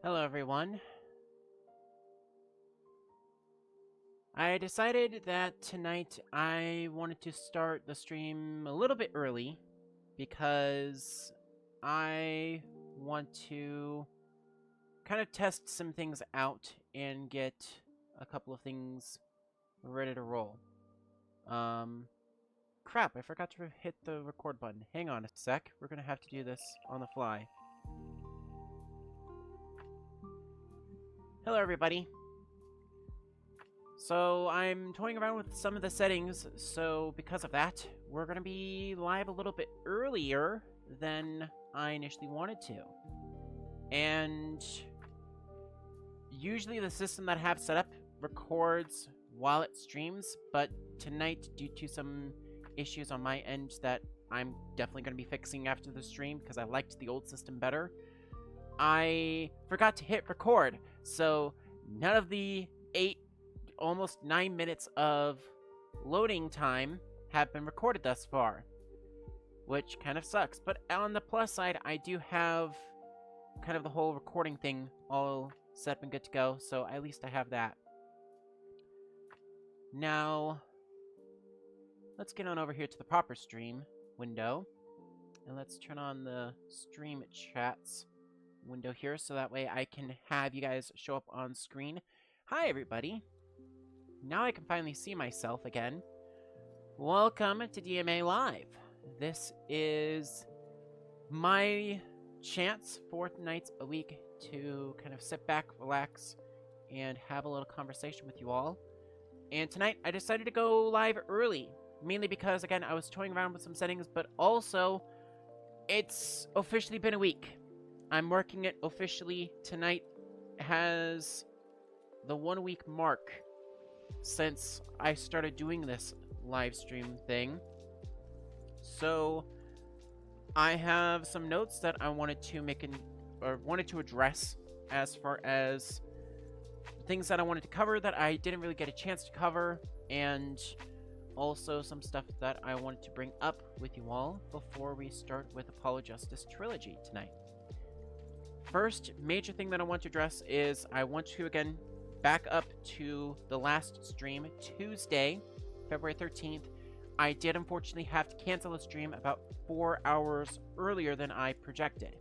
Hello everyone. I decided that tonight I wanted to start the stream a little bit early because I want to kind of test some things out and get a couple of things ready to roll. Crap, I forgot to hit the record button. Hang on a sec, we're gonna have to do this on the fly. Hello everybody. So I'm toying around with some of the settings, so because of that, we're going to be live a little bit earlier than I initially wanted to. And usually the system that I have set up records while it streams, but tonight, due to some issues on my end that I'm definitely going to be fixing after the stream because I liked the old system better, I forgot to hit record. So none of the almost 9 minutes of loading time have been recorded thus far, which kind of sucks. But on the plus side, I do have kind of the whole recording thing all set up and good to go, so at least I have that. Now, let's get on over here to the proper stream window, and let's turn on the stream chats window here, so that way I can have you guys show up on screen. Hi, everybody. Now I can finally see myself again. Welcome to DMA Live. This is my chance 4 nights a week to kind of sit back, relax, and have a little conversation with you all. And tonight I decided to go live early, mainly because, again, I was toying around with some settings, but also it's officially been a week. I'm working it officially. Tonight has the 1 week mark since I started doing this live stream thing. So I have some notes that I wanted to address as far as things that I wanted to cover that I didn't really get a chance to cover, and also some stuff that I wanted to bring up with you all before we start with Apollo Justice Trilogy tonight. First major thing that I want to address is I want to again back up to the last stream, Tuesday, February 13th. I did unfortunately have to cancel the stream about 4 hours earlier than I projected.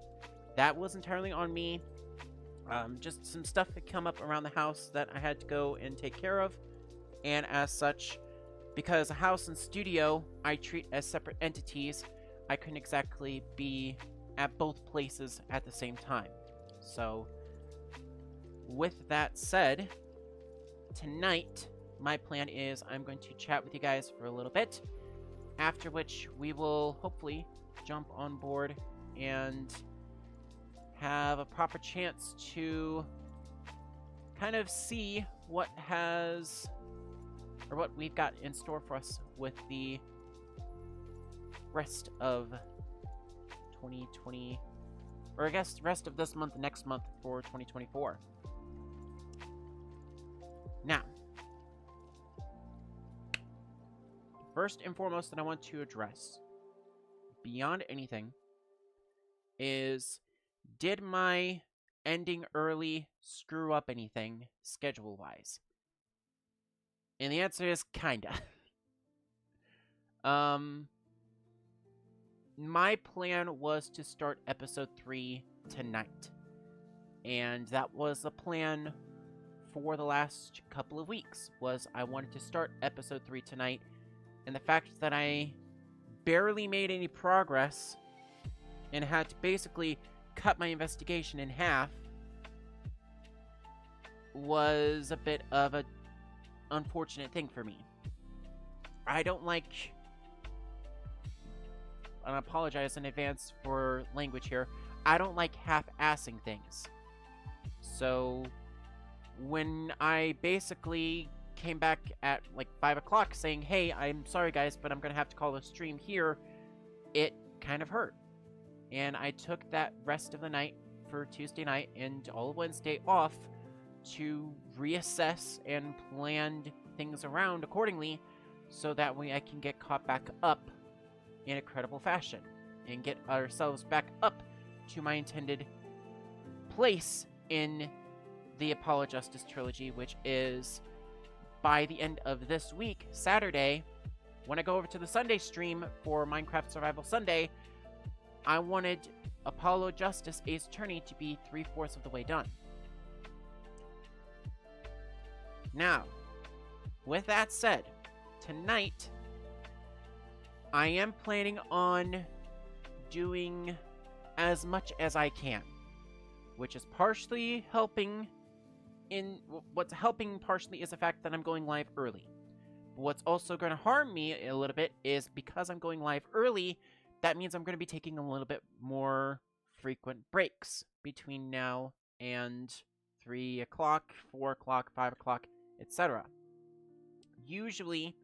That was entirely on me. Just some stuff had come up around the house that I had to go and take care of. And as such, because a house and studio I treat as separate entities, I couldn't exactly be at both places at the same time. So with that said, tonight, my plan is I'm going to chat with you guys for a little bit, after which we will hopefully jump on board and have a proper chance to kind of see what we've got in store for us with the rest of 2020, or I guess rest of this month and next month for 2024. Now, first and foremost that I want to address, beyond anything, is did my ending early screw up anything schedule-wise? And the answer is kinda. My plan was to start episode 3 tonight. And that was the plan for the last couple of weeks, was I wanted to start episode 3 tonight, and the fact that I barely made any progress and had to basically cut my investigation in half was a bit of an unfortunate thing for me. I don't like, and I apologize in advance for language here, I don't like half-assing things. So when I basically came back at like 5 o'clock saying, hey, I'm sorry guys, but I'm gonna have to call the stream here, it kind of hurt. And I took that rest of the night for Tuesday night and all of Wednesday off to reassess and plan things around accordingly, so that way I can get caught back up in a credible fashion and get ourselves back up to my intended place in the Apollo Justice trilogy, which is by the end of this week, Saturday, when I go over to the Sunday stream for Minecraft Survival Sunday, I wanted Apollo Justice Ace Attorney to be 3/4 of the way done. Now, with that said, tonight, I am planning on doing as much as I can, which is partially helping what's helping partially is the fact that I'm going live early. But what's also going to harm me a little bit is because I'm going live early, that means I'm going to be taking a little bit more frequent breaks between now and 3 o'clock, 4 o'clock, 5 o'clock, etc. Usually,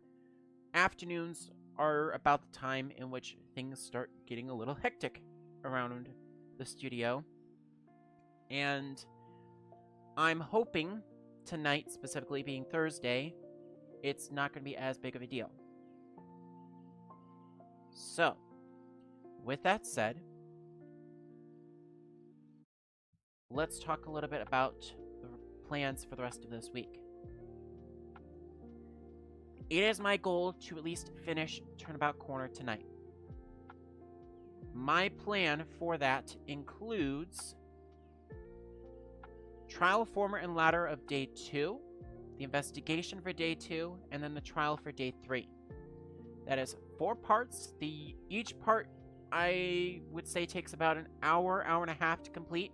afternoons are about the time in which things start getting a little hectic around the studio. And I'm hoping tonight, specifically being Thursday, it's not going to be as big of a deal. So, with that said, let's talk a little bit about the plans for the rest of this week. It is my goal to at least finish Turnabout Corner tonight. My plan for that includes Trial, Former, and Ladder of Day 2, the Investigation for Day 2, and then the Trial for Day 3. That is 4 parts. Each part, I would say, takes about an hour, hour and a half to complete.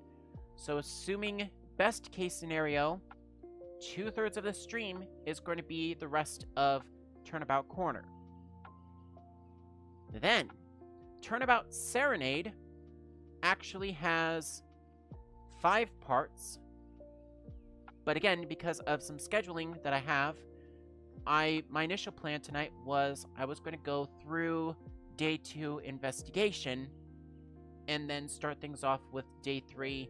So assuming best case scenario, 2/3 of the stream is going to be the rest of Turnabout Corner. Then, Turnabout Serenade actually has 5 parts. But again, because of some scheduling that I have, my initial plan tonight was I was going to go through Day 2 Investigation and then start things off with Day 3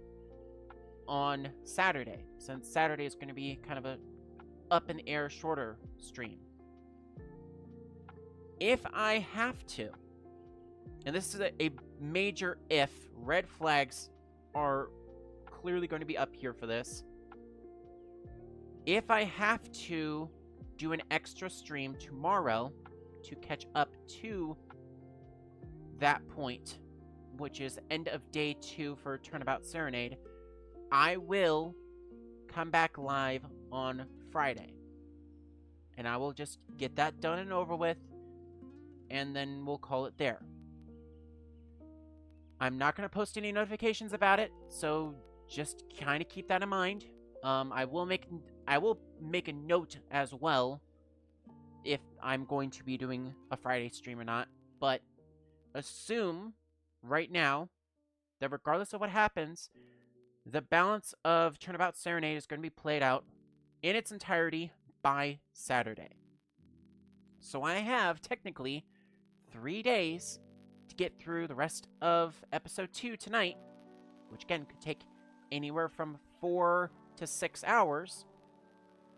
on Saturday, since Saturday is going to be kind of a up-in-air shorter stream. If I have to, and this is a major if, red flags are clearly going to be up here for this. If I have to do an extra stream tomorrow to catch up to that point, which is end of Day 2 for Turnabout Serenade, I will come back live on Friday. And I will just get that done and over with, and then we'll call it there. I'm not going to post any notifications about it, so just kind of keep that in mind. I will make a note as well if I'm going to be doing a Friday stream or not, but assume right now that regardless of what happens, the balance of Turnabout Serenade is going to be played out in its entirety by Saturday. So I have, technically, 3 days to get through the rest of Episode 2 tonight, which again could take anywhere from 4 to 6 hours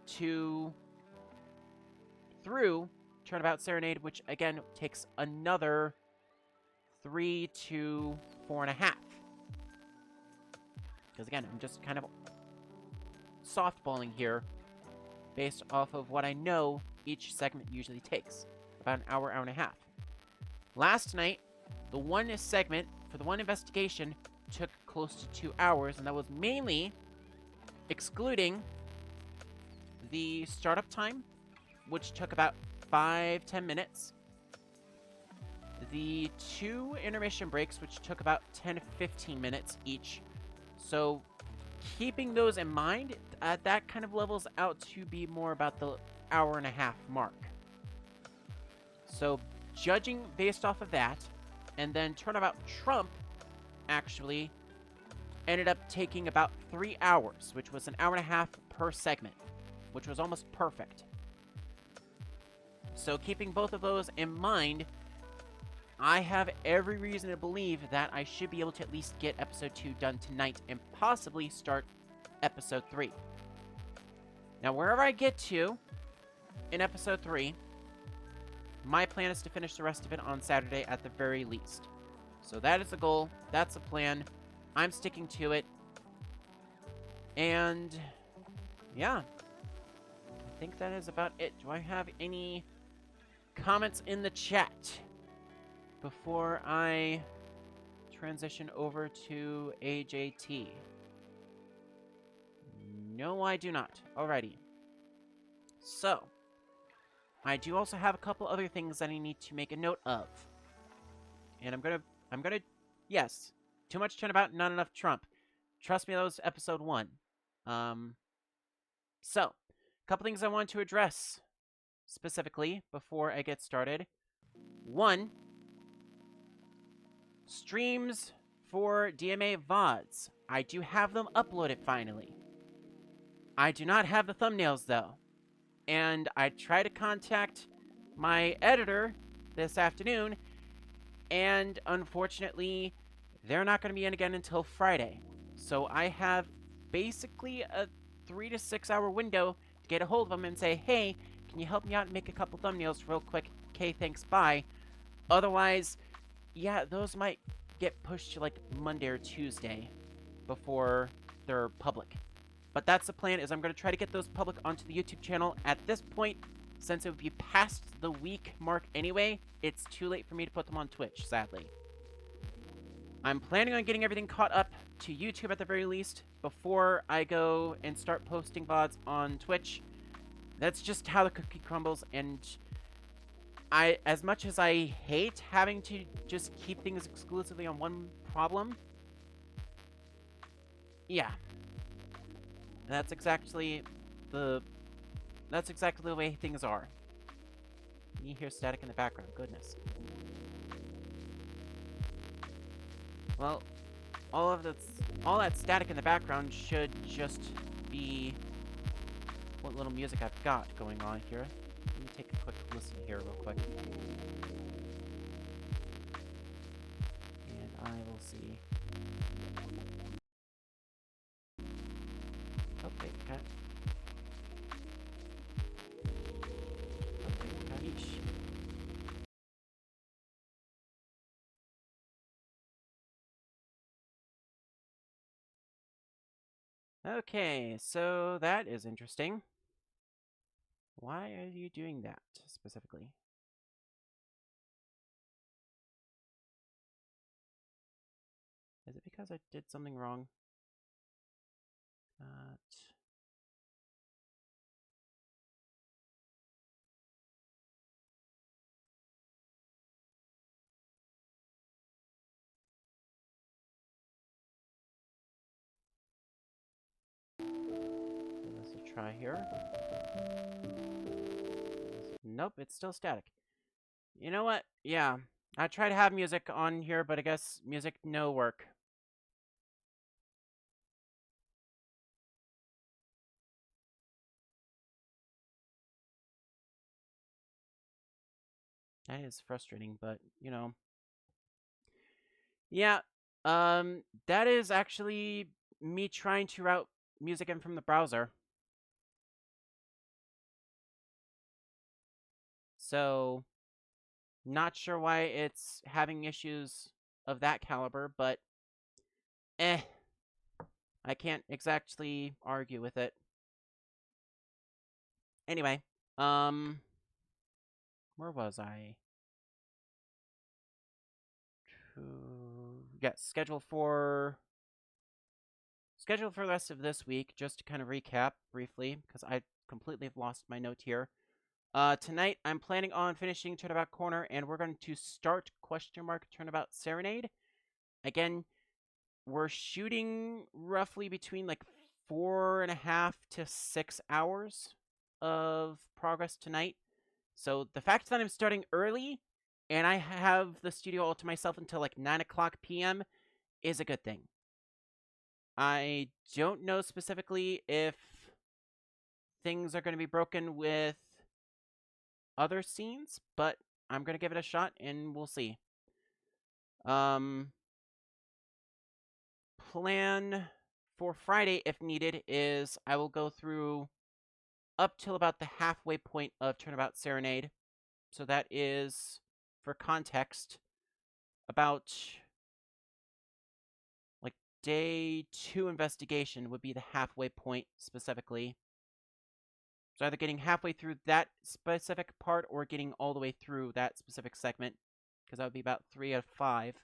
through Turnabout Serenade, which again takes another 3 to 4.5. Because again, I'm just kind of softballing here based off of what I know each segment usually takes. About an hour, hour and a half. Last night, the one segment for the one investigation took close to 2 hours, and that was mainly excluding the startup time, which took about 5-10 minutes. The 2 intermission breaks, which took about 10-15 minutes each. So, keeping those in mind, that kind of levels out to be more about the hour and a half mark. So, judging based off of that, and then Turnabout Trump actually ended up taking about 3 hours, which was an hour and a half per segment, which was almost perfect. So, keeping both of those in mind, I have every reason to believe that I should be able to at least get Episode 2 done tonight and possibly start Episode 3. Now, wherever I get to in Episode 3, my plan is to finish the rest of it on Saturday at the very least. So that is the goal. That's the plan. I'm sticking to it. And yeah, I think that is about it. Do I have any comments in the chat before I transition over to AJT? No, I do not. Alrighty. So, I do also have a couple other things that I need to make a note of. And I'm gonna, yes, too much turnabout, not enough Trump. Trust me, that was episode 1. So, a couple things I want to address specifically before I get started. 1, streams for DMA VODs. I do have them uploaded finally. I do not have the thumbnails though. And I tried to contact my editor this afternoon, and unfortunately, they're not going to be in again until Friday. So I have basically a 3 to 6 hour window to get a hold of them and say, hey, can you help me out and make a couple thumbnails real quick? Okay, thanks, bye. Otherwise, yeah, those might get pushed to like Monday or Tuesday before they're public. But that's the plan, is I'm going to try to get those public onto the YouTube channel. At this point, since it would be past the week mark anyway, it's too late for me to put them on Twitch, sadly. I'm planning on getting everything caught up to YouTube at the very least before I go and start posting VODs on Twitch. That's just how the cookie crumbles, and as much as I hate having to just keep things exclusively on one problem, yeah. That's exactly the way things are. You hear static in the background, goodness. Well, all that static in the background should just be what little music I've got going on here. Let me take a quick listen here real quick. And I will see. Okay, got it. Okay, got each. Okay, so that is interesting. Why are you doing that, specifically? Is it because I did something wrong? Let's try here. Nope, it's still static. You know what? Yeah, I try to have music on here, but I guess music no work. That is frustrating, but, you know. Yeah, that is actually me trying to route music in from the browser. So, not sure why it's having issues of that caliber, but I can't exactly argue with it. Anyway, where was I? Yeah, schedule for the rest of this week, just to kind of recap briefly, because I completely have lost my note here. Tonight, I'm planning on finishing Turnabout Corner, and we're going to start Turnabout Serenade. Again, we're shooting roughly between like 4.5 to 6 hours of progress tonight. So the fact that I'm starting early and I have the studio all to myself until like 9 o'clock p.m. is a good thing. I don't know specifically if things are going to be broken with other scenes, but I'm going to give it a shot and we'll see. Plan for Friday, if needed, is I will go through up till about the halfway point of Turnabout Serenade. So that is, for context, about like day 2 investigation would be the halfway point specifically. So either getting halfway through that specific part or getting all the way through that specific segment, because that would be about 3 out of 5.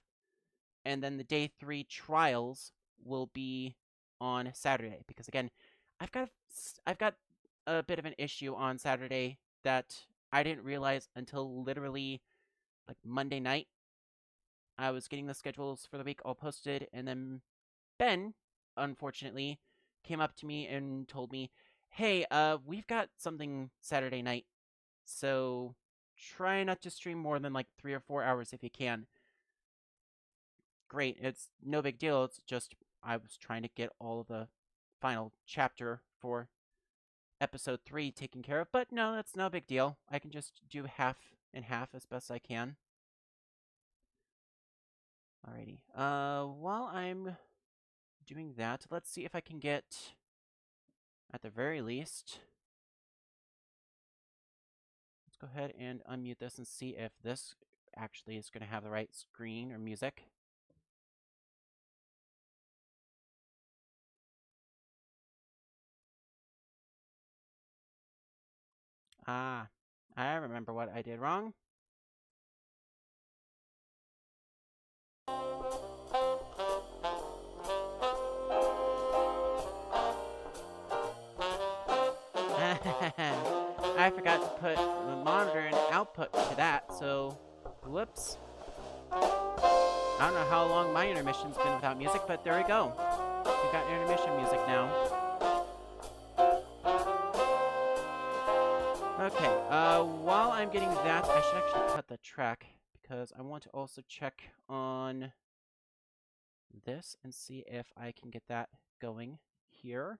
And then the day 3 trials will be on Saturday, because again, I've got a bit of an issue on Saturday that I didn't realize until literally like Monday night. I was getting the schedules for the week all posted, and then Ben, unfortunately, came up to me and told me, "Hey, we've got something Saturday night, so try not to stream more than like 3 or 4 hours if you can." Great, it's no big deal. It's just I was trying to get all of the final chapter for episode 3 taken care of, but no, that's no big deal. I can just do half and half as best I can. Alrighty. While I'm doing that, let's see if I can get, at the very least, let's go ahead and unmute this and see if this actually is going to have the right screen or music. Ah, I remember what I did wrong. I forgot to put the monitor and output to that, so whoops. I don't know how long my intermission's been without music, but there we go. We got intermission music now. Okay, while I'm getting that, I should actually cut the track, because I want to also check on this and see if I can get that going here.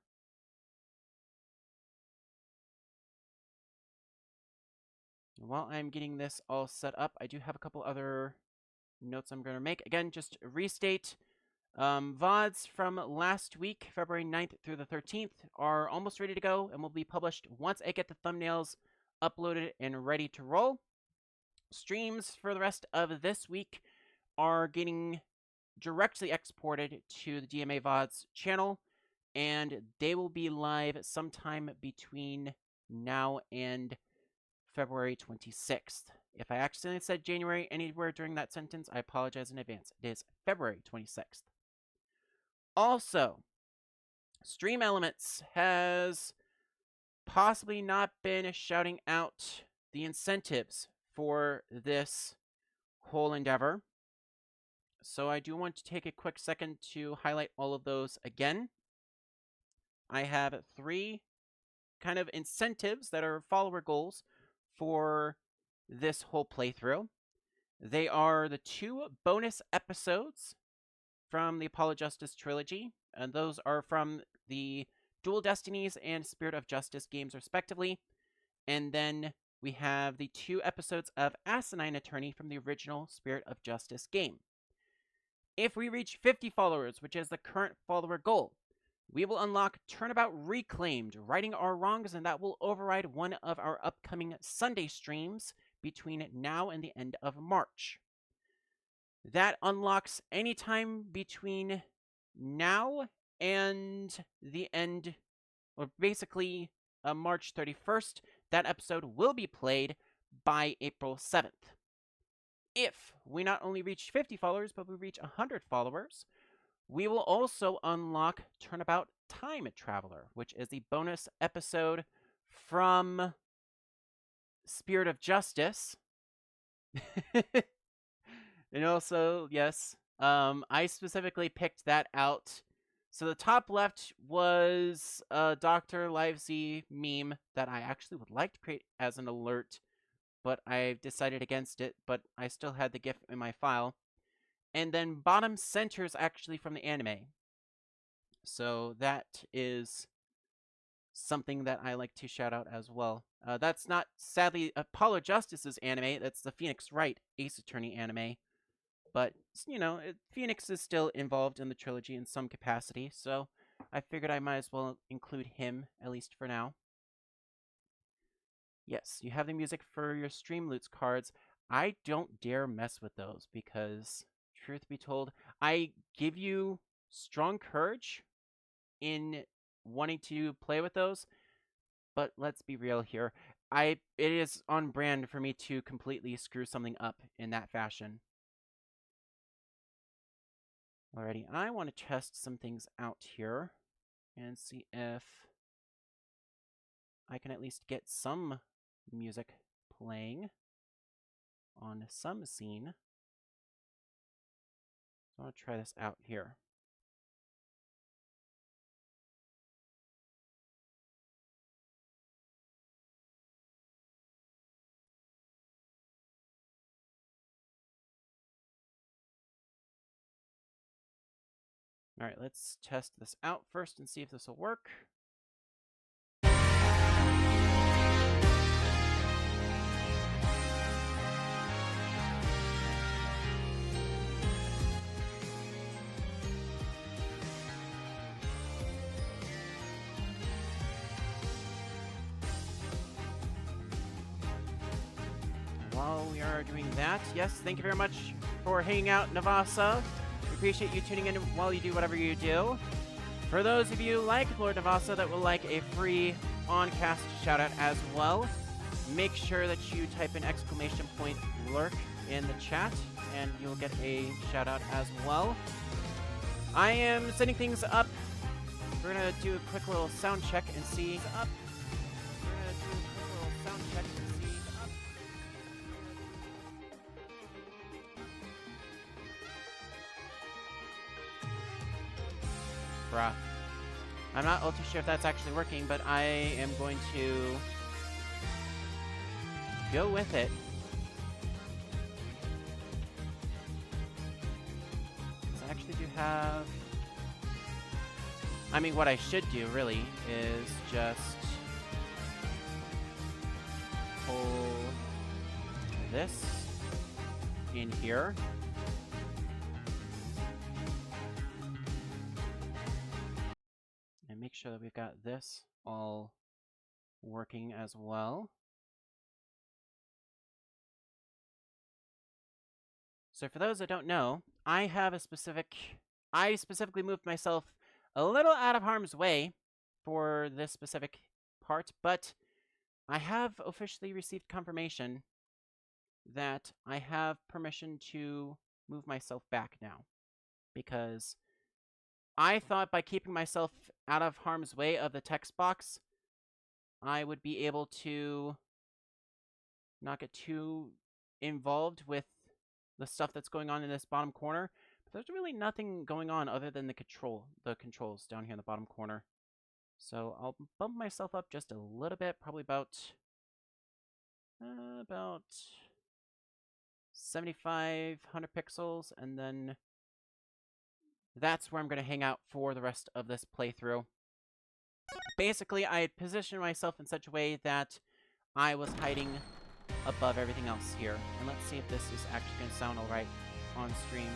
While I'm getting this all set up, I do have a couple other notes I'm going to make. Again, just restate, VODs from last week, February 9th through the 13th, are almost ready to go and will be published once I get the thumbnails uploaded and ready to roll. Streams for the rest of this week are getting directly exported to the DMA VODs channel, and they will be live sometime between now and February 26th. If I accidentally said January anywhere during that sentence, I apologize in advance. It is February 26th. Also, Stream Elements has possibly not been shouting out the incentives for this whole endeavor. So I do want to take a quick second to highlight all of those again. I have 3 kind of incentives that are follower goals for this whole playthrough. They are the 2 bonus episodes from the Apollo Justice trilogy, and those are from the Dual Destinies and Spirit of Justice games respectively. And then we have the 2 episodes of Asinine Attorney from the original Spirit of Justice game. If we reach 50 followers, which is the current follower goal, we will unlock Turnabout Reclaimed, Righting Our Wrongs, and that will override one of our upcoming Sunday streams between now and the end of March. That unlocks anytime between now and the end, or basically March 31st. That episode will be played by April 7th. If we not only reach 50 followers, but we reach 100 followers, we will also unlock Turnabout Time Traveler, which is the bonus episode from Spirit of Justice. And also, yes, I specifically picked that out. So the top left was a Dr. Livesey meme that I actually would like to create as an alert, but I decided against it, but I still had the GIF in my file. And then bottom center is actually from the anime. So that is something that I like to shout out as well. That's not, sadly, Apollo Justice's anime. That's the Phoenix Wright Ace Attorney anime. But, you know, Phoenix is still involved in the trilogy in some capacity, so I figured I might as well include him, at least for now. Yes, you have the music for your Stream Loots cards. I don't dare mess with those because, truth be told, I give you strong courage in wanting to play with those, but let's be real here. It is on brand for me to completely screw something up in that fashion. Alrighty, I want to test some things out here and see if I can at least get some music playing on some scene. So I'll try this out here. Alright, let's test this out first and see if this will work. While we are doing that, yes, thank you very much for hanging out, Navasa. We appreciate you tuning in while you do whatever you do. For those of you like Lord Navasa that will like a free on-cast shoutout as well, make sure that you type in !lurk in the chat, and you'll get a shoutout as well. I am setting things up. We're gonna do a quick little sound check and see up. Bruh. I'm not all too sure if that's actually working, but I am going to go with it. I actually do have... I mean, what I should do, really, is just pull this in here. And make sure that we've got this all working as well. So for those that don't know, I specifically moved myself a little out of harm's way for this specific part, but I have officially received confirmation that I have permission to move myself back now, because I thought by keeping myself out of harm's way of the text box, I would be able to not get too involved with the stuff that's going on in this bottom corner. But there's really nothing going on other than the controls down here in the bottom corner. So I'll bump myself up just a little bit, probably about 7,500 pixels, and then that's where I'm going to hang out for the rest of this playthrough. Basically, I positioned myself in such a way that I was hiding above everything else here. And let's see if this is actually going to sound alright on stream.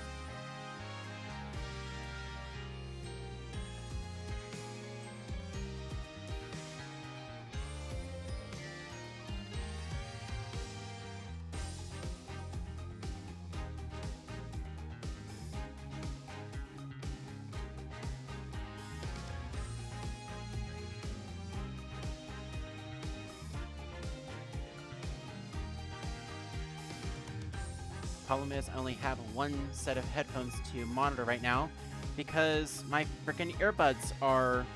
Problem is, I only have one set of headphones to monitor right now because my frickin' earbuds are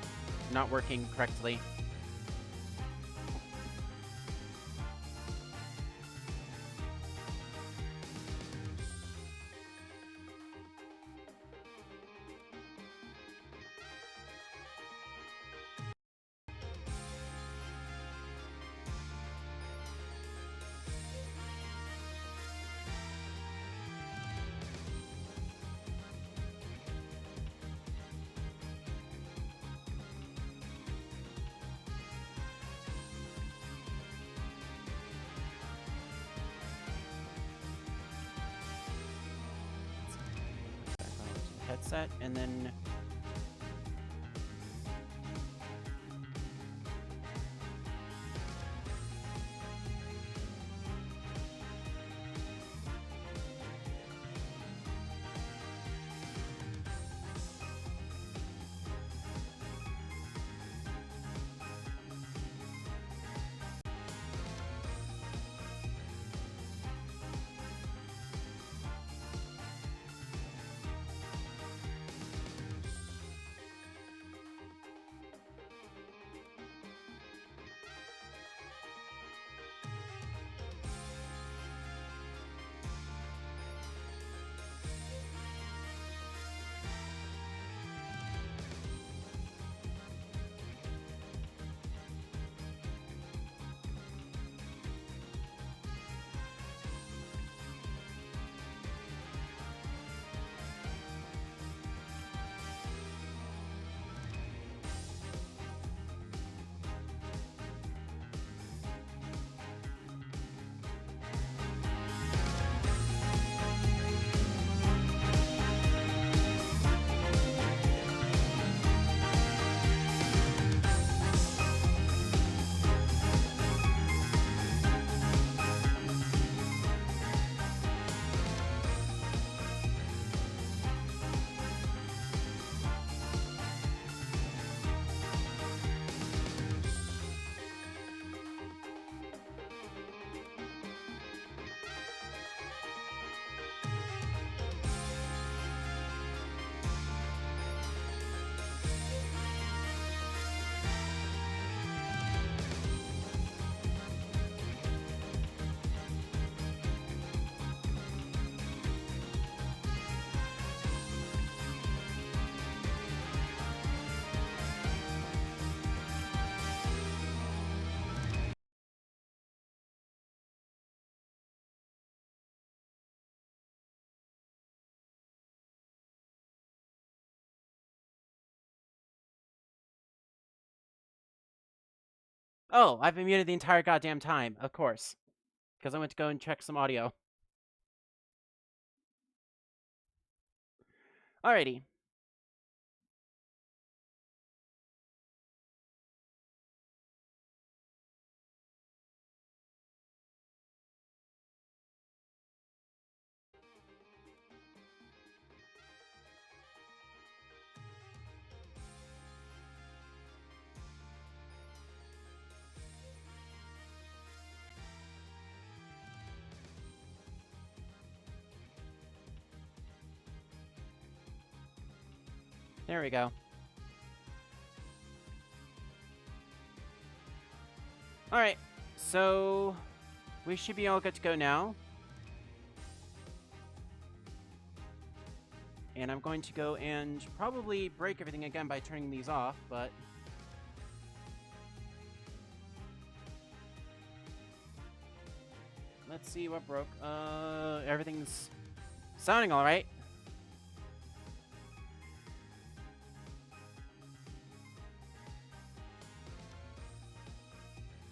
not working correctly. Headset, and then Oh, I've been muted the entire goddamn time, of course. Because I went to go and check some audio. Alrighty. There we go. Alright, so we should be all good to go now. And I'm going to go and probably break everything again by turning these off, but... let's see what broke. Everything's sounding alright.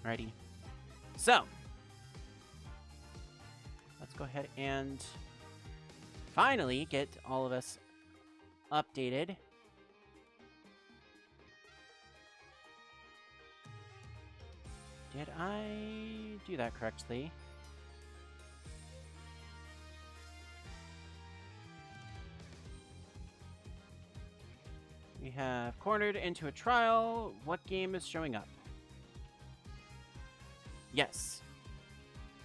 Alrighty. So, let's go ahead and finally get all of us updated. Did I do that correctly? We have cornered into a trial. What game is showing up? Yes.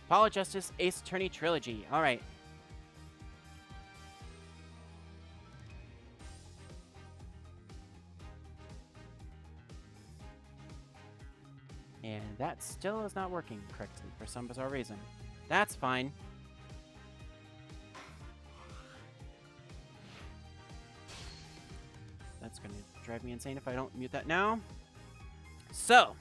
Apollo Justice Ace Attorney Trilogy. Alright. And that still is not working correctly for some bizarre reason. That's fine. That's going to drive me insane if I don't mute that now. So.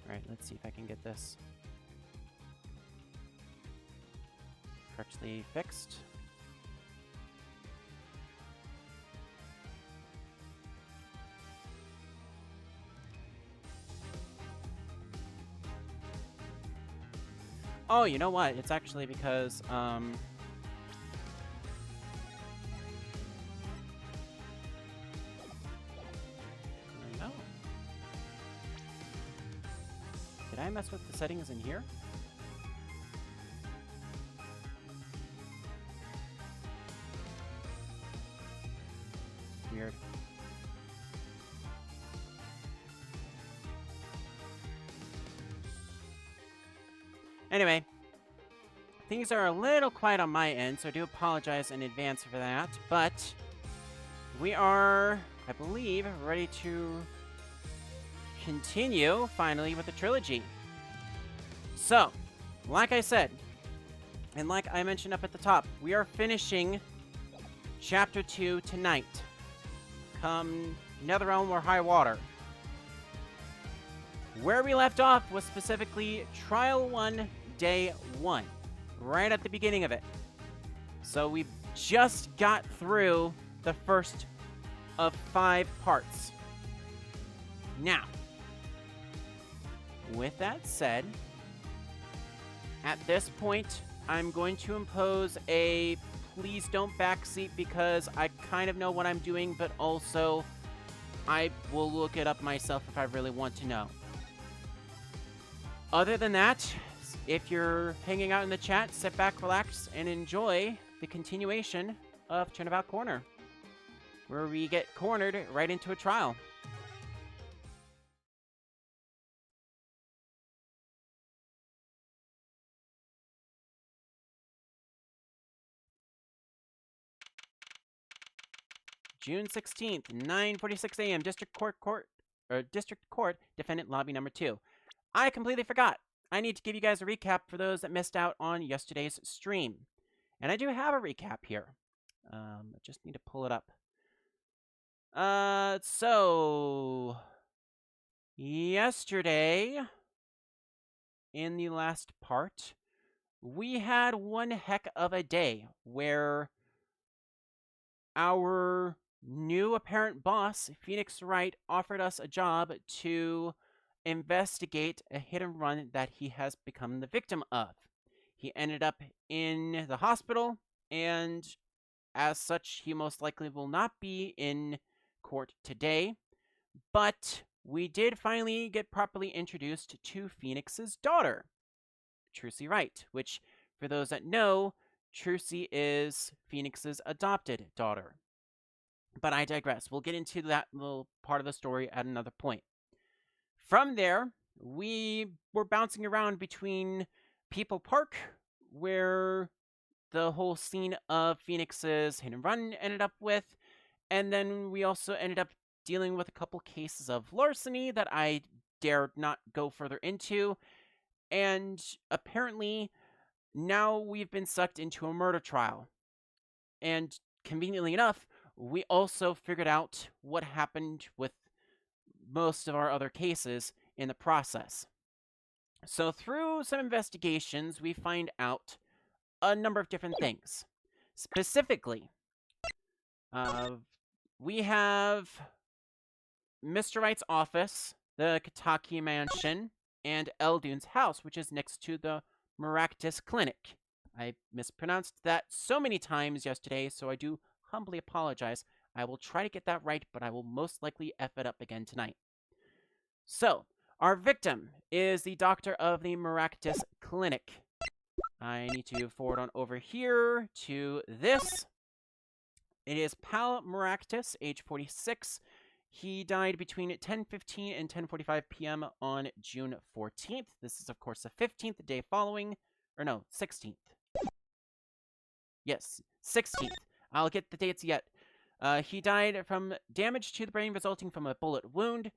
Alright, let's see if I can get this correctly fixed. Oh, you know what? It's actually because, no. Did I mess with the settings in here? Weird. Anyway, things are a little quiet on my end, so I do apologize in advance for that, but we are, I believe, ready to continue, finally, with the trilogy. So, like I said, and like I mentioned up at the top, we are finishing Chapter 2 tonight. Come Netherrealm or High Water. Where we left off was specifically Trial 1, Day 1. Right at the beginning of it. So we just got through the first of 5 parts. Now, with that said, at this point, I'm going to impose a please don't backseat because I kind of know what I'm doing, but also I will look it up myself if I really want to know. Other than that, if you're hanging out in the chat, sit back, relax, and enjoy the continuation of Turnabout Corner, where we get cornered right into a trial. June 16th, 9:46 a.m. District Court, Defendant Lobby Number 2. I completely forgot. I need to give you guys a recap for those that missed out on yesterday's stream. And I do have a recap here. I just need to pull it up. So yesterday, in the last part, we had one heck of a day where our new apparent boss, Phoenix Wright, offered us a job to investigate a hit and run that he has become the victim of. He ended up in the hospital, and as such, he most likely will not be in court today. But we did finally get properly introduced to Phoenix's daughter, Trucy Wright, which, for those that know, Trucy is Phoenix's adopted daughter. But I digress. We'll get into that little part of the story at another point. From there, we were bouncing around between People Park, where the whole scene of Phoenix's hit and run ended up with, and then we also ended up dealing with a couple cases of larceny that I dared not go further into, and apparently now we've been sucked into a murder trial. And conveniently enough, we also figured out what happened with most of our other cases in the process. So through some investigations, we find out a number of different things. Specifically, we have Mr. Wright's office, the Kitaki mansion, and Eldune's house, which is next to the Maractus Clinic. I mispronounced that so many times yesterday, so I do humbly apologize. I will try to get that right, but I will most likely F it up again tonight. So, our victim is the doctor of the Maractus Clinic. I need to forward on over here to this. It is Pal Maractus, age 46. He died between 10:15 and 10:45 p.m. on June 14th. This is, of course, the 15th, the day following. Or no, 16th. Yes, 16th. I'll get the dates yet. He died from damage to the brain resulting from a bullet wound.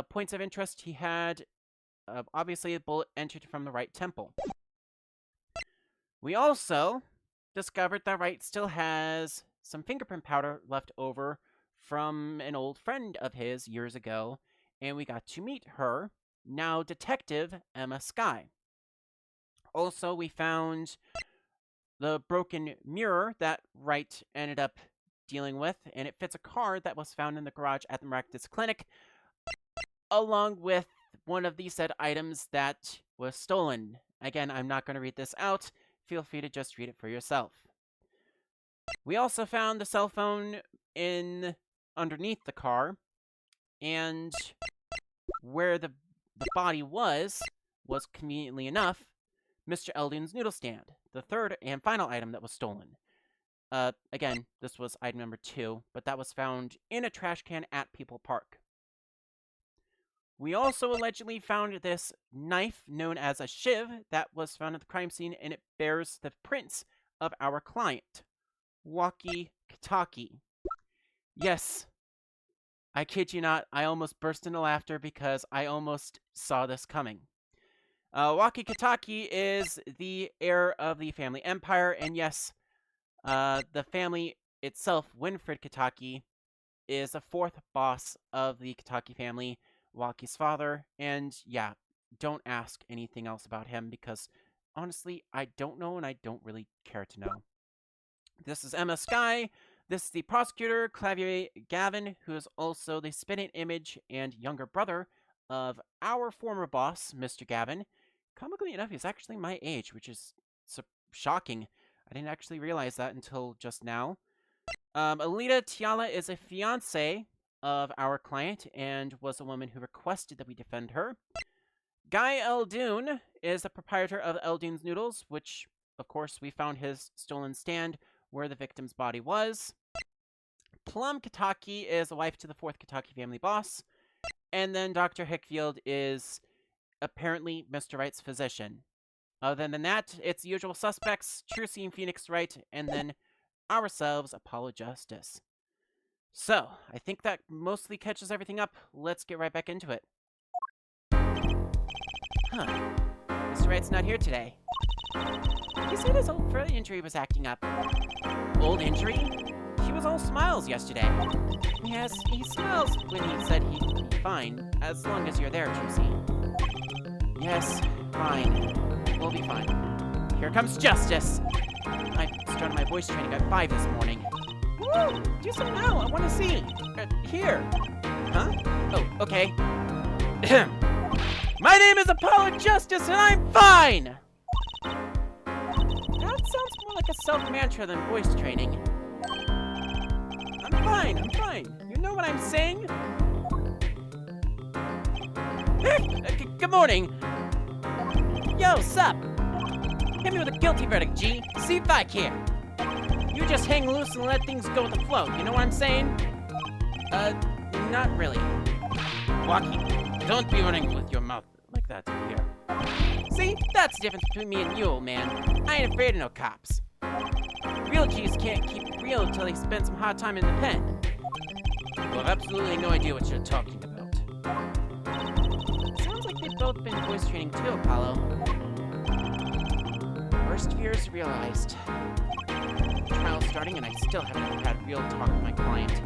Points of interest, he had, obviously, a bullet entered from the right temple. We also discovered that Wright still has some fingerprint powder left over from an old friend of his years ago, and we got to meet her, now Detective Emma Skye. Also, we found the broken mirror that Wright ended up dealing with, and it fits a car that was found in the garage at the Maractus Clinic, along with one of the said items that was stolen. Again, I'm not going to read this out. Feel free to just read it for yourself. We also found the cell phone underneath the car, and where the body was conveniently enough Mr. Eldune's noodle stand, the third and final item that was stolen. Again, this was item number 2, but that was found in a trash can at People Park. We also allegedly found this knife known as a shiv that was found at the crime scene, and it bears the prints of our client, Walkie Talkie. Yes, I kid you not, I almost burst into laughter because I almost saw this coming. Walkie Talkie is the heir of the family empire, and yes, the family itself, Winfred Kitaki, is the 4th boss of the Kitaki family, Walkie's father, and yeah, don't ask anything else about him because, honestly, I don't know and I don't really care to know. This is Emma Skye. This is the prosecutor, Clavier Gavin, who is also the spitting image and younger brother of our former boss, Mr. Gavin. Comically enough, he's actually my age, which is shocking. I didn't actually realize that until just now. Alita Tiala is a fiancé of our client and was a woman who requested that we defend her. Guy Eldune is the proprietor of Eldune's Noodles, which, of course, we found his stolen stand where the victim's body was. Plum Kitaki is a wife to the 4th Kitaki family boss. And then Dr. Hickfield is apparently Mr. Wright's physician. Other than that, it's the usual suspects, Trucy and Phoenix Wright, and then ourselves, Apollo Justice. So, I think that mostly catches everything up. Let's get right back into it. Huh. Mr. Wright's not here today. He said his old foot injury was acting up. Old injury? He was all smiles yesterday. Yes, he smiles when he said he'd be fine, as long as you're there, Juicy. Yes, fine. We'll be fine. Here comes Justice! I started my voice training at 5 this morning. Woo! Do some now, I want to see! Here! Huh? Oh, okay. My name is Apollo Justice, and I'm fine! That sounds more like a self-mantra than voice training. I'm fine, I'm fine. You know what I'm saying? Good morning. Yo, sup? Hit me with a guilty verdict, G. See if I care. You just hang loose and let things go with the flow. You know what I'm saying? Not really. Walkie, don't be running with your mouth like that over here. See? That's the difference between me and you, old man. I ain't afraid of no cops. Real G's can't keep it real until they spend some hard time in the pen. You have absolutely no idea what you're talking about. Sounds like they've both been voice training too, Apollo. Worst fears realized. Trial starting and I still haven't had real talk with my client.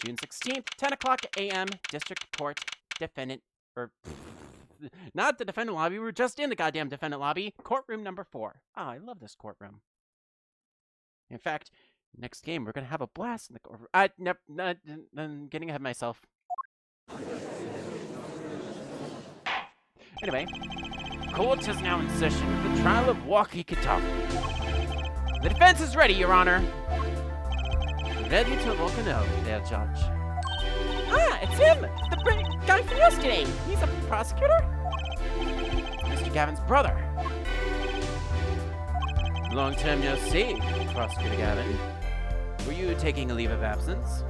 June 16th, 10 o'clock a.m., District Court, defendant, not the defendant lobby, we were just in the goddamn defendant lobby, courtroom number 4. Oh, I love this courtroom. In fact, next game, we're gonna have a blast in the courtroom. I'm getting ahead of myself. Anyway, court is now in session with the trial of Walkie Talkie. The defense is ready, Your Honor. Ready to walk an oath, there, Judge. Ah, it's him! The guy from yesterday! He's a prosecutor? Mr. Gavin's brother. Long time no see, Prosecutor Gavin. Were you taking a leave of absence?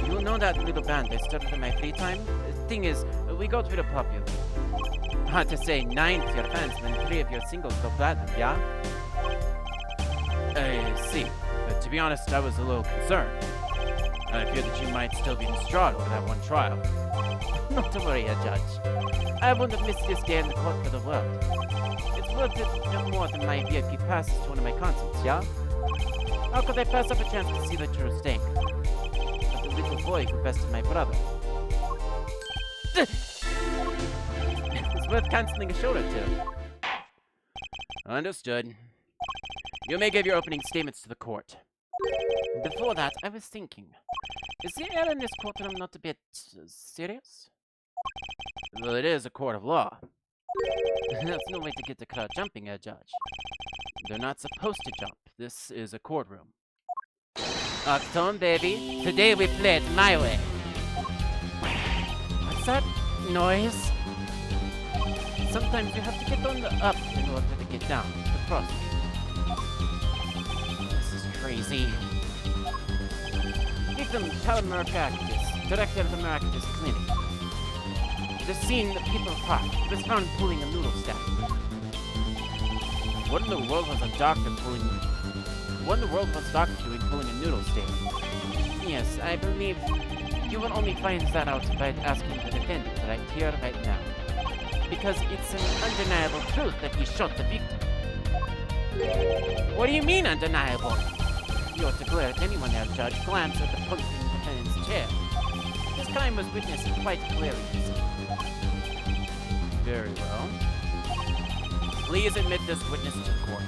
You know that little band I started in my free time? The thing is, we go to the popular. Hard to say 9 to your fans when 3 of your singles go platinum, yeah? I see. But to be honest, I was a little concerned. I fear that you might still be distraught over that one trial. Not to worry, Judge. I wouldn't have missed this day in the court for the world. It's worth it no more than my VIP passes to one of my concerts, yeah? How could I pass up a chance to see the true stake of the little boy who bested my brother? It's worth canceling a show or two. Understood. You may give your opening statements to the court. Before that, I was thinking, is the air in this courtroom not a bit serious? Well, it is a court of law. That's no way to get the crowd jumping, Judge. They're not supposed to jump. This is a courtroom. Octone, baby. Today we play it my way. What's that noise? Sometimes you have to get on the up in order to get down. The prosecutor. Crazy. Ethan Talamaractus, director of the Maractus Clinic. The scene that people caught was found pulling a noodle stack. What in the world was a doctor pulling? What in the world was a doctor doing pulling a noodle stack? Yes, I believe you will only find that out by asking the defendant right here, right now. Because it's an undeniable truth that he shot the victim. What do you mean, undeniable? You ought to glare at anyone there, Judge. Glance at the punch in the defendant's chair. This crime was witnessed quite clearly. Very well. Please admit this witness to the court.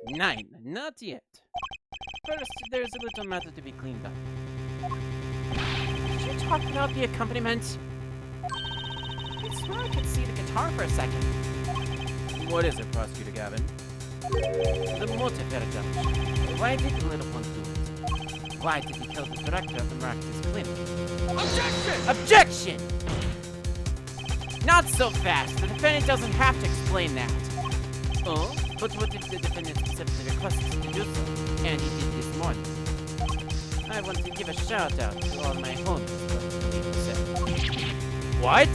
Nine. Not yet. First, there's a little matter to be cleaned up. Did you talk about the accompaniment? I swear I could see the guitar for a second. What is it, Prosecutor Gavin? The motive, Judge. Why did the little one do it? Why did he kill the director of the Maractus Clinic? Objection! Objection! Not so fast. The defendant doesn't have to explain that. Oh? But what if the defendant specifically requested him to do so? And he did this morning. I want to give a shout out to all my homies. What?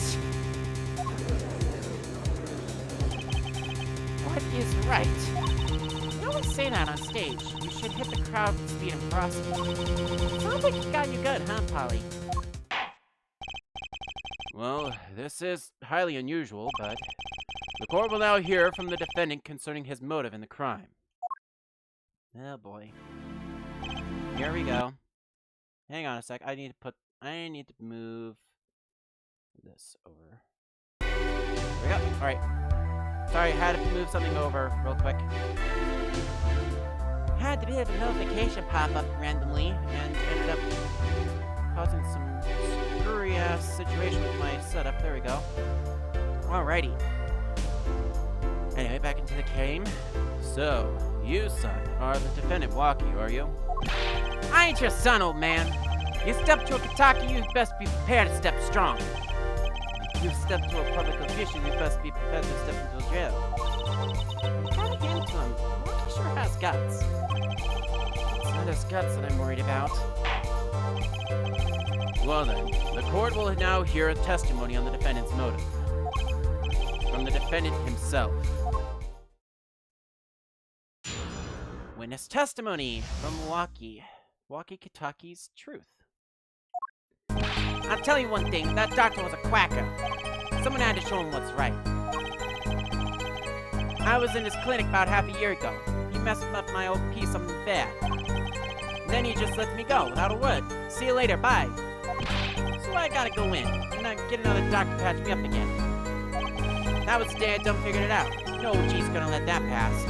What is right? You always say that on stage. You should hit the crowd with speed and ferocity. Sounds like it got you good, huh, Polly? Well, this is highly unusual, but the court will now hear from the defendant concerning his motive in the crime. Oh boy. Here we go. Hang on a sec. I need to move this over. There we go. Alright. Sorry, I had to move something over real quick. Had a bit of a notification pop up randomly and ended up causing some screwy-ass situation with my setup. There we go. Alrighty. Anyway, back into the game. So, you, son, are the defendant Walkie, are you? I ain't your son, old man. You step to a Kitaki, you best be prepared to step strong. If you step to a public official, you best be prepared to step into a jail. Try to get into him. Walkie sure has guts. It's not his guts that I'm worried about. Well then, the court will now hear a testimony on the defendant's motive. From the defendant himself. Witness testimony from Wocky. Walkie Kitaki's truth. I'll tell you one thing, that doctor was a quacker. Someone had to show him what's right. I was in his clinic about half a year ago. He messed up my old piece of something bad. And then he just lets me go without a word. See you later, bye. So I gotta go in and get another doctor to patch me up again. That was the day I done figured it out. No OG's gonna let that pass.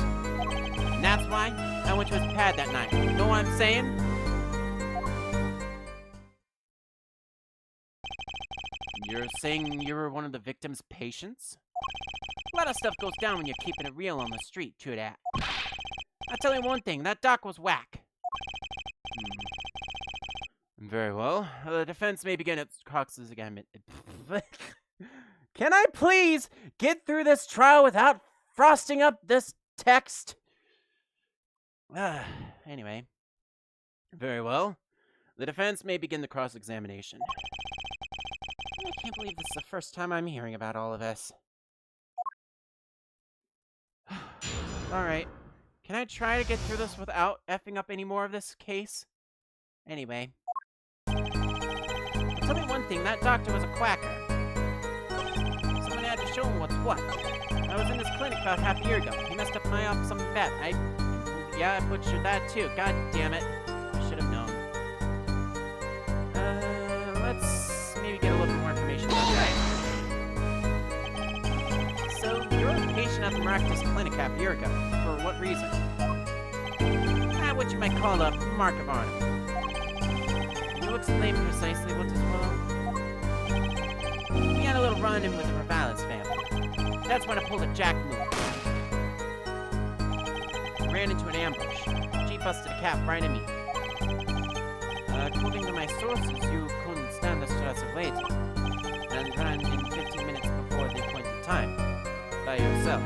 And that's why I went to his pad that night. You know what I'm saying? You're saying you were one of the victim's patients? A lot of stuff goes down when you're keeping it real on the street, true that. I'll tell you one thing, that doc was whack. Very well. The defense may begin its Cox's again. Can I please get through this trial without frosting up this text? Anyway. Very well. The defense may begin the cross-examination. I can't believe this is the first time I'm hearing about all of this. Alright. Can I try to get through this without effing up any more of this case? Anyway. Tell me one thing, that doctor was a quacker. Someone had to show him what's what. I was in his clinic about half a year ago. He messed up my up some bet. I butchered that too. God damn it. I should have known. Let's maybe get a little bit more information about that. So, you were a patient at the Miraculous Clinic half a year ago. For what reason? What you might call a mark of honor. Can you explain precisely what is wrong? We had a little run-in with the Rivales family. That's when I pulled a jack move. I ran into an ambush. She busted a cap right at me. According to my sources, you couldn't stand the stress of waiting, and ran in 15 minutes before the appointed time, by yourself.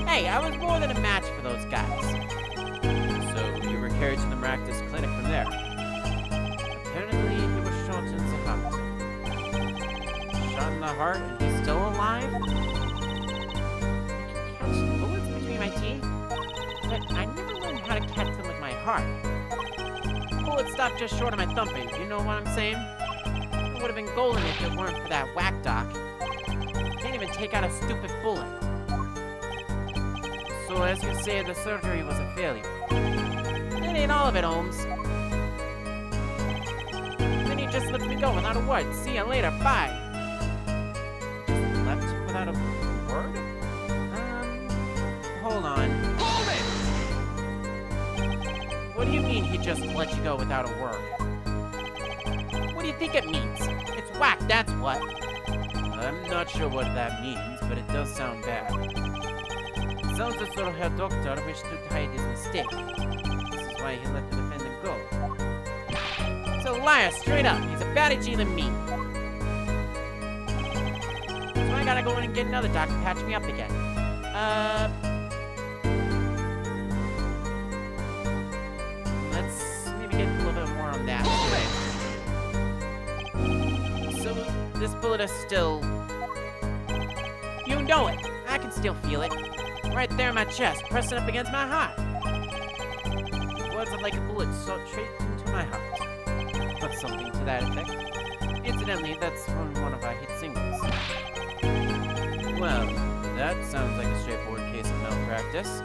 Hey, I was more than a match for those guys. So, you were carried to the Miraculous Clinic from there. Apparently, he was shot in the heart. Shot in the heart, and he's still alive? I can catch bullets between my teeth, but I never learned how to catch them with my heart. Bullet stopped just short of my thumping, you know what I'm saying? It would have been golden if it weren't for that whack doc. Can't even take out a stupid bullet. So as you say, the surgery was a failure. It ain't all of it, Holmes. Then he just lets me go without a word. See you later, bye. Just left without a word? Hold on. Hold it! What do you mean he just let you go without a word? What do you think it means? It's whack, that's what. I'm not sure what that means, but it does sound bad. It sounds as though Herr Doctor wished to hide his mistake. This is why he let the defendant go. He's a liar, straight up. He's a badder G than me. So I gotta go in and get another doctor to patch me up again. Let's maybe get a little bit more on that. So, this bullet is still... You know it! I can still feel it. Right there in my chest, pressing up against my heart. Words are like a bullet shot straight into my heart. Or something to that effect. Incidentally, that's from one of our hit singles. Well, that sounds like a straightforward case of malpractice.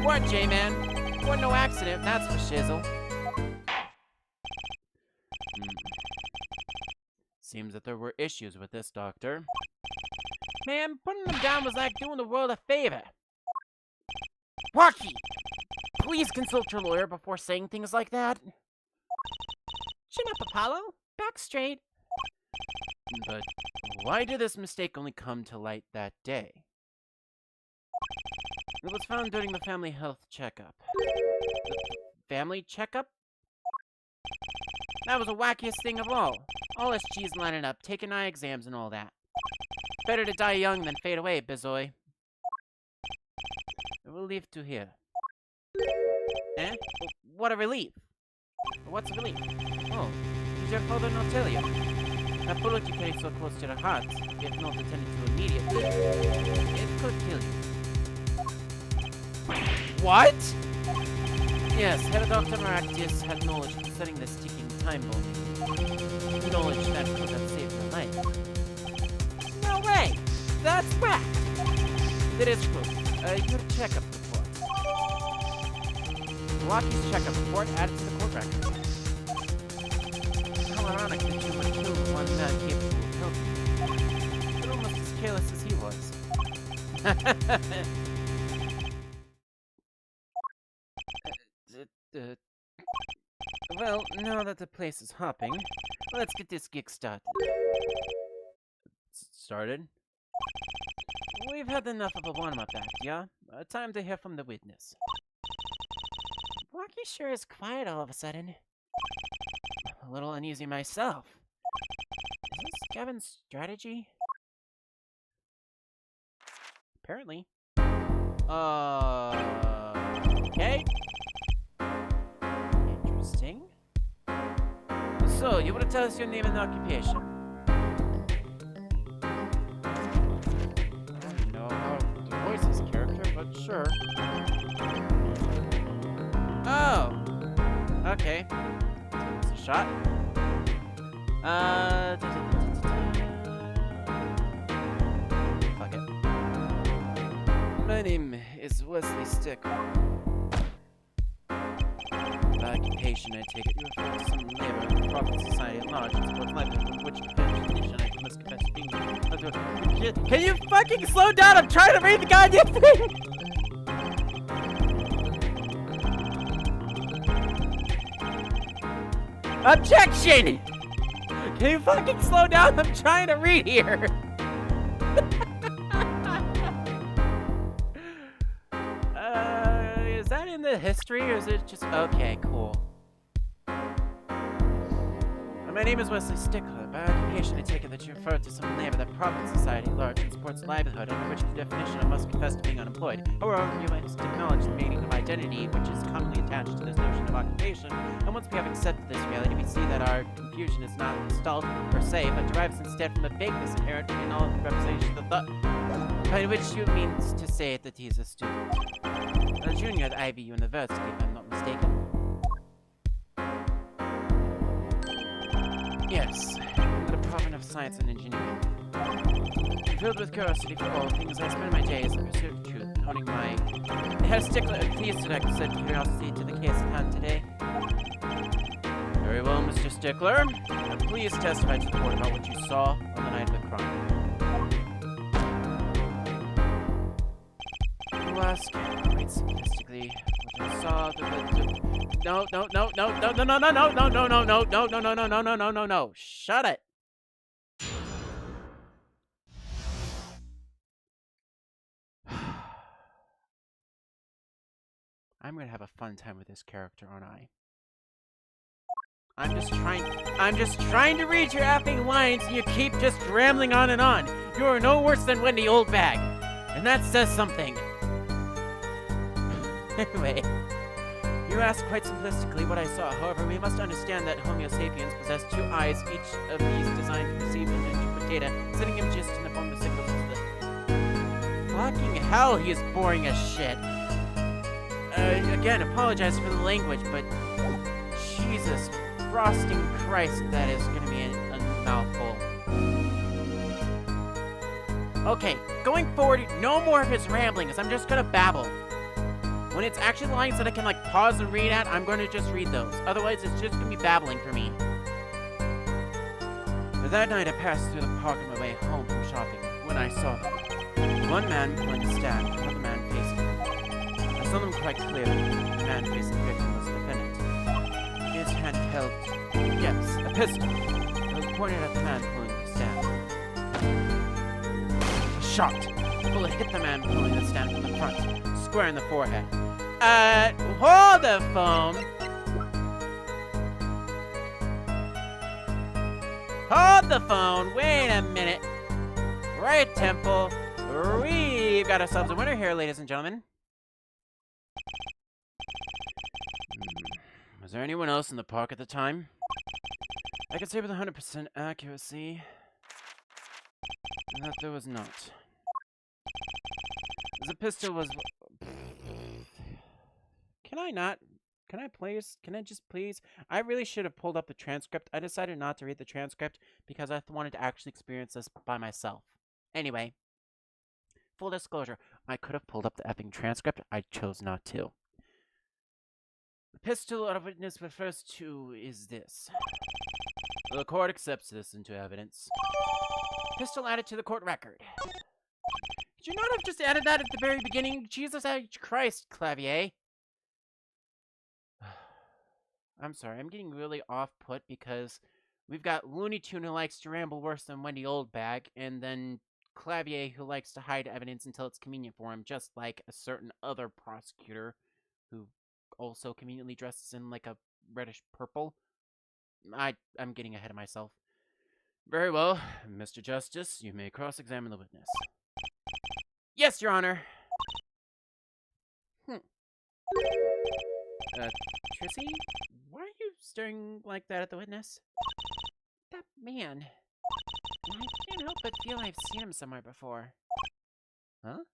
What, J-Man? What, no accident, that's for shizzle. Seems that there were issues with this, Doctor. Man, putting them down was like doing the world a favor. Wocky! Please consult your lawyer before saying things like that. Chin up, Apollo. Back straight. But why did this mistake only come to light that day? It was found during the family health checkup. The family checkup? That was the wackiest thing of all. All SGs lining up, taking eye exams and all that. Better to die young than fade away, Bizoy. We'll leave to here. Eh? What a relief. What's a relief? Oh, did your father not tell you? That bullet you carry so close to the heart, if not attended to immediately, it could kill you. What? Yes, Head Dr. Maractius had knowledge concerning this ticking time bomb. Knowledge that could have saved your life. No way! That's whack! That is proof. Your checkup report. Wacky's checkup report added to the court record. How ironic that you would kill one man capable of helping. But almost as careless as he was. Well, now that the place is hopping, let's get this gig started. Started? We've had enough of a warm-up act, yeah? Time to hear from the witness. Walkie sure is quiet all of a sudden. A little uneasy myself. Is this Gavin's strategy? Apparently. Okay. Interesting. So, you want to tell us your name and occupation? I don't know how to voice this character, but sure. Oh! Okay. It's a shot. Fuck it. My name is Wesley Sticker. By occupation, I take it you refer to some labor in the profit society at large and supports livelihood, which definition I must confess to being... Can you fucking slow down? I'm trying to read the goddamn thing! Objection! Can you fucking slow down? I'm trying to read here! Is that in the history, or is it just... Okay, cool. My name is Wesley Stickler. By occupation, I take it that you refer to some labor that profits society at large and supports livelihood, under which definition I must confess to being unemployed. However, you must acknowledge the meaning of identity, which is commonly attached to this notion of occupation, and once we have accepted this reality, we see that our confusion is not installed per se, but derives instead from the vagueness inherent in all representations of the thought, by which you mean to say that he is a student. A junior at Ivy University, if I'm not mistaken. Yes, in the Department of Science and Engineering. Filled with curiosity for all things, I spend my days in pursuit of truth, honing my... Herr Stickler, please direct said curiosity to the case at hand today. Very well, Mr. Stickler. Now please testify to the court about what you saw on the night of the crime. You ask, quite simplistically, what I saw, No. Shut it. I'm gonna have a fun time with this character, aren't I? I'm just trying to read your effing lines and you keep just rambling on and on. You are no worse than Wendy Oldbag. And that says something. Anyway. You asked quite simplistically what I saw. However, we must understand that Homo sapiens possess two eyes, each of these designed to perceive and interpret data, sending images in the form of signals to the... Fucking hell, he is boring as shit. Again, apologize for the language, but Jesus frosting Christ, that is gonna be a mouthful. Okay, going forward, no more of his rambling, as I'm just gonna babble. When it's actually lines that I can, like, pause and read at, I'm gonna just read those. Otherwise, it's just gonna be babbling for me. That night, I passed through the park on my way home from shopping when I saw them. One man behind the stand, another man facing him. I saw them quite clearly. The man facing the victim was the defendant. His hand held, yes, a pistol. It was pointed at the man pulling the stand. A shot. The bullet hit the man pulling the stand from the front, square in the forehead. Hold the phone. Hold the phone. Wait a minute. Right, Temple. We've got ourselves a winner here, ladies and gentlemen. Was there anyone else in the park at the time? I can say with 100% accuracy that there was not. The pistol was... Can I not? Can I please? Can I just please? I really should have pulled up the transcript. I decided not to read the transcript because I wanted to actually experience this by myself. Anyway, full disclosure, I could have pulled up the effing transcript. I chose not to. The pistol our witness refers to is this. The court accepts this into evidence. Pistol added to the court record. Could you not have just added that at the very beginning? Jesus H. Christ, Clavier. I'm sorry, I'm getting really off-put because we've got Looney Tune who likes to ramble worse than Wendy Oldbag, and then Clavier who likes to hide evidence until it's convenient for him, just like a certain other prosecutor who also conveniently dresses in like a reddish purple. I'm getting ahead of myself. Very well, Mr. Justice, you may cross-examine the witness. Yes, Your Honor. Trissy? Why are you staring like that at the witness? That man. I can't help but feel I've seen him somewhere before. Huh?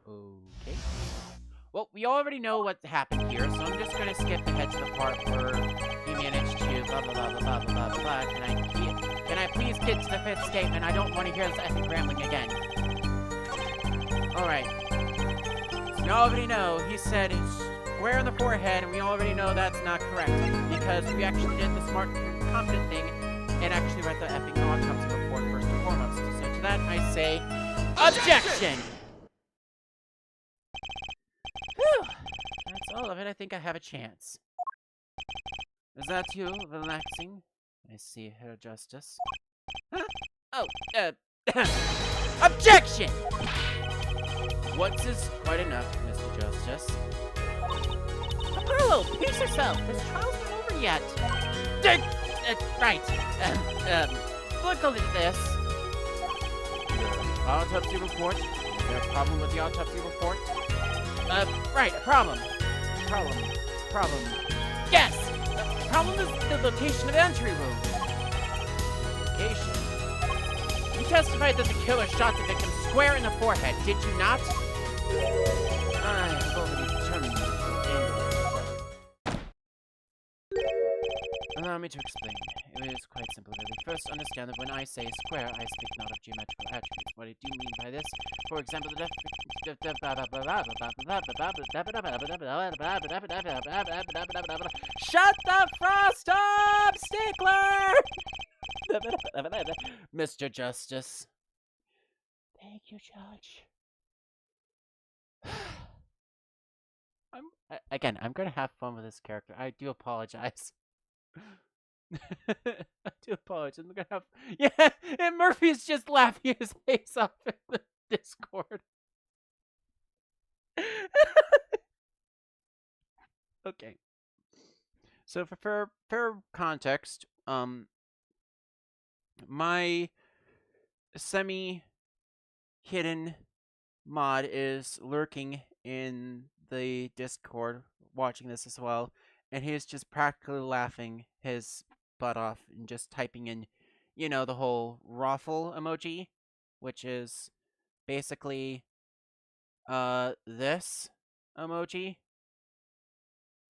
Okay. Well, we already know what happened here, so I'm just gonna skip ahead to the part where he managed to blah blah blah blah blah blah blah blah. Can I please get to the fifth statement? I don't want to hear this epic rambling again. Alright. We already know he said it's square in the forehead, and we already know that's not correct because we actually did the smart and confident thing and actually read the effing autopsy report first and foremost. So to that I say, objection! Whew. That's all of it. I think I have a chance. Is that you relaxing? I see, Herr Justice. Huh? Oh, objection! Once is quite enough, Mr. Justice. Apollo, pace yourself. This trial's not over yet. Right. Look at this. Autopsy report. Is there a problem with the autopsy report? Right, a problem. Problem. Yes! The problem is the location of the entry room. Location? You testified that the killer shot the victim square in the forehead, did you not? I have already determined the angle. Allow me to explain. It is quite simple, really. First, understand that when I say square, I speak not of geometrical attributes. What I do mean by this, for example, Shut the frost up, Stickler! Mr. Justice. Thank you, Judge. I'm gonna have fun with this character. I do apologize. I do apologize. I'm gonna have... Yeah, and Murphy's just laughing his face off in the Discord. Okay. So for fair context, my semi-hidden mod is lurking in the Discord, watching this as well, and he's just practically laughing his butt off and just typing in, you know, the whole raffle emoji, which is basically This emoji.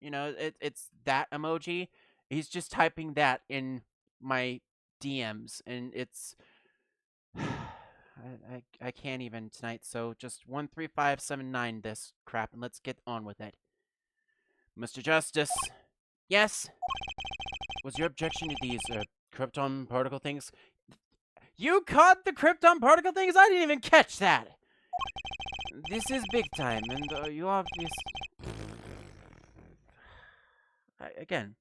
You know, it's that emoji. He's just typing that in my DMs, and it's I can't even tonight. So just 13579 this crap, and let's get on with it. Mr. Justice, yes. Was your objection to these krypton particle things? You caught the krypton particle things? I didn't even catch that. This is big time, and you obviously. Again,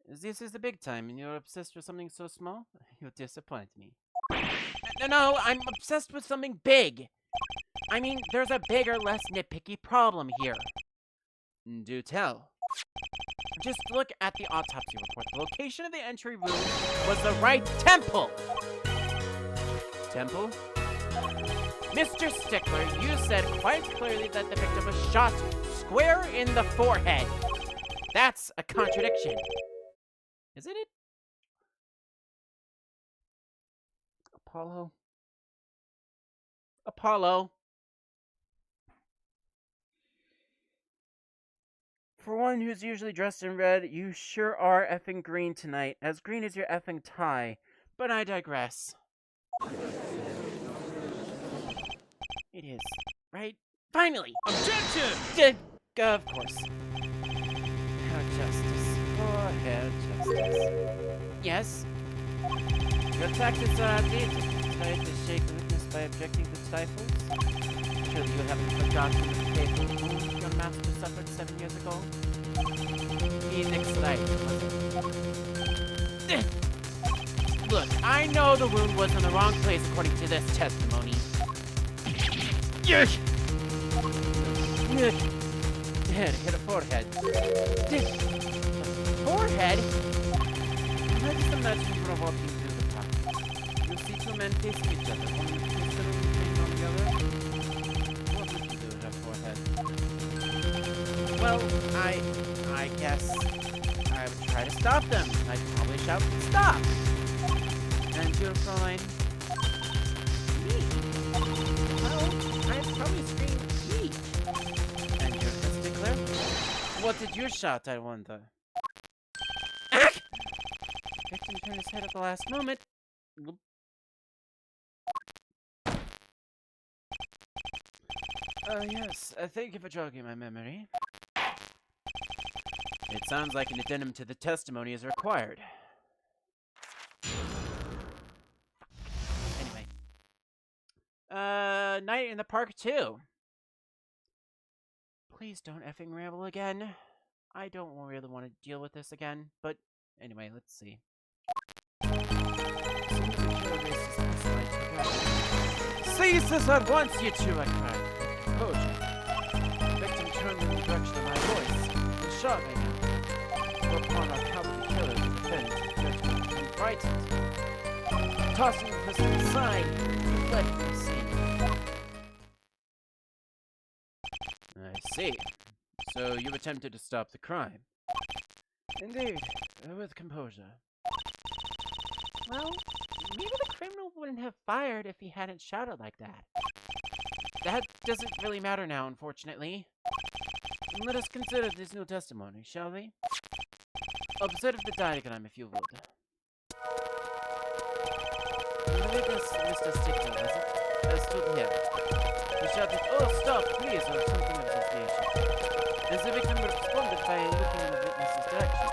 this is the big time, and you're obsessed with something so small? You disappoint me. No, I'm obsessed with something big. I mean, there's a bigger, less nitpicky problem here. Do tell. Just look at the autopsy report. The location of the entry room was the right temple. Temple? Mr. Stickler, you said quite clearly that the victim was shot square in the forehead. That's a contradiction. Isn't it? Apollo? Apollo? For one who's usually dressed in red, you sure are effing green tonight. As green as your effing tie. But I digress. It is, right? Finally! Objection! Of course. Herr Justice. Oh, Herr Justice. Yes? Your tactics are outdated. Tried to shake the witness by objecting to stifles? Surely you haven't forgotten the fatal wound your master suffered 7 years ago? He next night, wasn't it? Look, I know the wound was in the wrong place according to this testimony. Yes! Head hit a forehead. Forehead? I just imagine we're walking through the park. You see two men facing each other, one with two silver rings on the other. What would you do with that forehead? Well, I guess I would try to stop them. I'd probably shout, "Stop!" And you, Fräulein? Me? Well, I'd probably scream, "Eat!" And you, Mr. Stickler? What did you shout, I wonder? Ack! Victim turned his head at the last moment. Yes, thank you for jogging my memory. It sounds like an addendum to the testimony is required. Anyway. Night in the park too. Please don't effing ramble again. I don't really want to deal with this again, but anyway, let's see. Cease this at once, you two, I cried. Composure. The victim turned in the direction of my voice and shot me. Whereupon our cowardly killer defended, judgment, and frightened. Tossing the pistol aside, he fled from the scene. I see. So you attempted to stop the crime? Indeed, with composure. Well, maybe the criminal wouldn't have fired if he hadn't shouted like that. That doesn't really matter now, unfortunately. Let us consider this new testimony, shall we? Observe the diagram, if you would. The witness, Mr. Stickler, was it? Stood here. He shouted, "Oh, stop, please," or something of this nature. As the victim responded by looking in the witness's direction.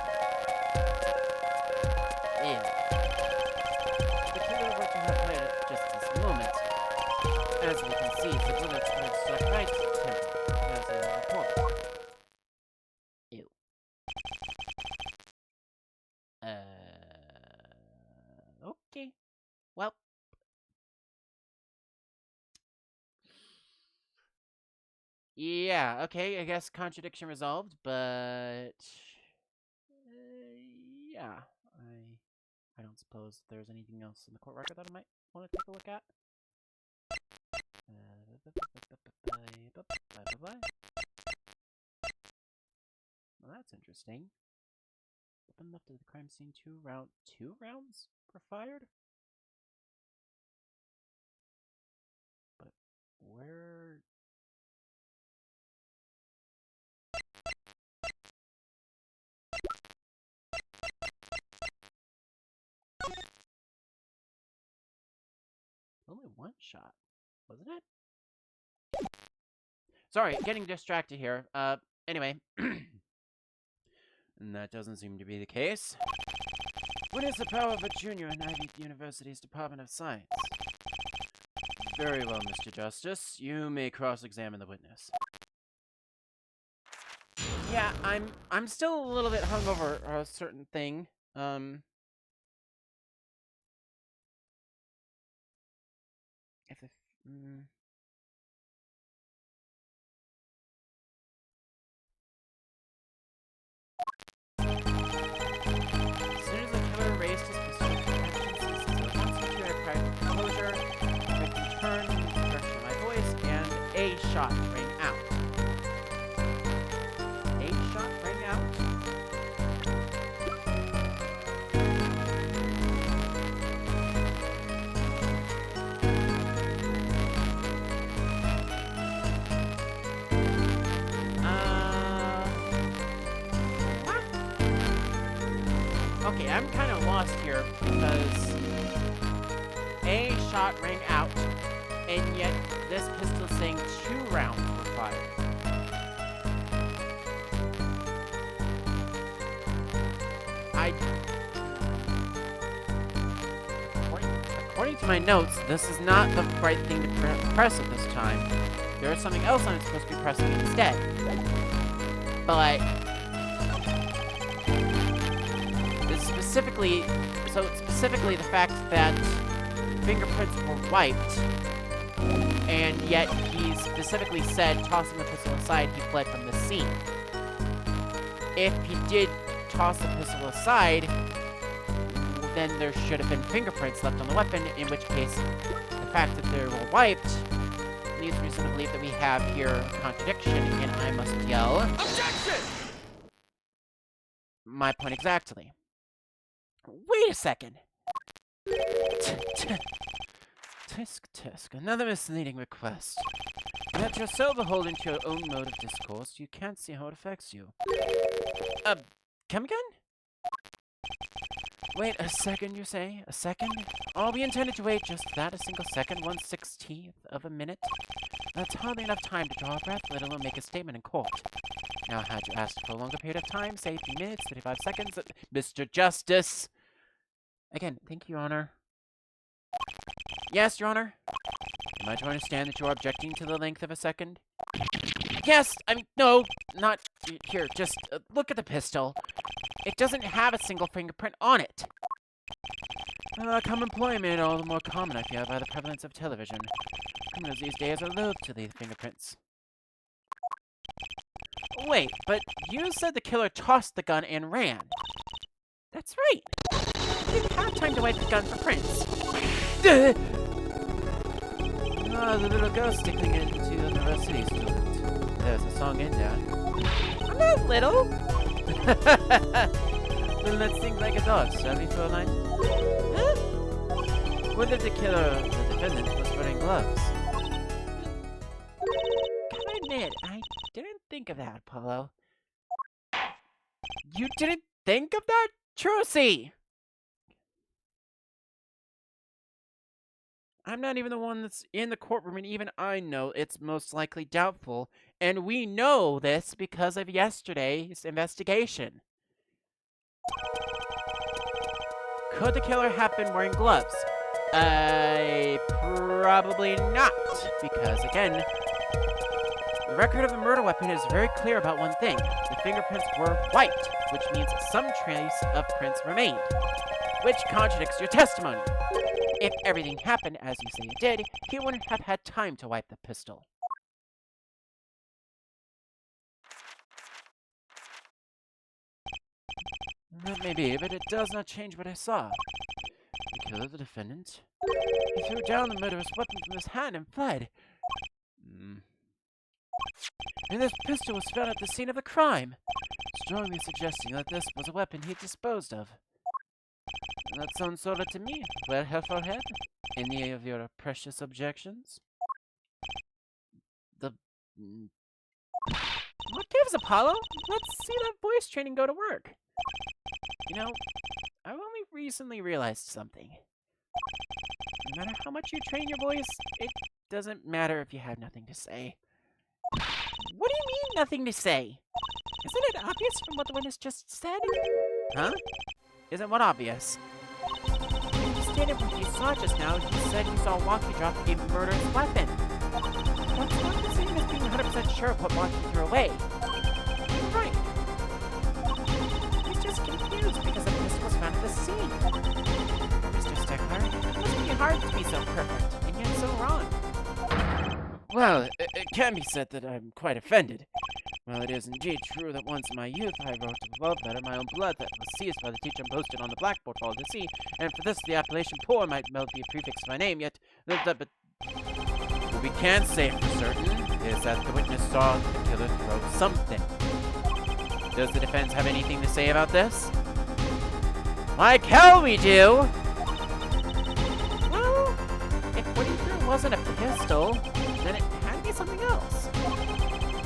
Yeah. The killer were to have fired at just this moment. As we can see, the bullets would have struck right temple, as in the report. Ew. Okay. Well. Yeah, okay, I guess contradiction resolved, but yeah, I don't suppose there's anything else in the court record that I might want to take a look at. Well, that's interesting. Weapon left at the crime scene. Two rounds were fired. But where Only one shot, wasn't it? Sorry, getting distracted here. Anyway. And that doesn't seem to be the case. What is the power of a junior in Ivy University's Department of Science? Very well, Mr. Justice. You may cross-examine the witness. Yeah, I'm still a little bit hungover a certain thing. If the As soon as the killer raised his pistol, once he had private composure, the victim turned in the direction of my voice, and a shot rang out. A shot rang out? Okay, I'm kind of lost here because a shot rang out, and yet this pistol saying 2 rounds were fired. According to my notes, this is not the right thing to press at this time. There is something else I'm supposed to be pressing instead. But specifically the fact that fingerprints were wiped, and yet he specifically said, tossing the pistol aside, he fled from the scene. If he did toss the pistol aside, then there should have been fingerprints left on the weapon, in which case the fact that they were wiped leads me to believe that we have here a contradiction, and I must yell, "Objection!" My point exactly. Wait a second. Tisk, another misleading request. That you're so beholden to your own mode of discourse, you can't see how it affects you. Come again? Wait a second, you say? A second? All we intended to wait just that, a single second, 1/16th of a minute? That's hardly enough time to draw a breath, let alone make a statement in court. Now, had you asked for a longer period of time, say 3 minutes, 35 seconds, Mr. Justice! Again, thank you, Your Honor. Yes, Your Honor? Am I to understand that you are objecting to the length of a second? Yes! I mean, no, not here. Just look at the pistol. It doesn't have a single fingerprint on it. Common ploy made all the more common, I fear, by the prevalence of television. Criminals these days are loath to leave fingerprints. Wait, but you said the killer tossed the gun and ran. That's right. He didn't have time to wipe the gun for prints. The little ghost tickling into the university student. There's a song in there. I'm not little. Little that sings like a dog, shall we, Fräulein? Huh? Whether the killer, the defendant, was wearing gloves. Gotta admit, I didn't think of that, Apollo. You didn't think of that, Trucy? I'm not even the one that's in the courtroom, and even I know it's most likely doubtful. And we know this because of yesterday's investigation. Could the killer have been wearing gloves? Probably not. Because, again, the record of the murder weapon is very clear about one thing. The fingerprints were wiped, which means some trace of prints remained, which contradicts your testimony. If everything happened as you say it did, he wouldn't have had time to wipe the pistol. That may be, but it does not change what I saw. The killer, the defendant, he threw down the murderous weapon from his hand and fled. And this pistol was found at the scene of the crime, strongly suggesting that this was a weapon he disposed of. That sounds sorted to me. Well, Heffelhead, any of your precious objections? What gives, Apollo? Let's see that voice training go to work. You know, I've only recently realized something. No matter how much you train your voice, it doesn't matter if you have nothing to say. What do you mean, nothing to say? Isn't it obvious from what the witness just said? Huh? Isn't what obvious? You stated what you saw just now. You said you saw Walkie drop a murderous weapon. That's not the same as being 100% sure of what Walkie threw away. You're right. He's just confused because the pistol was found at the scene. Mr. Stickler, it must be hard to be so perfect, and yet so wrong. Well, it can be said that I'm quite offended. Well, it is indeed true that once in my youth I wrote a love letter, my own blood, that was seized by the teacher and posted on the blackboard for all to see, and for this the appellation poor might well be a prefix to my name, yet... But what we can say for certain is that the witness saw the killer throw something. Does the defense have anything to say about this? Like hell we do! Well, if what he threw wasn't a pistol, then it had to be something else.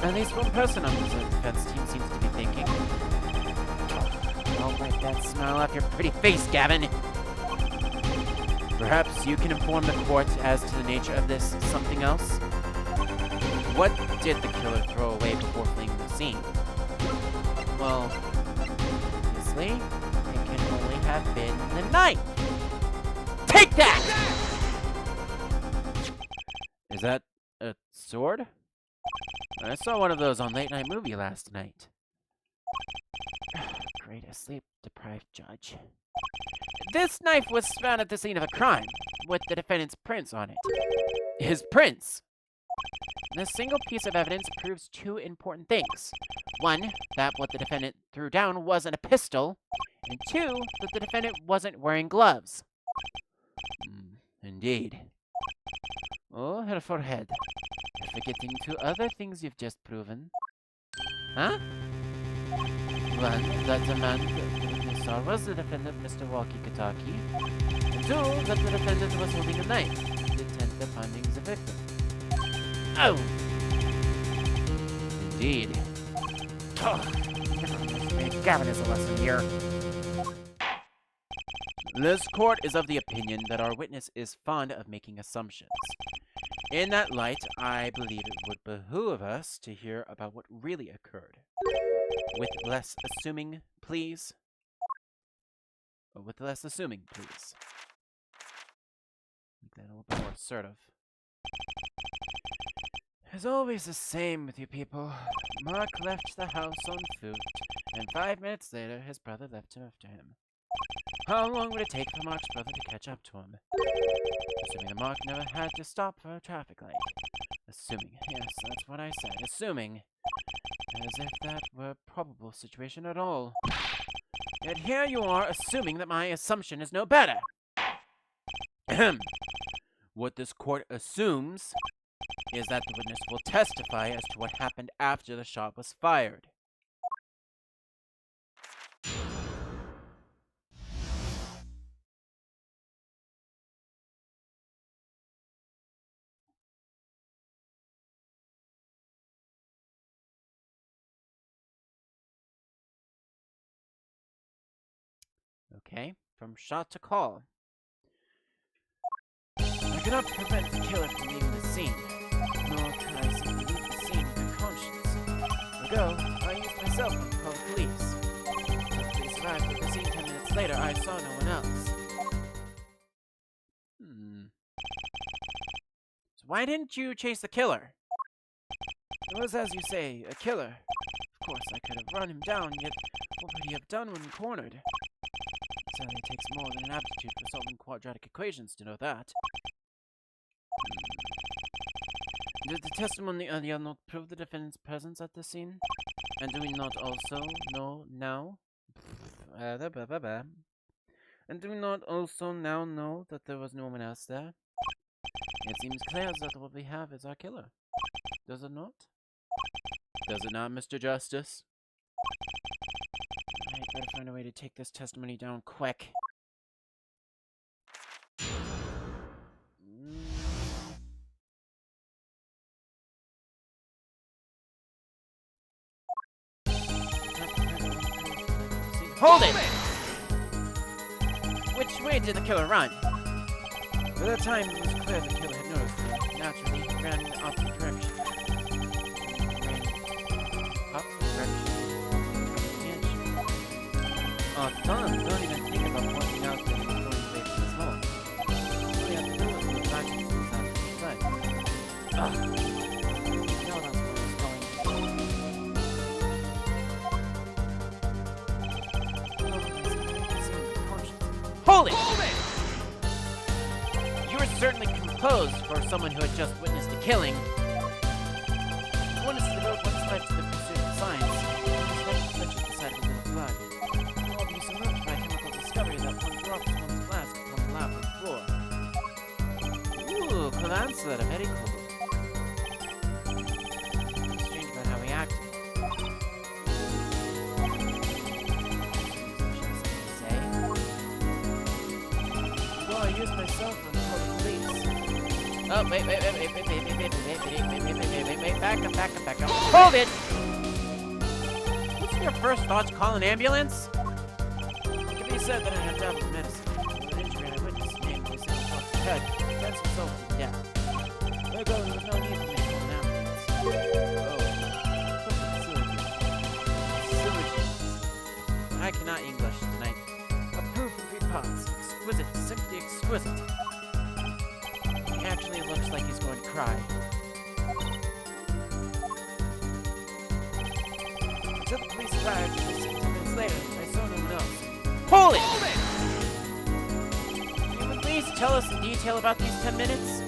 At least one person on the defense team seems to be thinking. Don't wipe that smile off your pretty face, Gavin! Perhaps you can inform the court as to the nature of this something else? What did the killer throw away before fleeing the scene? Well, obviously, it can only have been the knife! Take that! Is that a sword? I saw one of those on Late Night Movie last night. Great, a sleep-deprived judge. This knife was found at the scene of a crime, with the defendant's prints on it. His prints! This single piece of evidence proves two important things. One, that what the defendant threw down wasn't a pistol, and two, that the defendant wasn't wearing gloves. Indeed. Oh, her forehead. You're forgetting two other things you've just proven. Huh? One, that the man you saw was the defendant, Mr. Walkie Kitaki. And two, that the defendant was holding a knife to attempt upon finding the victim. Oh! Indeed. Gavin is a lesson here. This court is of the opinion that our witness is fond of making assumptions. In that light, I believe it would behoove us to hear about what really occurred. With less assuming, please. With less assuming, please. Make that a little bit more assertive. As always the same with you people. Mark left the house on foot, and 5 minutes later his brother left him after him. How long would it take for Mark's brother to catch up to him? Assuming that Mark never had to stop for a traffic light. Assuming, yes, that's what I said, assuming. As if that were a probable situation at all. Yet here you are assuming that my assumption is no better. Ahem. What this court assumes is that the witness will testify as to what happened after the shot was fired. Okay, from shot to call. I cannot prevent the killer from leaving the scene, nor can I simply leave the scene with a conscience. Ago, I used my cell phone to call the police. When the police arrived at the scene 10 minutes later, I saw no one else. So why didn't you chase the killer? It was, as you say, a killer. Of course, I could have run him down, yet what would he have done when cornered? It certainly takes more than an aptitude for solving quadratic equations to know that. Did the testimony earlier not prove the defendant's presence at the scene? And do we not also know now? And do we not also now know that there was no one else there? It seems clear that what we have is our killer. Does it not? Does it not, Mr. Justice? I better find a way to take this testimony down quick. Hold it! Which way did the killer run? By that time, it was clear the killer had noticed me. Naturally, he ran in the opposite direction. Oh, Tom, don't even think about pointing out that he was going away from his home. All you have to do is move back into the side. Ugh. No, that's where he's going. Hold it! You were certainly composed for someone who had just witnessed a killing. One is to devote one's life to the pursuit of science. Such as the sight of a little blood. All be so moved by chemical discovery that one drops one's flask upon the lap of the floor. Ooh, cool answer. Very cool. Strange about how he acted. Well, I used my cell phone to call the police. Oh, wait, back up. Hold it! What's your first thought to call an ambulance? It can be said that I had dabbled in medicine. The injury I witnessed named was in the head. That's resulted in death. There was no need for me to call an ambulance. Syllogisms. I cannot English tonight. Approved in 3 parts. Exquisite, simply exquisite. He actually looks like he's going to cry. Until the police arrived, just 10 minutes later, I saw no one else. Hold it! Can you at least tell us in detail about these 10 minutes?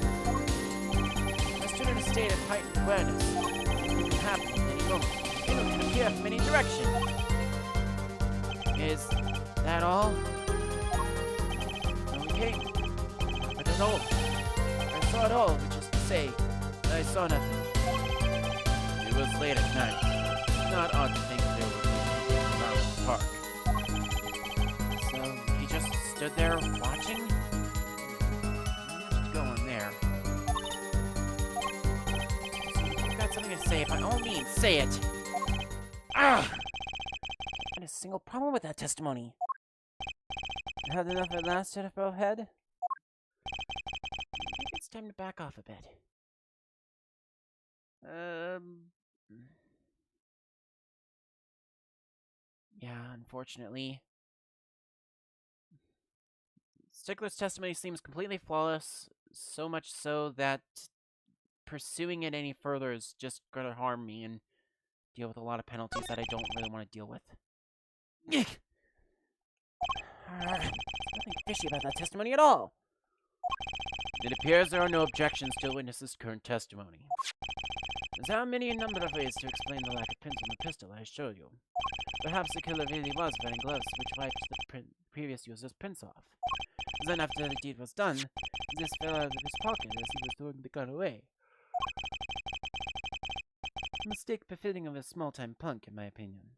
I stood in a state of heightened awareness. Anything can happen at any moment. Anyone can appear from any direction. Is that all? Okay. But at all. I saw it all, which is to say, I saw nothing. It was late at night. It's not odd to think there would be people around the park. So, he just stood there watching? Let's go in there. So, if you've got something to say, by all means, say it! Ah! Not a single problem with that testimony. Had enough at last, Jennifer head? I think it's time to back off a bit. Yeah, unfortunately. Stickler's testimony seems completely flawless, so much so that pursuing it any further is just going to harm me and deal with a lot of penalties that I don't really want to deal with. Nothing fishy about that testimony at all. It appears there are no objections to the witness's current testimony. There are many number of ways to explain the lack of pins on the pistol I showed you. Perhaps the killer really was wearing gloves which wiped the previous user's prints off. Then after the deed was done, this fell out of his pocket as he was throwing the gun away. A mistake befitting of a small-time punk, in my opinion.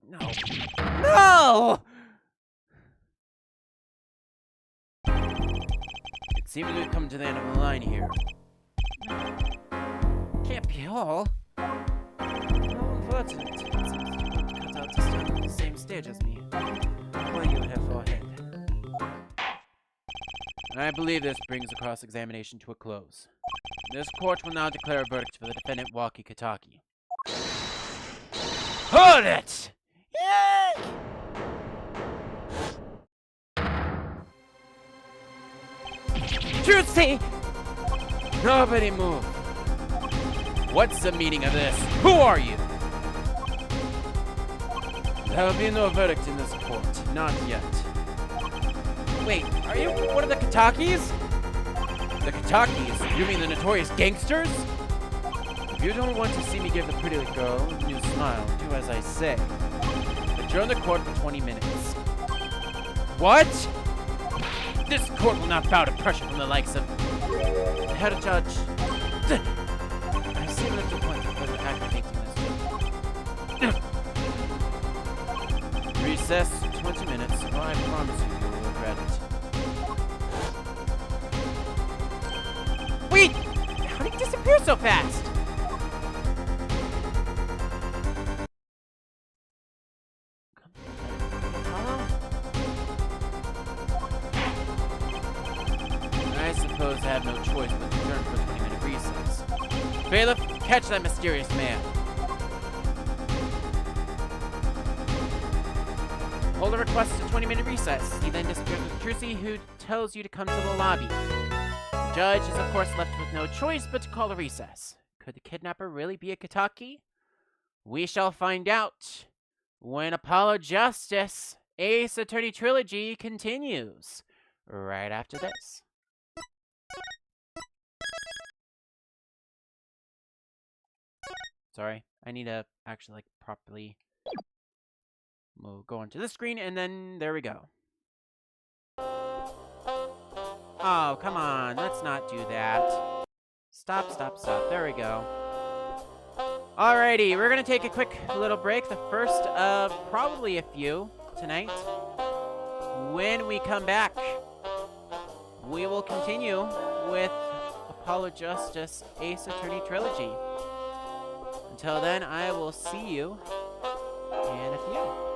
No! No! It seems we've come to the end of the line here. Can't be all. How unfortunate. It seems you would cut out to stand on the same stage as me. Well, you have forehead. I believe this brings the cross-examination to a close. This court will now declare a verdict for the defendant, Walkie Kitaki. Hold it! Juicy! Nobody move. What's the meaning of this? Who are you? There will be no verdict in this court. Not yet. Wait, are you one of the Kitakis? The Kitakis? You mean the notorious gangsters? If you don't want to see me give the pretty girl a new smile, do as I say. Adjourn the court for 20 minutes. What? This court will not bow to pressure from the likes of... Head judge... I see little point in further activating this. Recess 20 minutes, or I promise you will regret it. Wait! How did he disappear so fast? was adjourned for a 20-minute recess. Bailiff, catch that mysterious man. Holder requests a 20-minute recess. He then disappears with Trucy, who tells you to come to the lobby. The judge is, of course, left with no choice but to call a recess. Could the kidnapper really be a Kitaki? We shall find out when Apollo Justice Ace Attorney Trilogy continues right after this. Sorry, I need to actually like properly go onto this screen, and then there we go. Oh, come on, let's not do that. Stop, stop, stop. There we go. Alrighty, we're gonna take a quick little break, the first of probably a few tonight. When we come back, we will continue with Apollo Justice Ace Attorney Trilogy. Until then, I will see you in a few.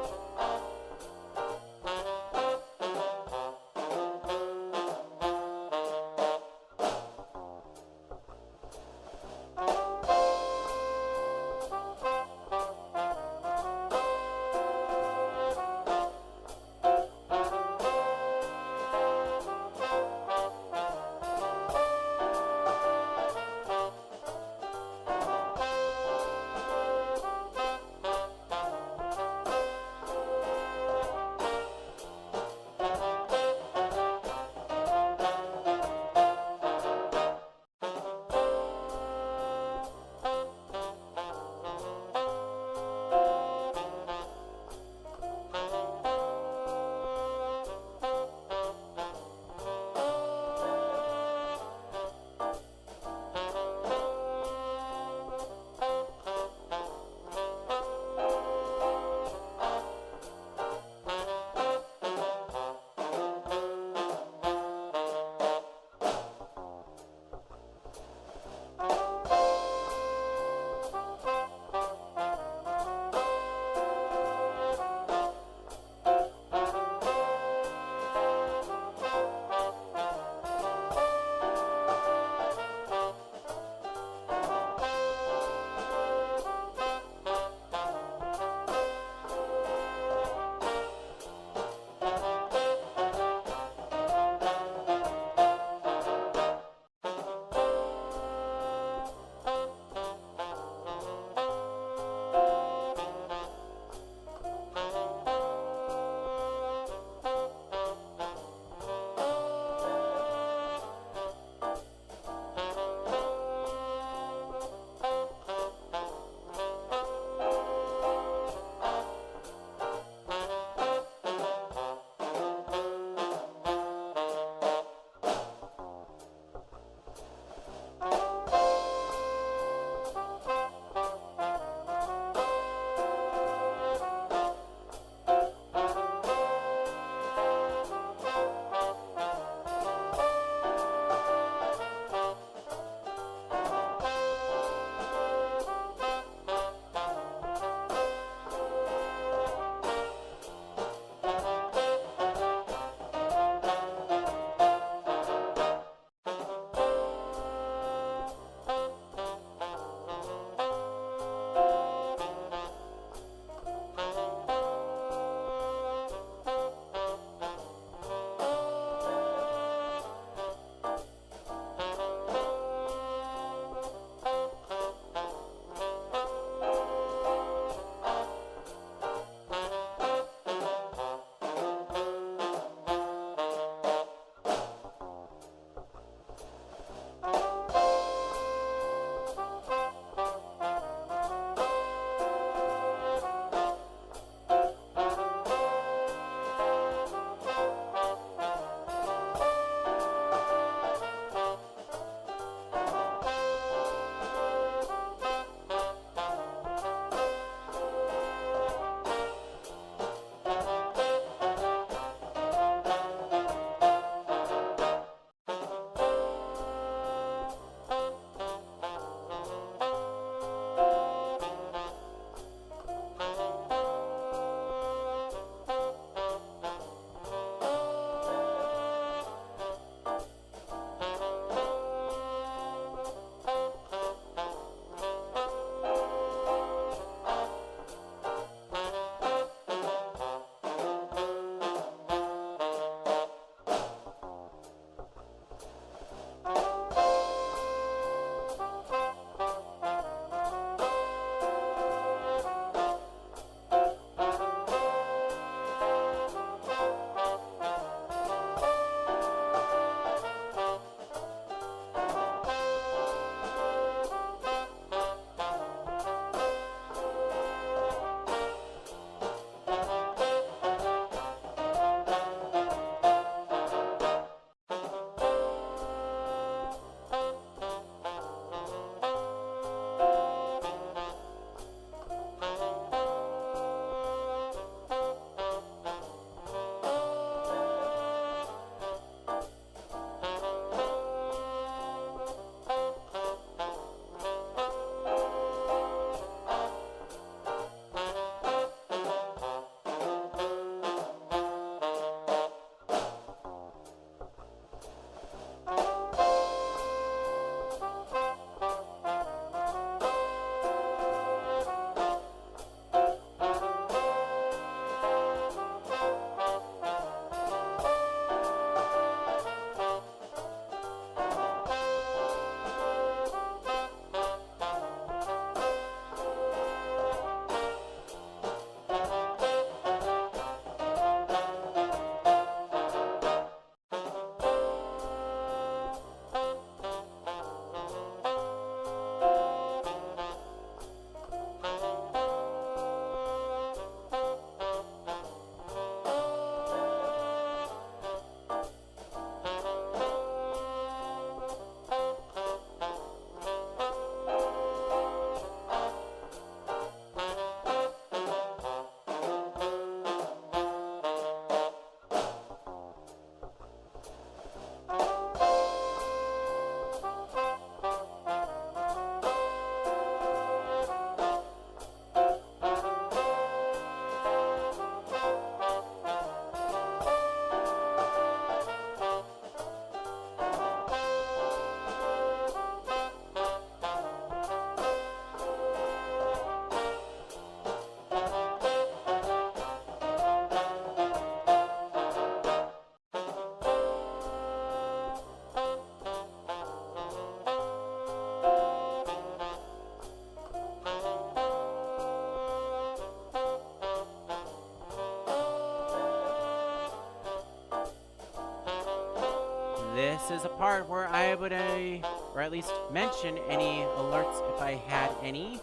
this is a part where I would, or at least mention any alerts if I had any.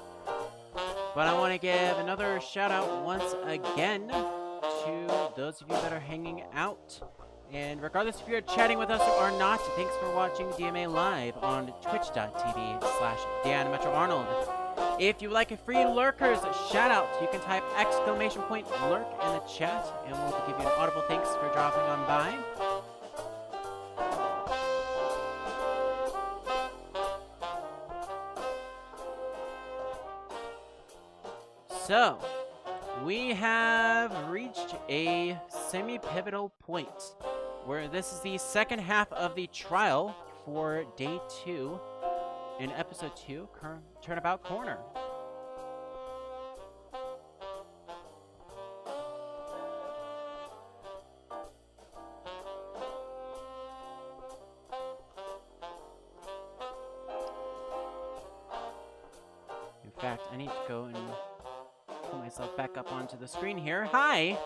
But I want to give another shout out once again to those of you that are hanging out. And regardless if you're chatting with us or not, thanks for watching DMA Live on twitch.tv/DanMetroArnold. If you would like a free lurkers shout out, you can type !lurk in the chat, and we'll give you an audible thanks for dropping on by. So, we have reached a semi-pivotal point, where this is the second half of the trial for Day 2 in Episode 2, Turnabout Corner. In fact, I need to go and pull myself back up onto the screen here. Hi!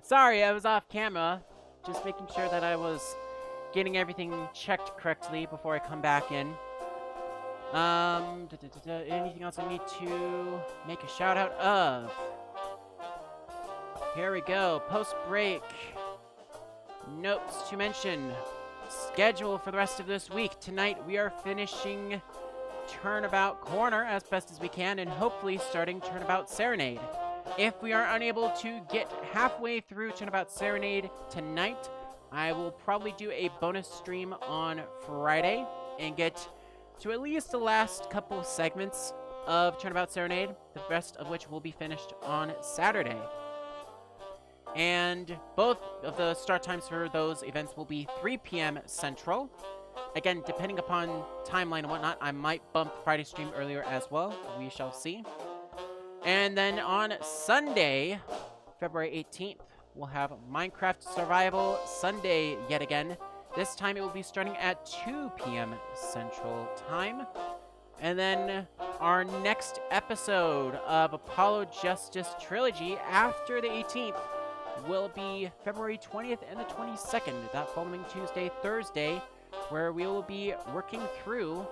Sorry, I was off camera. Just making sure that I was getting everything checked correctly before I come back in. Anything else I need to make a shout out of? Here we go. Post-break. Notes to mention. Schedule for the rest of this week. Tonight we are finishing Turnabout Corner as best as we can, and hopefully starting Turnabout Serenade. If we are unable to get halfway through Turnabout Serenade tonight, I will probably do a bonus stream on Friday and get to at least the last couple of segments of Turnabout Serenade, the rest of which will be finished on Saturday. And both of the start times for those events will be 3 p.m. Central. Again, depending upon timeline and whatnot, I might bump Friday stream earlier as well. We shall see. And then on Sunday, February 18th, we'll have Minecraft Survival Sunday yet again. This time it will be starting at 2 p.m. Central Time. And then our next episode of Apollo Justice Trilogy after the 18th will be February 20th and the 22nd, that following Tuesday, Thursday, where we will be working through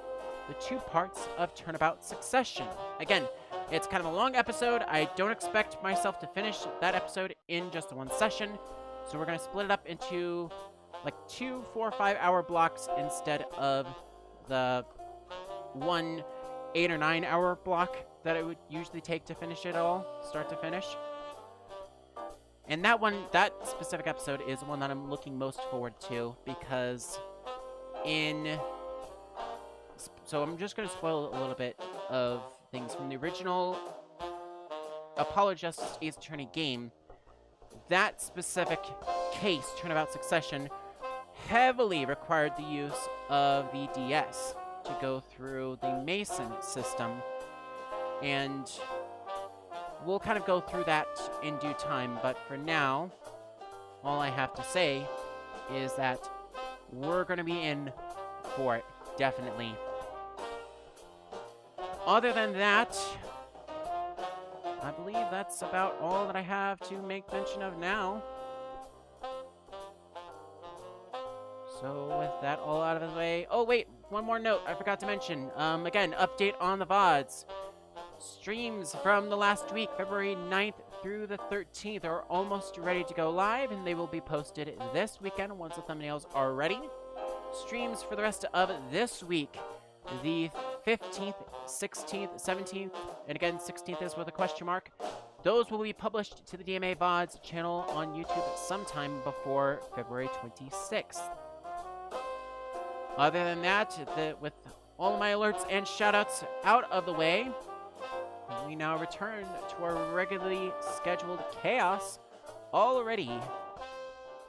the 2 parts of Turnabout Succession. Again, it's kind of a long episode. I don't expect myself to finish that episode in just one session, so we're going to split it up into like 2 4 or 5 hour blocks instead of the 1 8 or 9 hour block that it would usually take to finish it all, start to finish. And that specific episode is the one that I'm looking most forward to, because so I'm just going to spoil a little bit of things from the original Apollo Justice Ace Attorney game. That specific case, Turnabout Succession, heavily required the use of the DS to go through the Mason system, and we'll kind of go through that in due time, but for now, all I have to say is that we're going to be in for it, definitely. Other than that, I believe that's about all that I have to make mention of now. So with that all out of the way... Oh, wait, one more note I forgot to mention. Again, update on the VODs. Streams from the last week, February 9th through the 13th, are almost ready to go live, and they will be posted this weekend once the thumbnails are ready. Streams for the rest of this week, the 15th, 16th, 17th, and again, 16th is with a question mark. Those will be published to the DMA VODs channel on YouTube sometime before February 26th. Other than that, with all of my alerts and shoutouts out of the way, we now return to our regularly scheduled chaos, already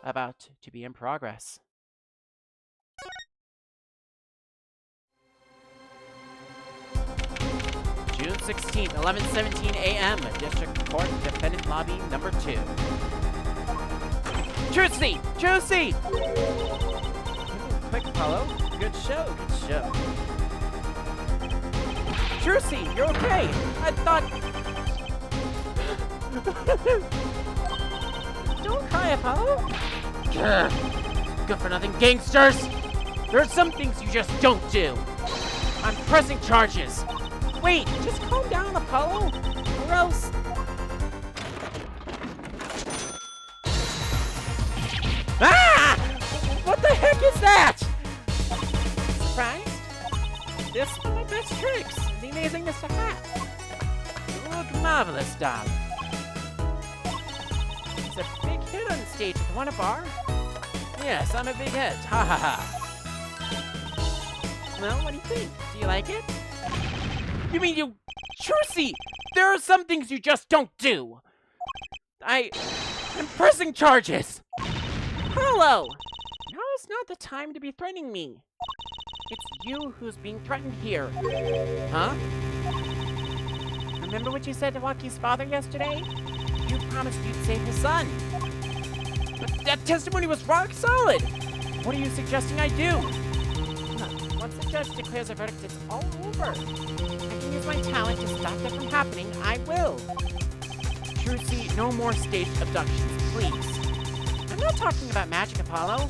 about to be in progress. June 16th, 11:17 a.m. District Court Defendant Lobby number 2. Trucy! Trucy! Quick, Apollo. Good show, good show. Trucy, you're okay! I thought... Don't cry, Apollo! good-for-nothing gangsters! There are some things you just don't do! I'm pressing charges! Wait, just calm down, Apollo! Or else... Ah! What the heck is that? Surprised? This is one of my best tricks! The amazingness of hat! You look marvelous, darling. It's a big hit on stage with one bar. Yes, I'm a big hit. Ha ha ha. Well, what do you think? Do you like it? You mean you... Trucy! There are some things you just don't do! I'm pressing charges! Hello! Now is not the time to be threatening me. It's you who's being threatened here. Huh? Remember what you said to Wocky's father yesterday? You promised you'd save his son. But that testimony was rock solid! What are you suggesting I do? Look, once the judge declares a verdict, it's all over. I can use my talent to stop that from happening. I will. Trucy, no more staged abductions, please. I'm not talking about magic, Apollo.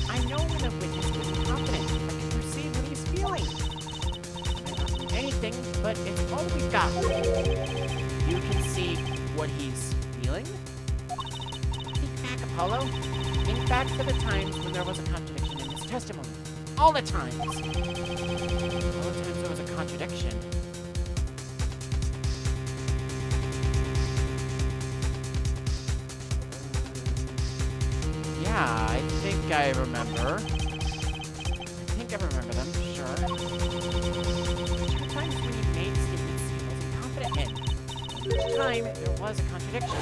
I know when a witness is confident. I can perceive what he's feeling. I don't do anything, but it's all we've got. You can see what he's feeling? Think back, Apollo. Think back to the times when there was a contradiction in his testimony. All the times. All the times there was a contradiction. Yeah, I think I remember. Them, sure. There were times when you made statements he wasn't confident in. Each time, there was a contradiction.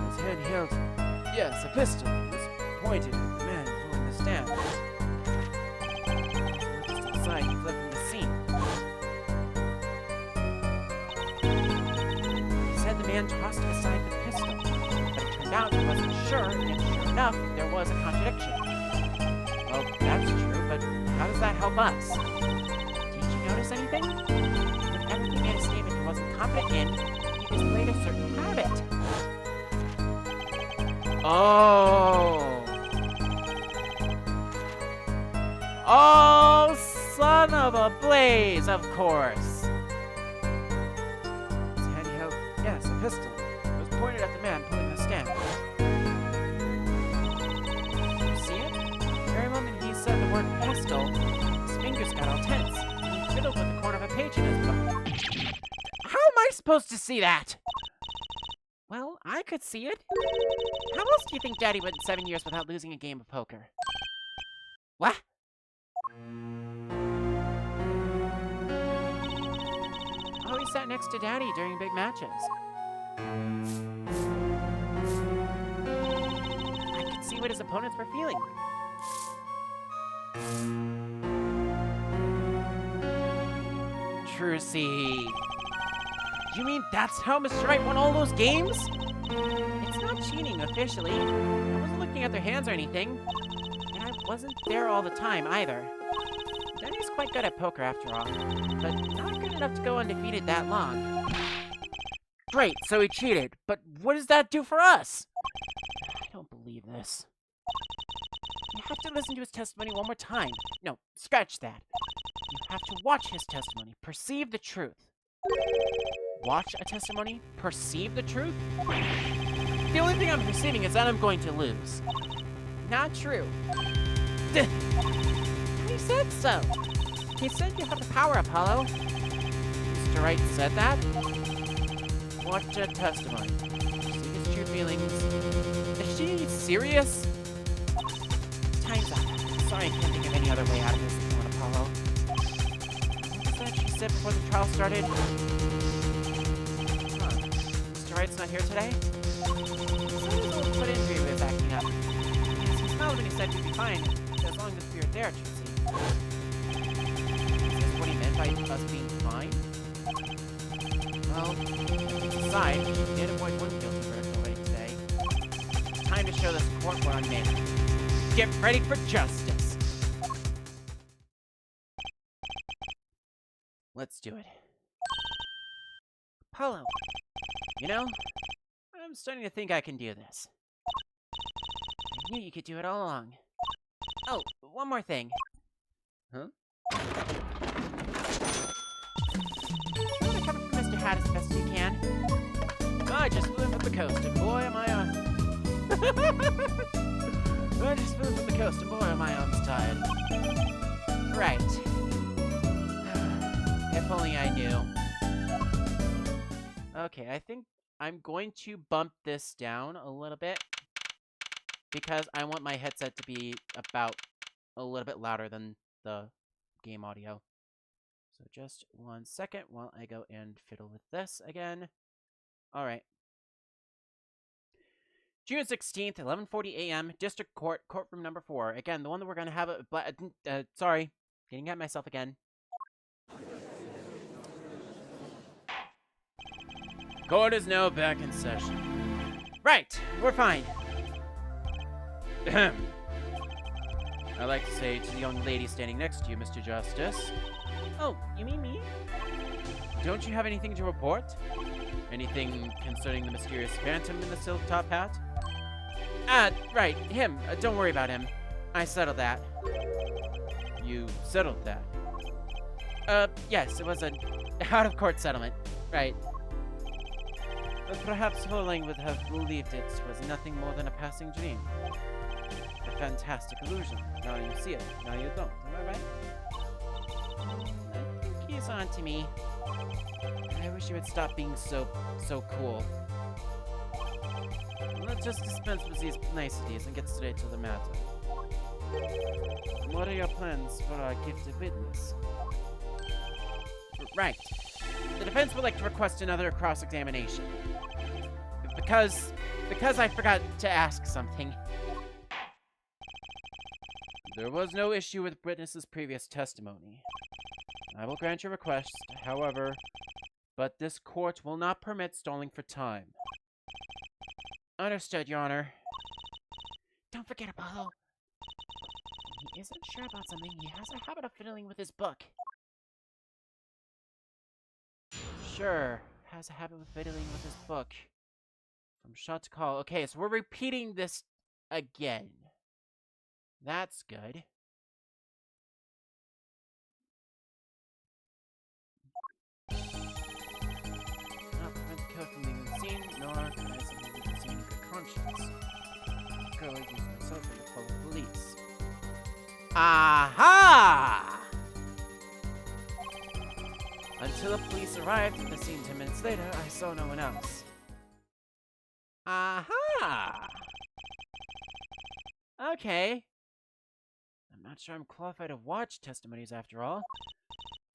His head held, yes, a pistol was pointed at the man pulling the stand. Just to the side, he fled from the scene. He said the man tossed aside the pistol, but it turned out he wasn't sure, and sure enough, there was a contradiction. Well, that's true, but how does that help us? Did you notice anything? Whenever he made a statement he wasn't confident in, he displayed a certain habit. Oh! Oh, son of a blaze, of course! His hand held, yes, a pistol. It was pointed at the man pulling the stand. You see it? The very moment he said the word pistol, his fingers got all tense, and he fiddled with the corner of a page in his book. How am I supposed to see that? Well, I could see it. How else do you think Daddy went 7 years without losing a game of poker? What? Oh, he sat next to Daddy during big matches. I could see what his opponents were feeling. Trucy. You mean that's how Mr. Right won all those games? It's not cheating officially. I wasn't looking at their hands or anything. And I wasn't there all the time either. Danny's quite good at poker after all, but not good enough to go undefeated that long. Great, so he cheated, but what does that do for us? I don't believe this. You have to listen to his testimony one more time. No, scratch that. You have to watch his testimony, perceive the truth. Watch a testimony, perceive the truth? The only thing I'm perceiving is that I'm going to lose. Not true. He said so. He said you have the power, Apollo. Mr. Wright said that? Watch a testimony. See his true feelings. Is she serious? Time's up. Sorry, I can't think of any other way out of this one, Apollo. What was that she said before the trial started? Mr. Wright's not here today? What injury was acting up? Yes, he smiled when he said he'd be fine, as long as we were there, Trucy. Is this what he meant by us being fine? Well, besides, she did avoid one guilty verdict already today. It's time to show this court what I'm made of. Get ready for justice! Let's do it. Apollo, You know, I'm starting to think I can do this. I knew you could do it all along. Oh, one more thing. Huh? Try to cover for Mr. Hat as best you can. I just flew in from the coast, and boy, am I I just flew in from the coast, and boy, are my arms tired. Right. If only I knew. Okay, I think I'm going to bump this down a little bit because I want my headset to be about a little bit louder than the game audio. So just 1 second while I go and fiddle with this again. All right. June 16th, 11:40 a.m., District Court, Courtroom Number 4. Again, the one that we're going to have sorry, getting at myself again. Court is now back in session. Right, we're fine. I'd like to say to the young lady standing next to you, Mr. Justice. Oh, you mean me? Don't you have anything to report? Anything concerning the mysterious phantom in the silk top hat? Right, him. Don't worry about him. I settled that. You settled that? Yes, it was an out-of-court settlement. Right. Perhaps Holing would have believed it was nothing more than a passing dream. A fantastic illusion. Now you see it, now you don't. Am I right? I think he's on to me. I wish you would stop being so cool. Let's just dispense with these niceties and get straight to the matter. What are your plans for our gifted witness? Right. The defense would like to request another cross-examination. Because I forgot to ask something. There was no issue with witness's previous testimony. I will grant your request, however, but this court will not permit stalling for time. Understood, Your Honor. Don't forget, Apollo. When he isn't sure about something, he has a habit of fiddling with his book. Sure, has a habit of fiddling with his book. From shot to call. Okay, so we're repeating this again. That's good. Not prevent the killer from leaving the scene, nor can I simply leave the scene in good conscience. Go use myself and call the police. Aha! Until the police arrived at the scene 10 minutes later, I saw no one else. Aha! Okay. I'm not sure I'm qualified to watch testimonies after all.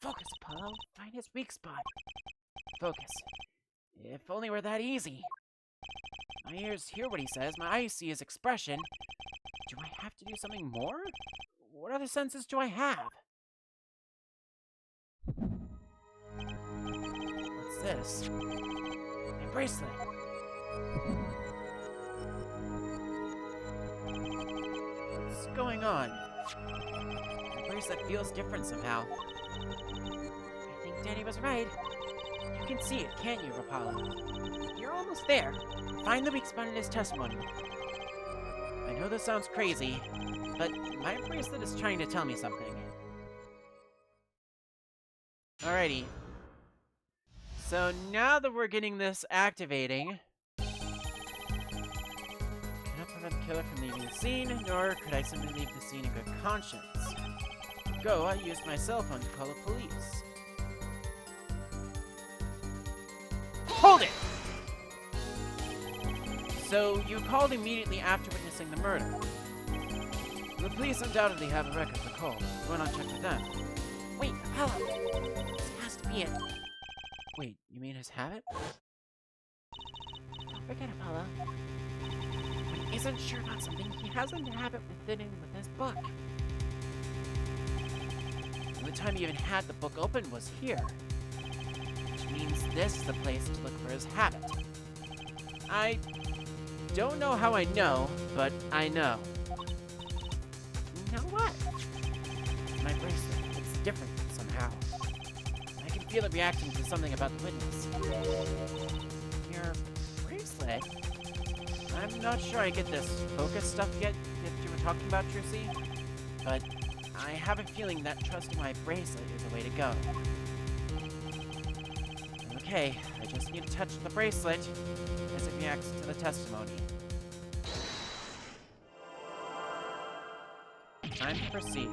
Focus, Apollo. Find his weak spot. Focus. If only were that easy. My ears hear what he says, my eyes see his expression. Do I have to do something more? What other senses do I have? What's this? A bracelet. What's going on? The bracelet feels different somehow. I think Daddy was right. You can see it, can't you, Rapallo? You're almost there. Find the weak spot in his testimony. I know this sounds crazy, but my bracelet is trying to tell me something. Alrighty. So now that we're getting this activating, cannot prevent the killer from leaving the scene, nor could I simply leave the scene in good conscience. Go, I used my cell phone to call the police. Hold it! So, you called immediately after witnessing the murder. The police undoubtedly have a record of the call. Why not check with them? Wait, Apollo! This has to be it. Wait, you mean his habit? Don't forget, Apollo. When he isn't sure about something, he has a habit with fiddling with his book. And the time he even had the book open was here. Which means this is the place to look for his habit. I don't know how I know, but I know. You know what? My bracelet, it's different somehow. I can feel it reacting to something about the witness. Your bracelet. I'm not sure I get this focus stuff yet that you were talking about, Trucy, but I have a feeling that trusting my bracelet is the way to go. Okay, I just need to touch the bracelet as it reacts to the testimony. Time to proceed.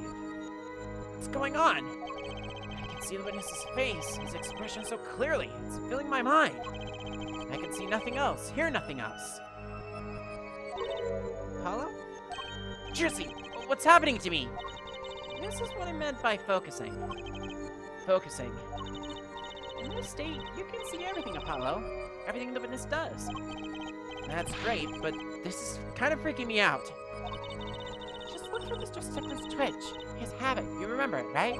What's going on? I can see the witness's face, his expression so clearly. It's filling my mind. I can see nothing else, hear nothing else. Apollo? Jersey, what's happening to me? This is what I meant by focusing. Focusing. In this state, you can see everything, Apollo. Everything the witness does. That's great, but this is kind of freaking me out. Just look for Mr. Stickler's twitch. His habit, you remember it, right?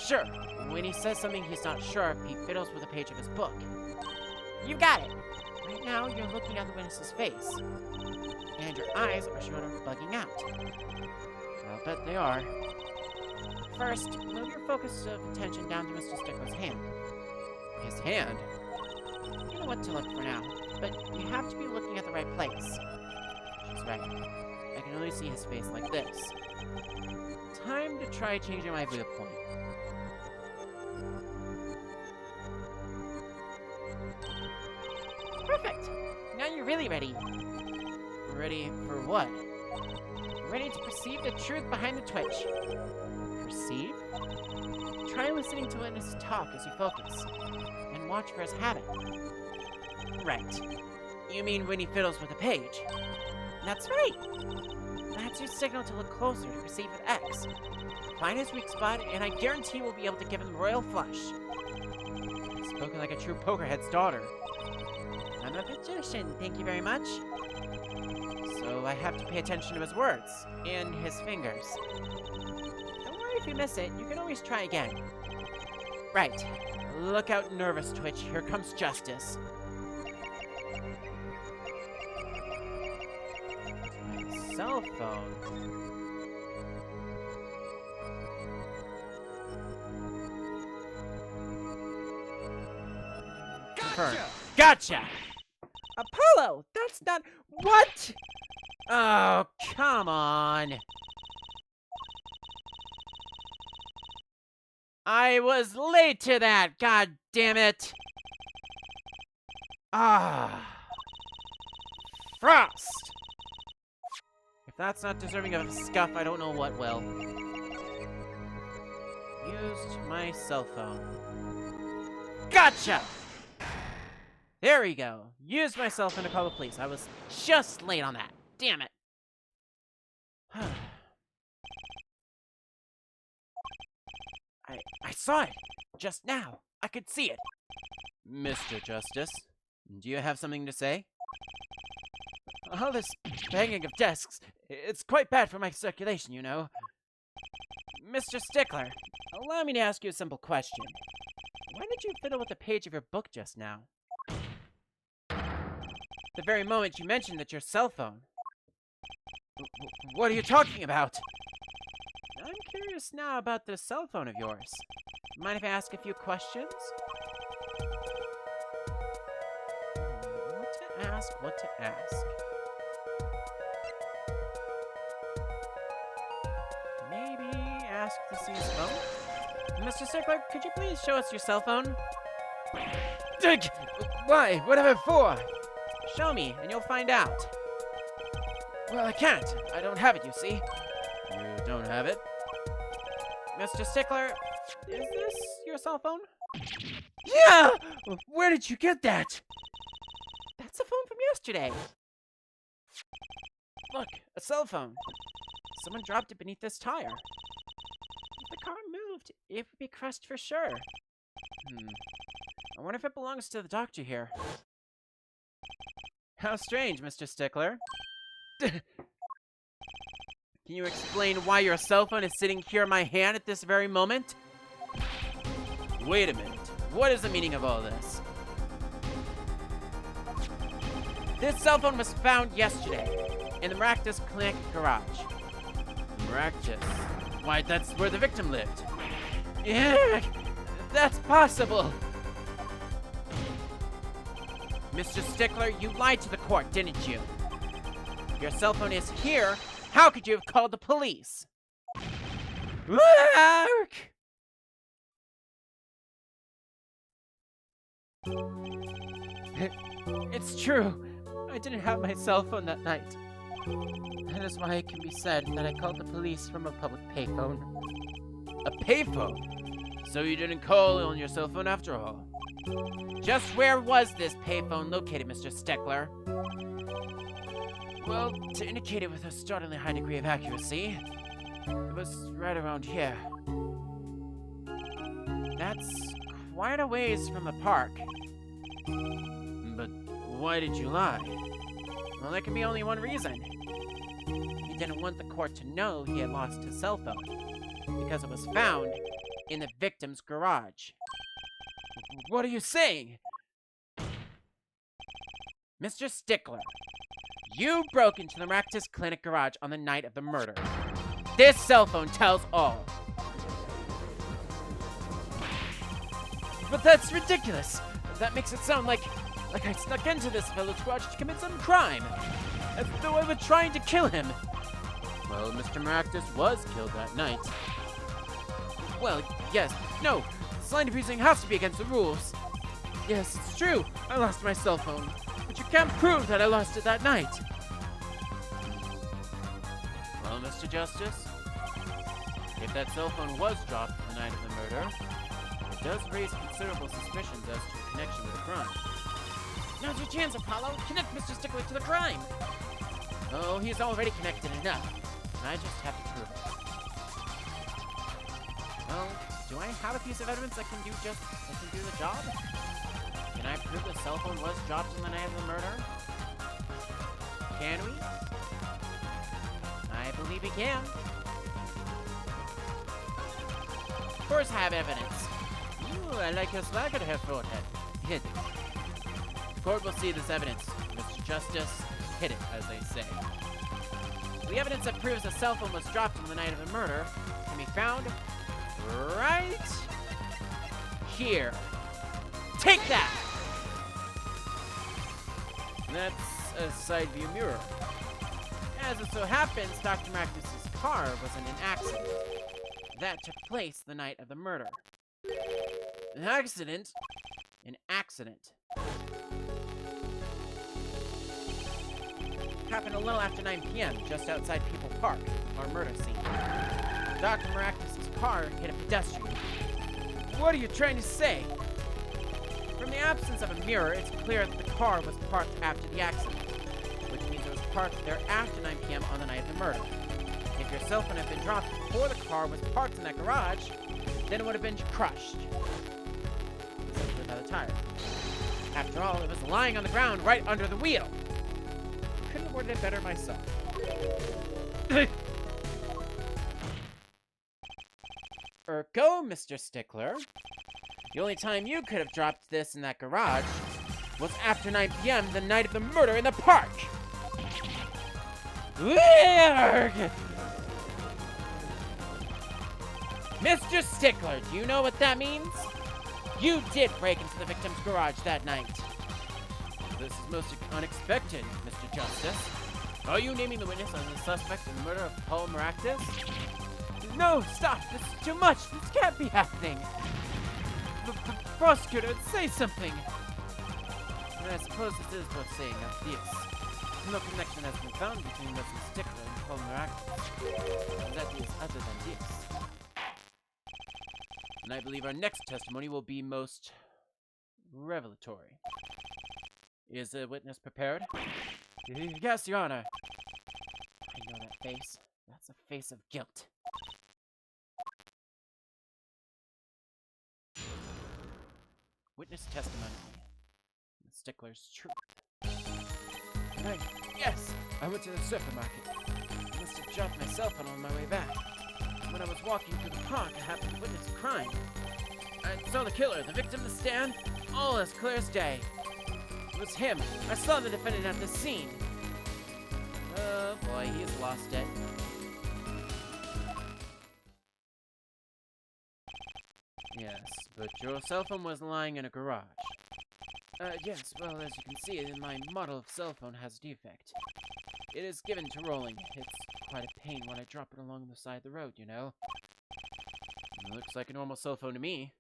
Sure. When he says something he's not sure of, he fiddles with a page of his book. You got it! Right now, you're looking at the witness's face. And your eyes are showing him bugging out. I'll bet they are. First, move your focus of attention down to Mr. Stickler's hand. His hand? You know what to look for now, but you have to be looking at the right place. She's right. I can only see his face like this. Time to try changing my viewpoint. Perfect! Now you're really ready. Ready for what? Ready to perceive the truth behind the twitch. Perceive? Try listening to witness talk as you focus, and watch for his habit. Right. You mean when he fiddles with a page? That's right! That's your signal to look closer to perceive with X. Find his weak spot, and I guarantee we'll be able to give him royal flush. Spoken like a true pokerhead's daughter. I'm a magician, thank you very much. So I have to pay attention to his words, and his fingers. Don't worry if you miss it, you can always try again. Right. Look out, nervous twitch, here comes justice. My cell phone. Gotcha! Gotcha! Apollo! That's not... What?! Oh, come on! I was late to that, god damn it! Ah! Frost! If that's not deserving of a scuff, I don't know what will. Used my cell phone. Gotcha! There we go. Used my cell phone to call the police. I was just late on that. Damn it. I saw it. Just now. I could see it. Mr. Justice, do you have something to say? All this banging of desks, it's quite bad for my circulation, you know. Mr. Stickler, allow me to ask you a simple question. Why did you fiddle with the page of your book just now? The very moment you mentioned that your cell phone. What are you talking about? I'm curious now about the cell phone of yours. Mind if I ask a few questions? What to ask? Maybe ask to see his phone? Mr. Stickler, could you please show us your cell phone? Dick! Why? Whatever for? Show me, and you'll find out. Well, I can't. I don't have it, you see. You don't have it? Mr. Stickler, is this your cell phone? Yeah! Where did you get that? That's a phone from yesterday. Look, a cell phone. Someone dropped it beneath this tire. If the car moved, it would be crushed for sure. I wonder if it belongs to the doctor here. How strange, Mr. Stickler. Can you explain why your cell phone is sitting here in my hand at this very moment? Wait a minute. What is the meaning of all this? This cell phone was found yesterday in the Maractus Clinic garage. Maractus? Why, that's where the victim lived. Yeah, that's possible. Mr. Stickler, you lied to the court, didn't you? Your cell phone is here. How could you have called the police? It's true. I didn't have my cell phone that night. That is why it can be said that I called the police from a public payphone. A payphone? So you didn't call on your cell phone after all? Just where was this payphone located, Mr. Stickler? Well, to indicate it with a startlingly high degree of accuracy, it was right around here. That's quite a ways from the park. But why did you lie? Well, there can be only one reason. He didn't want the court to know he had lost his cell phone, because it was found in the victim's garage. What are you saying? Mr. Stickler, you broke into the Maractus Clinic garage on the night of the murder. This cell phone tells all. But that's ridiculous. That makes it sound like I snuck into this fellow's garage to commit some crime. As though I was trying to kill him. Well, Mr. Maractus was killed that night. Well, yes, no. Slang abusing has to be against the rules. Yes, it's true. I lost my cell phone. But you can't prove that I lost it that night. Well, Mr. Justice, if that cell phone was dropped the night of the murder, it does raise considerable suspicions as to a connection with the crime. Now's your chance, Apollo. Connect Mr. Stickler to the crime. Oh, he's already connected enough. I just have to prove it. Well, do I have a piece of evidence that can do the job? Can I prove the cell phone was dropped on the night of the murder? Can we? I believe we can. Of course I have evidence. Ooh, I like your swagger to have forehead. Hit it. The court will see this evidence. Mr. Justice, hit it, as they say. The evidence that proves the cell phone was dropped on the night of the murder can be found right here. Take that! That's a side view mirror. As it so happens, Dr. Maractus's car was in an accident. That took place the night of the murder. An accident? An accident. Happened a little after 9 p.m., just outside People Park, our murder scene. Dr. Maractus's car hit a pedestrian. What are you trying to say? From the absence of a mirror, it's clear that the car was parked after the accident, which means it was parked there after 9 p.m. on the night of the murder. If your cell phone had been dropped before the car was parked in that garage, then it would have been crushed. Essentially by the tire. After all, it was lying on the ground right under the wheel. Couldn't have worded it better myself. Ergo, Mr. Stickler, the only time you could have dropped this in that garage was after 9 p.m. the night of the murder in the park. Mr. Stickler, do you know what that means? You did break into the victim's garage that night. This is most unexpected, Mr. Justice. Are you naming the witness as the suspect in the murder of Paul Maractus? No, stop! This is too much! This can't be happening! Prosecutor, say something! I suppose this is worth saying after this. No connection has been found between Mr. Stickler and Paul Maractus. That is other than this. And I believe our next testimony will be most revelatory. Is the witness prepared? Yes, Your Honor. I know that face. That's a face of guilt. Witness testimony. The Stickler's truth. Yes! I went to the supermarket. I must have dropped my cell phone on my way back. When I was walking through the park, I happened to witness a crime. I saw the killer, the victim, the stand, all as clear as day. It was him. I saw the defendant at the scene. Oh boy, he's lost it. Yes, but your cell phone was lying in a garage. Yes, well, as you can see, my model of cell phone has a defect. It is given to rolling. It's quite a pain when I drop it along the side of the road, you know? Looks like a normal cell phone to me.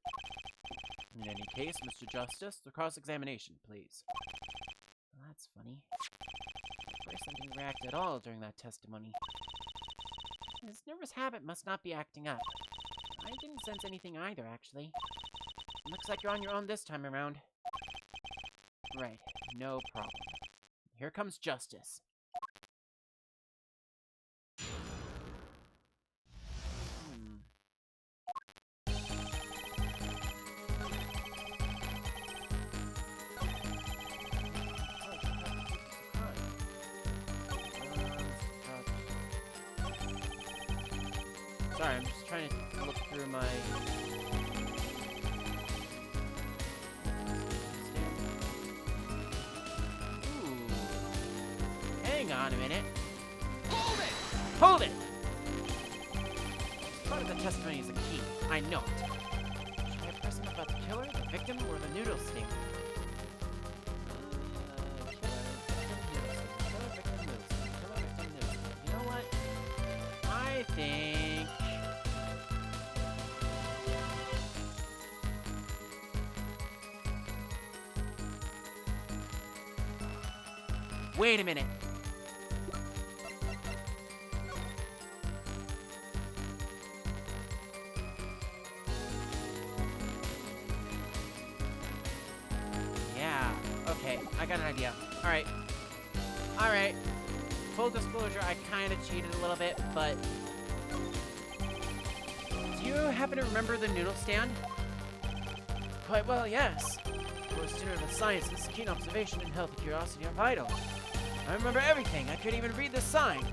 In any case, Mr. Justice, the cross-examination, please. Well, that's funny. That person didn't react at all during that testimony. His nervous habit must not be acting up. I didn't sense anything either, actually. Looks like you're on your own this time around. Right, no problem. Here comes justice. Sorry, I'm just trying to look through my... Ooh. Hang on a minute. Hold it! Hold it! Part of the testimony is a key. I know it. Should I press him about the killer, the victim, or the noodle stand? You know what? I think... Wait a minute. Yeah, okay, I got an idea. Alright. Alright. Full disclosure, I kind of cheated a little bit, but... Do you happen to remember the noodle stand? Quite well, yes. For a student of the sciences, keen observation and healthy curiosity are vital. I remember everything. I could even read the sign.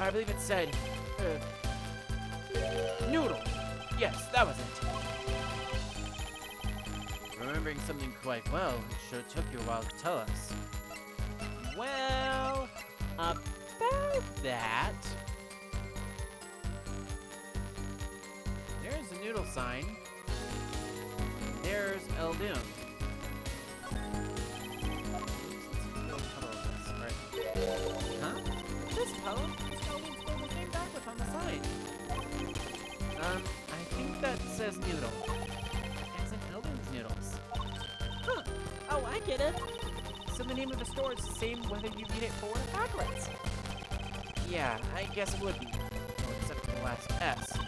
I believe it said, noodle. Yes, that was it. Remembering something quite well, it sure took you a while to tell us. Well, about that... There's the noodle sign. There's Eldum. Huh? This color? This Eldum's still the same backwards on the side. I think that says noodle. As in Eldum's noodles. Huh. Oh, I get it. So the name of the store is the same whether you read it forward or backwards. Yeah, I guess it would be. Well, except for the last S.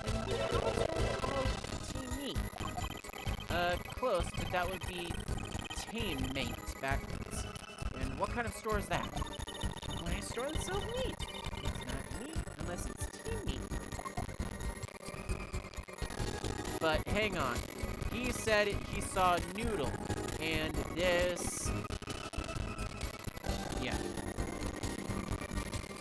And the store is called Team Meat. Close, but that would be Tame Mate backwards. And what kind of store is that? Why, a store that sells meat. It's not meat unless it's Team Meat. But hang on. He said he saw noodle. And this... Yeah.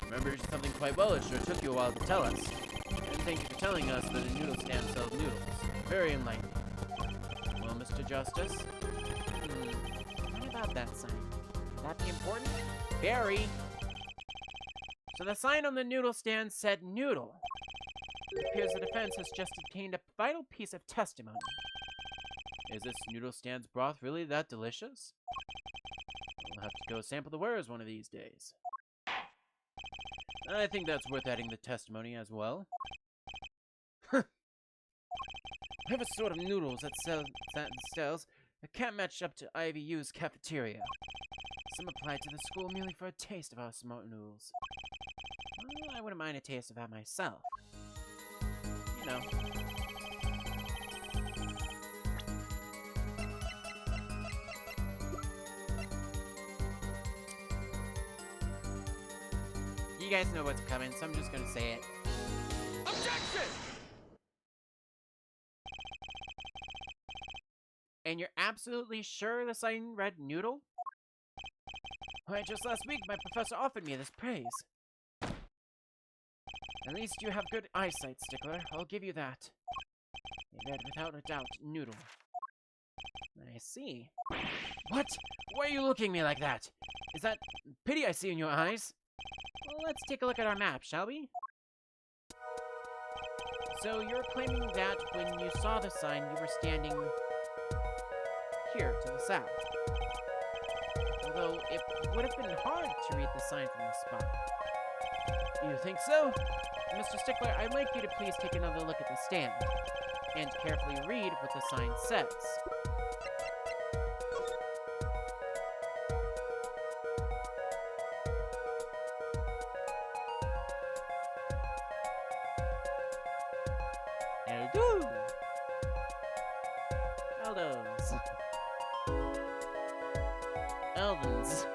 Remember something quite well, it sure took you a while to tell us. And thank you for telling us that a noodle stand sells noodles. Very enlightening. Well, Mr. Justice? What about that sign? Could that be important? Very. So the sign on the noodle stand said noodle. It appears the defense has just obtained a vital piece of testimony. Is this noodle stand's broth really that delicious? We'll have to go sample the wares one of these days. I think that's worth adding the testimony as well. I have a sort of noodles that sells that can't match up to IVU's cafeteria. Some applied to the school merely for a taste of our smart noodles. Well, I wouldn't mind a taste of that myself. You know. You guys know what's coming, so I'm just gonna say it. Objection! And you're absolutely sure the sign read noodle? Why, just last week my professor offered me this praise. At least you have good eyesight, Stickler. I'll give you that. It read without a doubt noodle. I see. What? Why are you looking at me like that? Is that pity I see in your eyes? Well, let's take a look at our map, shall we? So you're claiming that when you saw the sign, you were standing here to the south. Although it would have been hard to read the sign from this spot. You think so? Mr. Stickler, I'd like you to please take another look at the stand and carefully read what the sign says. Eldo! Eldos. Eldons.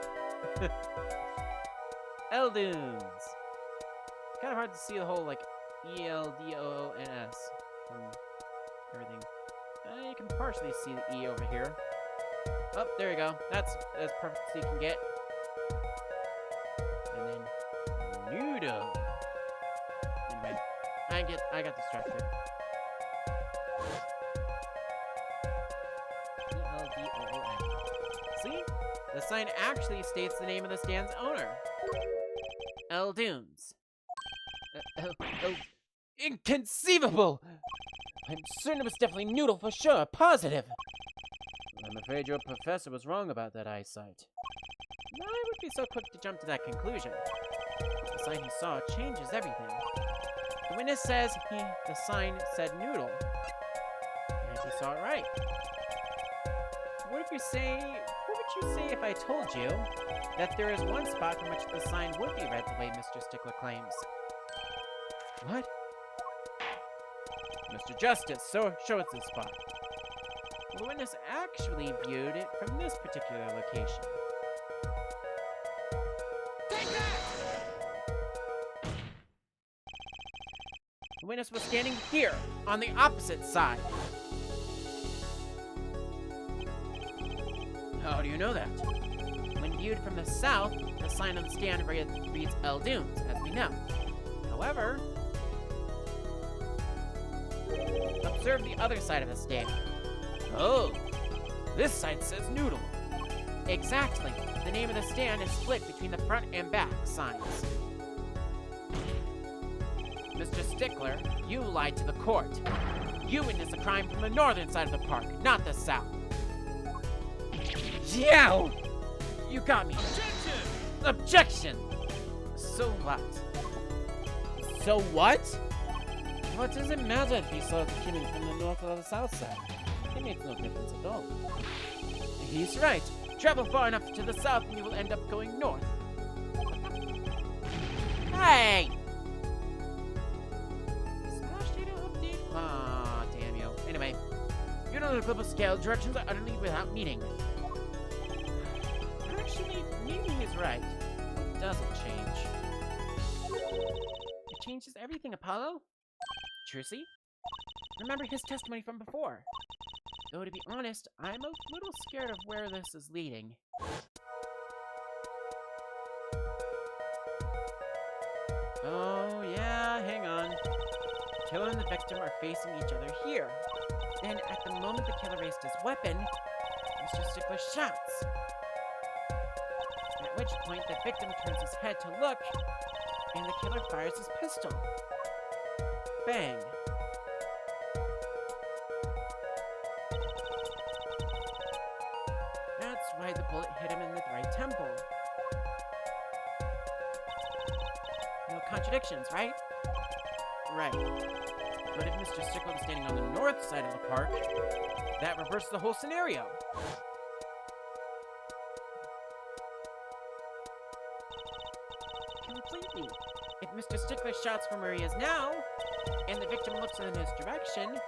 Eldoons. Kind of hard to see the whole, like, E-L-D-O-O-N-S from everything. You can partially see the E over here. Oh, there you go. That's as perfect as you can get. And then noodle. Anyway, I got distracted. E-L-D-O-O-N. See? The sign actually states the name of the stand's owner. Eldoons. Inconceivable! I'm certain it was definitely Noodle for sure, positive. I'm afraid your professor was wrong about that eyesight. I would be so quick to jump to that conclusion. The sign he saw changes everything. The witness says the sign said Noodle, and he saw it right. What would you say if I told you that there is one spot from which the sign would be read the way Mr. Stickler claims? What? Mr. Justice, show us this spot. The witness actually viewed it from this particular location. Take that! The witness was standing here, on the opposite side. How do you know that? When viewed from the south, the sign on the stand reads Eldoons, as we know. However, observe the other side of the stand. Oh, this side says Noodle. Exactly. The name of the stand is split between the front and back signs. Mr. Stickler, you lied to the court. You witnessed the crime from the northern side of the park, not the south. Yow! You got me. Objection! Objection! So what? So what? What does it matter if he saw the killing from the north or the south side? It makes no difference at all. He's right. Travel far enough to the south and you will end up going north. Hey! Smash data update? Aw, damn you. Anyway, you know the global scale, directions are utterly without meaning. Actually, maybe he's right. It doesn't change. It changes everything, Apollo. Trucy? Remember his testimony from before. Though to be honest, I'm a little scared of where this is leading. Oh yeah, hang on. The killer and the victim are facing each other here. And at the moment the killer raised his weapon, Mr. Stickler shouts. At which point the victim turns his head to look, and the killer fires his pistol. Bang. That's why the bullet hit him in the right temple. No contradictions, right? Right. But if Mr. Stickler was standing on the north side of the park, that reversed the whole scenario. Completely. If Mr. Stickler shouts from where he is now, and the victim looks in his direction,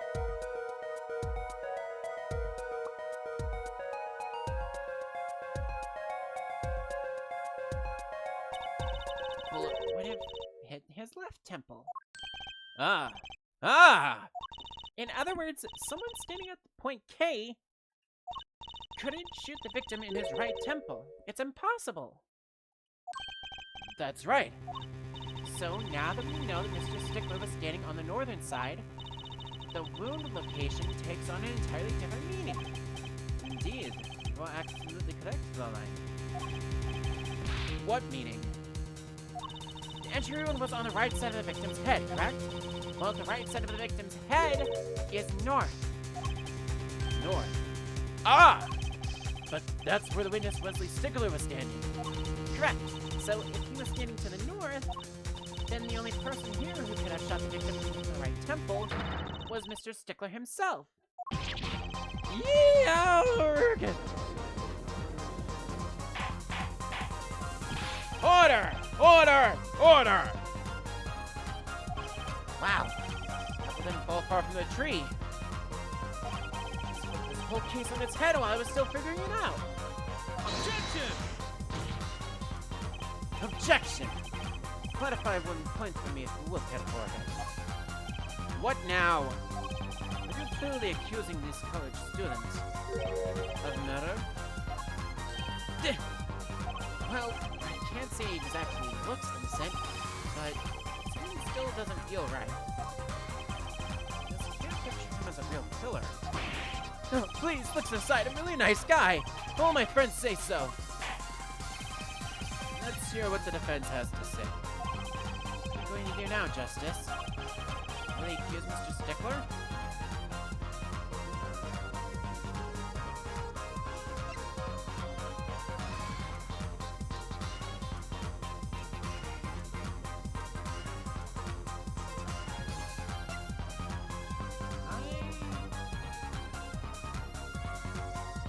the bullet would have hit his left temple. In other words, someone standing at point K couldn't shoot the victim in his right temple. It's impossible. That's right. So now that we know that Mr. Stickler was standing on the northern side, the wound location takes on an entirely different meaning. Indeed, you are absolutely correct, Fraulein. What meaning? The entry wound was on the right side of the victim's head, correct? Well, the right side of the victim's head is north. North. Ah! But that's where the witness Wesley Stickler was standing. Correct. So if he was standing to the north, then the only person here who could have shot the victim in the right temple was Mr. Stickler himself. Yeeow! Order! Order! Order! Wow. Apple didn't fall far from the tree. This whole case on its head while I was still figuring it out. Objection! Objection! Clarify 1 point for me if you look at forehead. What now? Are you truly accusing these college students of murder? Well, I can't say he exactly looks innocent, but something still doesn't feel right. Because you can't picture him as a real killer. Oh, please, looks aside, a really nice guy. All my friends say so. Let's hear what the defense has to say. What are you going to do now, Justice? Will they accuse Mr. Stickler?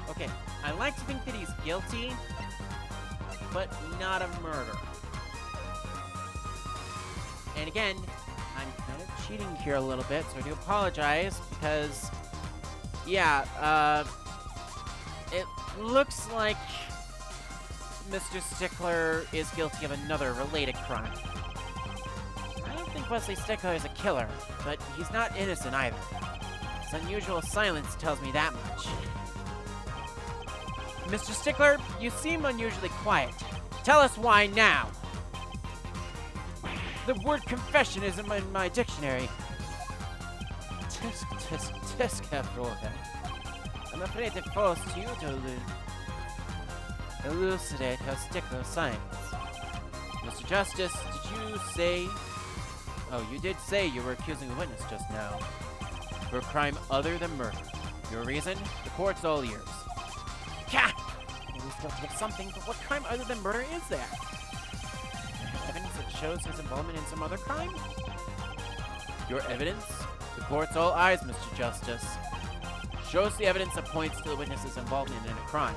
Okay, I like to think that he's guilty, but not a murder. And again, I'm kind of cheating here a little bit, so I do apologize, because, yeah, it looks like Mr. Stickler is guilty of another related crime. I don't think Wesley Stickler is a killer, but he's not innocent either. His unusual silence tells me that much. Mr. Stickler, you seem unusually quiet. Tell us why now. The word confession isn't in my dictionary. Tisk, after all that. I'm afraid it falls to you to elucidate how Stickler's science. Mr. Justice, did you say... Oh, you did say you were accusing the witness just now. For a crime other than murder. Your reason? The court's all ears. Gah! Maybe he's guilty of something, but what crime other than murder is there? Evidence that shows his involvement in some other crime? Your evidence? The court's all eyes, Mr. Justice. Show us the evidence that points to the witness's involvement in a crime.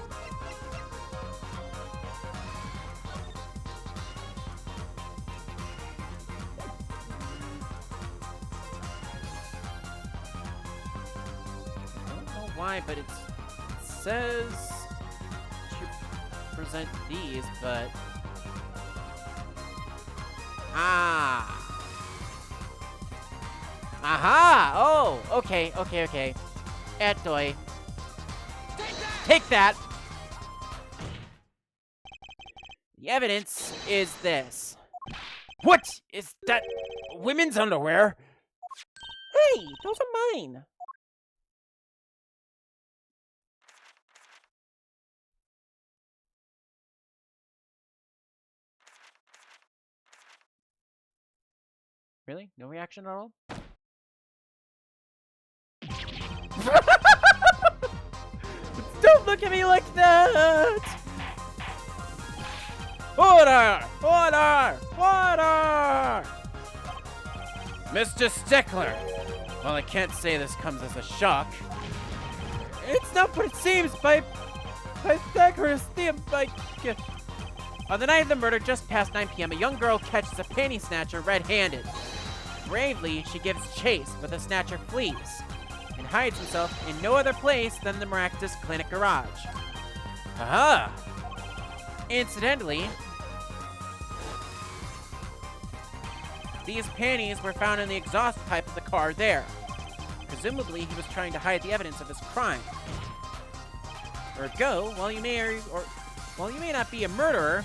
I don't know why, but it says to present these, but... Ah! Aha! Oh! Okay. Etoy. Take that! The evidence is this. What? Is that women's underwear? Hey, those are mine. Really? No reaction at all? Don't look at me like that! Order! Order! Order! Mr. Stickler! Well, I can't say this comes as a shock. It's not what it seems by Pythagoras' theorem, On the night of the murder, just past 9 p.m., a young girl catches a panty snatcher red-handed. Bravely, she gives chase, but the snatcher flees and hides himself in no other place than the Maractus Clinic garage. Aha! Incidentally, these panties were found in the exhaust pipe of the car there. Presumably, he was trying to hide the evidence of his crime. Ergo, while you may not be a murderer,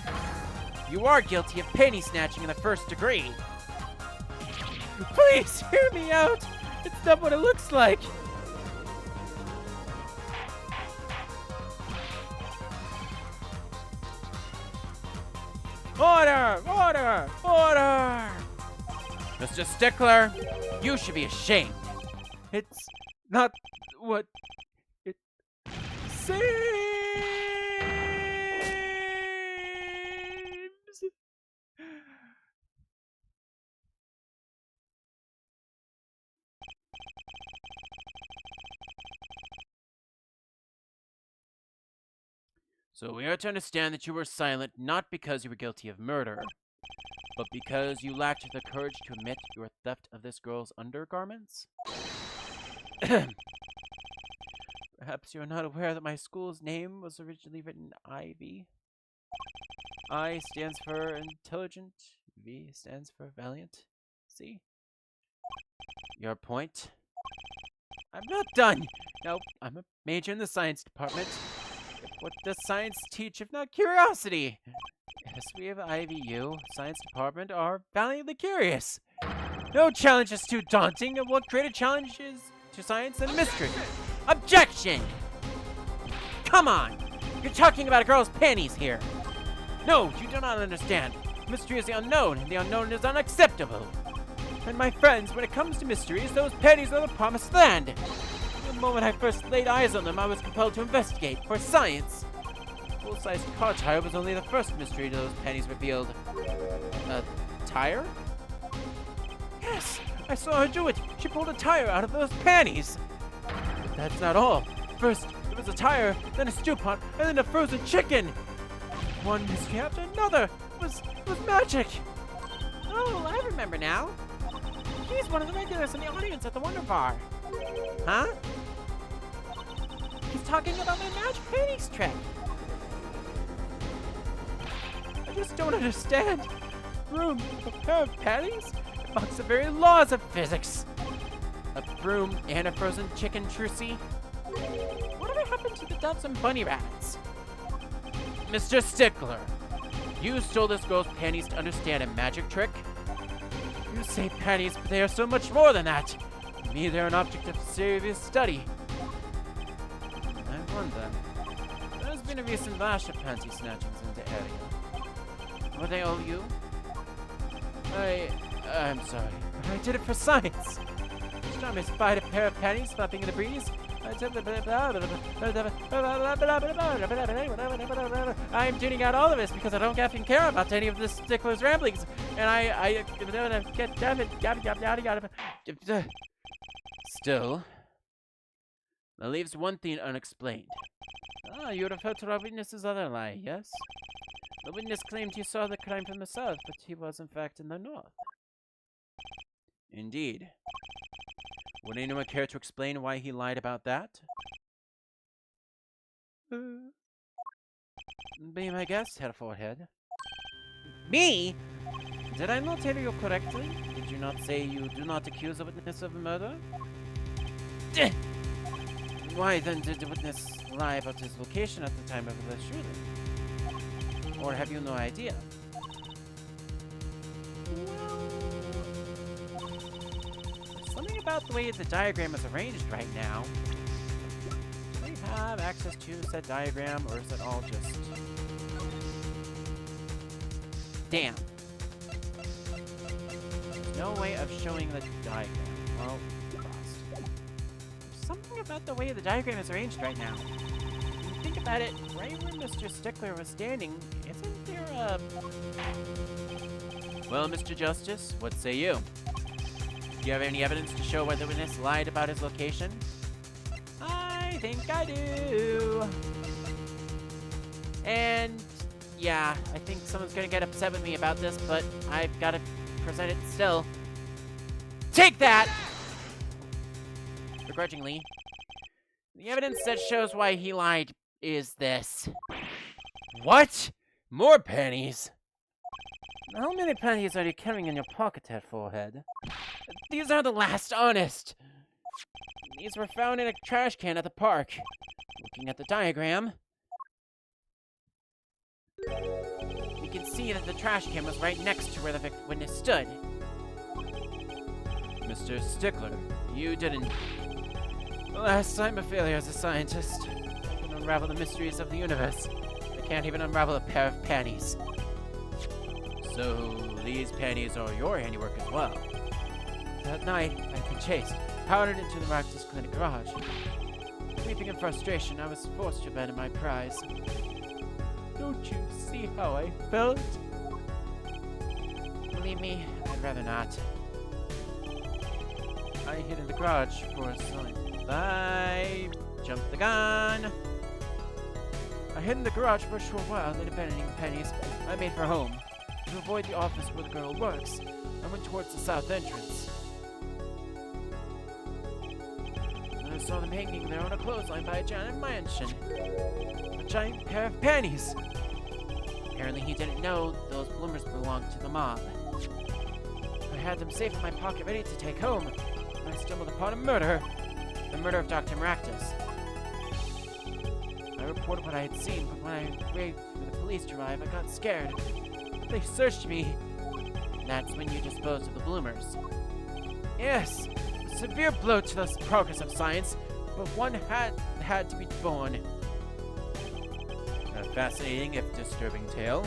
you are guilty of panty snatching in the first degree. Please hear me out. It's not what it looks like. Order! Order! Order! Mr. Stickler, you should be ashamed. It's not what it seems. So we are to understand that you were silent not because you were guilty of murder, but because you lacked the courage to admit your theft of this girl's undergarments? Perhaps you're not aware that my school's name was originally written Ivy. I stands for intelligent, V stands for valiant. See? Your point? I'm not done! No, I'm a major in the science department. What does science teach if not curiosity? Yes, we have IVU, science department, are valiantly curious. No challenge is too daunting, and what greater challenge is to science than mystery? Objection! Come on! You're talking about a girl's panties here. No, you do not understand. Mystery is the unknown, and the unknown is unacceptable. And my friends, when it comes to mysteries, those panties are the promised land. The moment I first laid eyes on them, I was compelled to investigate, for science. Full-sized car tire was only the first mystery those panties revealed. A tire? Yes, I saw her do it. She pulled a tire out of those panties. But that's not all. First, it was a tire, then a stew pot, and then a frozen chicken. One mystery after another. It was magic. Oh, I remember now. He's one of the regulars in the audience at the Wonder Bar. Huh? He's talking about my magic panties trick. I just don't understand. Broom, a pair of panties? It mocks the very laws of physics. A broom and a frozen chicken, Trucy. Whatever happened to the doves and bunny rabbits? Mr. Stickler, you stole this girl's panties to understand a magic trick? You say panties, but they are so much more than that. To me, they're an object of serious study. I wonder. There has been a recent rash of panty snatchings in the area. Were they all you? I'm sorry, but I did it for science. Each time I spied a pair of panties flapping in the breeze, I'm tuning out all of this because I don't effing care about any of this stickler's ramblings, and Still, that leaves one thing unexplained. You refer to our witness's other lie, yes? The witness claimed he saw the crime from the south, but he was in fact in the north. Indeed. Would anyone care to explain why he lied about that? Be my guest, Herr Forehead. Me? Did I not hear you correctly? Did you not say you do not accuse a witness of murder? Why then did the witness lie about his location at the time of the shooting? Or have you no idea? Something about the way the diagram is arranged right now. Do we have access to said diagram, or is it all just... Damn. There's no way of showing the diagram. Well, lost. There's something about the way the diagram is arranged right now. When you think about it, right where Mr. Stickler was standing, isn't there a... Well, Mr. Justice, what say you? Do you have any evidence to show why the witness lied about his location? I think I do. And yeah, I think someone's gonna get upset with me about this, but I've got to present it still. Take that! Begrudgingly. The evidence that shows why he lied is this. What? More panties? How many panties are you carrying in your pocket, Herr Forehead? These are the last, honest. These were found in a trash can at the park. Looking at the diagram, you can see that the trash can was right next to where the witness stood. Mr. Stickler, you didn't... Alas, I'm a failure as a scientist. I can unravel the mysteries of the universe. I can't even unravel a pair of panties. So, these panties are your handiwork as well. That night, I'd been chased, powdered into the Marxist clinic garage. Weeping in frustration, I was forced to abandon my prize. Don't you see how I felt? believe me, I'd rather not. I hid in the garage for some. I jumped the gun. I hid in the garage for a short while, then abandoning the pennies, I made for home. To avoid the office where the girl works, I went towards the south entrance. And I saw them hanging there on a clothesline by a giant mansion. A giant pair of panties! Apparently he didn't know those bloomers belonged to the mob. I had them safe in my pocket ready to take home, when I stumbled upon a murder. The murder of Dr. Maractus. I reported what I had seen, but when I waited for the police to arrive, I got scared. They searched me. That's when you disposed of the bloomers. Yes, a severe blow to the progress of science, but one had to be born. A fascinating if disturbing tale.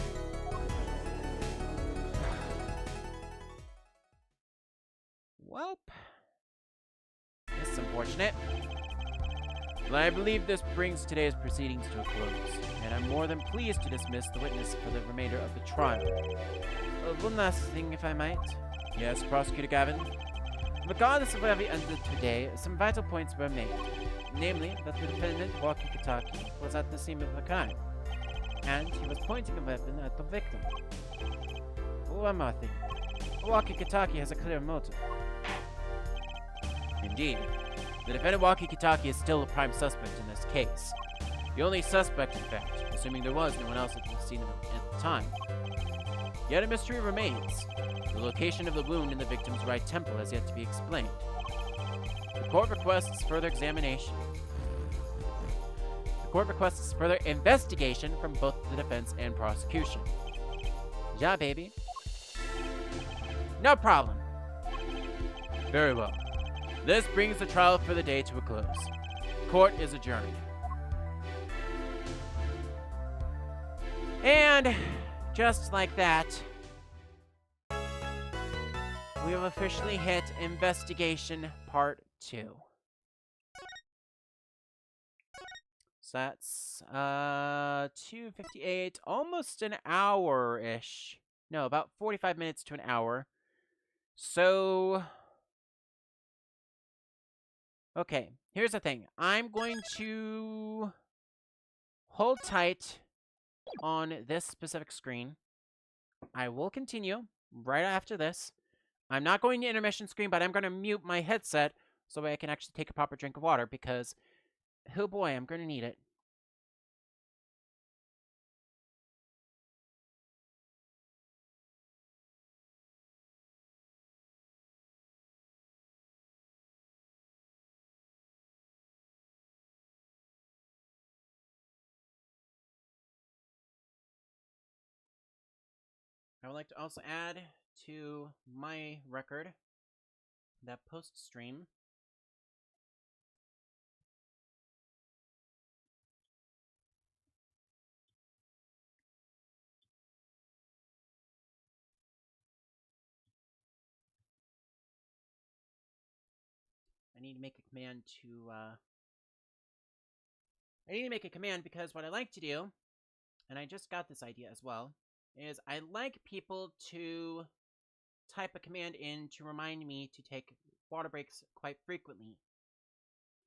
Welp. This is unfortunate. Well, I believe this brings today's proceedings to a close, and I'm more than pleased to dismiss the witness for the remainder of the trial. One last thing, if I might. Yes, Prosecutor Gavin? Regardless of where we ended today, some vital points were made. Namely, that the defendant, Walkie Talkie, was at the scene of the crime, and he was pointing a weapon at the victim. One more thing. Walkie Talkie has a clear motive. Indeed. The defendant Walkie Kitaki is still a prime suspect in this case. The only suspect, in fact, assuming there was no one else at the scene at the time. Yet a mystery remains. The location of the wound in the victim's right temple has yet to be explained. The court requests further examination. The court requests further investigation from both the defense and prosecution. Yeah, baby. No problem. Very well. This brings the trial for the day to a close. Court is adjourned. And just like that, we have officially hit Investigation Part 2. So that's 2:58, almost an hour-ish. No, about 45 minutes to an hour. So okay, here's the thing. I'm going to hold tight on this specific screen. I will continue right after this. I'm not going to intermission screen, but I'm going to mute my headset so I can actually take a proper drink of water because, oh boy, I'm going to need it. I would like to also add to my record that post-stream, I need to make a command because what I like to do, and I just got this idea as well, is I like people to type a command in to remind me to take water breaks quite frequently.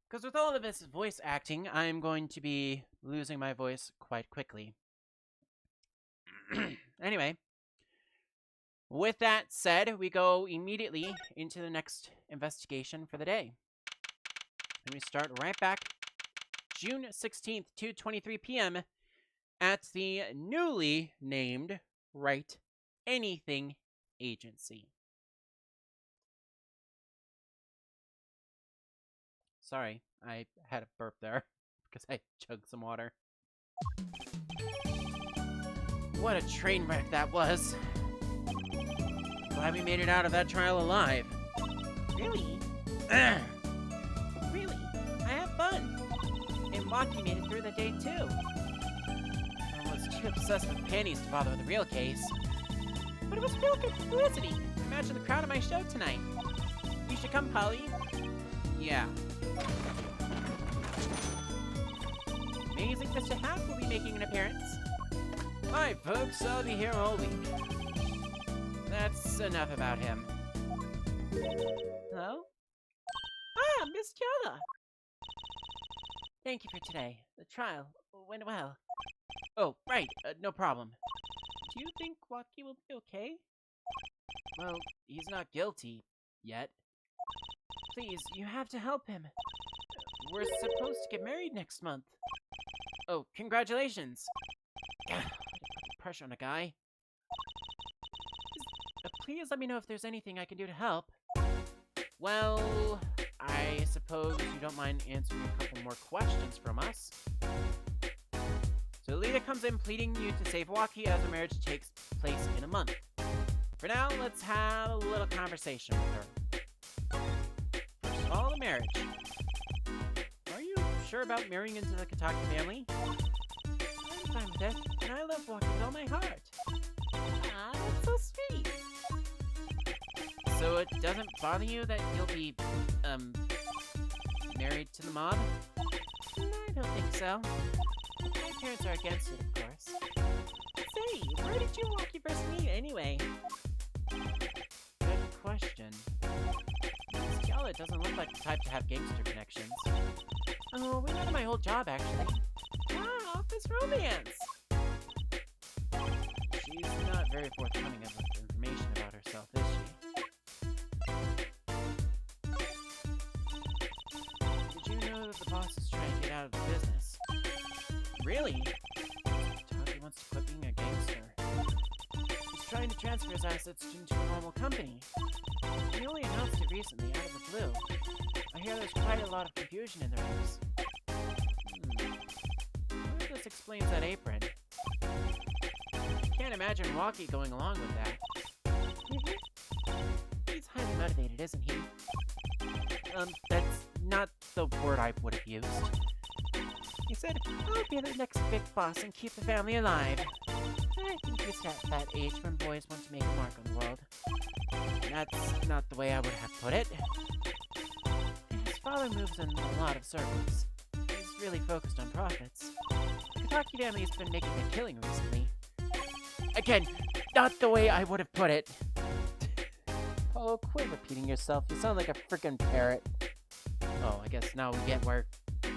Because with all of this voice acting, I'm going to be losing my voice quite quickly. Anyway, with that said, we go immediately into the next investigation for the day. And we start right back June 16th, 2:23 p.m. at the newly named Write Anything Agency. Sorry, I had a burp there because I chugged some water. What a train wreck that was. Glad we made it out of that trial alive. Really? Really? I had fun. And Wocky made it through the day too. I was too obsessed with panties to bother with the real case. But it was real good publicity. Imagine the crowd at my show tonight. You should come, Polly. Yeah. Amazing Mr. Half will be making an appearance. Hi, folks. I'll be here all week. That's enough about him. Hello? Ah, Miss Kiana! Thank you for today. The trial went well. Oh, right, no problem. Do you think Wocky will be okay? Well, he's not guilty yet. Please, you have to help him. We're supposed to get married next month. Oh, congratulations! Way to put pressure on a guy. Please let me know if there's anything I can do to help. Well, I suppose you don't mind answering a couple more questions from us. So Lita comes in pleading you to save Walkie as the marriage takes place in a month. For now, let's have a little conversation with her. First of all, the marriage. Are you sure about marrying into the Kitaki family? I'm fine with it, and I love Walkie with all my heart. Ah, that's so sweet. So it doesn't bother you that you'll be, married to the mob? No, I don't think so. My parents are against it, of course. Say, where did you and Walkie first meet, anyway? Good question. Stella doesn't look like the type to have gangster connections. Oh, we met at my old job, actually. Ah, office romance! She's not very forthcoming with information about herself, is she? Did you know that the boss is trying to get out of the business? Really? Kitaki wants to quit being a gangster. He's trying to transfer his assets into a normal company. He only announced it recently, out of the blue. I hear there's quite a lot of confusion in the ranks. I wonder if this explains that apron. Can't imagine Walkie going along with that. He's highly motivated, isn't he? That's not the word I would have used. He said, I'll be the next big boss and keep the family alive. I think he's at that age when boys want to make a mark on the world. That's not the way I would have put it. His father moves in a lot of circles. He's really focused on profits. The Kitaki family has been making a killing recently. Again, not the way I would have put it. Paulo, quit repeating yourself. You sound like a freaking parrot. Oh, I guess now we get where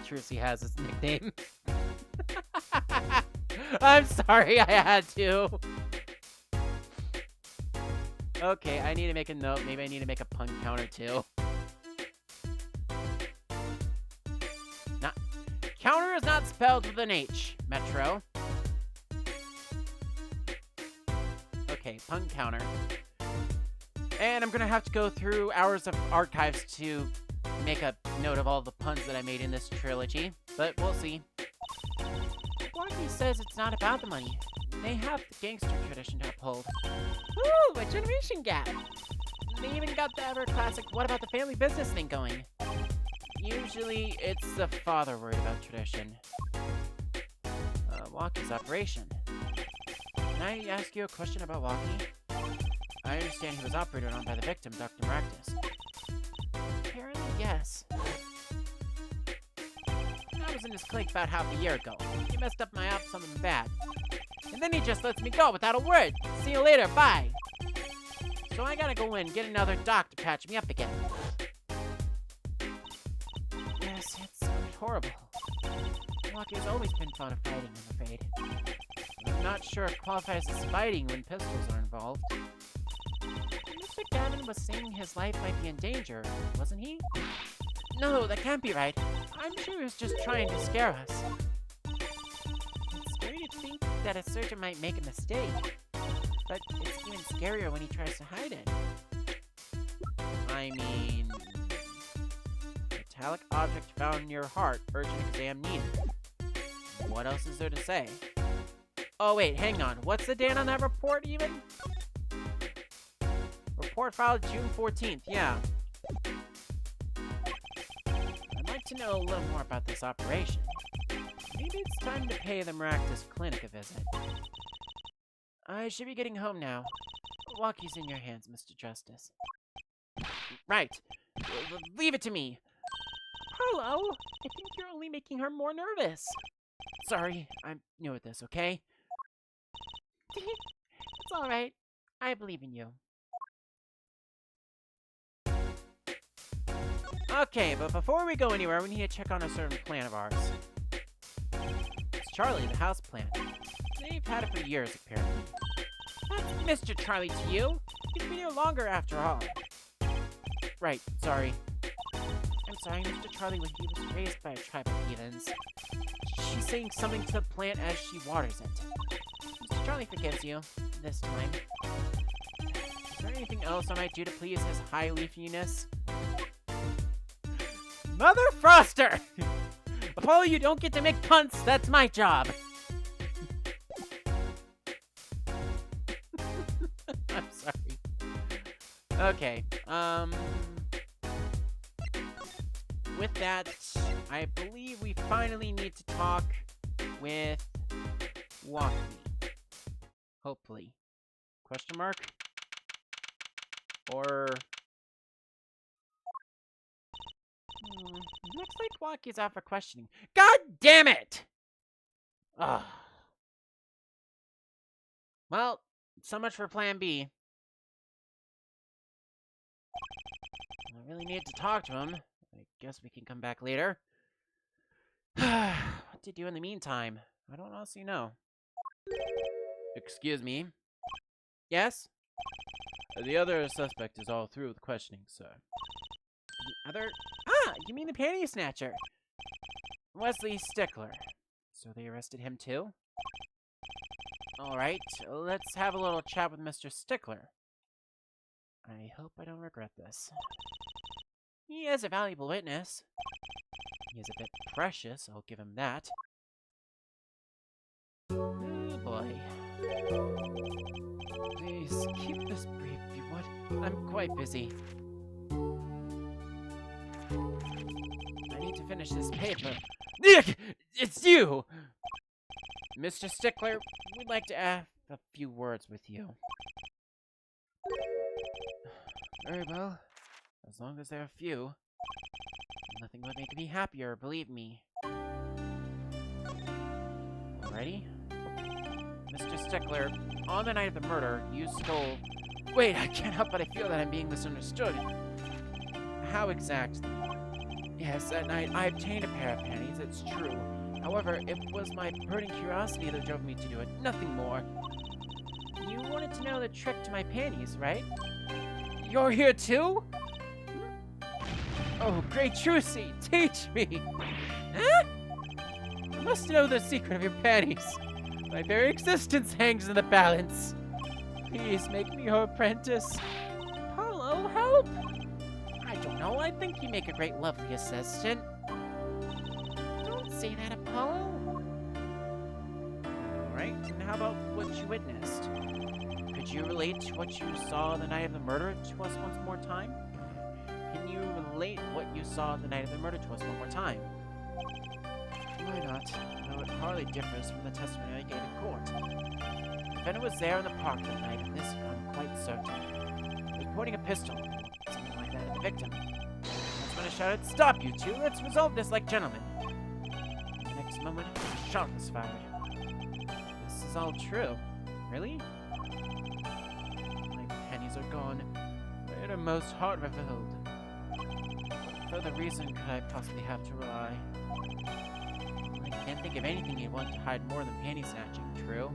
Trucy has his nickname. I'm sorry, I had to. Okay, I need to make a note. Maybe I need to make a pun counter too. Counter is not spelled with an H, Metro. Okay, pun counter. And I'm gonna have to go through hours of archives to make a note of all the puns that I made in this trilogy, but we'll see. Walkie says it's not about the money. They have the gangster tradition to uphold. Ooh, a generation gap! They even got the ever classic what about the family business thing going. Usually, it's the father worried about tradition. Walkie's operation. Can I ask you a question about Walkie? I understand he was operated on by the victim, Dr. Maractus. Apparently, yes. I was in his clique about half a year ago. He messed up my op something bad. And then he just lets me go without a word. See you later, bye! So I gotta go in, get another doc to patch me up again. Yes, it sounded horrible. Walkie has always been fond of fighting, I'm afraid. I'm not sure it qualifies as fighting when pistols are involved. Mr. Gavin was saying his life might be in danger, wasn't he? No, that can't be right. I'm sure he was just trying to scare us. It's scary to think that a surgeon might make a mistake. But it's even scarier when he tries to hide it. I mean... metallic object found in your heart. Urgent exam needed. What else is there to say? Oh wait, hang on. What's the date on that report even? Report filed June 14th, yeah. I'd like to know a little more about this operation. Maybe it's time to pay the Maractus Clinic a visit. I should be getting home now. Walkie's in your hands, Mr. Justice. Right. Leave it to me. Hello? I think you're only making her more nervous. Sorry, I'm new at this, okay? It's alright. I believe in you. Okay, but before we go anywhere, we need to check on a certain plant of ours. It's Charlie, the house plant. They've had it for years, apparently. That's Mr. Charlie to you. He's been here longer, after all. Right, sorry. I'm sorry, Mr. Charlie, when he was raised by a tribe of heathens. She's saying something to the plant as she waters it. Mr. Charlie forgives you, this time. Is there anything else I might do to please his high leafiness? Mother Froster! Apollo, you don't get to make punts, that's my job! I'm sorry. Okay, with that, I believe we finally need to talk with Walkie. Hopefully. Question mark? Or... looks like Walkie's out for questioning. God damn it! Ugh. Well, so much for plan B. I really need to talk to him. I guess we can come back later. What to do in the meantime? I don't honestly know. Excuse me. Yes? The other suspect is all through with questioning, sir. The other... Ah! You mean the panty snatcher? Wesley Stickler. So they arrested him too? Alright, let's have a little chat with Mr. Stickler. I hope I don't regret this. He is a valuable witness. He is a bit precious, I'll give him that. Oh boy. Please, keep this brief if you would. I'm quite busy. I need to finish this paper. Nick! It's you! Mr. Stickler, we'd like to have a few words with you. Very well. As long as there are few. Nothing would make me happier, believe me. Alrighty? Mr. Stickler, on the night of the murder, you stole... Wait, I can't help but I feel that I'm being misunderstood. How exactly? Yes, that night I obtained a pair of panties, it's true. However, it was my burning curiosity that drove me to do it, nothing more. You wanted to know the trick to my panties, right? You're here too? Oh, great Trucy, teach me! Huh? I must know the secret of your panties. My very existence hangs in the balance. Please make me your apprentice. Apollo, help! I don't know, I think you make a great lovely assistant. Don't say that, Apollo. Alright, and how about what you witnessed? Could you relate to what you saw the night of the murder to us once more time? Can you relate what you saw the night of the murder to us one more time? Why not? Though it hardly differs from the testimony I gave in court. The defendant was there in the park that night, and this I'm quite certain. He was pointing a pistol, something like that at the victim. That's when I shouted, "Stop, you two! Let's resolve this like gentlemen!" The next moment, a shot was fired. This is all true. Really? My pennies are gone. My innermost heart revealed. What further reason could I possibly have to rely? I can't think of anything you'd want to hide more than panty snatching, true?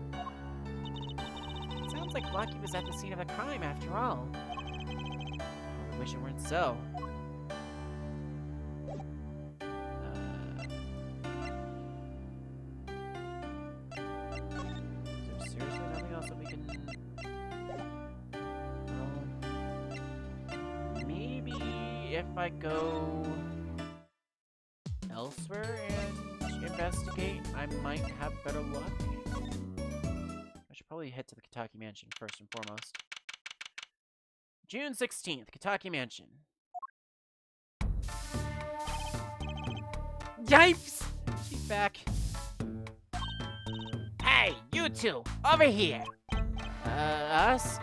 It sounds like Wocky was at the scene of the crime after all. I wish it weren't so. Is there seriously nothing else that we can... Maybe if I go elsewhere and investigate, I might have better luck. I should probably head to the Kitaki Mansion first and foremost. June 16th, Kitaki Mansion. Yipes! She's back. Hey, you two, over here! Us?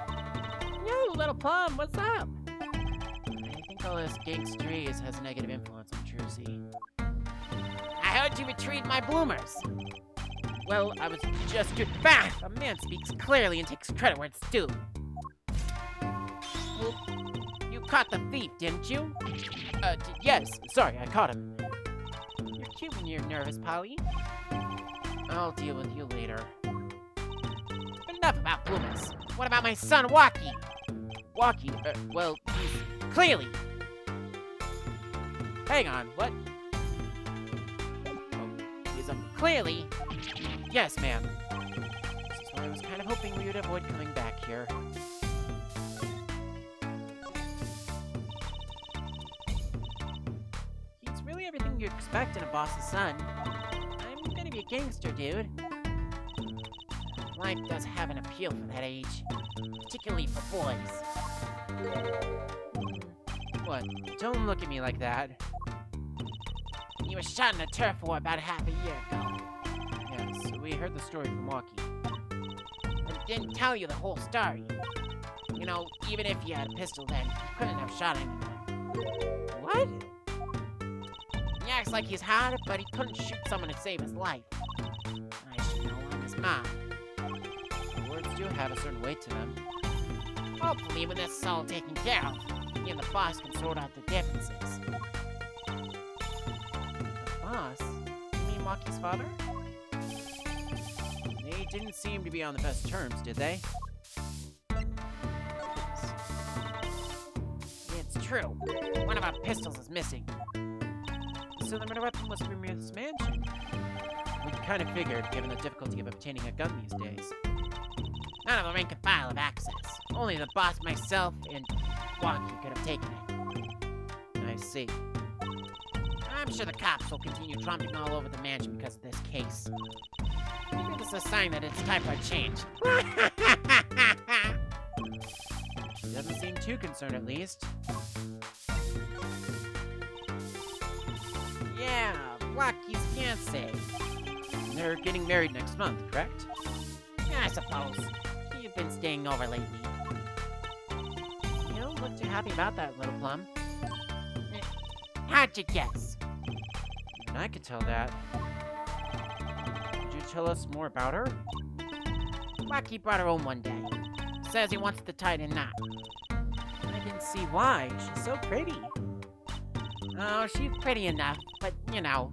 Yo, little plum, what's up? I think all this gangsteries has a negative influence on Trucy. I heard you retrieved my bloomers. Well, I was just good. Bah! A man speaks clearly and takes credit where it's due. Well, you caught the thief, didn't you? Yes. Sorry, I caught him. You're cute when you're nervous, Polly. I'll deal with you later. Enough about Bloomis. What about my son, Walkie? Walkie? Well, he's... Clearly! Hang on, what? Oh, he's clearly... Yes, ma'am. This is why I was kind of hoping we would avoid coming back here. He's really everything you'd expect in a boss's son. I'm gonna be a gangster, dude. Life does have an appeal for that age, particularly for boys. What? Don't look at me like that. He was shot in a turf war about half a year ago. Yes, we heard the story from Wocky. But didn't tell you the whole story. You know, even if he had a pistol then, he couldn't have shot anyone. What? He acts like he's hard, but he couldn't shoot someone to save his life. I should know, I'm his mom. Words do have a certain weight to them. Hopefully, when this is all taken care of, me and the boss can sort out the differences. The boss? You mean Wocky's father? They didn't seem to be on the best terms, did they? It's true. One of our pistols is missing. So the murder weapon was from this mansion. We kind of figured, given the difficulty of obtaining a gun these days. None of the rank and file have access. Only the boss, myself, and Wocky could have taken it. I see. I'm sure the cops will continue tromping all over the mansion because of this case. Maybe this is a sign that it's time for a change. She doesn't seem too concerned, at least. Yeah, Wocky's fiancé. They're getting married next month, correct? Yeah, I suppose. You've been staying over lately. You don't look too happy about that, little plum. How'd you guess? Even I could tell that. Could you tell us more about her? Wocky brought her home one day. Says he wants to tie it in knot. I didn't see why. She's so pretty. Oh, she's pretty enough, but, you know.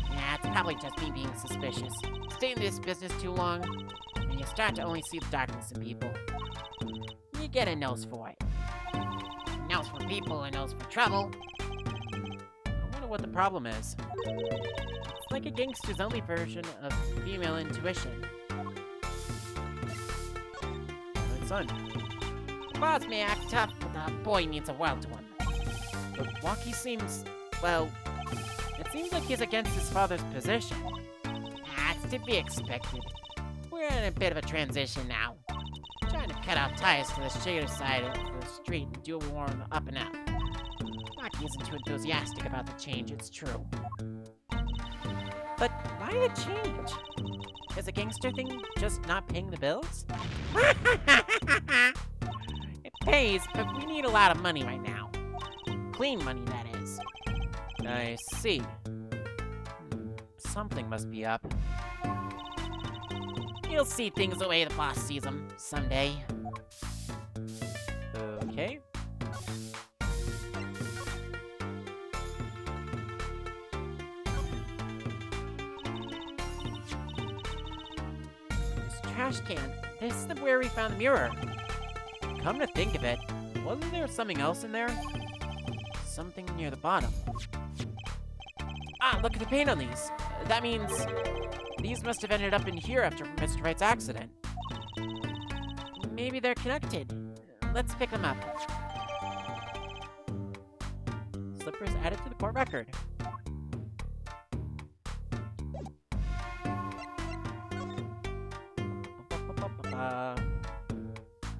Yeah, it's probably just me being suspicious. Stay in this business too long, and you start to only see the darkness in people. You get a nose for it. A nose for people, a nose for trouble. I wonder what the problem is. It's like a gangster's only version of female intuition. My son. The boss may act tough, but the boy means a world to him. But Wocky seems, well, it seems like he's against his father's position. That's to be expected. We're in a bit of a transition now. Trying to cut out ties to the shady side of the street and do more on the up and up. Wocky isn't too enthusiastic about the change, it's true. But why the change? Is a gangster thing just not paying the bills? It pays, but we need a lot of money right now. Clean money, that is. I see. Something must be up. You'll see things the way the boss sees them someday. Okay. This trash can. This is where we found the mirror. Come to think of it, wasn't there something else in there? Something near the bottom. Ah, look at the paint on these. That means these must have ended up in here after Mr. Wright's accident. Maybe they're connected. Let's pick them up. Slippers added to the court record.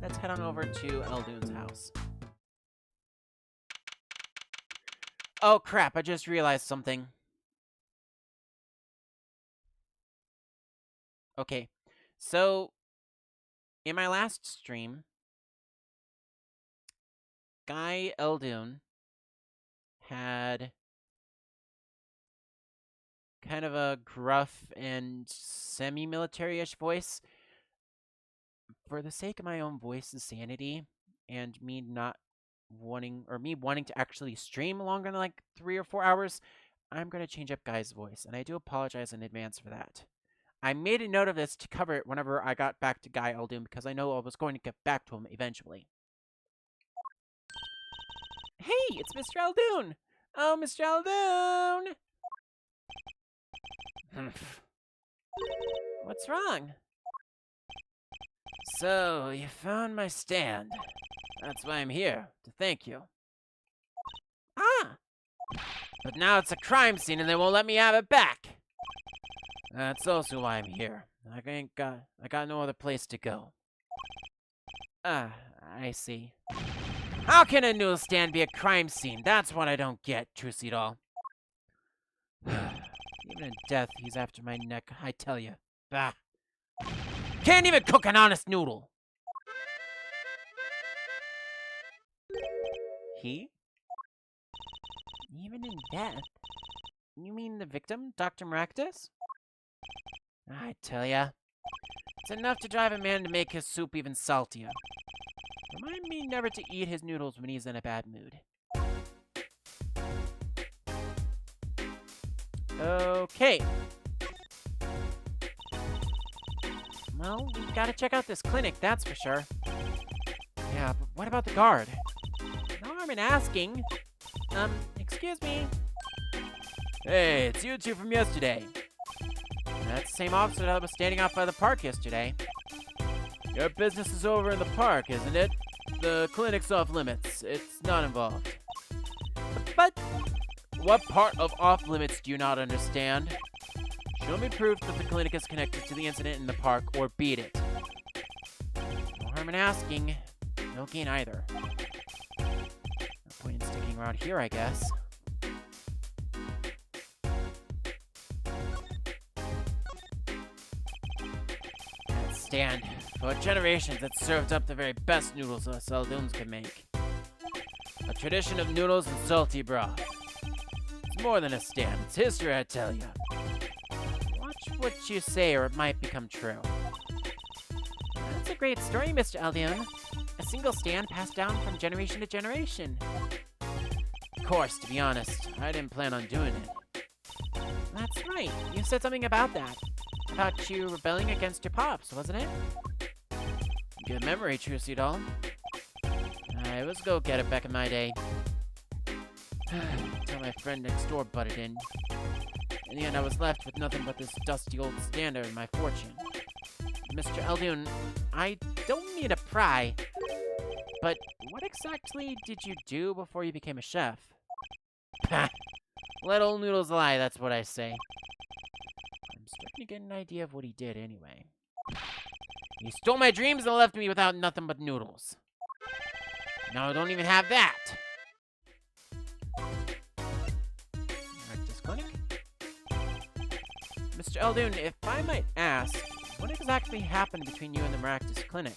Let's head on over to Eldune's house. Oh crap, I just realized something. Okay, so in my last stream, Guy Eldune had kind of a gruff and semi-military-ish voice. For the sake of my own voice's sanity and me not wanting, or me wanting to actually stream longer than like 3 or 4 hours, I'm going to change up Guy's voice, and I do apologize in advance for that. I made a note of this to cover it whenever I got back to Guy Eldoon because I know I was going to get back to him eventually. Hey, it's Mr. Eldoon! Oh, Mr. Eldoon! What's wrong? So, you found my stand. That's why I'm here, to thank you. Ah! But now it's a crime scene and they won't let me have it back. That's also why I'm here. I got no other place to go. Ah, I see. How can a newsstand be a crime scene? That's what I don't get, Trucy doll. Even in death, he's after my neck, I tell you. Bah. Can't even cook an honest noodle. He? Even in death? You mean the victim, Dr. Maractus? I tell ya. It's enough to drive a man to make his soup even saltier. Remind me never to eat his noodles when he's in a bad mood. Okay. Well, we've got to check out this clinic, that's for sure. Yeah, but what about the guard? No harm in asking. Excuse me. Hey, it's you two from yesterday. That's the same officer that was standing out by the park yesterday. Your business is over in the park, isn't it? The clinic's off limits. It's not involved. But what part of off limits do you not understand? Show me proof that the clinic is connected to the incident in the park, or beat it. No harm in asking. No gain either. No point in sticking around here, I guess. That stand. For generations, it's served up the very best noodles us Eldoons can make. A tradition of noodles and salty broth. It's more than a stand. It's history, I tell you. Watch what you say, or it might become true. That's a great story, Mr. Eldoon. A single stand passed down from generation to generation. Of course, to be honest, I didn't plan on doing it. That's right. You said something about that. About you rebelling against your pops, wasn't it? Good memory, Trucy doll. I was go-getter back in my day. Until my friend next door butted in. In the end, I was left with nothing but this dusty old standard and my fortune. Mr. Eldoon, I don't mean to pry, but what exactly did you do before you became a chef? Let old noodles lie, that's what I say. I'm starting to get an idea of what he did anyway. He stole my dreams and left me without nothing but noodles. Now I don't even have that. Maractus Clinic? Mr. Eldoon, if I might ask, what exactly happened between you and the Maractus Clinic?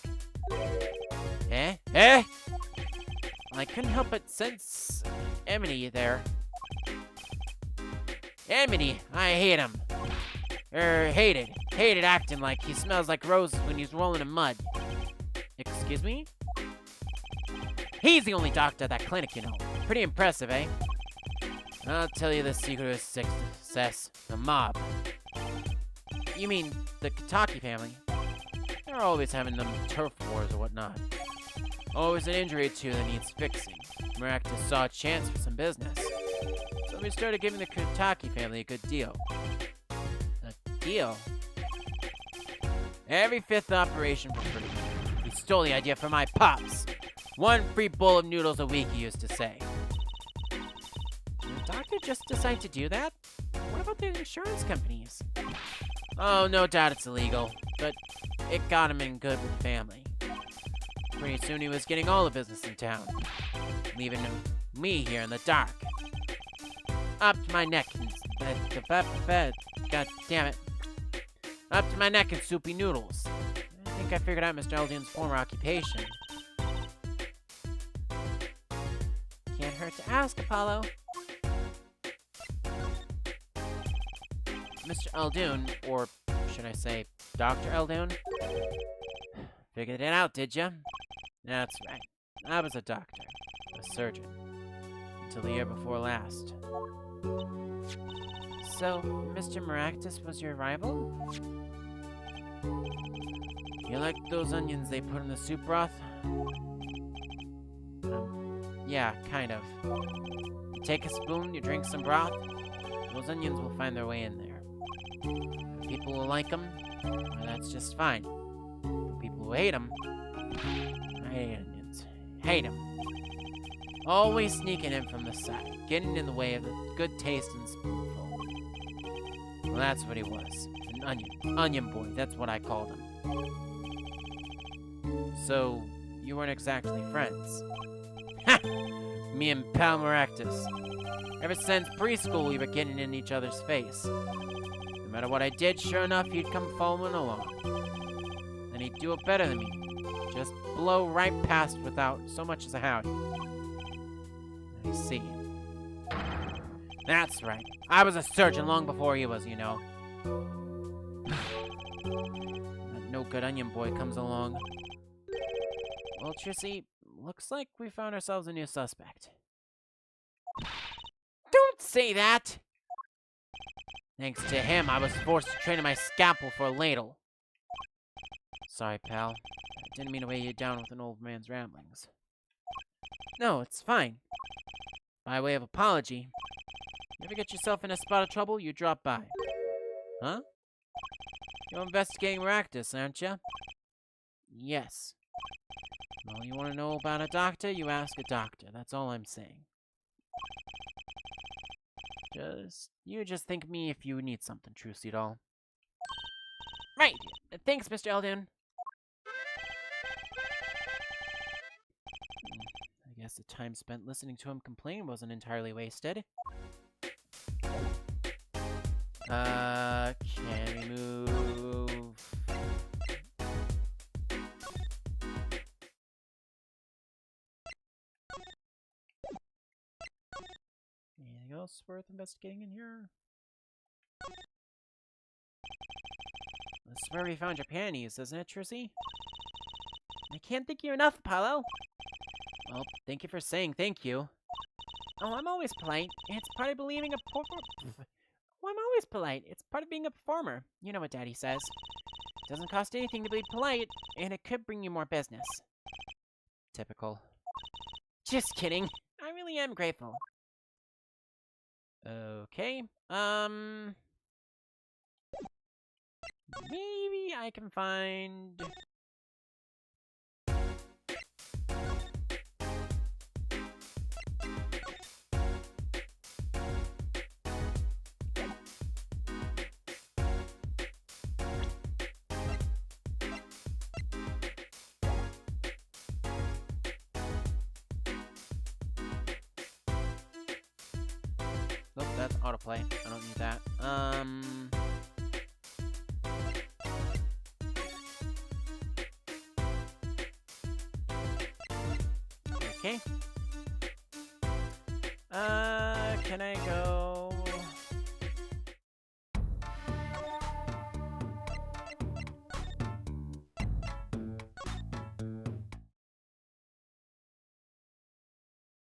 Eh? I couldn't help but sense enmity there. Enmity? I hate him. Hated acting like he smells like roses when he's rolling in mud. Excuse me? He's the only doctor at that clinic, you know. Pretty impressive, eh? I'll tell you the secret of success. The mob. You mean the Kitaki family? They're always having them turf wars or whatnot. Always an injury or two that needs fixing. Maractus saw a chance for some business. So we started giving the Kitaki family a good deal. A deal? Every fifth operation for free. He stole the idea from my pops. One free bowl of noodles a week, he used to say. Did the doctor just decide to do that? What about the insurance companies? Oh, no doubt it's illegal, but it got him in good with the family. Pretty soon he was getting all the business in town, leaving me here in the dark. Up to my neck in... God damn it. Up to my neck in soupy noodles. I think I figured out Mr. Eldoon's former occupation. Can't hurt to ask, Apollo. Mr. Eldoon, or should I say, Dr. Eldoon? Figured it out, did ya? That's right. I was a doctor, a surgeon, until the year before last. So, Mr. Maractus was your rival? You like those onions they put in the soup broth? Yeah, kind of. You take a spoon, you drink some broth, those onions will find their way in there. If people who like them, well, that's just fine. For people who hate them, I hate onions. Hate them. Always sneaking in from the side, getting in the way of the good taste and spoonful. Well, that's what he was. An onion. Onion boy, that's what I called him. So, you weren't exactly friends. Ha! Me and Pal Maractus. Ever since preschool, we were getting in each other's face. No matter what I did, sure enough, he'd come following along. And he'd do it better than me. Just blow right past without so much as a howdy. I see. That's right. I was a surgeon long before he was, you know. That no-good onion boy comes along. Well, Trissy, looks like we found ourselves a new suspect. Don't say that! Thanks to him, I was forced to trade in my scalpel for a ladle. Sorry, pal. I didn't mean to weigh you down with an old man's ramblings. No, it's fine. By way of apology, you ever get yourself in a spot of trouble, you drop by. Huh? You're investigating Maractus, aren't you? Yes. Well, you want to know about a doctor, you ask a doctor. That's all I'm saying. You just think me if you need something, Trucy doll. Right! Thanks, Mr. Eldoon. I guess the time spent listening to him complain wasn't entirely wasted. Can we move? Anything else worth investigating in here? This is where we found your panties, isn't it, Trissy? I can't thank you enough, Apollo. Well, thank you for saying thank you. Oh, I'm always polite. It's part of believing a performer. Oh, I'm always polite. It's part of being a performer. You know what Daddy says. It doesn't cost anything to be polite, and it could bring you more business. Typical. Just kidding. I really am grateful. Okay. Maybe I can find... Nope, that's autoplay. I don't need that. Okay. Can I go...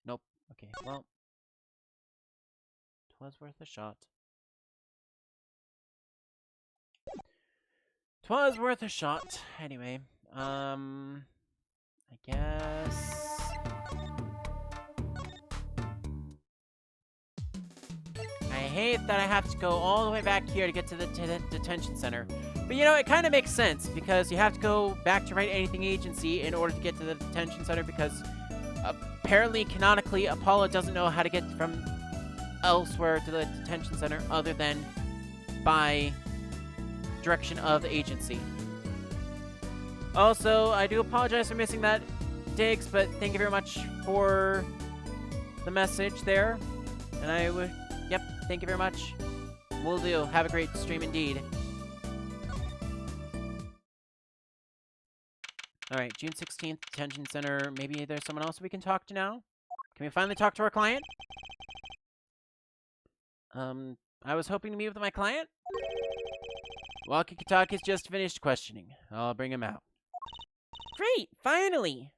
Nope. Okay, well... 'Twas worth a shot. 'Twas worth a shot. Anyway, I guess... I hate that I have to go all the way back here to get to the detention center. But you know, it kind of makes sense, because you have to go back to Write Anything Agency in order to get to the detention center, because apparently, canonically, Apollo doesn't know how to get from elsewhere to the detention center other than by direction of the agency. Also, I do apologize for missing that, Diggs, but thank you very much for the message there. And I would, yep, thank you very much. Will do. Have a great stream indeed. Alright, June 16th, detention center. Maybe there's someone else we can talk to now? Can we finally talk to our client? I was hoping to meet with my client? Walkie Talkie's just finished questioning. I'll bring him out. Great! Finally!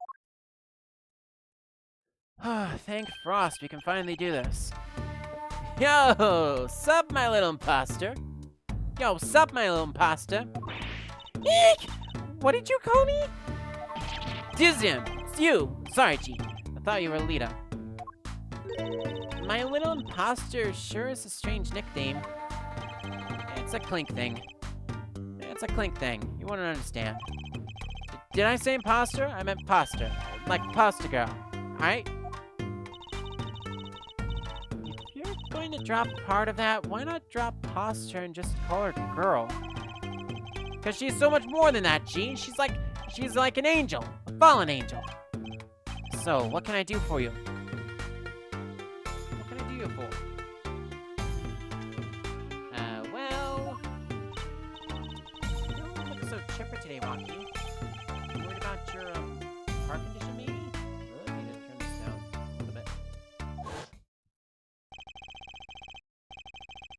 Thank Frost, we can finally do this. Yo, sup, my little imposter? Yo, sup, my little imposter? Eek! What did you call me? Dizim, it's you. Sorry, G. I thought you were Lita. My little imposter sure is a strange nickname. It's a Clink thing. It's a Clink thing. You wouldn't understand. Did I say imposter? I meant poster. Like pasta girl. Alright? If you're going to drop part of that, why not drop posture and just call her girl? Because she's so much more than that, G. She's like an angel. A fallen angel. So, what can I do for you? What can I do you for? Well... You don't look so chipper today, Wocky. You worried about your, heart condition, maybe? Really need to turn this down a little bit.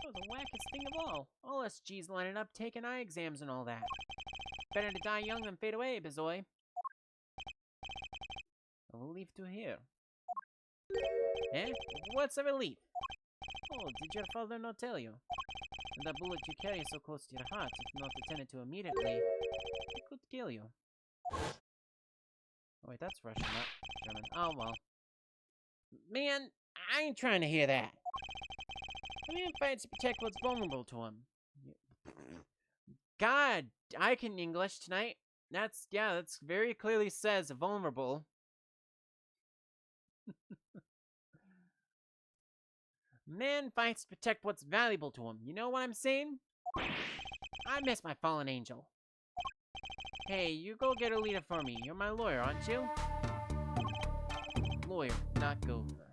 Oh, the wackest thing of all. All us G's lining up, taking eye exams and all that. Better to die young than fade away, Bizoy. A relief to hear. Eh? What's a relief? Oh, did your father not tell you? And that bullet you carry so close to your heart, if not attended to immediately, it could kill you. Oh wait, that's Russian, not German. Oh well. Man, I ain't trying to hear that. A man fights to protect what's vulnerable to him. God, I can English tonight. That's very clearly says vulnerable. Man fights to protect what's valuable to him. You know what I'm saying? I miss my fallen angel. Hey, you go get Alita for me. You're my lawyer, aren't you? Lawyer, not gopher.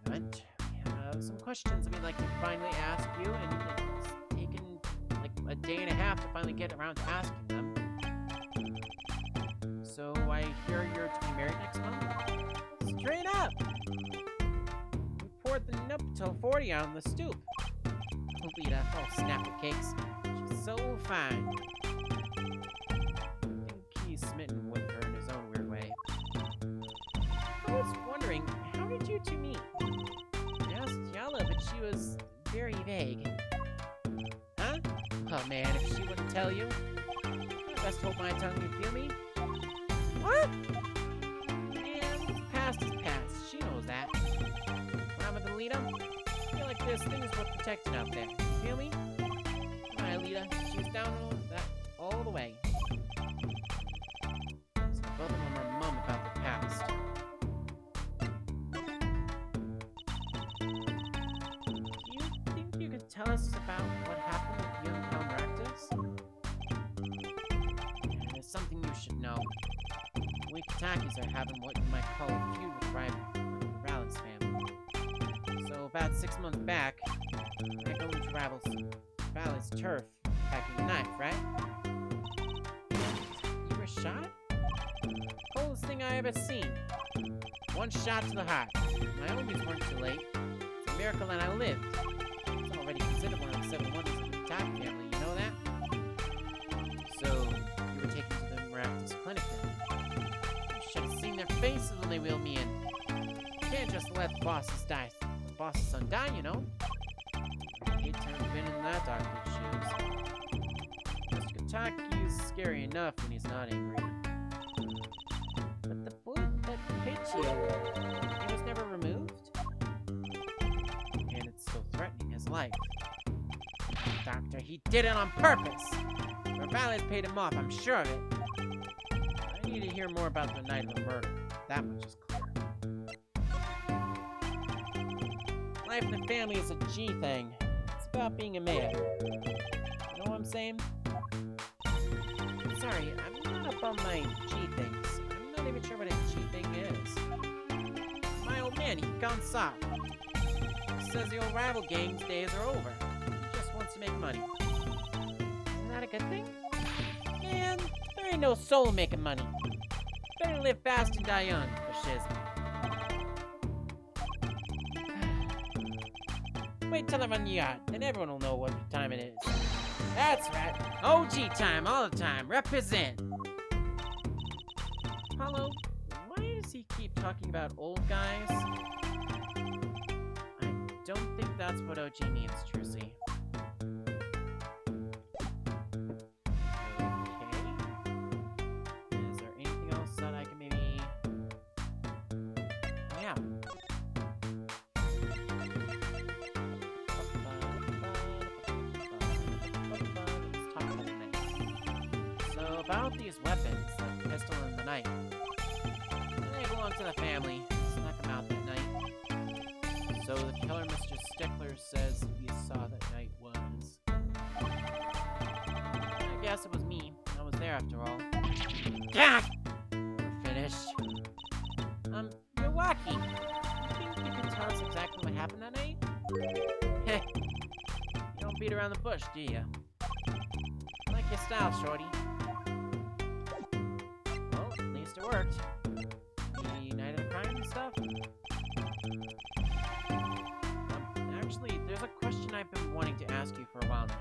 But we have some questions we'd like to finally ask you, and it's taken like a day and a half to finally get around to asking them. So I hear you're to be married next month? Straight up! We poured the Nuptil 40 on the stoop. Alita, oh snap the cakes. She's so fine. I think he's smitten with her in his own weird way. I was wondering, how did you two meet? I asked Yala, but she was very vague. Huh? Oh man, if she wouldn't tell you. I best hold my tongue, you feel me? What? Man, past is past. She knows that. When I'm with Alita, I feel like there's things worth protecting out there. You feel me? Come on, Alita. She was down on that all the way. So both of them are mum about the past. Do you think you could tell us about what happened with young Calmaractus? There's something you should know. We Kitakis are having what you might call a feud with the Rallis family. So about 6 months back, I go into Rallis' turf, packing a knife, right? You were shot? Coldest thing I ever seen. One shot to the heart. My homies weren't too late. It's a miracle that I lived. It's already considered one of the 7 wonders of the Kitaki family, you know that? So, you were taken to the Maractus clinic then? Should have seen their faces when they wheeled me in. Can't just let the boss's son die, you know? I hate to have been in that doctor's shoes. Mr. Kitaki is scary enough when he's not angry. But the bullet that hit you, it was never removed? And it's still threatening his life. Doctor, he did it on purpose! Revales paid him off, I'm sure of it. I need to hear more about the night of the murder. That much is clear. Life in the family is a G thing. It's about being a man. You know what I'm saying? Sorry, I'm not up on my G things. I'm not even sure what a G thing is. My old man, he's gone soft. He says the old rival gang's days are over. He just wants to make money. Isn't that a good thing? Man, there ain't no soul making money. Better live fast and die young, for shiz. Wait till I run the yard, then everyone will know what time it is. That's right. OG time, all the time. Represent. Hello, why talking about old guys? I don't think that's what OG means, Trucy. Okay. Is there anything else that I can maybe... Oh, yeah. Let's talk about the knife. So, about these weapons, the pistol and the knife. They belong to the family. Snuck them out that night. So the killer, Mr. Stickler, says he saw that night was... I guess it was me. I was there after all. Yeah! We're finished. You're Wocky. You think you can tell us exactly what happened that night? Heh. You don't beat around the bush, do you? I like your style, shorty. Well, at least it worked. Night of the crime and stuff? Actually, there's a question I've been wanting to ask you for a while now.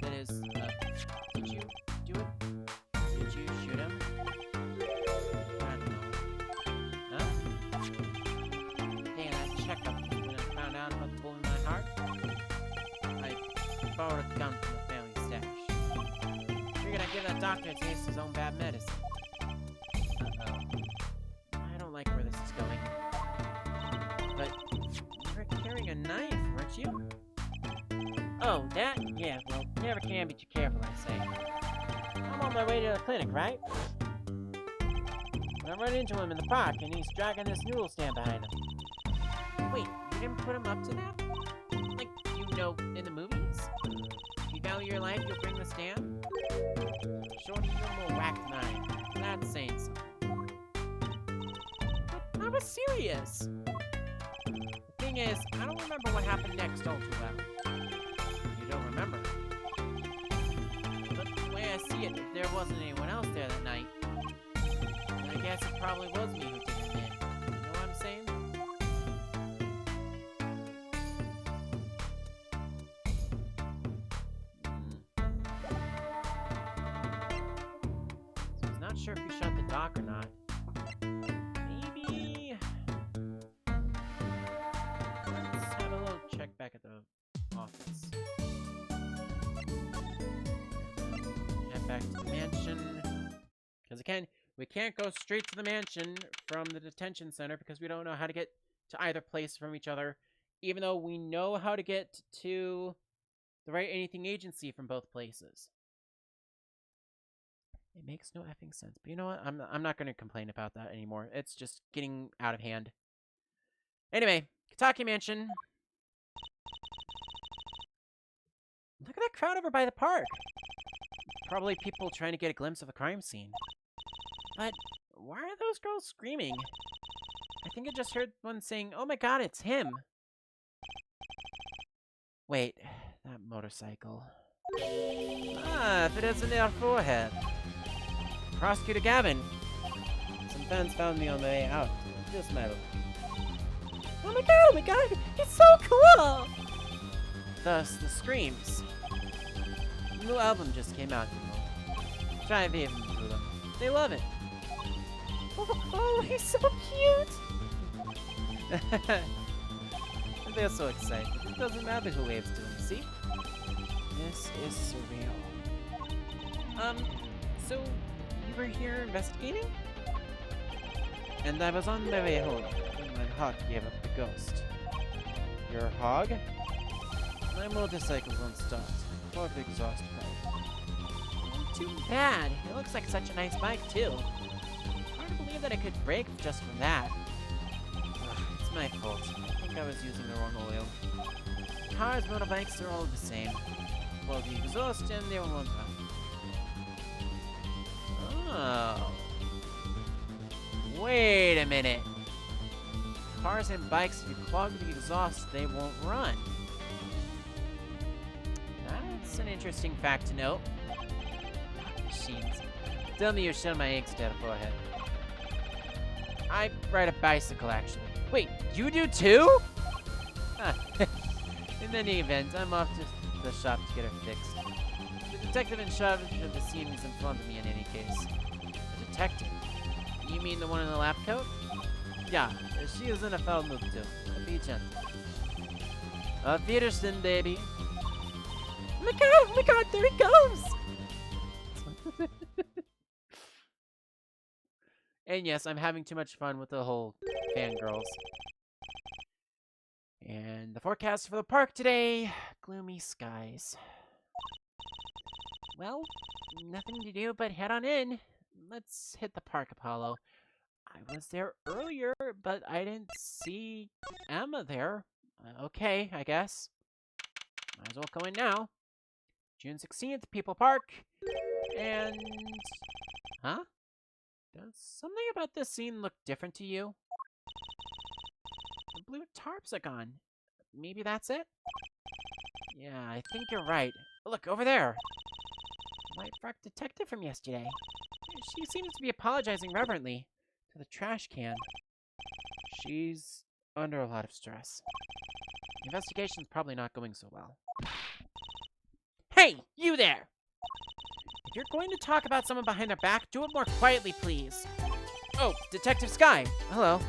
That is, did you do it? Did you shoot him? I don't know. Huh? Dang, that checkup when I found out about the bull in my heart. I borrowed a gun from the family stash. Figured I'd give that doctor a taste of his own bad medicine. Like where this is going. But you were carrying a knife, weren't you? Oh, that? Yeah, well, you never can be too careful, I say. I'm on my way to the clinic, right? I run into him in the park, and he's dragging this noodle stand behind him. Wait, you didn't put him up to that? Like, you know, in the movies? If you value your life, you'll bring the stand? Shorty, you're more whack than I am. That's saying something. I was serious! The thing is, I don't remember what happened next all too well. You don't remember? But the way I see it, if there wasn't anyone else there that night, then I guess it probably was me who did it then. You know what I'm saying? So he's not sure if you shot the doc or not. Back at the office. Head back to the mansion. Because again, we can't go straight to the mansion from the detention center because we don't know how to get to either place from each other, even though we know how to get to the Right Anything Agency from both places. It makes no effing sense. But you know what? I'm not going to complain about that anymore. It's just getting out of hand. Anyway, Kitaki Mansion. Look at that crowd over by the park. Probably people trying to get a glimpse of the crime scene. But why are those girls screaming? I think I just heard one saying, "Oh my god, it's him." Wait, that motorcycle. Ah, if it isn't their forehead. Prosecutor Gavin. Some fans found me on the way out. This metal. Oh my god, it's so cool! Thus, the screams. The new album just came out, you know. Try waving to them. They love it. Oh, he's so cute! They're so excited. It doesn't matter who waves to them, see? This is surreal. So, you were here investigating? And I was on my way home. My hog gave up the ghost. Your hog? My motorcycle won't start. Hog exhaust pipe. Too bad. It looks like such a nice bike, too. Hard to believe that it could break just from that. Ugh, it's my fault. I think I was using the wrong oil. Cars, motorbikes, they're all the same. Well, the exhaust and they won't run. Oh. Wait a minute. Cars and bikes, if you clog the exhaust, they won't run. That's an interesting fact to note. Machines. Tell me you're showing my ink instead of forehead. I ride a bicycle, actually. Wait, you do too? Huh. In any event, I'm off to the shop to get her fixed. The detective in charge of the scene is in front of me in any case. The detective? You mean the one in the lab coat? Yeah, she is in a foul mood too. Be gentle. Auf Wiedersehen, baby. Oh my god, there he goes! And yes, I'm having too much fun with the whole fangirls. And the forecast for the park today, gloomy skies. Well, nothing to do but head on in. Let's hit the park, Apollo. I was there earlier, but I didn't see Emma there. Okay, I guess. Might as well go in now. June 16th, People Park. And... Huh? Does something about this scene look different to you? The blue tarps are gone. Maybe that's it? Yeah, I think you're right. Look, over there. My frock detective from yesterday. She seems to be apologizing reverently to the trash can. She's under a lot of stress. The investigation's probably not going so well. Hey, you there! If you're going to talk about someone behind their back, do it more quietly, please. Oh, Detective Sky. Hello.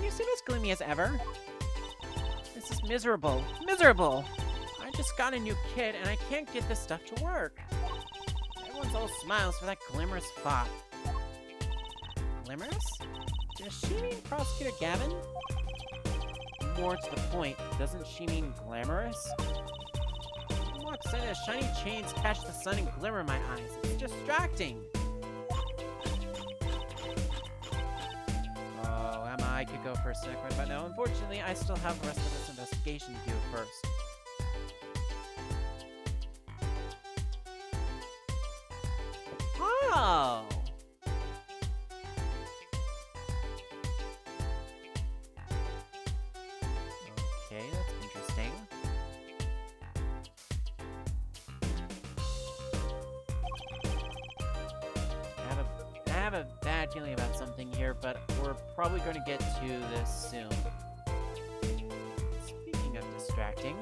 You seem as gloomy as ever. This is miserable. Miserable! I just got a new kid, and I can't get this stuff to work. Everyone's all smiles for that glamorous fop. Glamorous? Does she mean Prosecutor Gavin? More to the point, doesn't she mean glamorous? She walks in as shiny chains catch the sun and glimmer in my eyes. It's distracting. Oh, Emma, I could go for a sec right about now. Unfortunately, I still have the rest of this investigation to do first. Oh! Okay, that's interesting. I have a bad feeling about something here, but we're probably going to get to this soon. Speaking of distracting,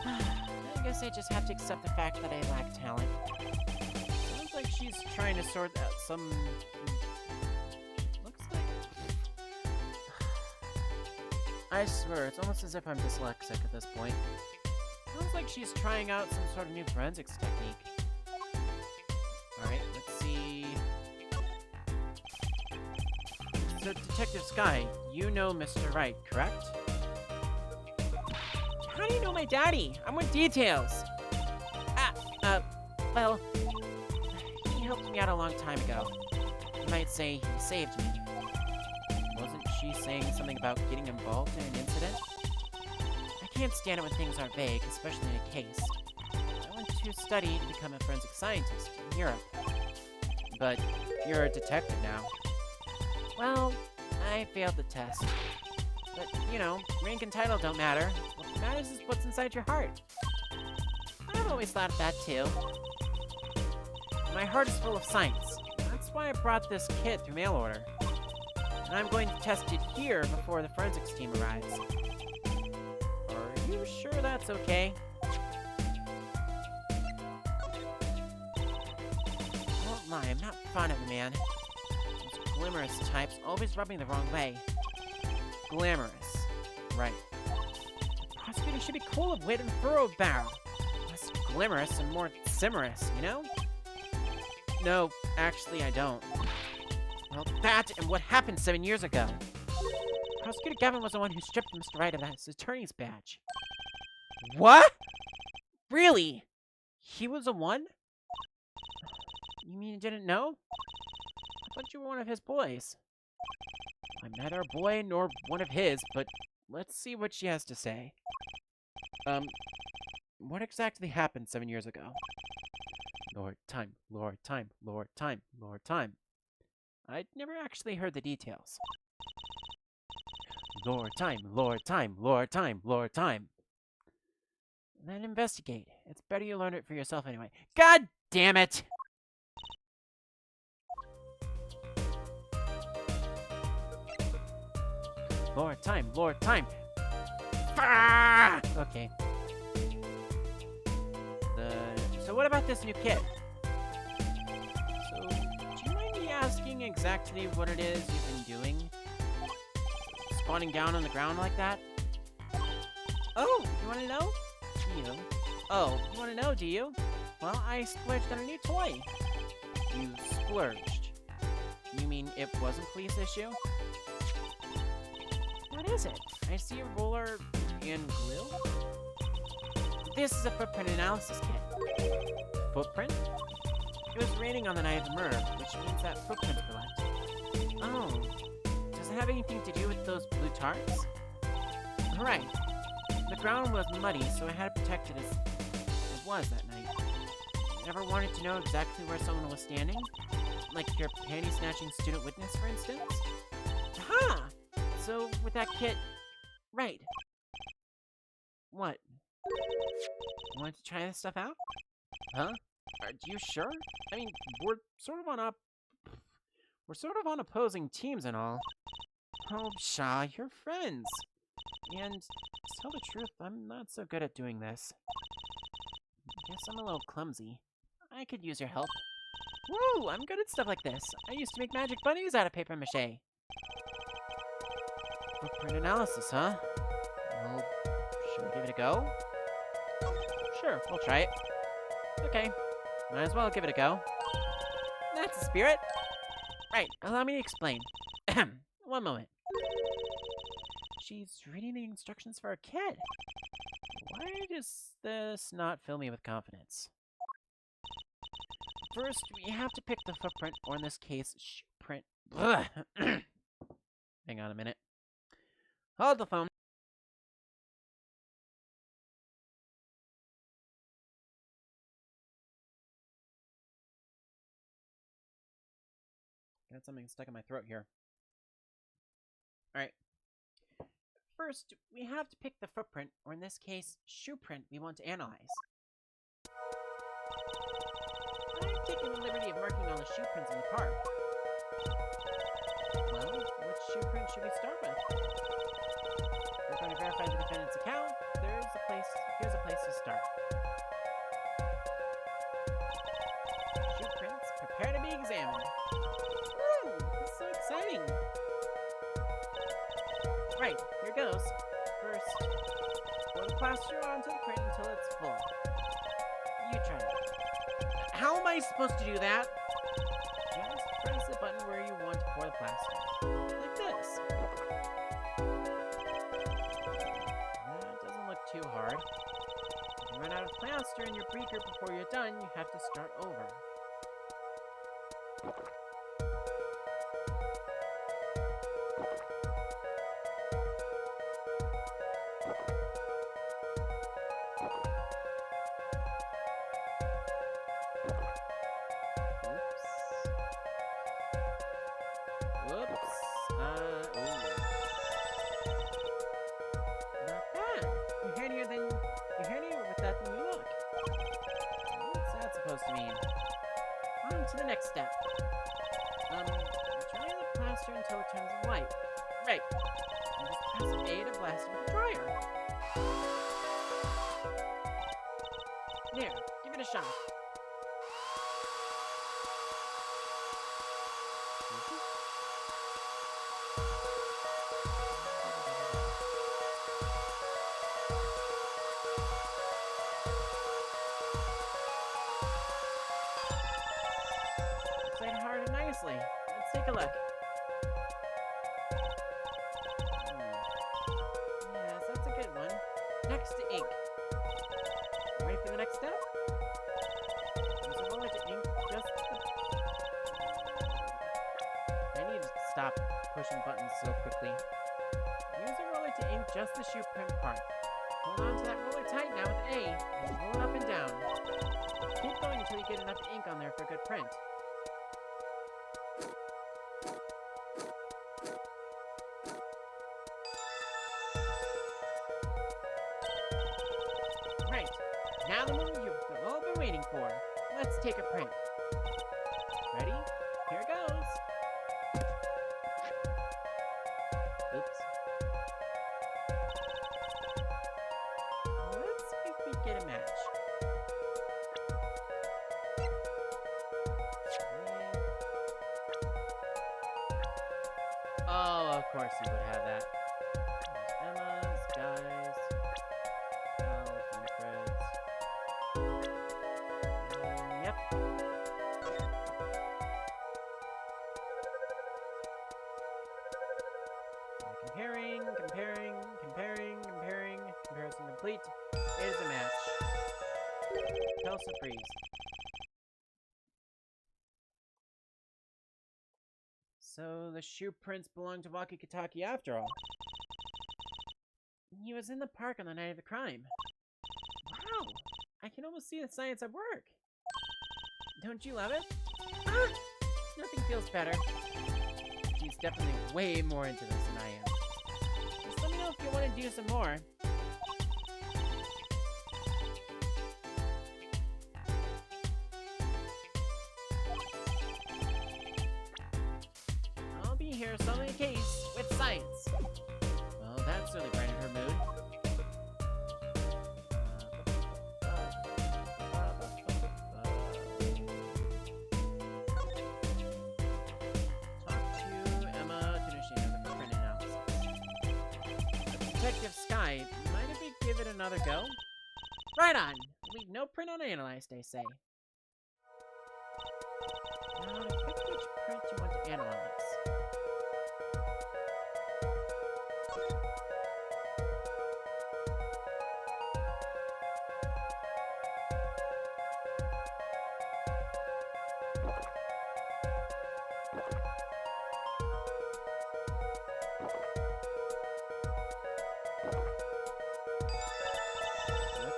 I guess I just have to accept the fact that I lack talent. Sounds like she's trying to sort out some... Looks like... I swear, it's almost as if I'm dyslexic at this point. Sounds like she's trying out some sort of new forensics technique. Alright, let's see... So, Detective Sky, you know Mr. Wright, correct? How do you know my daddy? I want details! Well... He helped me out a long time ago. You might say he saved me. Wasn't she saying something about getting involved in an incident? I can't stand it when things are vague, especially in a case. I went to study to become a forensic scientist in Europe. But you're a detective now. Well, I failed the test. But, you know, rank and title don't matter. What matters is what's inside your heart. I've always thought that too. My heart is full of science. That's why I brought this kit through mail order. And I'm going to test it here before the forensics team arrives. Are you sure that's okay? I won't lie, I'm not fond of the man. Those glamorous types always rub me the wrong way. Glamorous. Right. The prosecutor should be cool of wit and furrowed brow. Less glamorous and more simmerous, you know? No, actually I don't. Well, that and what happened 7 years ago. Prosecutor Gavin was the one who stripped Mr. Wright of his attorney's badge. What? Really? He was the one? You mean you didn't know? I thought you were one of his boys. I'm neither a boy nor one of his, but let's see what she has to say. What exactly happened 7 years ago? Lord, time, Lord, time, Lord, time, Lord, time. I'd never actually heard the details. Lord, time, Lord, time, Lord, time, Lord, time. Then investigate. It's better you learn it for yourself anyway. God damn it! Lord, time, Lord, time. Ah! Okay. So what about this new kit? So, do you mind me asking asking exactly what it is you've been doing? Squatting down on the ground like that? Oh, you want to know? You? Oh, you want to know, do you? Well, I splurged on a new toy. You splurged? You mean it wasn't police issue? What is it? I see a roller and grill? This is a footprint analysis kit. Footprint? It was raining on the night of the murder, which means that footprints were left. Oh. Does it have anything to do with those blue tarps? Right. The ground was muddy, so I had to protect it as it was that night. Ever wanted to know exactly where someone was standing? Like your panty-snatching student witness, for instance? Aha! So, with that kit... Right. What? You want to try this stuff out? Huh? Are you sure? I mean, we're sort of on opposing teams and all. Oh, Pshaw, you're friends. And, to tell the truth, I'm not so good at doing this. Guess I'm a little clumsy. I could use your help. Woo! I'm good at stuff like this. I used to make magic bunnies out of paper mache. Footprint analysis, huh? Well, should we give it a go? Sure, we'll try it. Okay, might as well give it a go. That's the spirit. Right, allow me to explain. One moment. She's reading the instructions for a kid. Why does this not fill me with confidence? First, we have to pick the footprint, or in this case, shoe print. Hang on a minute. Hold the phone. Got something stuck in my throat here. Alright. First, we have to pick the footprint, or in this case, shoe print we want to analyze. I've taken the liberty of marking all the shoe prints in the park. Well, which shoe print should we start with? We're going to verify the defendant's account. Here's a place to start. Shoe prints, prepare to be examined. Woo! This is so exciting! Right, here goes. First, pour the plaster onto the print until it's full. You try it. How am I supposed to do that? Just press the button where you want to pour the plaster. Like this. That doesn't look too hard. If you run out of plaster in your beaker before you're done, you have to start over. You're handier with that than you look. What's that supposed to mean? On to the next step. Dry the plaster until it turns white. Right. And just press A to blast it with the dryer. There, give it a shot. Nicely. Let's take a look. Yes, that's a good one. Next to ink. Ready for the next step? Use a roller to ink just the... I need to stop pushing buttons so quickly. Use a roller to ink just the shoe print part. Hold on to that roller tight now with A, and roll it up and down. Keep going until you get enough ink on there for a good print. Right, now the moment you've all been waiting for. Let's take a print. Ready? Here goes. Oops. Let's see if we get a match. Of course you would have that. There's Emma's, guys, Winifred's. Yep. Comparing. Comparison complete. It is a match. Tell freeze. So the shoe prints belong to Walkie Kitaki after all. He was in the park on the night of the crime. Wow! I can almost see the science at work. Don't you love it? Ah! Nothing feels better. She's definitely way more into this than I am. Just let me know if you want to do some more. I'll be here solving a case with science. Well, that's really brightened her mood. Detective Sky, mind if we give it another go? Right on! Leave no print unanalyzed, I say. Now to pick which print you want to analyze.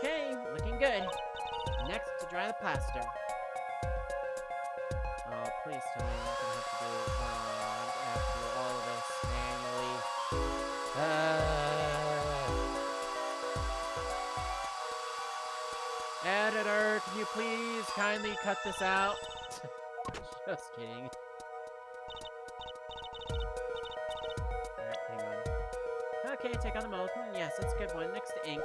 Okay, looking good. Next, to dry the plaster. Oh, please tell me I'm not gonna have to do all of this manually. Editor, can you please kindly cut this out? Just kidding. Alright, hang on. Okay, take on the mold. Yes, that's a good one. Next to ink.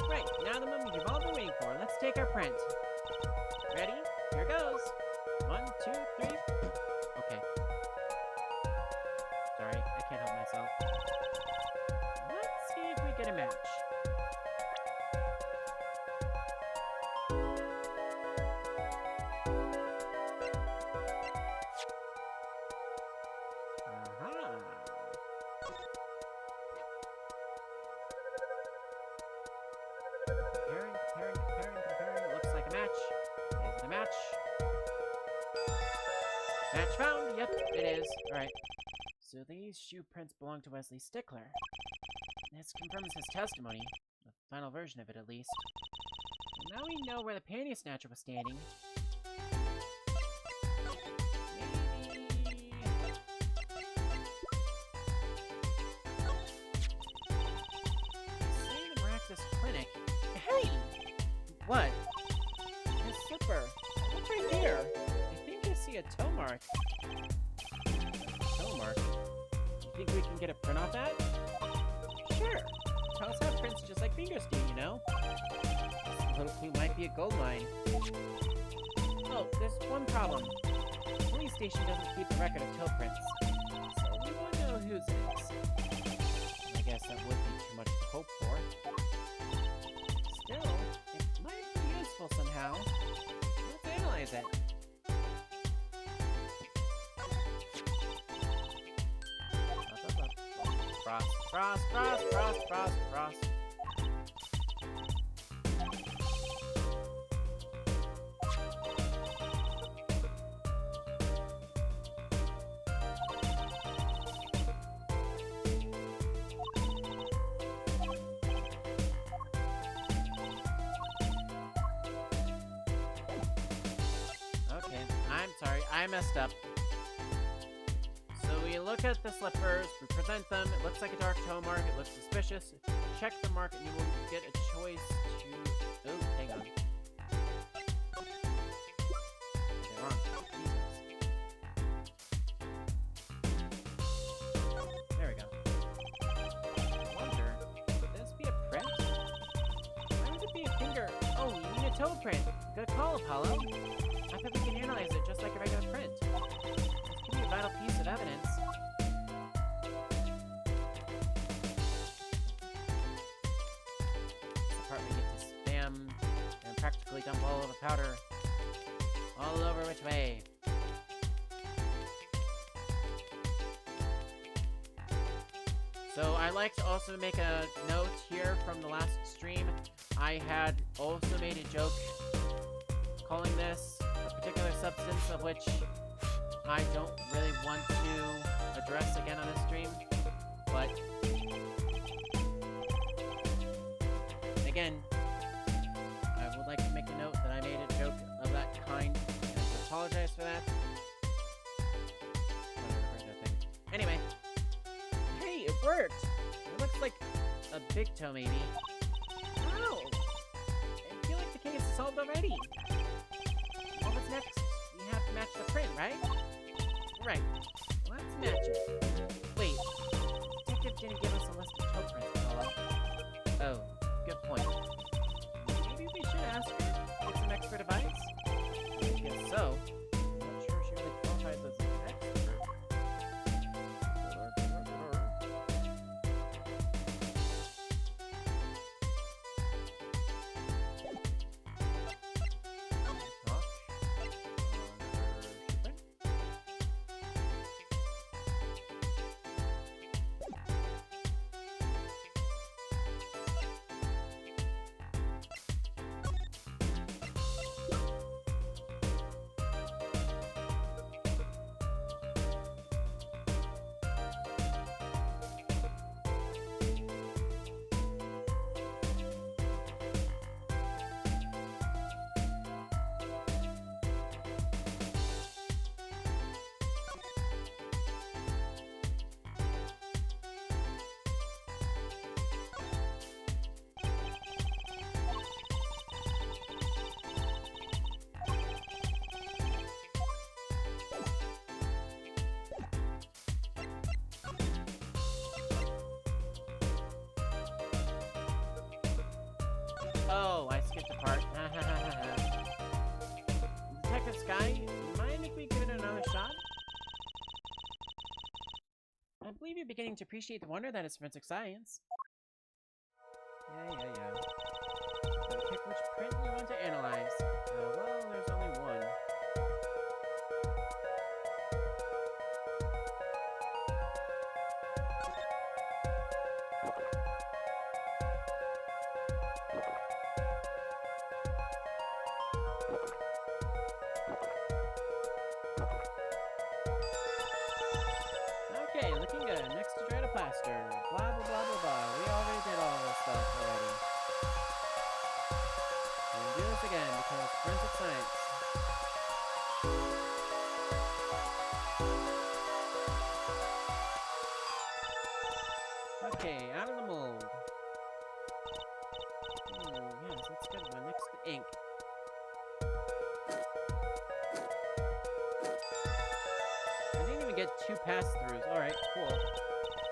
Right, now the moment you've all been waiting for. Let's take our print. Ready? Here goes. 1, 2, 3. Okay. Sorry, I can't help myself. Let's see if we get a match. Comparing. Looks like a match. Is it a match? Match found! Yep, it is. Alright. So these shoe prints belong to Wesley Stickler. This confirms his testimony. The final version of it, at least. And now we know where the panty snatcher was standing. Maybe... Say the Maractus Clinic. Hey! What? His slipper. Look right here. I think I see a toe mark. Toe mark? You think we can get a print off that? Sure. Toes have prints just like fingers do, you know? This little clue might be a gold mine. Oh, there's one problem. The police station doesn't keep a record of toe prints. So we want to know whose it is. I guess that would be too much to hope for. Still, it might be useful somehow. Let's analyze it. Frost. Okay, I'm sorry, I messed up. So we look at the slippers, we present them, it looks like a dark toe mark, it looks suspicious. Check the mark and you will get a choice to... Oh, hang on. Okay, wrong. Jesus. There we go. I wonder, would this be a print? toe print. Good call, Apollo. I bet we can analyze it just like a regular print. This could be a vital piece of evidence. This part we get to spam and practically dump all of the powder all over which way. So I like to also make a note here from the last stream. I had also made a joke calling this a particular substance of which I don't really want to address again on this stream. But again, I would like to make a note that I made a joke of that kind, and I apologize for that. Anyway. Hey, it worked! It looks like a big toe, maybe. Wow! I feel like the case is solved already. Well, what's next? We have to match the print, right? Right. Let's match it. Wait. The detective didn't give us a list of toe prints, Apollo. Oh, good point. Maybe we should ask her? Get some expert advice? I guess so. I'm not sure she really qualifies as an expert. Oh, I skipped a part. Detective Sky, mind if we give it another shot? I believe you're beginning to appreciate the wonder that is forensic science. Yeah. Pick which print you want to analyze. Well, there's only one. Okay, looking good. Next to dry to plaster. Blah, blah, blah, blah, blah. We already did all this stuff already. We're gonna do this again because forensic science. Okay, out of the mold. Yes, that's good one. Next to ink. I didn't even get 2 pass-throughs. Alright, cool.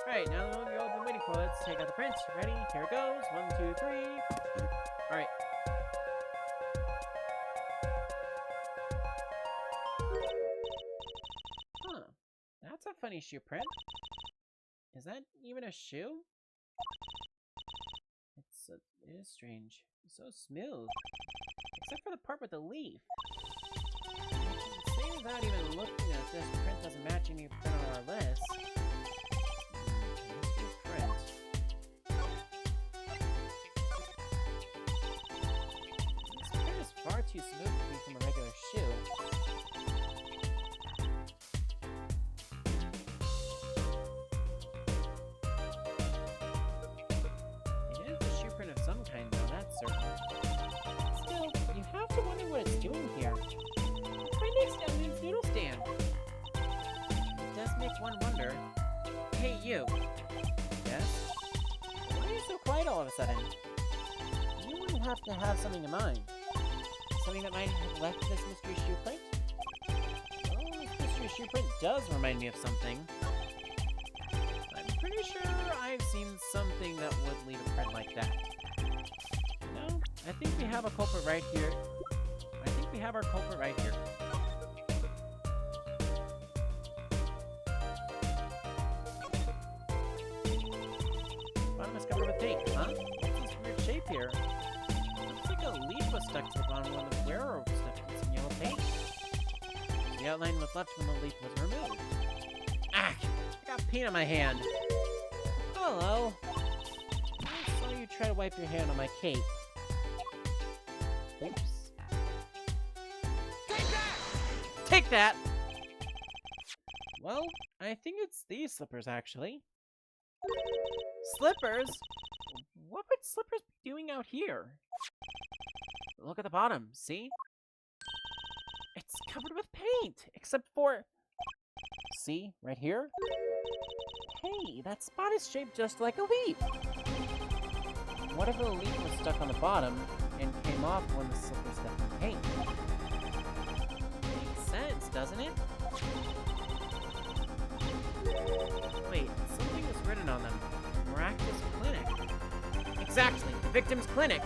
Alright, now the one you've all been waiting for. Let's take out the print. Ready? Here it goes. 1, 2, 3. Alright. Huh. That's a funny shoe print. Is that even a shoe? It is strange. It's so smooth. Except for the part with the leaf. I can say without even looking at this print doesn't match any print on our list. Mystery print. This print is far too smooth to be from a regular shoe. It is a shoe print of some kind, though, that's certain. Still, you have to wonder what it's doing here. Right next to Ellen's noodle stand. It does make one wonder. Hey, you. Yes? Why are you so quiet all of a sudden? You wouldn't have to have something in mind. Something that might have left this mystery shoe print? Well, this mystery shoe print does remind me of something. I'm pretty sure I've seen something that would leave a print like that. You know, I think we have have a culprit right here. I think we have our culprit right here. Bottom is covered with paint, huh? What's this weird shape here? Looks like a leaf was stuck to the bottom when the wearer stepped in some yellow paint. The outline was left when the leaf was removed. Ah! I got paint on my hand. Hello. I saw you try to wipe your hand on my cape. Oops. Take that! Take that! Well, I think it's these slippers, actually. Slippers? What would slippers be doing out here? Look at the bottom, see? It's covered with paint, except for... See, right here? Hey, that spot is shaped just like a leaf. What if a leaf was stuck on the bottom and came off when the slipper stepped in paint? Makes sense, doesn't it? Wait, something was written on them. Miraculous Clinic. Exactly, the victim's clinic.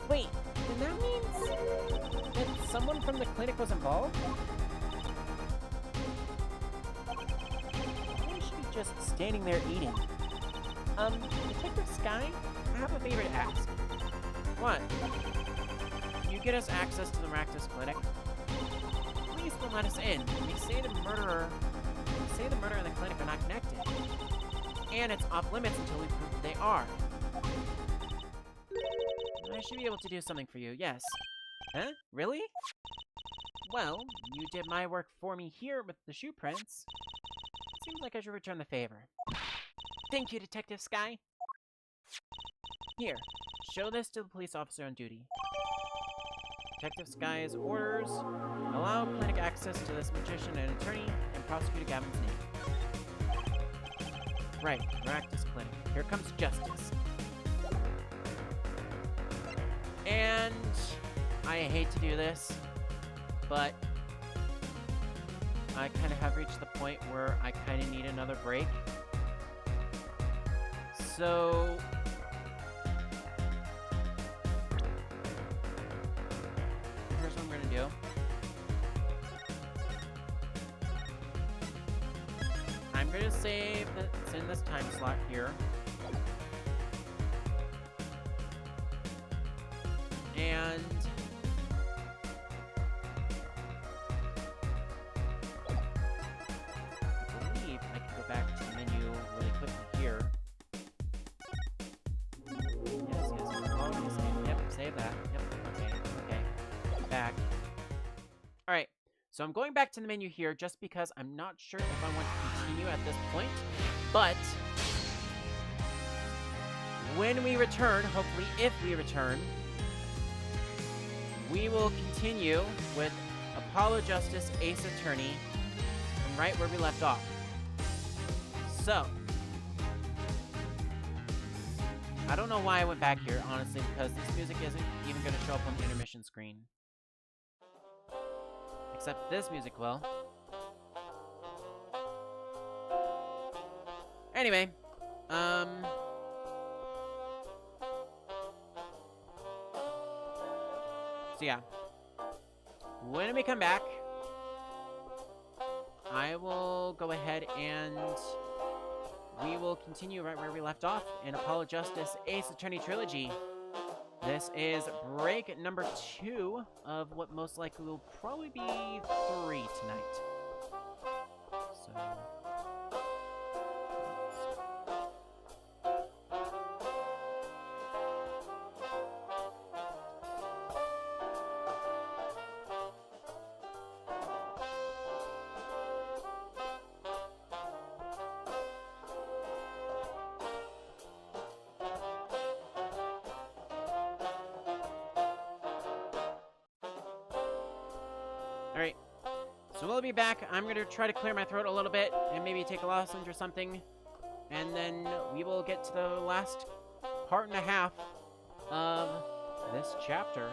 Wait, then that means that someone from the clinic was involved? Why should be just standing there eating? Detective Sky, I have a favor to ask. What? Can you get us access to the Miraculous Clinic? Police won't let us in. They say the murder and the clinic are not connected. And it's off limits until we prove that they are. I should be able to do something for you, yes. Huh? Really? Well, you did my work for me here with the shoe prints. Seems like I should return the favor. Thank you, Detective Sky. Here, show this to the police officer on duty. Detective Sky's orders allow clinic access to this magician and attorney and prosecutor Gavin's name. Right, Miraculous Clinic. Here comes justice. And I hate to do this, but I kind of have reached the point where I kind of need another break. So here's what I'm going to do. I'm going to save that's in this time slot here. And I believe I can go back to the menu really quickly here. Yes. Oh, you save. Yep, save that. Yep, okay. Back. Alright, so I'm going back to the menu here just because I'm not sure if I want to continue at this point, but when we return, hopefully if we return, we will continue with Apollo Justice Ace Attorney from right where we left off. So, I don't know why I went back here, honestly, because this music isn't even going to show up on the intermission screen. Except this music will. Anyway, so yeah, when we come back, I will go ahead and we will continue right where we left off in Apollo Justice Ace Attorney Trilogy. This is break number 2 of what most likely will probably be 3 tonight. So... Alright, so we'll be back. I'm going to try to clear my throat a little bit and maybe take a lozenge or something. And then we will get to the last part and a half of this chapter.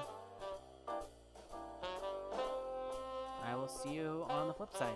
I will see you on the flip side.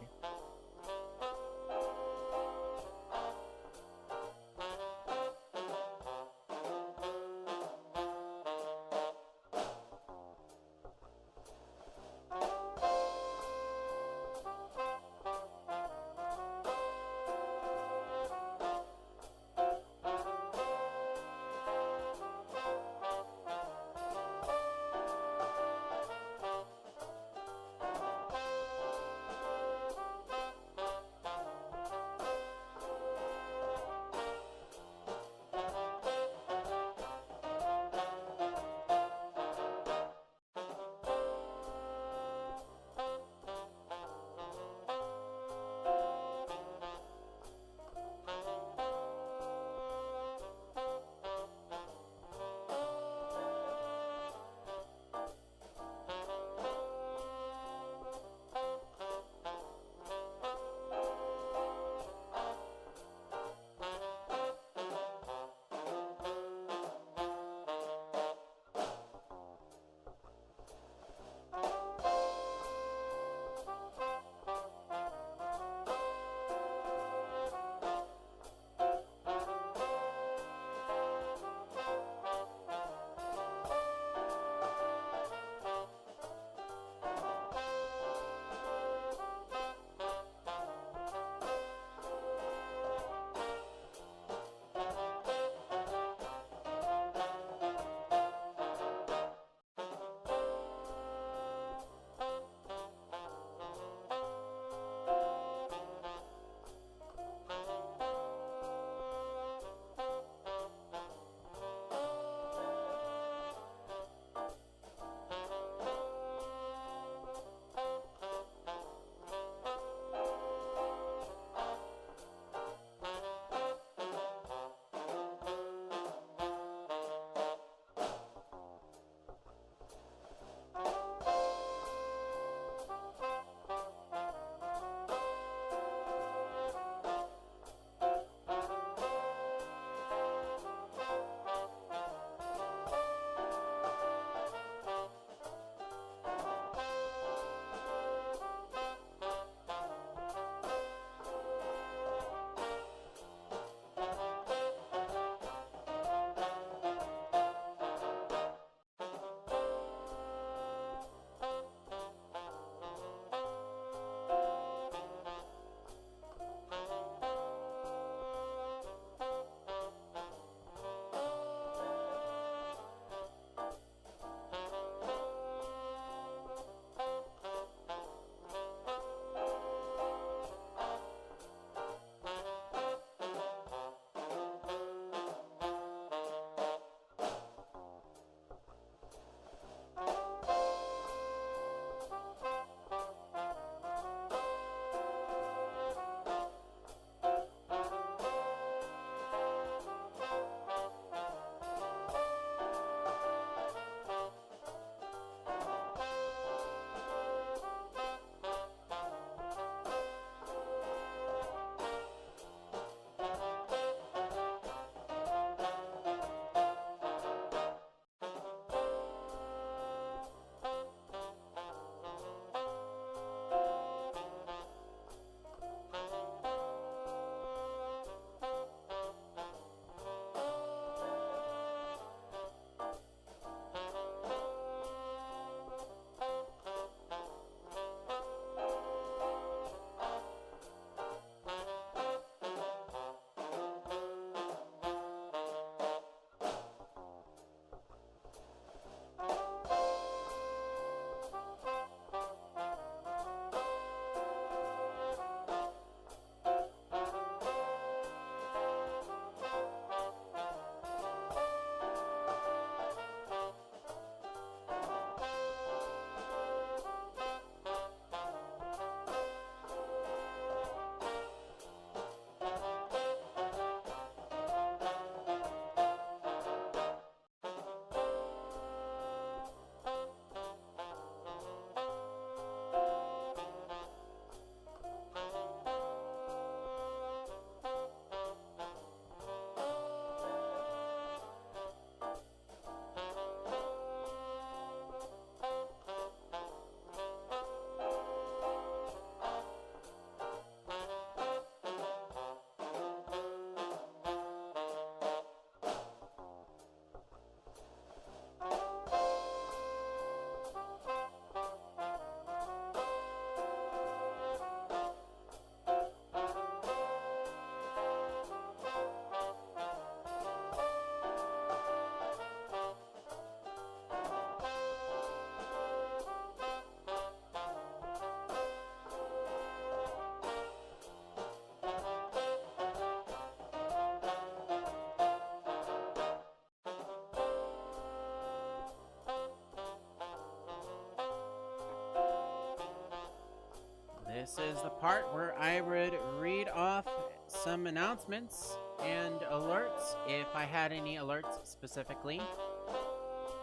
This is the part where I would read off some announcements and alerts if I had any alerts specifically.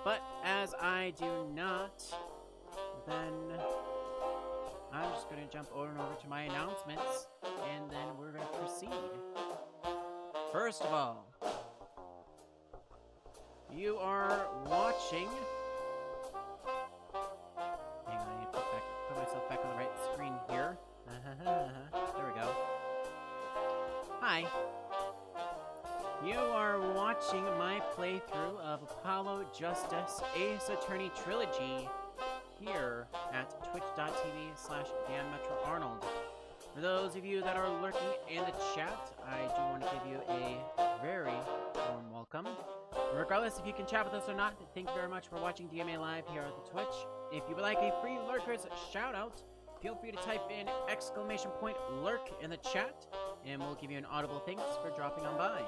But as I do not, then I'm just going to jump over to my announcements, and then we're going to proceed. First of all, you are watching... Hang on, I need to put myself back on the right screen here. There we go. Hi. You are watching my playthrough of Apollo Justice Ace Attorney Trilogy here at twitch.tv/DanMetroArnold. For those of you that are lurking in the chat, I do want to give you a very warm welcome. Regardless if you can chat with us or not, thank you very much for watching DMA Live here at the Twitch. If you would like a free lurkers shout out, feel free to type in !lurk in the chat, and we'll give you an audible thanks for dropping on by.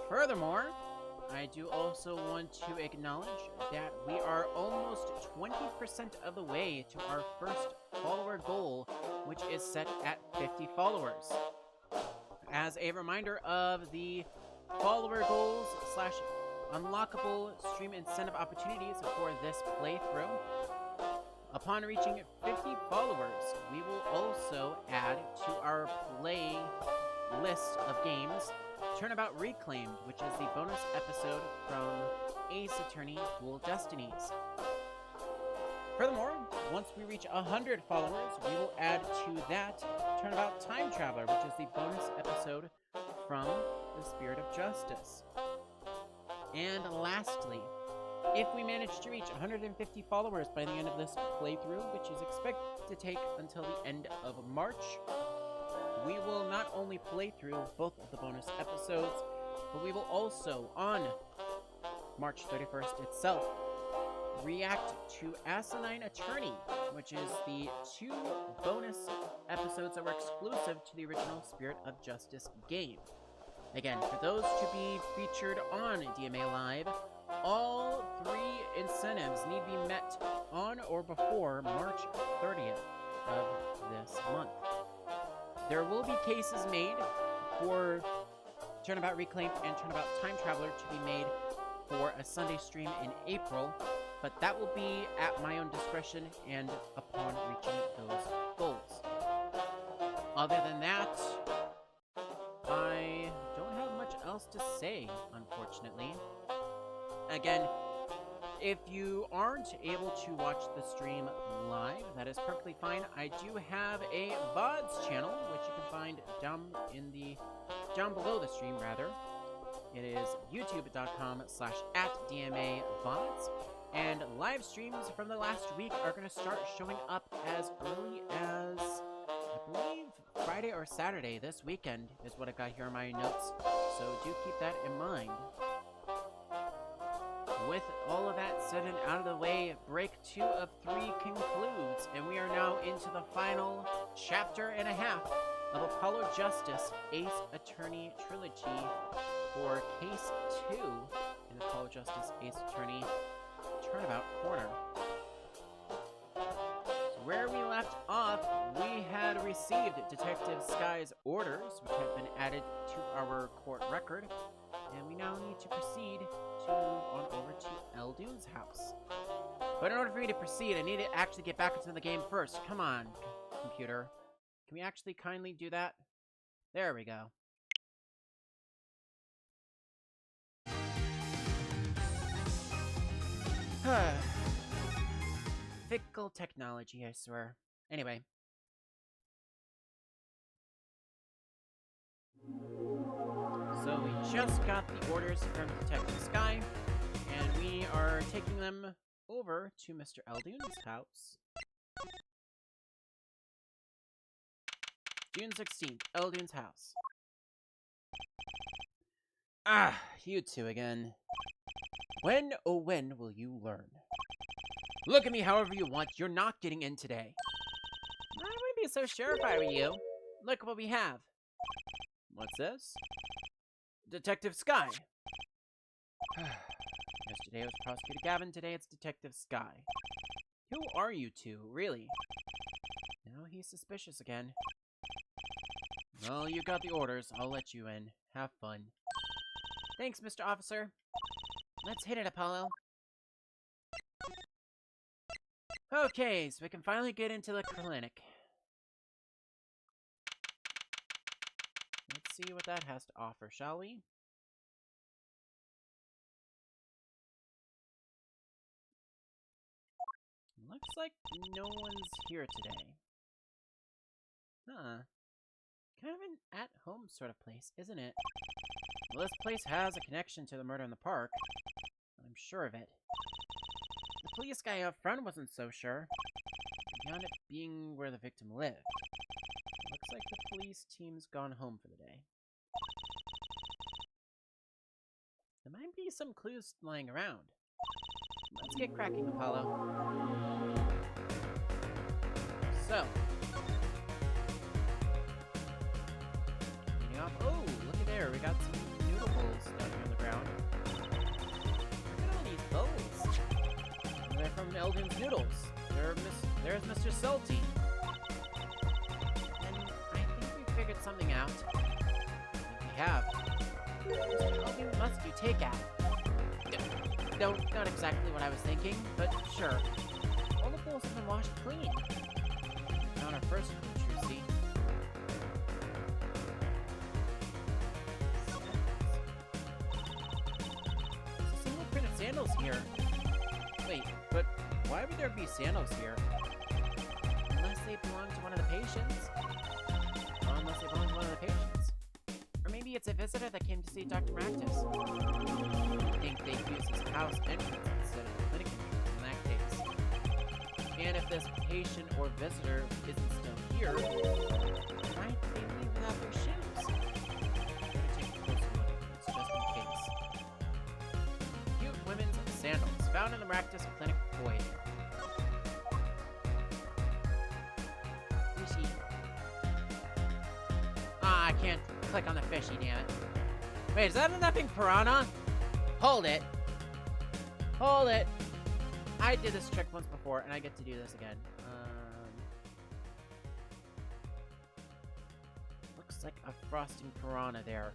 Furthermore, I do also want to acknowledge that we are almost 20% of the way to our first follower goal, which is set at 50 followers. As a reminder of the follower goals / unlockable stream incentive opportunities for this playthrough, upon reaching 50 followers, we will also add to our play list of games Turnabout Reclaimed, which is the bonus episode from Ace Attorney Dual Destinies. Furthermore, once we reach 100 followers, we will add to that Turnabout Time Traveler, which is the bonus episode from the Spirit of Justice. And lastly, if we manage to reach 150 followers by the end of this playthrough, which is expected to take until the end of March, we will not only play through both of the bonus episodes, but we will also, on March 31st itself, react to Asinine Attorney, which is the 2 bonus episodes that were exclusive to the original Spirit of Justice game. Again, for those to be featured on DMA Live, all 3 incentives need to be met on or before March 30th of this month. There will be cases made for Turnabout Reclaimed and Turnabout Time Traveler to be made for a Sunday stream in April, but that will be at my own discretion and upon reaching those goals. Other than that, I don't have much else to say, unfortunately. Again, if you aren't able to watch the stream live, that is perfectly fine. I do have a VODs channel, which you can find down below the stream, rather. It is youtube.com/@DMAVODs, and live streams from the last week are going to start showing up as early as, I believe, Friday or Saturday this weekend is what I got here in my notes, so do keep that in mind. With all of that said and out of the way, break 2 of 3 concludes, and we are now into the final chapter and a half of Apollo Justice Ace Attorney Trilogy for Case 2 in Apollo Justice Ace Attorney Turnabout Corner. So where we left off, we had received Detective Sky's orders, which have been added to our court record, and we now need to proceed on over to Eldune's house. But in order for me to proceed, I need to actually get back into the game first. Come on, computer. Can we actually kindly do that? There we go. Fickle technology, I swear. Anyway. So we just got the orders from Detective Sky, and we are taking them over to Mr. Eldune's house. June 16th, Eldune's house. Ah, you two again. When, oh when, will you learn? Look at me however you want, you're not getting in today. I wouldn't be so sure if I were you. Look what we have. What's this? Detective Sky. Yesterday it was Prosecutor Gavin, today it's Detective Sky. Who are you two, really? Now he's suspicious again. Well, you got the orders. I'll let you in. Have fun. Thanks, Mr. Officer. Let's hit it, Apollo. Okay, so we can finally get into the clinic. Let's see what that has to offer, shall we? Looks like no one's here today. Huh. Kind of an at-home sort of place, isn't it? Well, this place has a connection to the murder in the park. I'm sure of it. The police guy up front wasn't so sure. Beyond it being where the victim lived. Looks like the police team's gone home for the day. There might be some clues lying around. Let's get cracking, Apollo. So. Leading off. Oh, look at there. We got some noodle bowls down here on the ground. Look at all these bowls. They're from Eldon's Noodles. There's Mr. Salty. And I think we figured something out. I think we have. Mr. Eldon must do takeout. No, not exactly what I was thinking, but sure. All the bowls have been washed clean. Not our first clue, see. There's a single print of sandals here. Wait, but why would there be sandals here? Unless they belong to one of the patients. Or unless they belong to one of the patients. Or maybe it's a visitor that came to see Dr. Maractus. I think they use his house entrance instead of the clinic entrance in that case. And if this patient or visitor isn't still here, might they leave without their shoes? I'm gonna take a closer look at this, just in case. Cute women's sandals, found in the Maractus Clinic void. Fishy. Ah, I can't click on the fishy, damn it. Wait, is that an effing piranha? Hold it. Hold it. I did this trick once before, and I get to do this again. Looks like a frosting piranha there.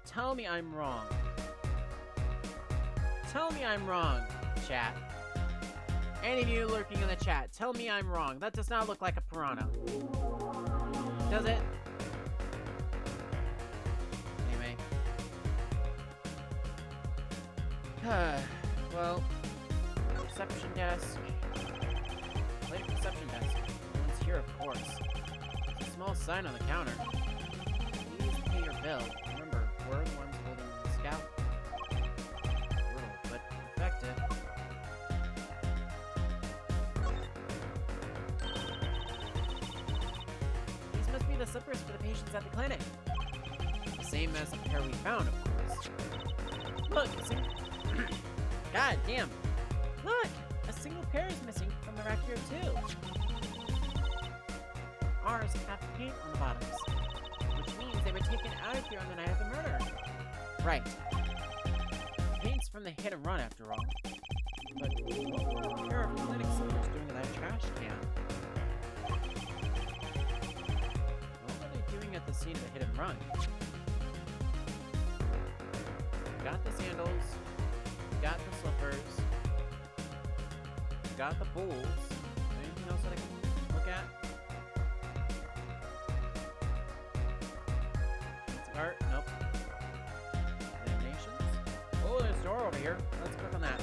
Tell me I'm wrong. Tell me I'm wrong, chat. Any of you lurking in the chat, tell me I'm wrong. That does not look like a piranha. Does it? Anyway. Well, reception desk. Late reception desk. No one's here, of course. There's a small sign on the counter. Please pay your bill. Remember, we're the ones holding the scalp. Brutal, but effective. These must be the slippers for the patients at the clinic. The same as the pair we found, of course. Look, God damn. Look! A single pair is missing from the rack here, too. Ours have paint on the bottoms, which means they were taken out of here on the night of the murder. Right. Paint's from the hit and run, after all. But what were a pair of clinic slippers doing in that trash can? What were they doing at the scene of the hit and run? Got the sandals. Got the slippers. Got the bowls. Anything else that I can look at? Art? Nope. Examinations? Oh, there's a door over here. Let's click on that.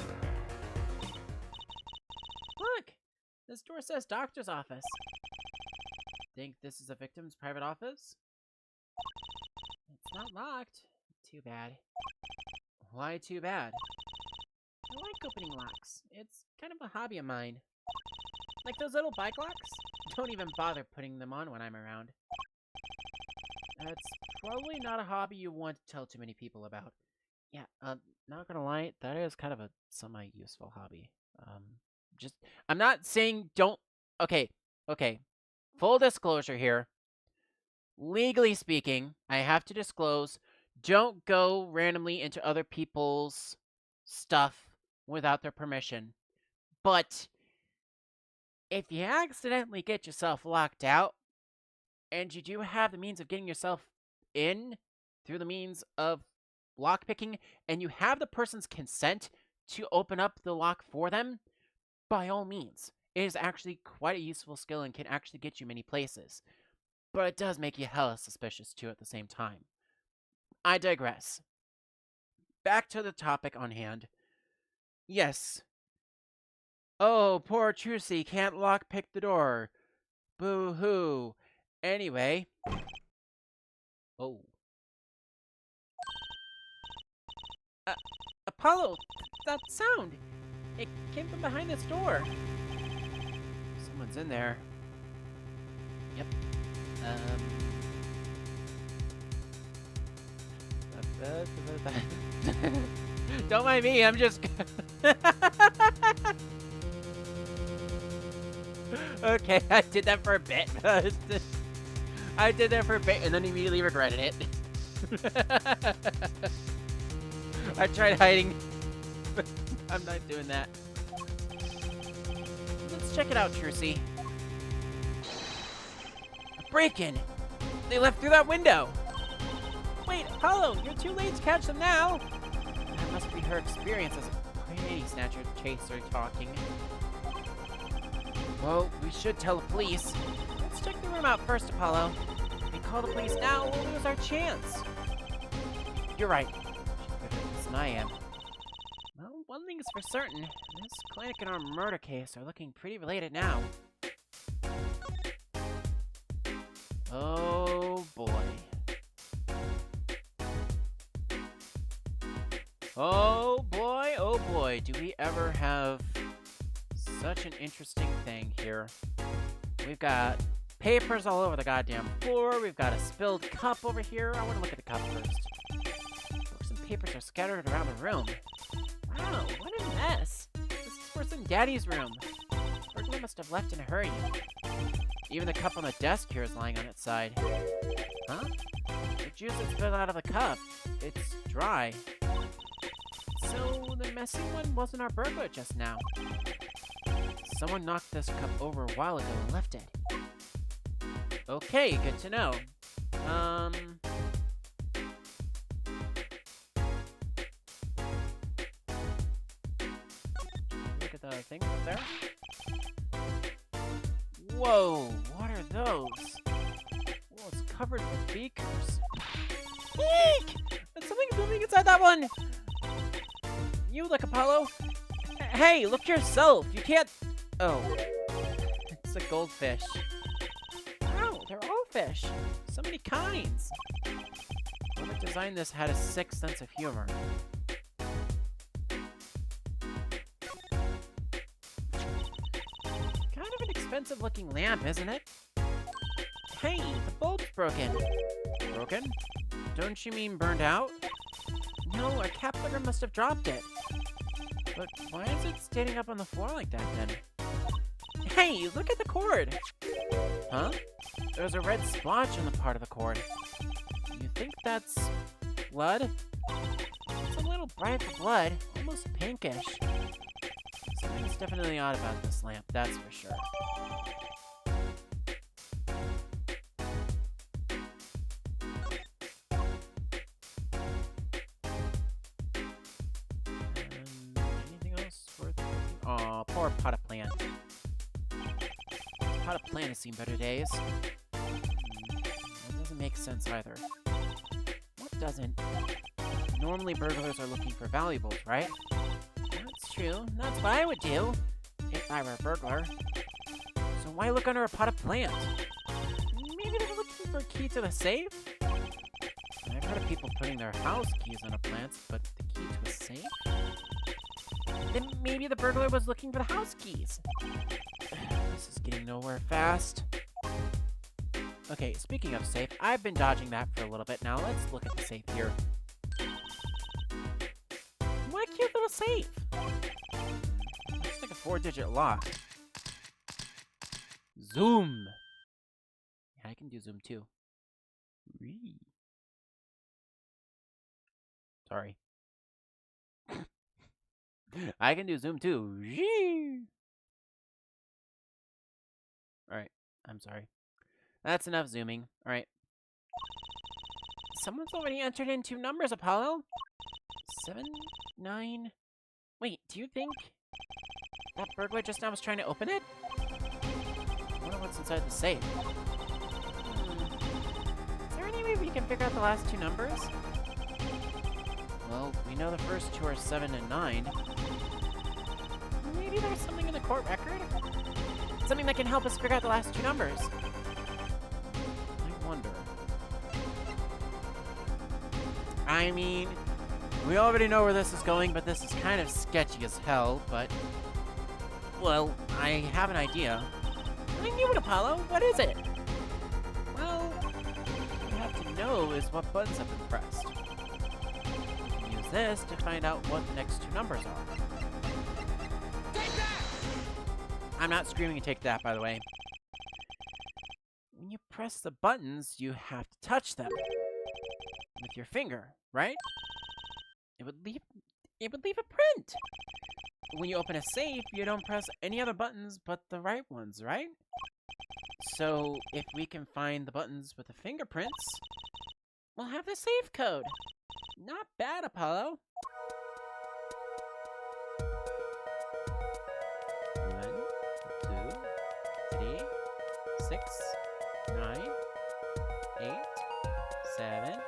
Look! This door says doctor's office. Think this is a victim's private office? It's not locked. Too bad. Why too bad? I like opening locks. It's kind of a hobby of mine. Like those little bike locks? Don't even bother putting them on when I'm around. That's probably not a hobby you want to tell too many people about. Yeah, not gonna lie, that is kind of a semi-useful hobby. I'm not saying don't... Okay. Full disclosure here. Legally speaking, I have to disclose, don't go randomly into other people's stuff without their permission. But if you accidentally get yourself locked out, and you do have the means of getting yourself in through the means of lockpicking, and you have the person's consent to open up the lock for them, by all means. It is actually quite a useful skill and can actually get you many places. But it does make you hella suspicious too at the same time. I digress. Back to the topic on hand. Yes. Oh, poor Trucy can't lockpick the door. Boo-hoo. Anyway. Oh. Apollo, that sound. It came from behind this door. Someone's in there. Yep. Don't mind me, I'm just... Okay, I did that for a bit. I did that for a bit and then immediately regretted it. I tried hiding, but I'm not doing that. Let's check it out, Trucy. A break-in! They left through that window! Wait, Apollo, you're too late to catch them now! That must be her experience as a prey snatcher chaser talking. Well, we should tell the police. Let's check the room out first, Apollo. If we call the police now, we'll lose our chance. You're right. She's better at this than I am. Well, one thing is for certain. This clinic and our murder case are looking pretty related now. Oh, boy. Oh, boy, oh, boy. Do we ever have such an interesting thing here. We've got papers all over the goddamn floor. We've got a spilled cup over here. I want to look at the cup first. Books and papers are scattered around the room. Wow, what a mess. This is worse than Daddy's room. Burglar must have left in a hurry. Even the cup on the desk here is lying on its side. Huh? The juice is spilled out of the cup. It's dry. So the messy one wasn't our burglar just now. Someone knocked this cup over a while ago and left it. Okay, good to know. Look at the thing up there. Whoa, what are those? Well, it's covered with beakers. Eek! There's something moving inside that one! You look, Apollo. Hey, look yourself. You can't... Oh. It's a goldfish. Wow, they're all fish. So many kinds. Whoever designed this had a sick sense of humor. Kind of an expensive-looking lamp, isn't it? Hey, the bulb's broken. Broken? Don't you mean burned out? No, our cap flicker must have dropped it. But why is it standing up on the floor like that, then? Hey, look at the cord! Huh? There's a red splotch on the part of the cord. You think that's... blood? It's a little bright for blood, almost pinkish. Something's definitely odd about this lamp, that's for sure. Poor potted plant. Potted plant has seen better days. That doesn't make sense either. What doesn't? Normally burglars are looking for valuables, right? That's true. That's what I would do if I were a burglar. So why look under a potted plant? Maybe they're looking for a key to the safe? I've heard of people putting their house keys on a plant, but the key to a safe? Then maybe the burglar was looking for the house keys. This is getting nowhere fast. Okay, speaking of safe, I've been dodging that for a little bit now. Let's look at the safe here. What a cute little safe. Looks like a 4-digit lock. Zoom. Yeah, I can do zoom too. Whee. Sorry. I can do zoom too. Alright, I'm sorry. That's enough zooming. Alright. Someone's already entered in 2 numbers, Apollo. 7, 9... Wait, do you think that burglar just now was trying to open it? I wonder what's inside the safe. Is there any way we can figure out the last 2 numbers? Well, we know the first 2 are 7 and 9. Maybe there's something in the court record? Something that can help us figure out the last 2 numbers. I wonder. I mean, we already know where this is going, but this is kind of sketchy as hell, but... Well, I have an idea. I knew it, Apollo. What is it? Well, what we have to know is what buttons have been pressed. We can use this to find out what the next 2 numbers are. Take that! I'm not screaming take that, by the way. When you press the buttons, you have to touch them with your finger, right? It would leave a print. When you open a safe, you don't press any other buttons but the right ones, right? So, if we can find the buttons with the fingerprints, we'll have the safe code. Not bad, Apollo. 1, 2, 3, 6, 9, 8, 7,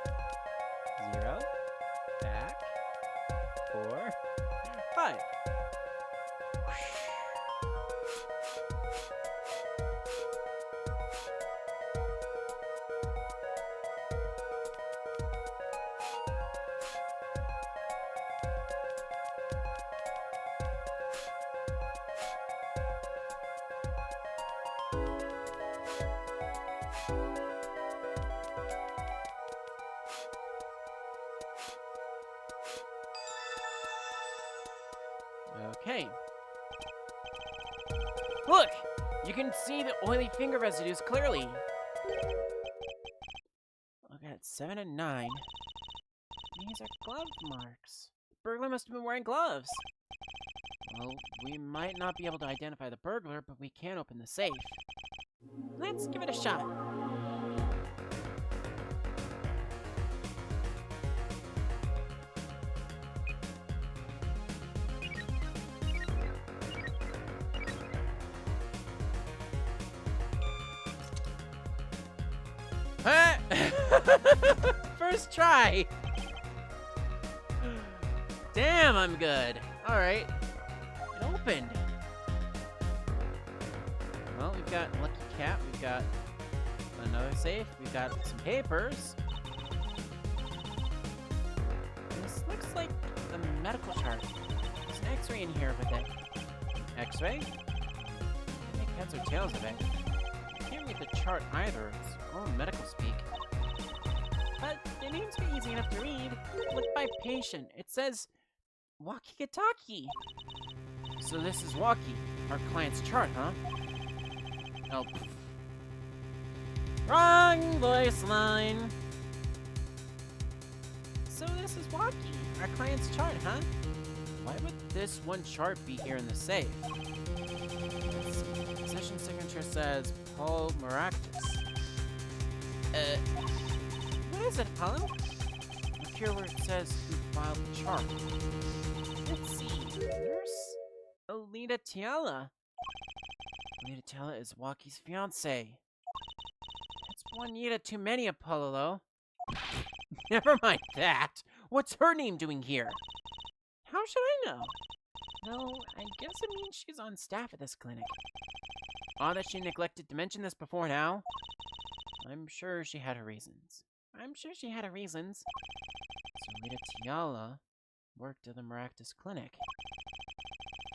0, back, 4, 5. Okay. Look! You can see the oily finger residues clearly. Look at 7 and 9. These are glove marks. The burglar must have been wearing gloves. Well, we might not be able to identify the burglar, but we can open the safe. Let's give it a shot. First try! Damn, I'm good. Alright. It opened. Well, we've got Lucky Cat, we've got another safe, we've got some papers. This looks like a medical chart. There's an x-ray in here with it. X-ray? I make heads or tails of it. I can't read the chart either. It's all medical speak. But the names are easy enough to read. Look by patient. It says Walkie Talkie. So this is Wocky, our client's chart, huh? Oh. Wrong voice line. So this is Wocky, our client's chart, huh? Why would this one chart be here in the safe? Let's see. Session signature says Paul Maractus. What is it, Apollo? Look here where it says who filed the chart. Let's see. Nurse Alita Tiala. Alita Tiala is Wocky's fiancée. That's one Nita too many, Apollo, though. Never mind that. What's her name doing here? How should I know? No, I guess it means she's on staff at this clinic. Odd that she neglected to mention this before now. I'm sure she had her reasons. So Alita Tiala worked at the Maractus Clinic.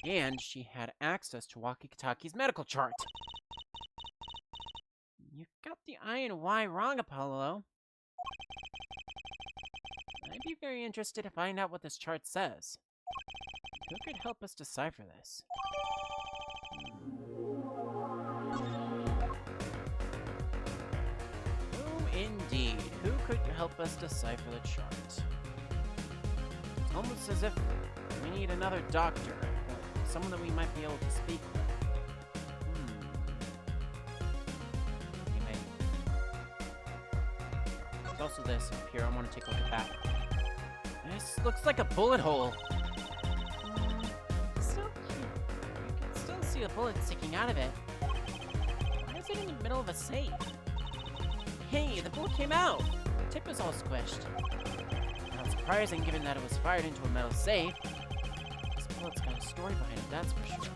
And she had access to Walkie Talkie's medical chart. You got the I and Y wrong, Apollo. I'd be very interested to find out what this chart says. Who could help us decipher this? Who indeed? Who could help us decipher the chart? It's almost as if we We need another doctor. Someone that we might be able to speak with. Anyway. There's also this up here. I want to take a look at that. This looks like a bullet hole. Still, you can still see the bullet sticking out of it. Why is it in the middle of a safe? Hey, the bullet came out! The tip was all squished. Not surprising, given that it was fired into a metal safe. This bullet's got a story behind it, that's for sure.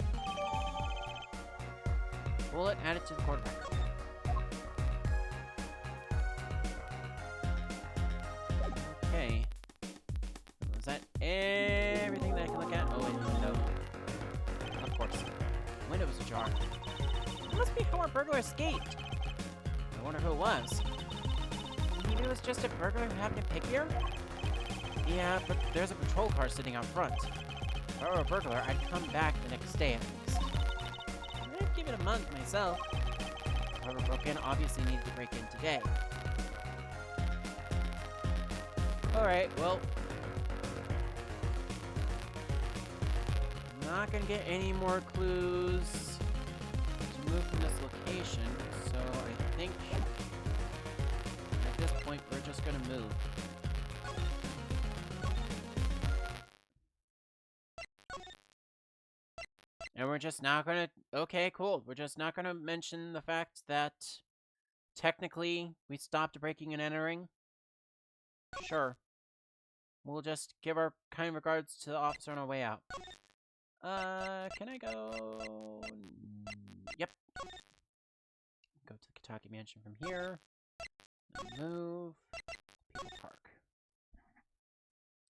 Bullet added to the court record. Okay. Was that everything that I can look at? Oh, wait, window. Of course. The window was ajar. That must be how our burglar escaped. I wonder who it was. Maybe it was just a burglar who happened to pick here? Yeah, but there's a patrol car sitting out front. If I were a burglar, I'd come back the next day at least. I'd give it a month myself. Whoever broke in obviously needed to break in today. Alright, well. I'm not gonna get any more clues to move from this location, so I think at this point we're just gonna move. And we're just not gonna... Okay, cool. We're just not gonna mention the fact that technically we stopped breaking and entering. Sure. We'll just give our kind regards to the officer on our way out. Can I go... Yep. Go to the Kitaki mansion from here. And move. People Park.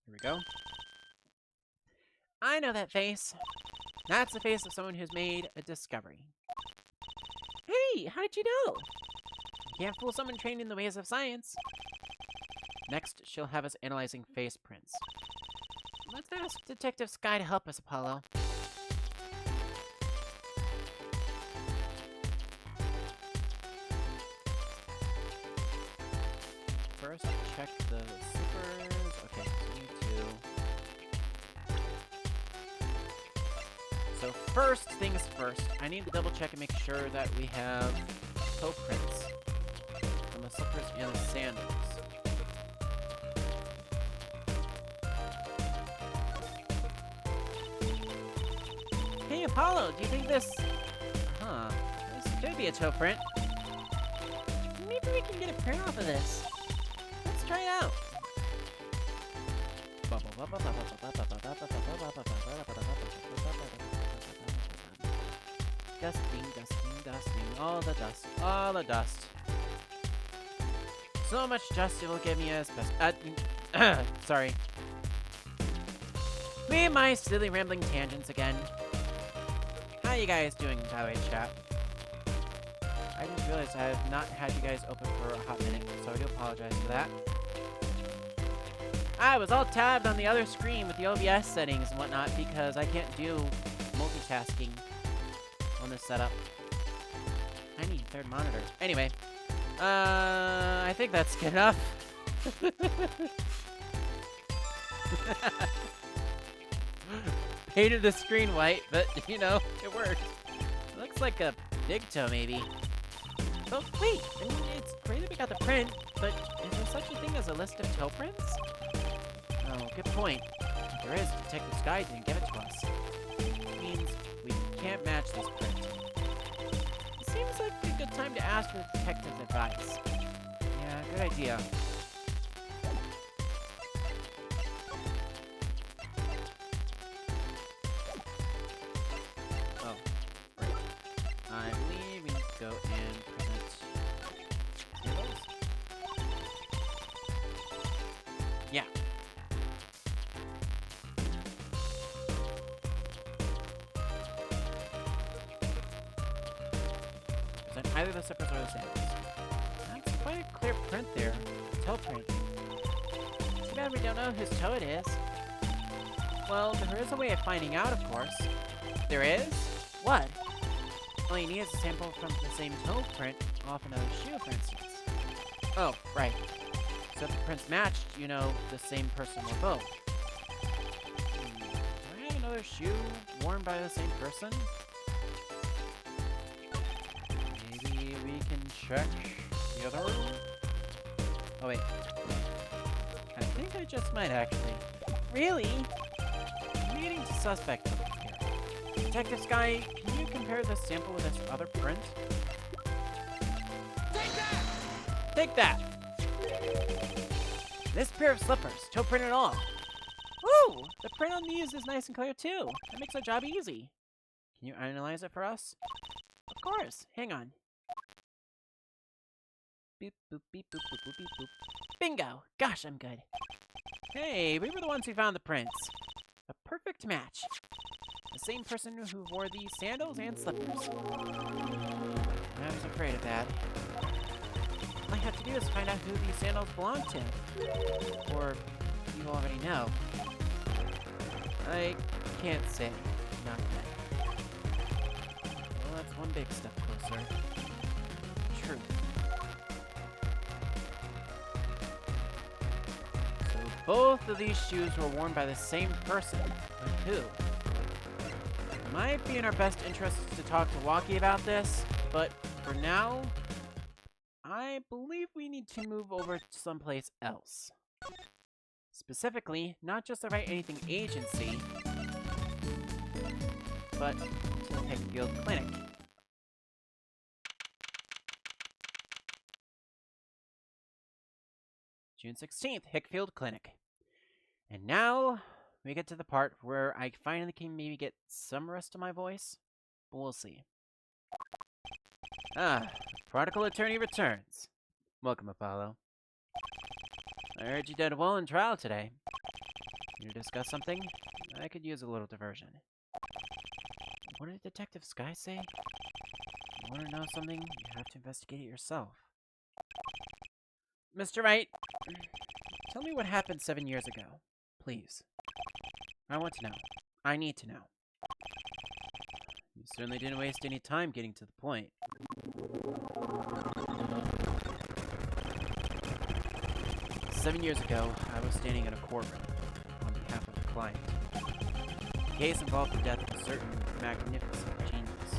Here we go. I know that face. That's the face of someone who's made a discovery. Hey, how did you know? You can't fool someone trained in the ways of science. Next, she'll have us analyzing face prints. Let's ask Detective Sky to help us, Apollo. First, check the slippers. Okay, so we need to... So first things first, I need to double check and make sure that we have toe prints on the slippers and the sandals. Hey Apollo, do you think this... This could be a toe print. Maybe we can get a print off of this. Let's try it out. Dusting, dusting, dusting. All the dust. All the dust. So much dust it will give me as best. Sorry. Me and my silly rambling tangents again. How you guys doing, by the way, chat? I just realized I have not had you guys open for a hot minute, so I do apologize for that. I was all tabbed on the other screen with the OBS settings and whatnot because I can't do multitasking on this setup. I need a third monitor. Anyway, I think that's good enough. Painted the screen white, but, you know, it worked. It looks like a big toe, maybe. But wait, I mean, it's great that we got the print, but is there such a thing as a list of toe prints? Oh, good point. If there is, Detective Sky didn't give it to us. It means we can't match this print. It seems like a good time to ask for the detective's advice. Yeah, good idea. Oh, right. I believe we need to go and present tables. Yeah. Present either the slippers or the sandals. That's quite a clear print there. Toe print. Too bad we don't know whose toe it is. Well, there is a way of finding out, of course. There is? What? All you need is a sample from the same toe print off another shoe, for instance. Oh, right. So if the prints matched, you know, the same person or both. Do I another shoe worn by the same person? Maybe we can check the other room? Oh wait. I think I just might actually. Really? I'm getting suspect over here. Detective Sky, can you compare this sample with this other print? Take that! Take that! This pair of slippers, toe print and all. Ooh! The print on these is nice and clear too. That makes our job easy. Can you analyze it for us? Of course. Hang on. Boop, boop, beep, boop, boop, boop, beep, boop. Bingo! Gosh, I'm good. Hey, we were the ones who found the prints. A perfect match. The same person who wore these sandals and slippers. I was afraid of that. All I have to do is find out who these sandals belong to. Or you already know. I can't say. Not yet. Well, that's one big step closer. True. So both of these shoes were worn by the same person. But who? It might be in our best interest to talk to Wocky about this, but for now, I believe we need to move over to someplace else. Specifically, not just the Right Anything agency, but to the Hickfield Clinic. June 16th, Hickfield Clinic. And now, we get to the part where I finally can maybe get some rest to my voice, but we'll see. Ah, prodigal attorney returns. Welcome, Apollo. I heard you did well in trial today. You to discuss something? I could use a little diversion. What did Detective Sky say? You want to know something? You have to investigate it yourself. Mr. Wright, tell me what happened 7 years ago, please. I want to know. I need to know. You certainly didn't waste any time getting to the point. 7 years ago, I was standing in a courtroom on behalf of a client. The case involved the death of a certain magnificent genius.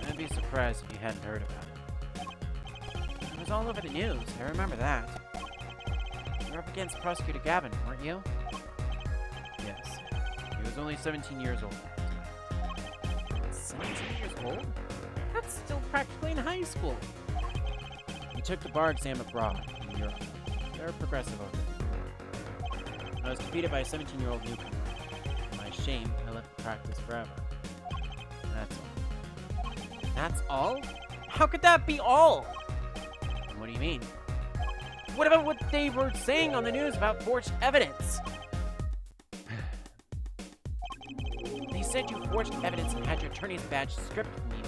I'd be surprised if you hadn't heard about it. It was all over the news, I remember that. You were up against Prosecutor Gavin, weren't you? Yes. He was only 17 years old at the time. 17 years old? That's still practically in high school. He took the bar exam abroad in Europe. They're progressive over there. I was defeated by a 17-year-old newcomer. To my shame, I left the practice forever. That's all. That's all? How could that be all? What do you mean? What about what they were saying on the news about forged evidence? They said you forged evidence and had your attorney's badge stripped from you.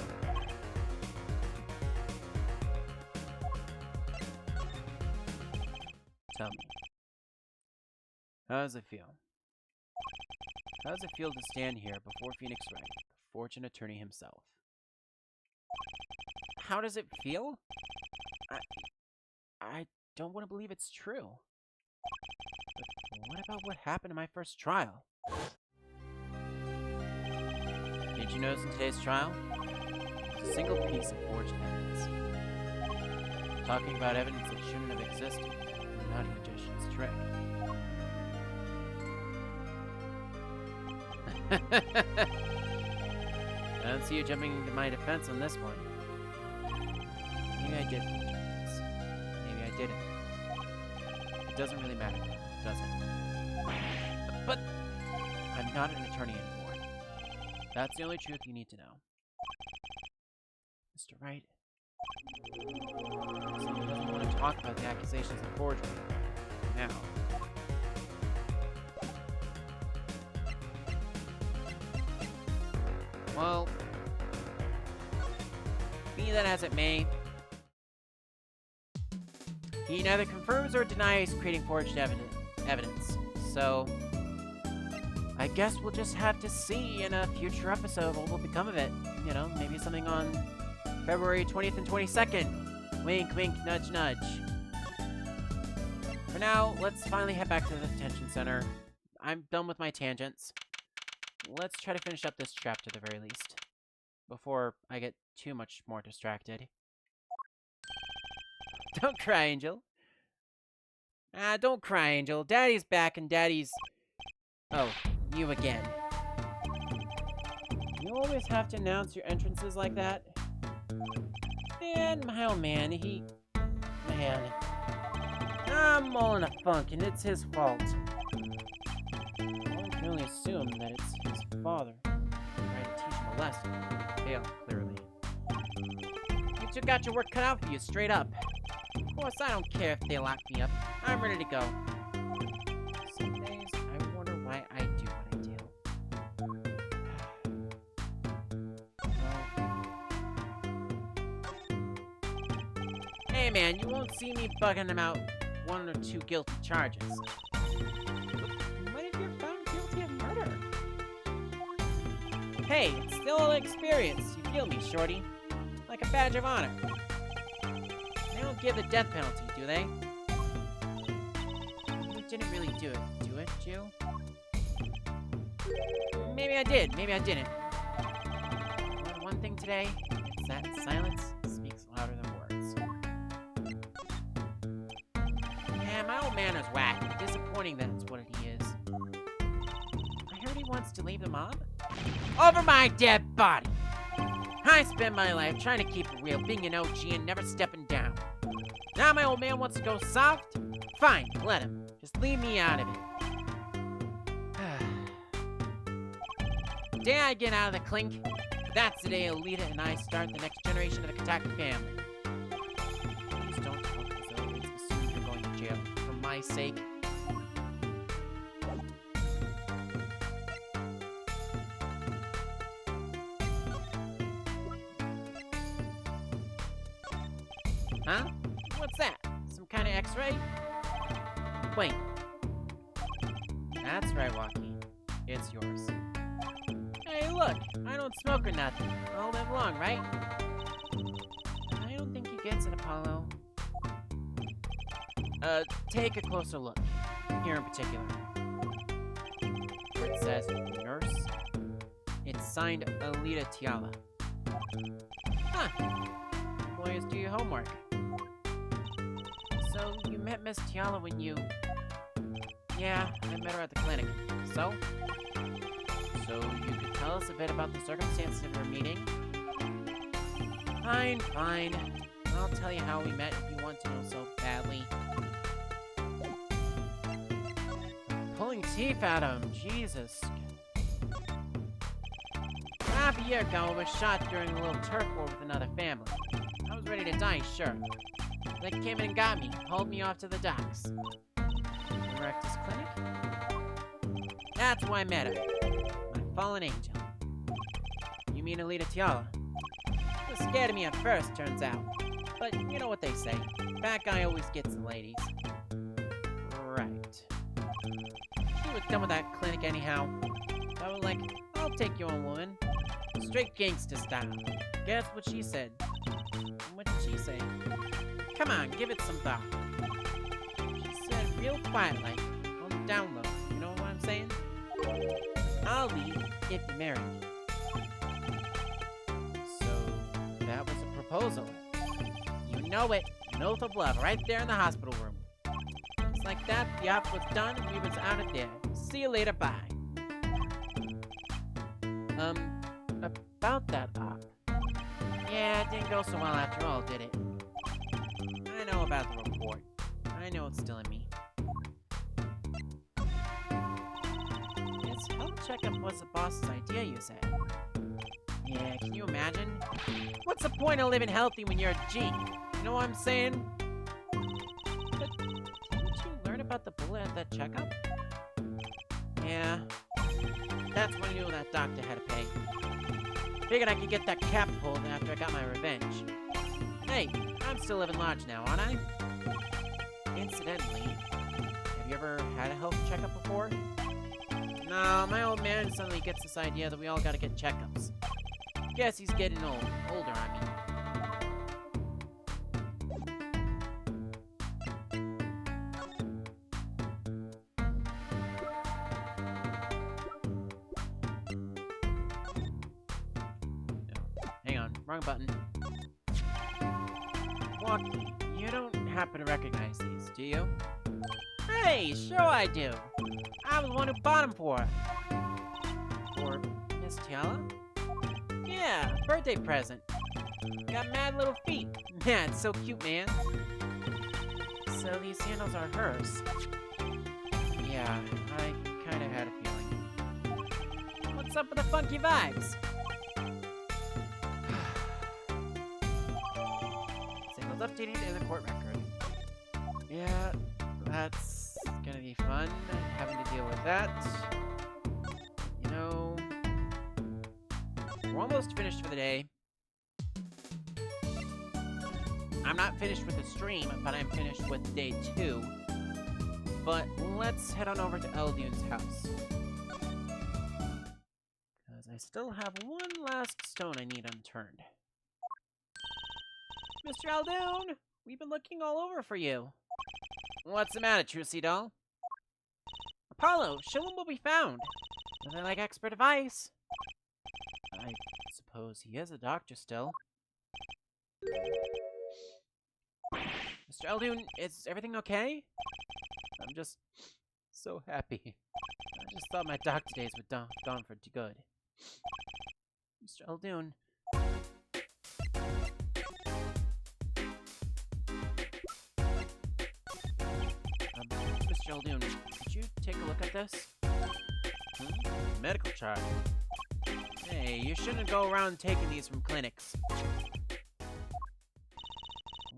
Tell me, how does it feel? How does it feel to stand here before Phoenix Wright, the fortune attorney himself? How does it feel? I don't want to believe it's true. But what about what happened in my first trial? Did you notice in today's trial? There's a single piece of forged evidence. Talking about evidence that shouldn't have existed. Not a magician's trick. I don't see you jumping to my defense on this one. Maybe I did forge evidence. Maybe I didn't. It doesn't really matter, does it? But I'm not an attorney anymore. That's the only truth you need to know. Mr. Wright, so he doesn't want to talk about the accusations of forgery. Now. Well, be that as it may, he neither confirms or denies creating forged evidence. So, I guess we'll just have to see in a future episode what will become of it. You know, maybe something on February 20th and 22nd. Wink, wink, nudge, nudge. For now, let's finally head back to the detention center. I'm done with my tangents. let's try to finish up this chapter at the very least, before I get too much more distracted. Don't cry, Angel. Don't cry, Angel. Daddy's back and Daddy's... Oh, you again. You always have to announce your entrances like that? Man, my old man, Man. I'm all in a funk, and it's his fault. One can only assume that it's his father trying to teach him a lesson. Failed, clearly. You two got your work cut out for you, straight up. Of course, I don't care if they lock me up. I'm ready to go. Some days, I wonder why I do what I do. Hey man, you won't see me bugging them out 1 or 2 guilty charges. What if you're found guilty of murder? Hey, it's still an experience. You feel me, shorty? Like a badge of honor. They don't give the death penalty, do they? You didn't really do it, Jill? Maybe I did, maybe I didn't. Learned one thing today, it's that silence speaks louder than words. Yeah, my old man is wacky. Disappointing, that's what he is. I heard he wants to leave the mob? Over my dead body! I spend my life trying to keep it real, being an OG and never stepping down. Now my old man wants to go soft? Fine, let him. Just leave me out of it. The day I get out of the clink, that's the day Alita and I start the next generation of the Kitaki family. Please don't talk as though it's assumed you're going to jail. For my sake. Huh? What's that? Some kind of x-ray? Wait. That's right, Wocky. It's yours. Hey, look! I don't smoke or nothing. I'll live long, right? I don't think he gets it, Apollo. Take a closer look. Here in particular. Where it says nurse. It's signed Alita Tiala. Huh. Boys, do your homework. So, you met Miss Tiala when you... Yeah, I met her at the clinic. So? So, you could tell us a bit about the circumstances of your meeting? Fine, fine. I'll tell you how we met if you want to know so badly. Pulling teeth out of him, Jesus. Half a year ago, I was shot during a little turf war with another family. I was ready to die, sure. They came in and got me, hauled me off to the docks. The Rectus Clinic? That's where I met her. My fallen angel. You mean Alita Tiala? She was scared of me at first, turns out. But you know what they say. Badgai always gets the ladies. Right. She was done with that clinic anyhow. So I was like, I'll take you on, woman. Straight gangsta style. Guess what she said? What did she say? Come on, give it some thought. She said real quiet like, on the down low, you know what I'm saying? I'll leave if you marry me. So, that was a proposal. You know it, an oath of love right there in the hospital room. Just like that, the op was done and we was out of there. See you later, bye. About that op. Yeah, it didn't go so well after all, did it? I know about the report. I know it's still in me. This health checkup was the boss's idea, you said. Yeah, can you imagine? What's the point of living healthy when you're a G? You know what I'm saying? But didn't you learn about the bullet at that checkup? Yeah. That's when you knew that doctor had to pay. Figured I could get that cap pulled after I got my revenge. Hey, I'm still living large now, aren't I? Incidentally, have you ever had a health checkup before? No, my old man suddenly gets this idea that we all gotta get checkups. Guess he's getting older, I mean. wrong button. Walkie, you don't happen to recognize these, do you? Hey, sure I do. I was the one who bought them for her. For Miss Tiala? Yeah, birthday present. Got mad little feet. Man, it's so cute, man. So these sandals are hers. Yeah, I kinda had a feeling. What's up with the funky vibes? Sandals updated in the court record. Yeah, that's gonna be fun, having to deal with that. You know, we're almost finished for the day. I'm not finished with the stream, but I'm finished with day 2. But let's head on over to Eldune's house. Because I still have one last stone I need unturned. Mr. Eldune, we've been looking all over for you. What's the matter, Trucy doll? Apollo, Shillum will be found. Would they like expert advice? I suppose he is a doctor still. Mr. Eldune, is everything okay? I'm just so happy. I just thought my doctor days were gone for good. Mr. Eldune. Mr. Eldune, could you take a look at this? Medical chart. Hey, you shouldn't go around taking these from clinics.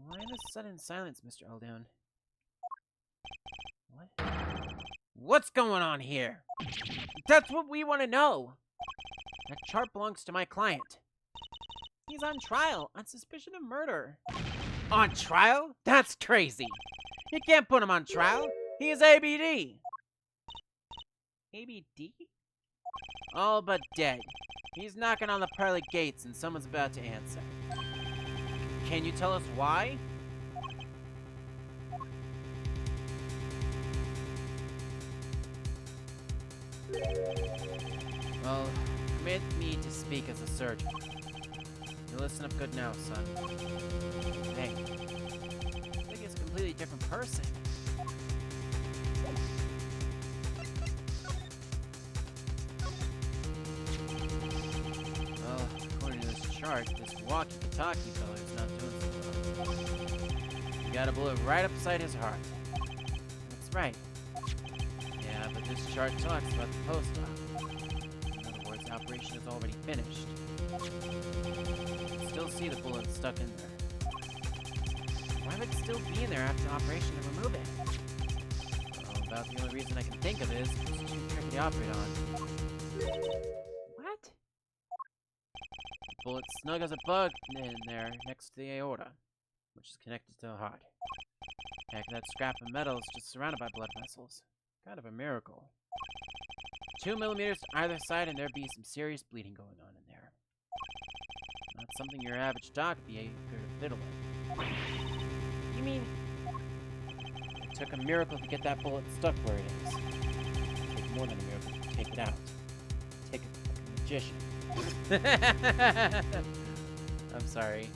Why the sudden silence, Mr. Eldune? What? What's going on here? That's what we want to know! That chart belongs to my client. He's on trial on suspicion of murder. On trial? That's crazy! You can't put him on trial! He is ABD! ABD? All but dead. He's knocking on the pearly gates and someone's about to answer. Can you tell us why? Well, permit me to speak as a surgeon. You listen up good now, son. Hey, I think it's a completely different person. Well, according to this chart, this Walkie Talkie fellow is not doing so well. You got a bullet right upside his heart. That's right. Yeah, but this chart talks about the post-op. In other words, the operation is already finished. You can still see the bullet stuck in there. Why would it still be in there after the operation to remove it? Well, about the only reason I can think of is it's too tricky to operate on. What? The bullet's snug as a bug in there next to the aorta, which is connected to the heart. Heck, that scrap of metal is just surrounded by blood vessels. Kind of a miracle. 2 millimeters either side and there'd be some serious bleeding going on in there. Not something your average doc would be eager to fiddle with. You mean... It took a miracle to get that bullet stuck where it is. It took more than a miracle to take it out. Take it like a magician. I'm sorry.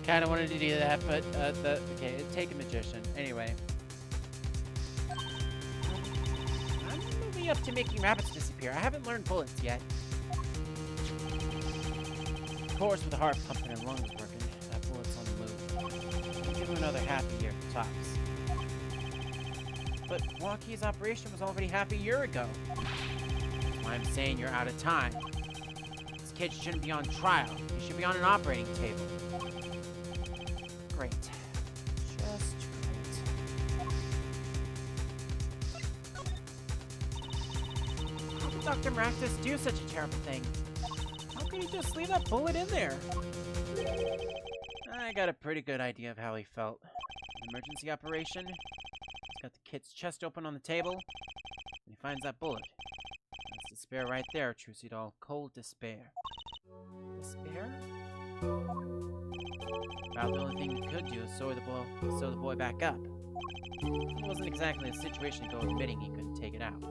Kinda wanted to do that, but, okay, it'd take a magician. Anyway. I'm moving up to making rabbits disappear. I haven't learned bullets yet. Of course, with the heart pumping and lungs working, that bullet's on the move. I'll give him another half a year, tops. But Walkie's operation was already half a year ago. That's why I'm saying you're out of time. This kid shouldn't be on trial. He should be on an operating table. Great. Just great. How could Dr. Maractus do such a terrible thing? How could he just leave that bullet in there? I got a pretty good idea of how he felt. An emergency operation. He's got the kid's chest open on the table, and he finds that bullet. That's despair right there, Trucy doll. Cold despair. Despair? About the only thing he could do is sew the boy back up. It wasn't exactly a situation to go admitting he couldn't take it out.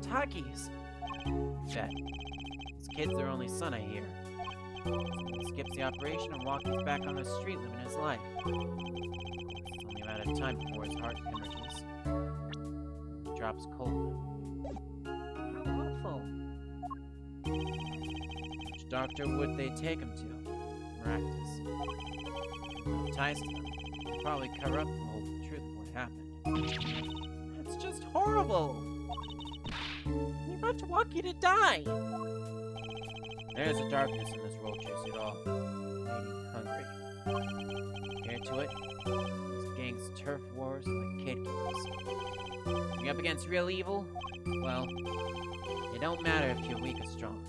Kitaki's. Bet. This kid's their only son, I hear. He skips the operation and Walkie's back on the street living his life. It's only a matter of time before his heart hemorrhages. He drops cold. How awful. Which doctor would they take him to? Practice. No ties to them. They'll probably cover up the whole truth of what happened. That's just horrible! He left Wocky to die! There's a darkness in this world, chase it all. Made you hungry. Compared to it, these gangs, turf wars, and the kid games. When you're up against real evil, well, it don't matter if you're weak or strong.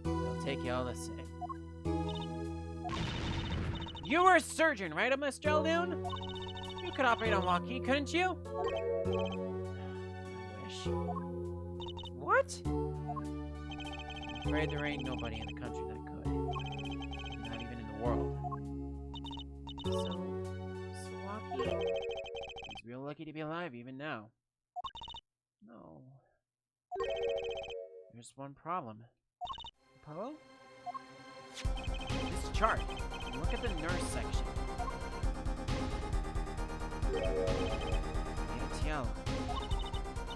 They'll take you all the same. You were a surgeon, right, Mr. Eldoon? You could operate on Walkie, couldn't you? I wish. What? I'm afraid there ain't nobody in the country that could. Not even in the world. So Walkie, he's real lucky to be alive even now. No. There's one problem. Apollo? This chart. Look at the nurse section. ATL.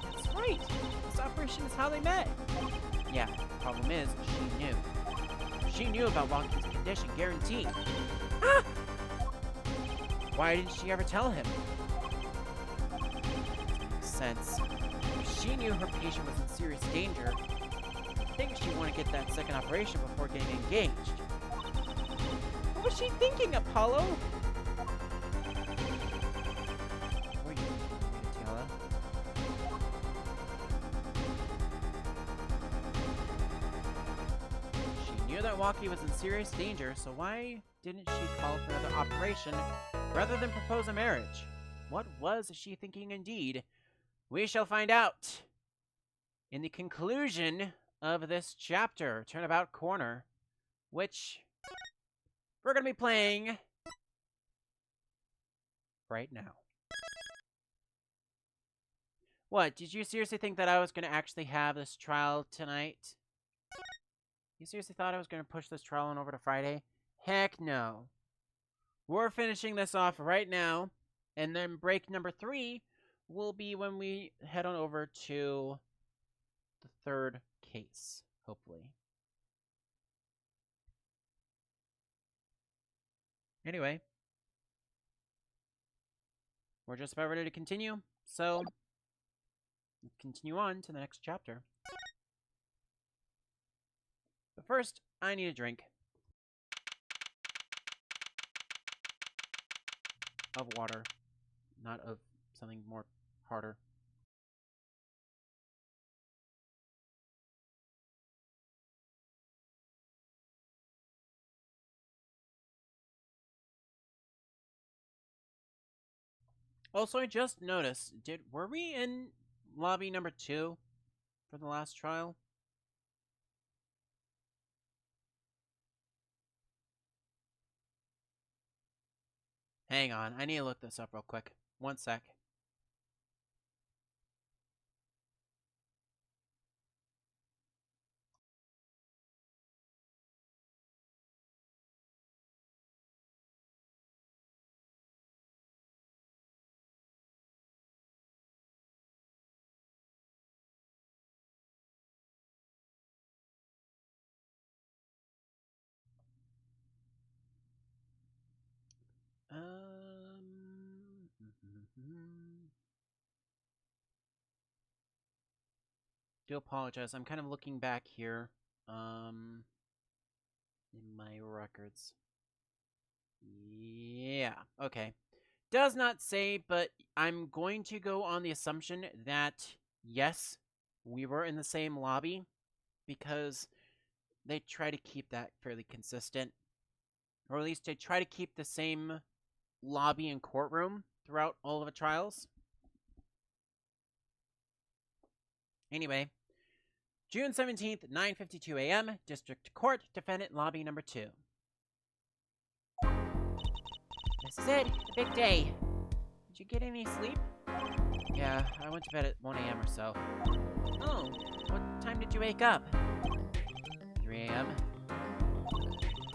That's right! This operation is how they met! Yeah, problem is, she knew. She knew about Walkie's condition, guaranteed. Ah! Why didn't she ever tell him? Makes sense. If she knew her patient was in serious danger, I think she'd want to get that second operation before getting engaged. What was she thinking, Apollo? What were you thinking, Tiala? She knew that Walkie was in serious danger, so why didn't she call for another operation rather than propose a marriage? What was she thinking indeed? We shall find out in the conclusion of this chapter, Turnabout Corner, which we're going to be playing right now. What, did you seriously think that I was going to actually have this trial tonight? You seriously thought I was going to push this trial on over to Friday? Heck no. We're finishing this off right now, and then break number 3 will be when we head on over to the third case, hopefully. Anyway, we're just about ready to continue, so let's continue on to the next chapter. But first, I need a drink of water, not of something more harder. Also, I just noticed, were we in lobby number 2 for the last trial? Hang on, I need to look this up real quick. One sec. Do apologize. I'm kind of looking back here, in my records. Yeah, okay. Does not say, but I'm going to go on the assumption that, yes, we were in the same lobby, because they try to keep that fairly consistent. Or at least they try to keep the same lobby and courtroom throughout all of the trials. Anyway, June 17th, 9:52 a.m., District Court, Defendant Lobby number 2. This is it, the big day. Did you get any sleep? Yeah, I went to bed at 1 a.m. or so. Oh, what time did you wake up? 3 a.m.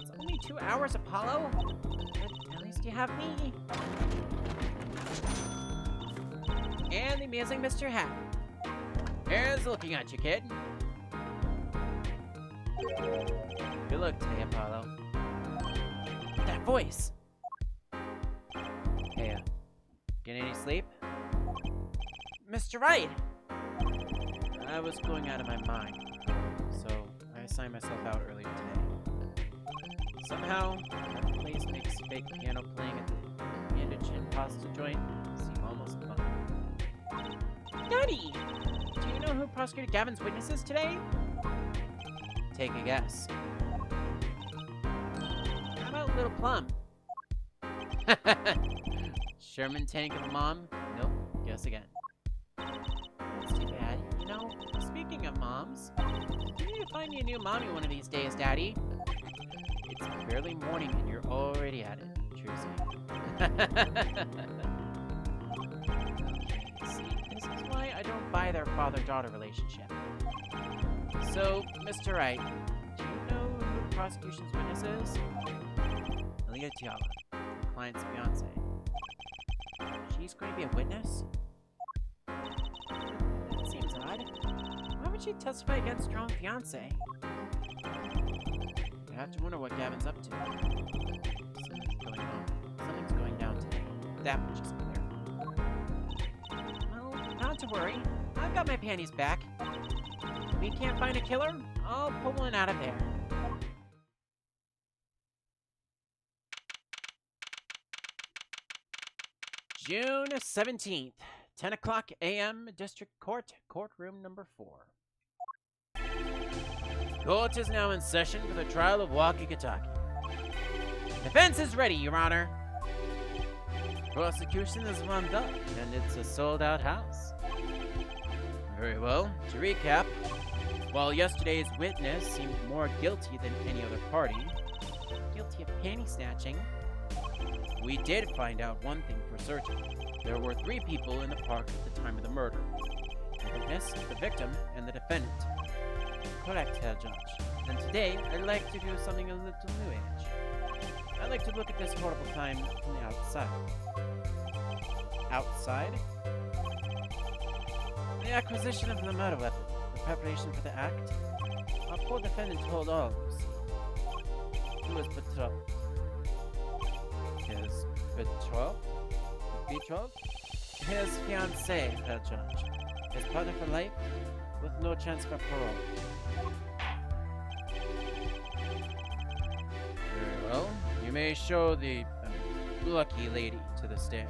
It's Only 2 hours, Apollo? But at least you have me. And the amazing Mr. Hat. Here's looking at you, kid. Good luck today, Apollo. That voice! Hey, getting any sleep? Mr. Wright! I was going out of my mind, so I assigned myself out earlier today. Somehow, that place makes fake piano playing at the indigent pasta joint seem almost fun. Daddy! Do you know who prosecuted Gavin's witnesses today? Take a guess. How about Little Plum? Sherman tank of a mom? Nope. Guess again. That's too bad. You know, speaking of moms, you need to find me a new mommy one of these days, Daddy. It's barely morning and you're already at it, Trucy. See, this is why I don't buy their father-daughter relationship. So, Mr. Wright, do you know who the prosecution's witness is? Tiala, the client's fiance. She's going to be a witness? That seems odd. Why would she testify against her own fiance? I have to wonder what Gavin's up to. Something's going on. Something's going down today. That much is clear. Well, not to worry. I've got my panties back. If we can't find a killer, I'll pull one out of there. June 17th, 10 o'clock a.m., District Court, courtroom number 4. Court is now in session for the trial of Walkie Talkie. Defense is ready, Your Honor. Prosecution is wound up, and it's a sold-out house. Very well. To recap, while yesterday's witness seemed more guilty than any other party, guilty of panty snatching, we did find out one thing for certain. There were 3 people in the park at the time of the murder. The witness, the victim, and the defendant. Correct, Herr Judge. And today, I'd like to do something a little new age. I'd like to look at this horrible crime from the outside. Outside? The acquisition of the murder weapon, the preparation for the act. Our poor defendant told all of us. He was betrothed. His betrothed? Betrothed? His fiancée, Herr Judge. His partner for life, with no chance for parole. Very well. You may show the lucky lady to the stand.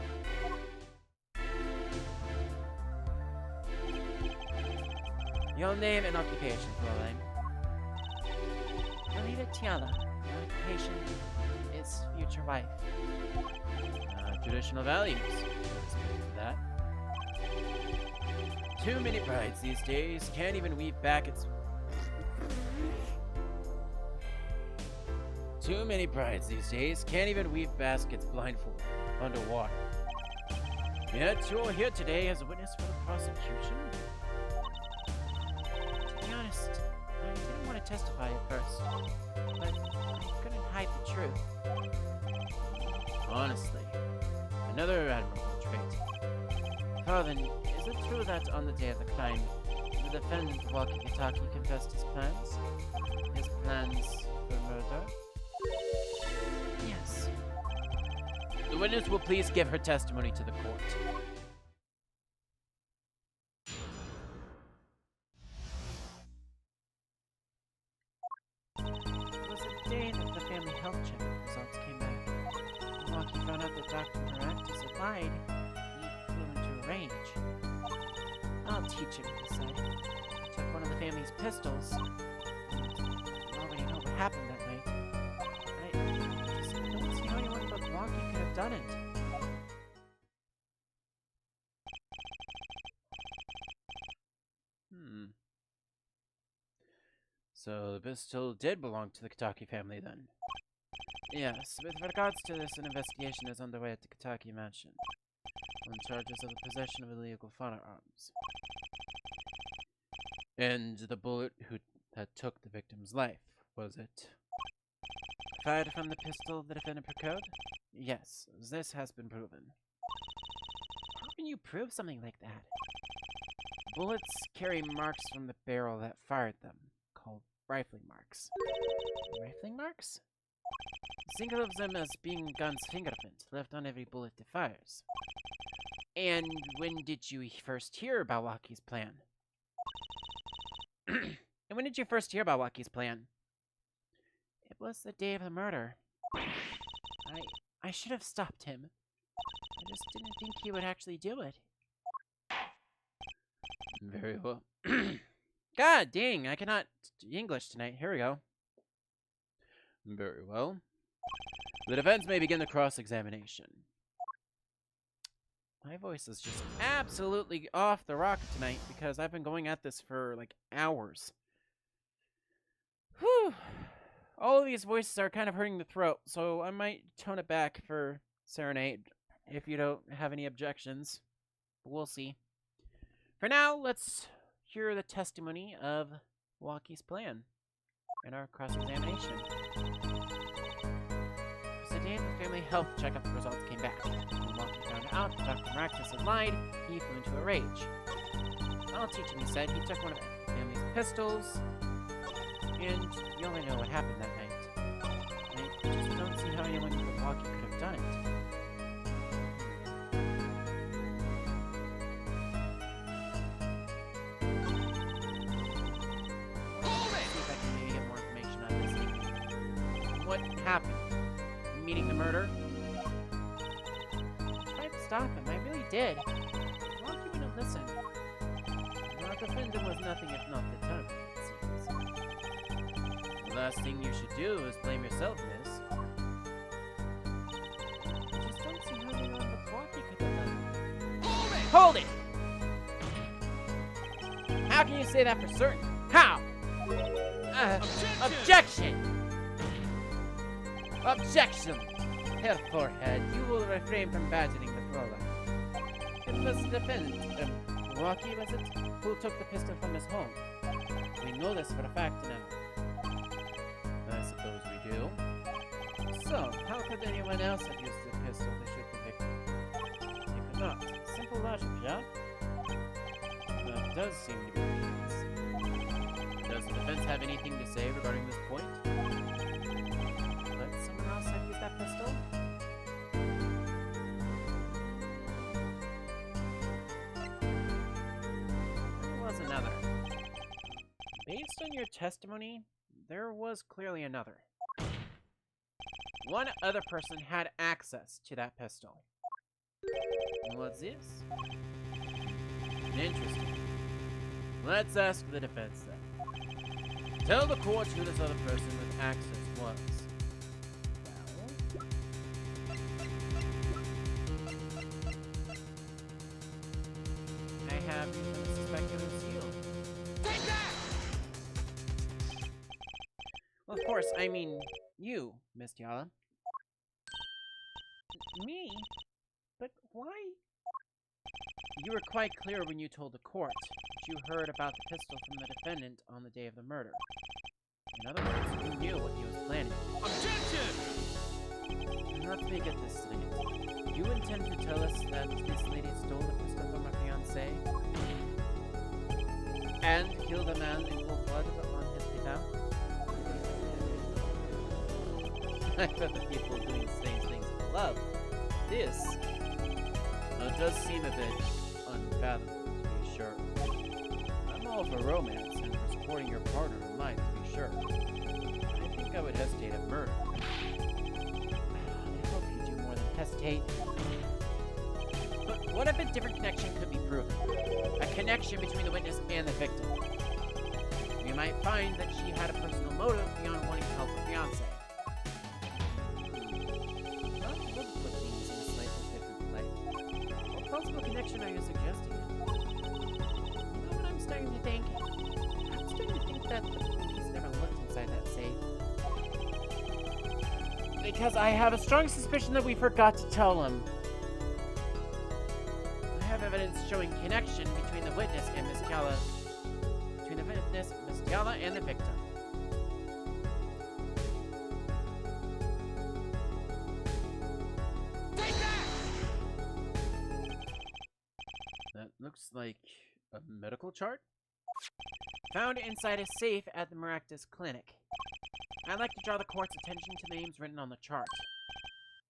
Your name and occupation, Fräulein. Alita Tiala. Your occupation is future wife. Traditional values. That. Too many brides these days can't even weave baskets. Too many brides these days can't even weave baskets blindfolded underwater. Yet you're here today as a witness for the prosecution. To be honest, I didn't want to testify at first, but I couldn't hide the truth. Honestly, another admirable trait. Father, is it true that on the day of the crime, the defendant, Walkie Talkie, confessed his plans? His plans for murder? Yes. The witness will please give her testimony to the court. It was the day that the family health check results came back. When Walkie found out that Dr. Maractus had lied, he flew into a rage. I'll teach him, he said. He took one of the family's pistols. You already know what happened that night. I just don't see how anyone but Walkie could have done it. So the pistol did belong to the Kitaki family then? Yes, with regards to this, an investigation is underway at the Kitaki mansion on charges of the possession of illegal firearms. And the bullet that took the victim's life, was it fired from the pistol the defendant procured? Yes, this has been proven. How can you prove something like that? Bullets carry marks from the barrel that fired them, called rifling marks. Rifling marks? Think of them as being gun's fingerprint, left on every bullet it fires. And when did you first hear about Wocky's plan? And when did you first hear about Wocky's plan? It was the day of the murder. I should have stopped him. I just didn't think he would actually do it. Very well. God dang, I cannot English tonight. Here we go. Very well. The defense may begin the cross-examination. My voice is just absolutely off the rocker tonight because I've been going at this for like hours. Whew. All of these voices are kind of hurting the throat, so I might tone it back for Serenade if you don't have any objections. But we'll see. For now, let's hear the testimony of Wocky's plan in our cross-examination. The day the family health checkup results came back. When Wocky found out that Dr. Maractus had lied, he flew into a rage. All teaching, he said, he took one of the family's pistols, and you only know what happened that night. I just don't see how anyone but Wocky could have done it. Let's see if I can maybe get more information on this. What happened? Meeting the murder? I tried to stop him, I really did. Wocky wouldn't listen. Our defendant was nothing if not determined, it seems. The last thing you should do is blame yourself, miss. I just don't see how anyone but Wocky could have done it. Hold it! How can you say that for certain? How? Objection! Objection! Herr Forehead, you will refrain from badgering the Prola. It was the defendant, Wocky, was it, who took the pistol from his home. We know this for a fact now. I suppose we do. So, how could anyone else have used the pistol to shoot the victim? They could not. Simple logic, yeah? That does seem to be the case. Does the defense have anything to say regarding this point? Someone else have used that pistol? There was another. Based on your testimony, there was clearly another. One other person had access to that pistol. And what's this? Interesting. Let's ask the defense then. Tell the court who this other person with access was. I have reason to suspect it was you. Take that! Well, of course, I mean you, Miss Tiala. Me? But why? You were quite clear when you told the court that you heard about the pistol from the defendant on the day of the murder. In other words, you knew what he was planning. Objection! Let me get this straight. You intend to tell us that this lady stole the pistol from her fiancé and killed a man in cold blood on his behalf? I bet the people doing strange things for love. This does seem a bit unfathomable, to be sure. I'm all for romance and for supporting your partner in life, to be sure. I think I would hesitate at murder. I hope you do more than hesitate. But what if a different connection could be proven? A connection between the witness and the victim. We might find that she had a personal motive beyond wanting to help her fiancé. Possible connection are you suggesting? You know what I'm starting to think? I'm starting to think that the police never looked inside that safe. Because I have a strong suspicion that we forgot to tell them. I have evidence showing connection between the witness and Miss Tiala. Between the witness, Miss Tiala, and the victim. Looks like a medical chart? Found inside a safe at the Maractus Clinic. I'd like to draw the court's attention to the names written on the chart.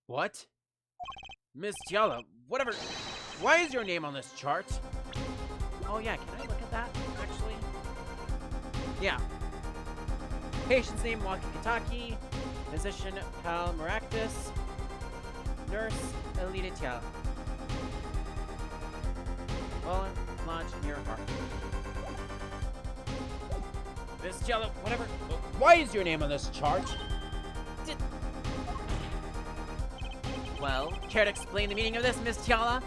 What? Miss Tiala, whatever. Why is your name on this chart? Oh yeah, can I look at that, actually? Yeah. Patient's name, Walkie Kitaki. Physician, Pal Maractus. Nurse, Alita Tiala. Bullet lodged near heart. Miss Tiala, whatever. Why is your name on this chart? Well, care to explain the meaning of this, Miss Tiala?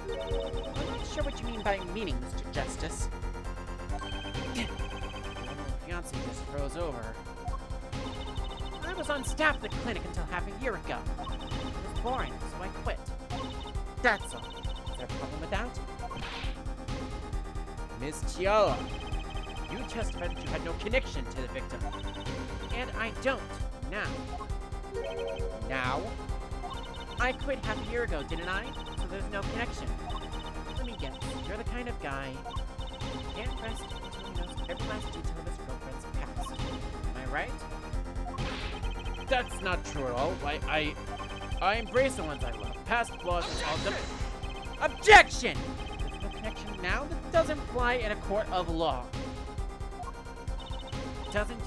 I'm not sure what you mean by meaning, Mr. Justice. My fiancé just froze over. I was on staff at the clinic until half a year ago. It was boring, so I quit. That's all. Is there a problem with that? Miss Tiala, you testified that you had no connection to the victim. And I don't, now. Now? I quit half a year ago, didn't I? So there's no connection. Let me guess, you're the kind of guy who can't rest until he knows every last detail of his girlfriend's past. Am I right? That's not true at all. I embrace the ones I love. Past flaws is all the... Objection! There's no connection now? That doesn't fly in a court of law. Doesn't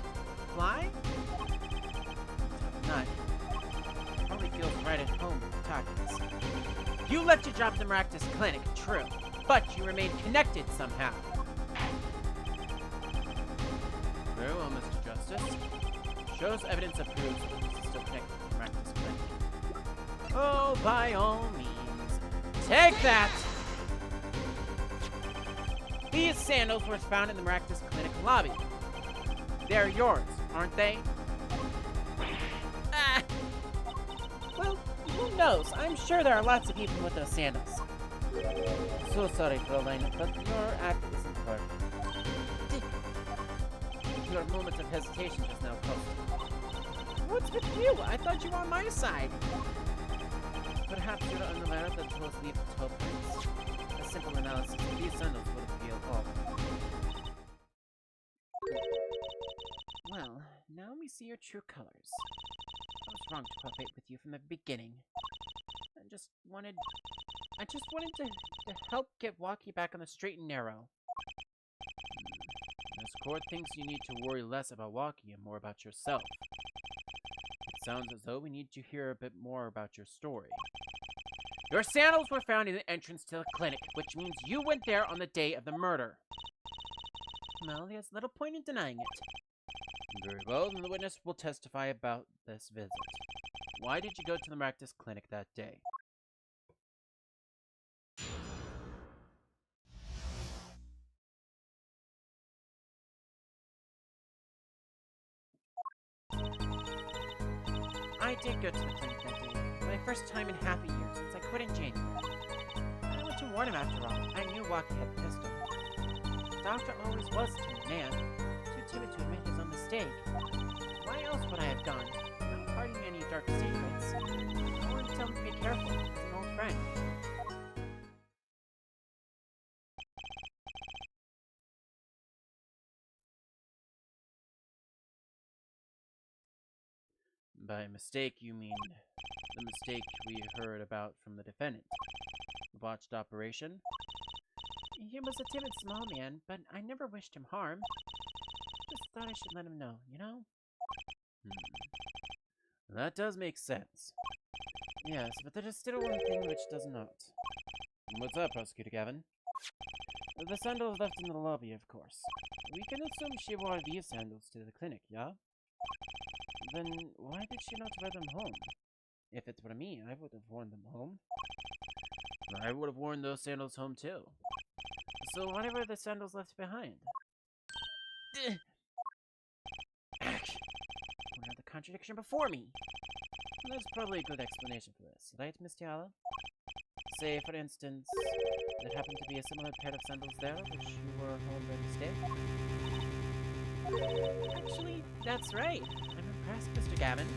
fly? Not. Probably feels right at home with Takis. You left your job at the Maractus Clinic, true, but you remained connected somehow. Very well, Mr. Justice. Shows evidence that proves that he is still connected to the Maractus Clinic. Oh, by all means. Take that! These sandals were found in the Maractus Clinic lobby. They're yours, aren't they? Well, who knows? I'm sure there are lots of people with those sandals. So sorry, Fräulein, but your act isn't perfect. Your moment of hesitation just now caused. What's with you? I thought you were on my side. Perhaps you're unaware that toes leave toe prints. A simple analysis of these sandals would reveal all. Well, now we see your true colors. I was wrong to cooperate with you from the beginning. I just wanted to help get Wocky back on the straight and narrow. This court thinks you need to worry less about Wocky and more about yourself. It sounds as though we need to hear a bit more about your story. Your sandals were found in the entrance to the clinic, which means you went there on the day of the murder. Well, there's little point in denying it. Very well, then the witness will testify about this visit. Why did you go to the Maractus Clinic that day? I did go to the clinic that day. My first time in half a year since I quit in January. I went to warn him after all. I knew Wocky had the pistol. The doctor always was a timid man. Too timid to admit his own mistake. Why else would I have gone? Not hiding any dark secrets. I wanted to tell him to be careful. He's an old friend. By mistake, you mean the mistake we heard about from the defendant? The botched operation? He was a timid small man, but I never wished him harm. Just thought I should let him know, you know? That does make sense. Yes, but there is still one thing which does not. What's up, Prosecutor Gavin? The sandals left in the lobby, of course. We can assume she wore these sandals to the clinic, yeah? Then why did she not wear them home? If it were me, I would have worn them home. I would have worn those sandals home too. So why were the sandals left behind? Where the contradiction before me? There's probably a good explanation for this, right, Miss Tiala? Say, for instance, there happened to be a similar pair of sandals there, which you wore home by mistake? Actually, that's right. I'm impressed, Mr. Gavin.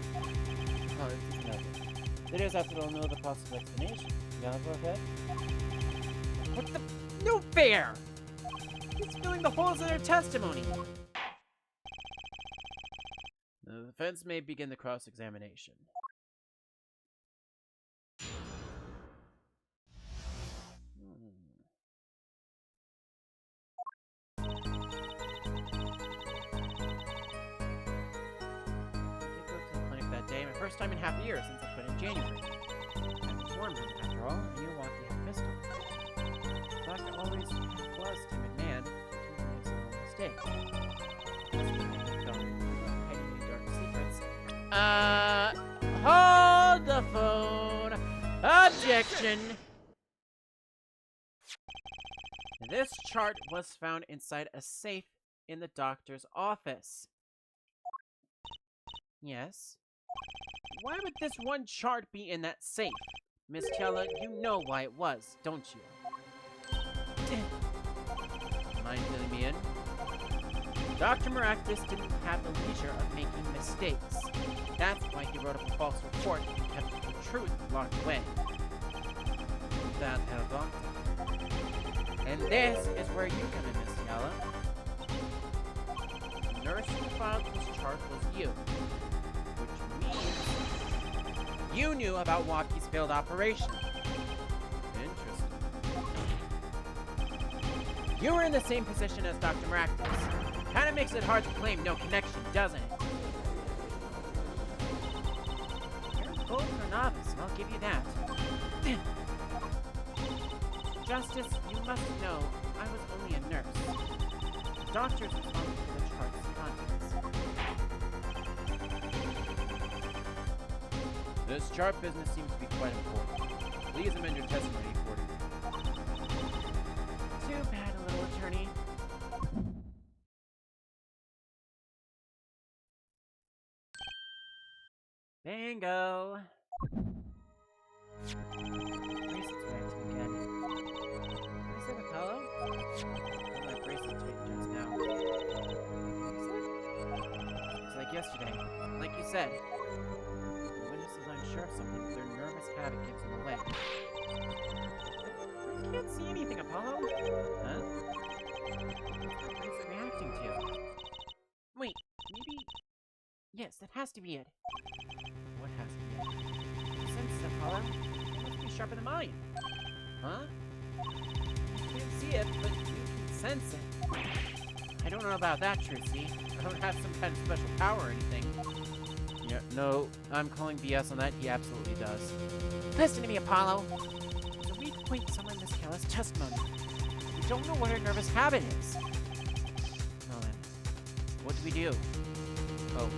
Oh, it's noted. Leaders after they'll know the possible explanation. Yellow, go ahead. What the? No fair! He's filling the holes in their testimony. The defense may begin the cross-examination. My first time in half a year since I quit in January. I was warned, after all, I knew Walkie had a pistol. The doctor always was timid man, he makes no mistake. Don't hide any dark secrets. Hold the phone! Objection! This chart was found inside a safe in the doctor's office. Yes? Why would this one chart be in that safe? Miss Tiala, you know why it was, don't you? Mind filling me in? Dr. Maractus didn't have the leisure of making mistakes. That's why he wrote up a false report and kept the truth locked away. That held on. And this is where you come in, Miss Tiala. The nurse who filed this chart was you. Which means you knew about Walkie's failed operation. Interesting. You were in the same position as Dr. Maractus. Kinda makes it hard to claim no connection, doesn't it? You're both a novice, I'll give you that. Justice, you must know, I was only a nurse. The doctor's responsible for the chart's contents. This chart business seems to be quite important. Please amend your testimony accordingly. Too bad, little attorney. Bingo! Bracelet's reacting again. Is that Apollo? My bracelet tightened just now. It's like yesterday. Like you said. Unsure of something, their nervous habit gives them away. I can't see anything, Apollo. Huh? What is it reacting to? Wait, maybe... Yes, that has to be it. What has to be it? Your senses, Apollo. It must be sharper than mine. Huh? You can't see it, but you can sense it. I don't know about that, Trucy. I don't have some kind of special power or anything. Yeah, no, I'm calling BS on that. He absolutely does. Listen to me, Apollo. There's a weak point somewhere in Miss Tiala's testimony. We don't know what her nervous habit is. Well then, what do we do? Oh.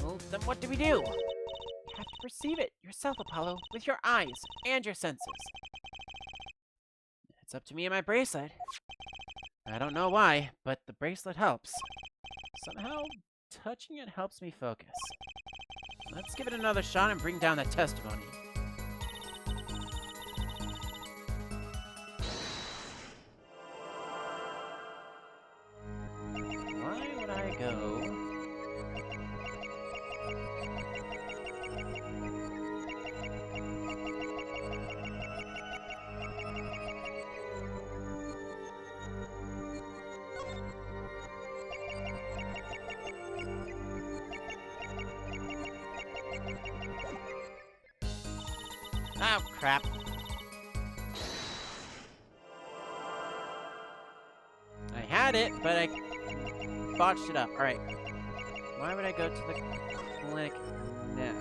Well, then what do we do? You have to perceive it yourself, Apollo, with your eyes and your senses. It's up to me and my bracelet. I don't know why, but the bracelet helps. Somehow, touching it helps me focus. Let's give it another shot and bring down that testimony. Why would I go? Oh, crap. I had it, but I botched it up. Alright. Why would I go to the clinic now?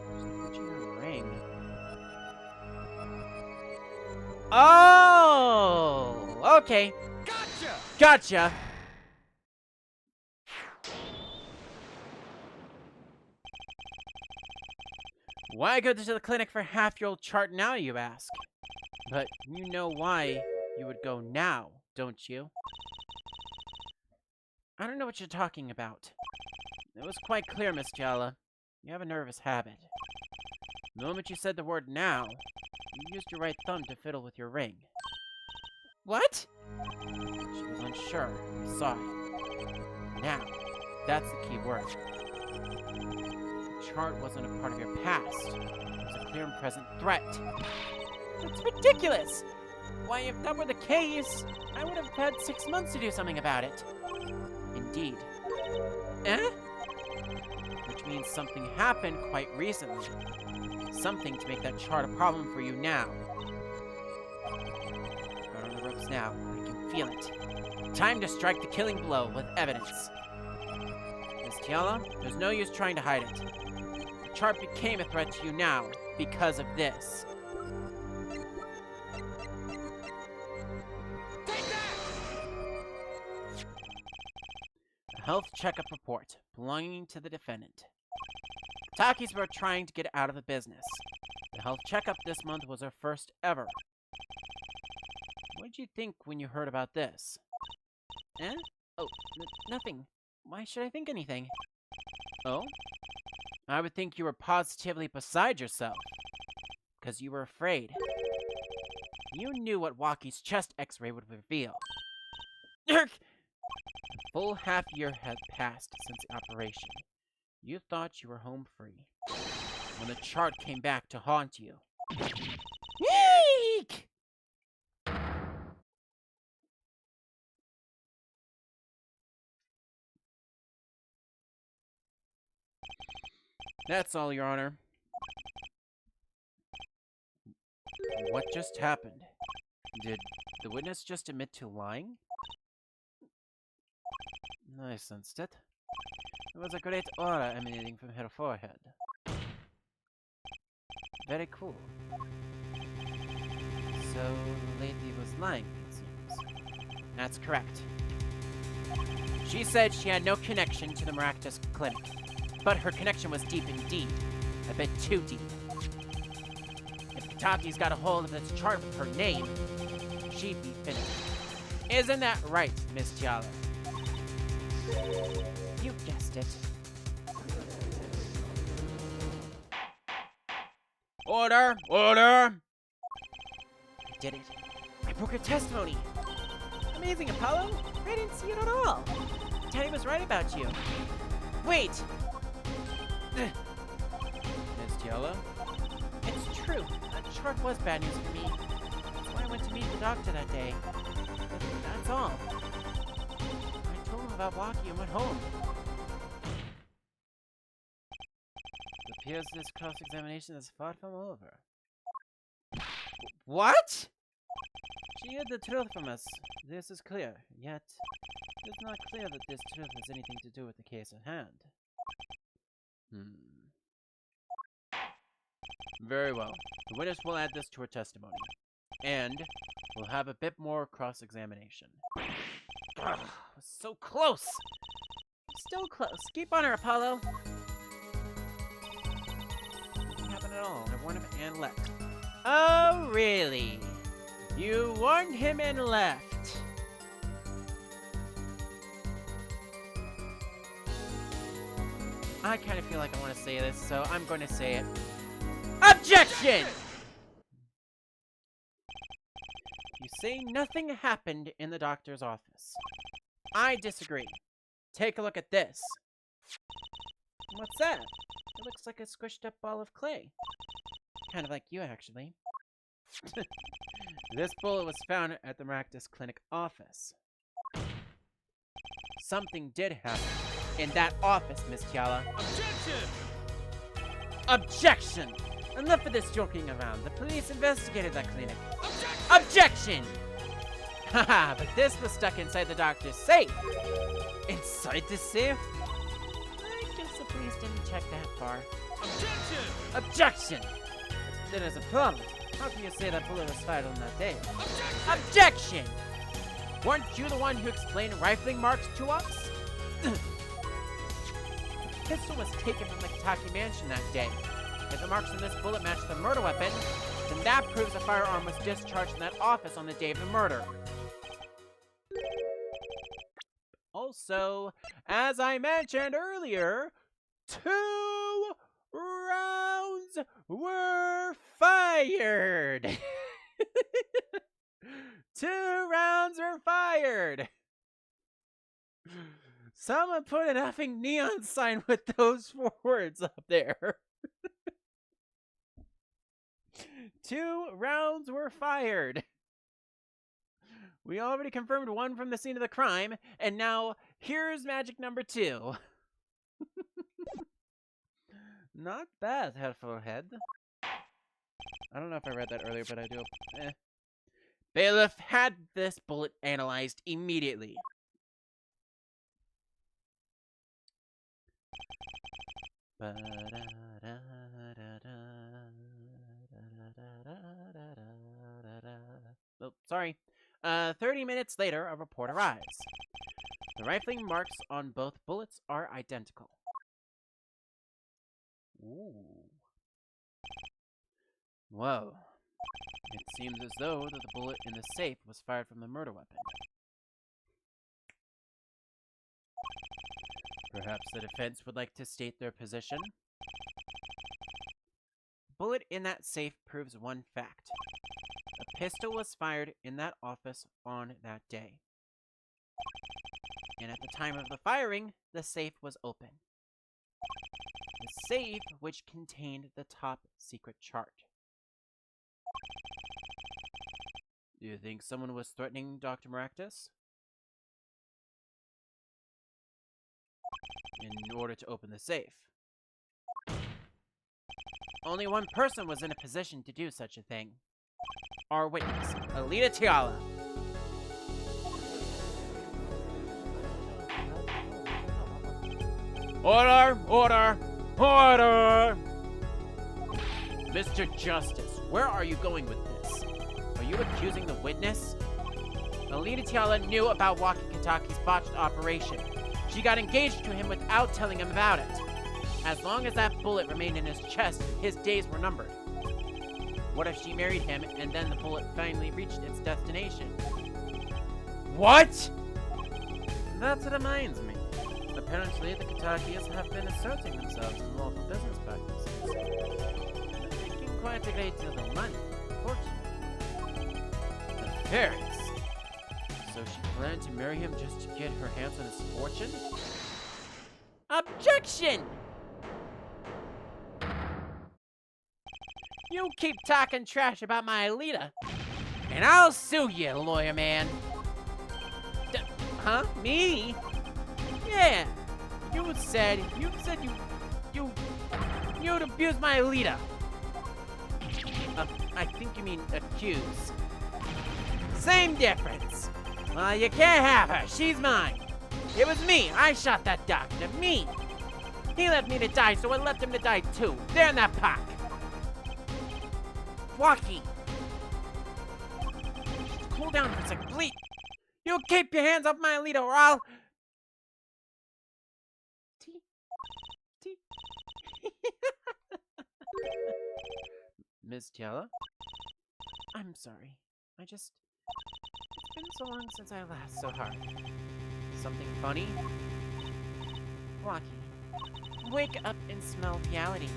There's no touching her ring. Oh! Okay. Gotcha! Gotcha! Why go to the clinic for half-year-old chart now, you ask? But you know why you would go now, don't you? I don't know what you're talking about. It was quite clear, Miss Tiala. You have a nervous habit. The moment you said the word now, you used your right thumb to fiddle with your ring. What? She was unsure. I saw it. Now. That's the key word. chart wasn't a part of your past. It was a clear and present threat. It's ridiculous! Why, if that were the case, I would have had 6 months to do something about it. Indeed. Eh? Which means something happened quite recently. Something to make that chart a problem for you now. Right on the ropes now. I can feel it. Time to strike the killing blow with evidence. Miss Tiala, there's no use trying to hide it. The chart became a threat to you now because of this. A health checkup report belonging to the defendant. Kitaki's were trying to get out of the business. The health checkup this month was our first ever. What did you think when you heard about this? Eh? Oh, nothing. Why should I think anything? Oh? I would think you were positively beside yourself. Because you were afraid. You knew what Wocky's chest x-ray would reveal. A full half year had passed since the operation. You thought you were home free. When the chart came back to haunt you. Eek! That's all, Your Honor. What just happened? Did the witness just admit to lying? I sensed it. There was a great aura emanating from her forehead. Very cool. So, the lady was lying, it seems. That's correct. She said she had no connection to the Maractus clinic, but her connection was deep indeed. A bit too deep. If Kitaki's got a hold of this chart with her name, she'd be finished. Isn't that right, Miss Tiala? You guessed it. Order! Order! I did it. I broke her testimony. Amazing, Apollo. I didn't see it at all. Teddy was right about you. Wait! Miss Tiala? It's true. That chart was bad news for me. That's why I went to meet the doctor that day. That's all. I told him about Wocky and went home. It appears this cross-examination is far from over. What? She hid the truth from us. This is clear, yet it is not clear that this truth has anything to do with the case at hand. Very well. The witness will add this to her testimony. And we'll have a bit more cross-examination. Ugh, was so close! Still close. Keep on her, Apollo. Nothing happened at all. I warned him and left. Oh, really? You warned him and left. I kind of feel like I want to say this, so I'm going to say it. Objection! You say nothing happened in the doctor's office. I disagree. Take a look at this. What's that? It looks like a squished up ball of clay. Kind of like you, actually. This bullet was found at the Maractus Clinic office. Something did happen in that office, Miss Tiala. Objection! Objection! Enough of this joking around. The police investigated that clinic. Objection! Haha, but this was stuck inside the doctor's safe. Inside the safe? I guess the police didn't check that far. Objection! Objection! Then there's a problem. How can you say that bullet was fired on that day? Objection! Weren't you the one who explained rifling marks to us? The pistol was taken from the Kitaki mansion that day. If the marks on this bullet match the murder weapon, then that proves a firearm was discharged in that office on the day of the murder. Also, as I mentioned earlier, 2 rounds were fired. 2 rounds were fired. Someone put an effing neon sign with those 4 words up there. 2 rounds were fired. We already confirmed 1 from the scene of the crime, and now here's magic number 2. Not bad, Headful Head. I don't know if I read that earlier, but I do. Bailiff had this bullet analyzed immediately. Oh, sorry. 30 minutes later, a report arrives. The rifling marks on both bullets are identical. Ooh. Whoa. It seems as though that the bullet in the safe was fired from the murder weapon. Perhaps the defense would like to state their position? The bullet in that safe proves one fact. A pistol was fired in that office on that day. And at the time of the firing, the safe was open. The safe which contained the top secret chart. Do you think someone was threatening Dr. Maractus in order to open the safe? Only one person was in a position to do such a thing. Our witness, Alita Tiala. Order! Order! Order! Mr. Justice, where are you going with this? Are you accusing the witness? Alita Tiala knew about Walkie Talkie's botched operation. She got engaged to him without telling him about it. As long as that bullet remained in his chest, his days were numbered. What if she married him and then the bullet finally reached its destination? What? That reminds me. Apparently, the Kitakis have been asserting themselves in lawful business practices. They're making quite a great deal of money, fortunately. Nefarious. So she planned to marry him just to get her hands on his fortune? Objection! You keep talking trash about my Alita, and I'll sue you, lawyer man. Huh? Me? Yeah. You'd abuse my Alita. I think you mean accuse. Same difference. Well, you can't have her. She's mine. It was me. I shot that doctor. Me. He left me to die, so I left him to die too. There in that park. Wocky. Cool down for a second, please. You keep your hands off my Alita, or I'll... Ms. Tiala? I'm sorry. It's been so long since I laughed so hard. Something funny? Walkie, wake up and smell reality.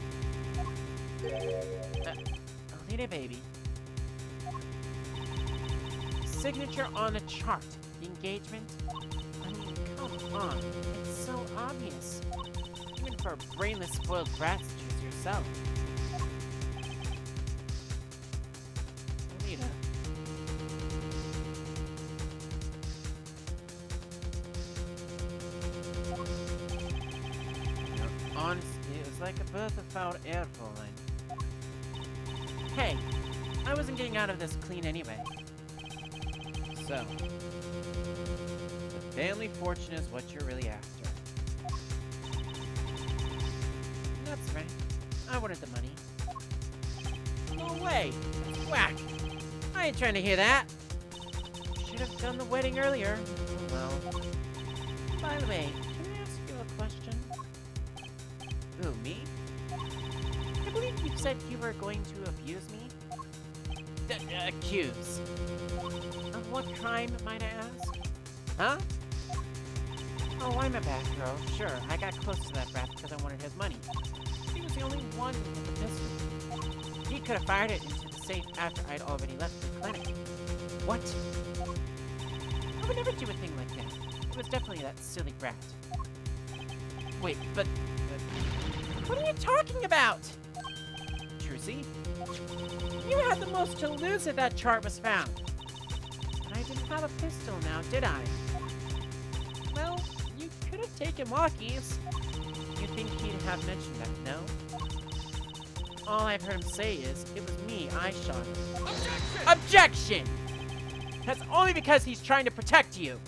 Alita, baby. Signature on a chart. The engagement? I mean, come on. It's so obvious. Even for a brainless, spoiled brat such as yourself. Alita. Your honesty is like a breath of foul air, Fräulein. Hey, I wasn't getting out of this clean anyway. So, the family fortune is what you're really after. That's right. I wanted the money. No way! That's whack! I ain't trying to hear that! Should have done the wedding earlier. Oh well. By the way, can I ask you a question? Who, me? I believe you said you were going to abuse me? Accuse. Of what crime, might I ask? Huh? Oh, I'm a bad girl. Sure, I got close to that brat because I wanted his money. He was the only one with the pistol. He could have fired it into the safe after I'd already left the clinic. What? I would never do a thing like that. It was definitely that silly brat. Wait, but what are you talking about? Trucy, you had the most to lose if that chart was found. But I didn't have a pistol now, did I? Well, you could have taken Walkie's. You think he'd have mentioned that, no? All I've heard him say is, it was me, I shot him. Objection! Objection! That's only because he's trying to protect you.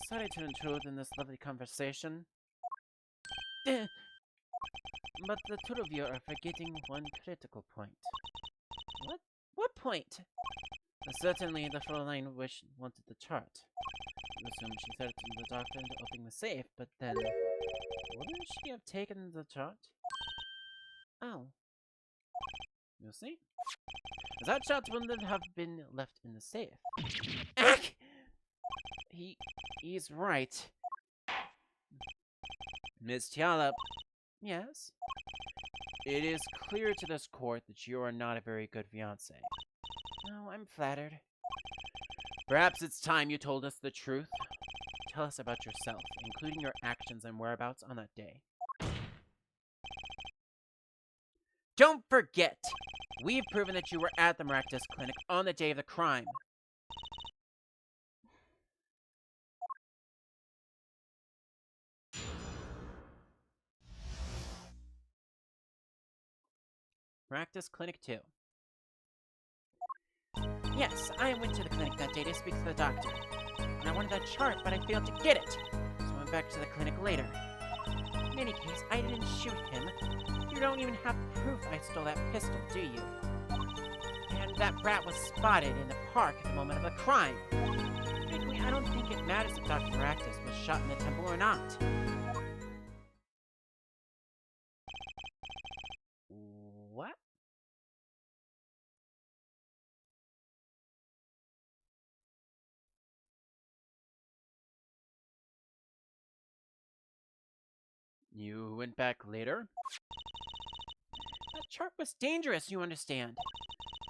Sorry to intrude in this lovely conversation. But the two of you are forgetting one critical point. What? What point? Certainly, the Fräulein wanted the chart. You assume she threatened the doctor into opening the safe, but then... wouldn't she have taken the chart? Oh. You'll see. That chart wouldn't have been left in the safe. He's right. Miss Tiala. Yes? It is clear to this court that you are not a very good fiancé. Oh, I'm flattered. Perhaps it's time you told us the truth. Tell us about yourself, including your actions and whereabouts on that day. Don't forget! We've proven that you were at the Maractus Clinic on the day of the crime. Maractus Clinic 2. Yes, I went to the clinic that day to speak to the doctor. And I wanted that chart, but I failed to get it. So I went back to the clinic later. In any case, I didn't shoot him. You don't even have proof I stole that pistol, do you? And that brat was spotted in the park at the moment of the crime. Frankly, I don't think it matters if Dr. Maractus was shot in the temple or not. What? You went back later? That chart was dangerous, you understand.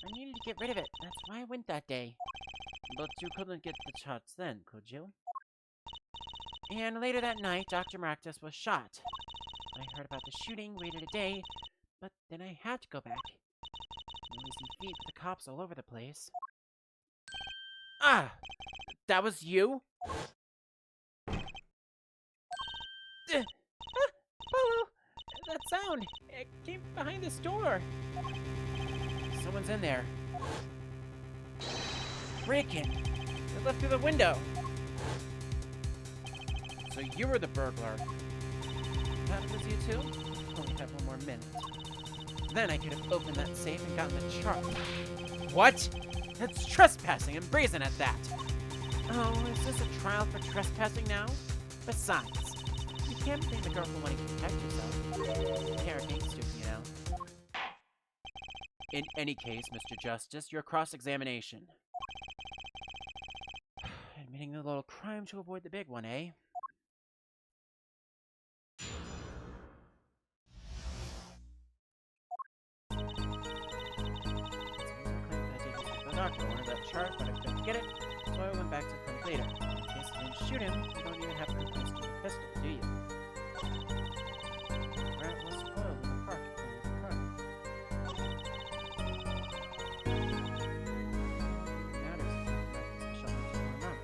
I needed to get rid of it. That's why I went that day. But you couldn't get the charts then, could you? And later that night, Dr. Maractus was shot. I heard about the shooting, waited a day, but then I had to go back. Noisy feet with the cops all over the place. Ah! That was you? Polo! That sound! It came behind this door! Someone's in there. Break-in! They left through the window! So you were the burglar. That was you too? Only have one more minute. Then I could have opened that safe and gotten the chart. What? That's trespassing and brazen at that! Oh, is this a trial for trespassing now? Besides, you can't blame the girl for wanting to protect yourself. Parenting, stupid, you know. In any case, Mr. Justice, your cross-examination. Admitting the little crime to avoid the big one, eh? The doctor wanted that chart, but I couldn't get it, so I went back to the clinic later. In case I didn't shoot him, you don't even have to replace the pistol, do you? Rat was spoiled in the park at the crime. Matters if the rat is shot or not.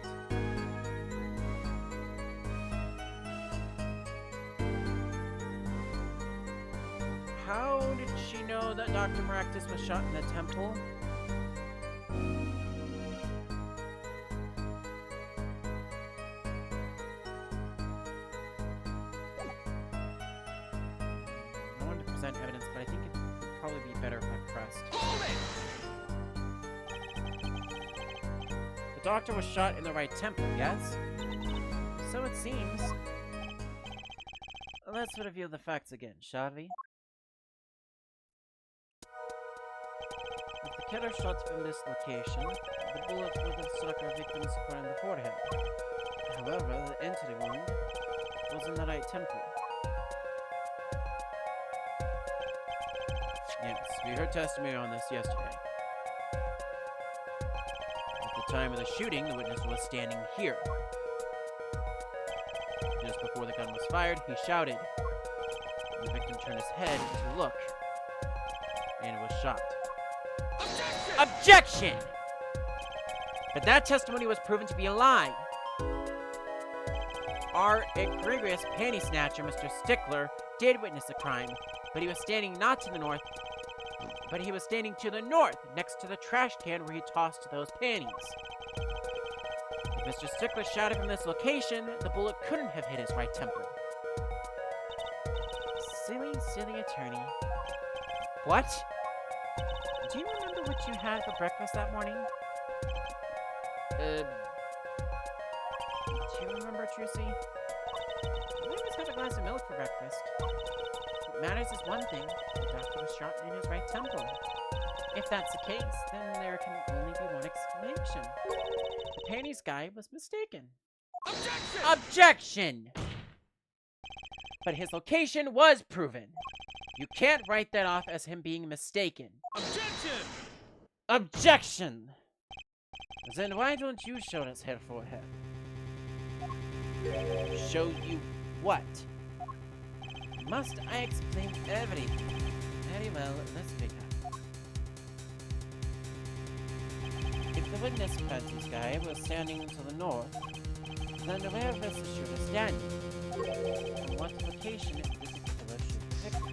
How did she know that Dr. Maractus was shot in the temple? Evidence, but I think it would probably be better if I pressed. The doctor was shot in the right temple, yes? So it seems. Let's review the facts again, shall we? If the killer shot from this location, the bullet would have struck our victim square in the forehead. However, the entry wound was in the right temple. Yes, we heard testimony on this yesterday. If the time of the shooting, the witness was standing here. Just before the gun was fired, he shouted. The victim turned his head to look and was shot. Objection! But that testimony was proven to be a lie. Our egregious panty snatcher, Mr. Stickler, did witness the crime, but he was standing not to the north, but he was standing to the north, next to the trash can where he tossed those panties. If Mr. Stickler shouted from this location, the bullet couldn't have hit his right temple. Silly, silly attorney. What? Do you remember what you had for breakfast that morning? Do you remember, Trucy? I always have a glass of milk for breakfast. What matters is one thing. The doctor was shot in his right temple. If that's the case, then there can only be one explanation. The panties guy was mistaken. Objection! Objection! But his location was proven. You can't write that off as him being mistaken. Objection! Objection! Then why don't you show us her forehead? Show you what? Must I explain everything? Very well, let's pick up. If the witness panties guy was standing to the north, then where was the shooter standing? In what location did the killer shoot the victim?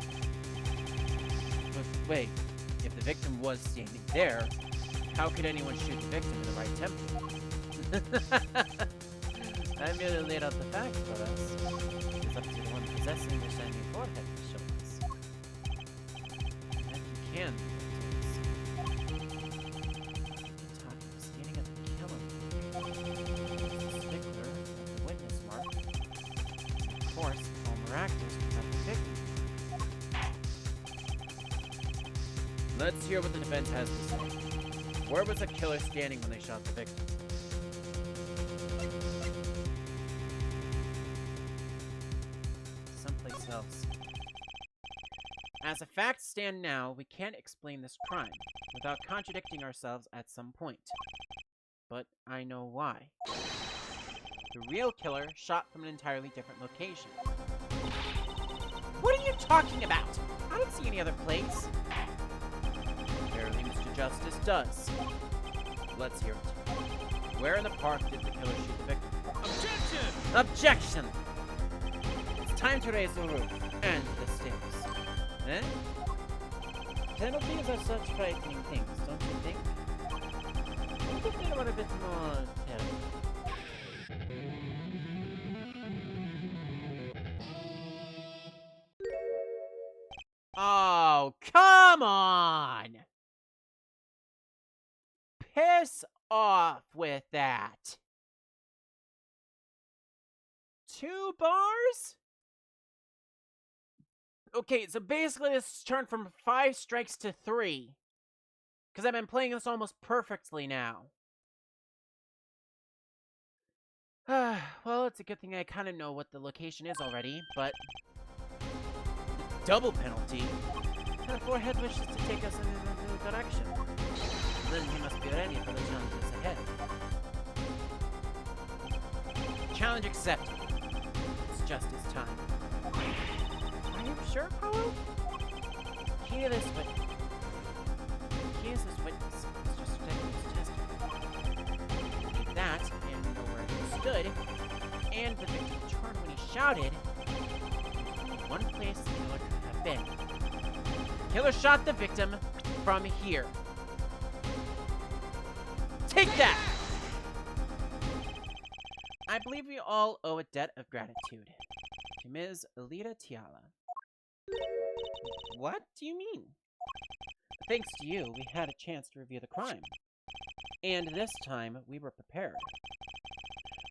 But wait, if the victim was standing there, how could anyone shoot the victim in the right temple? I merely laid out the facts for us. It's up to the one possessing the shiny forehead to show us. And you can. Kitaki was standing at the killer. Stickler, the witness mark. Of course, all miraculous was at the victim. Let's hear what the defense has to say. Where was the killer standing when they shot the victim? Someplace else. As the facts stand now, we can't explain this crime without contradicting ourselves at some point. But I know why. The real killer shot from an entirely different location. What are you talking about? I don't see any other place. Apparently, Mr. Justice does. Let's hear it. Where in the park did the killer shoot the victim? Objection! Objection! It's time to raise the roof and the stairs. Eh? Penalties are such frightening things, don't you think? What if they were a bit more terrible? Oh, come on! Piss off with that. 2 bars? Okay, so basically this turned from 5 strikes to 3. Because I've been playing this almost perfectly now. Well, it's a good thing I kind of know what the location is already, but... double penalty? The forehead wishes to take us in a new direction. Then he must be ready for the challenges ahead. Challenge accepted. It's justice time. Are you sure, Paulo? Key to this witness. Key is this witness. Mr. Stickler's testimony. With that, and know where he stood, and the victim turned when he shouted, one place the killer could have been. Killer shot the victim from here. Take that! I believe we all owe a debt of gratitude to Ms. Alita Tiala. What do you mean? Thanks to you, we had a chance to review the crime. And this time, we were prepared.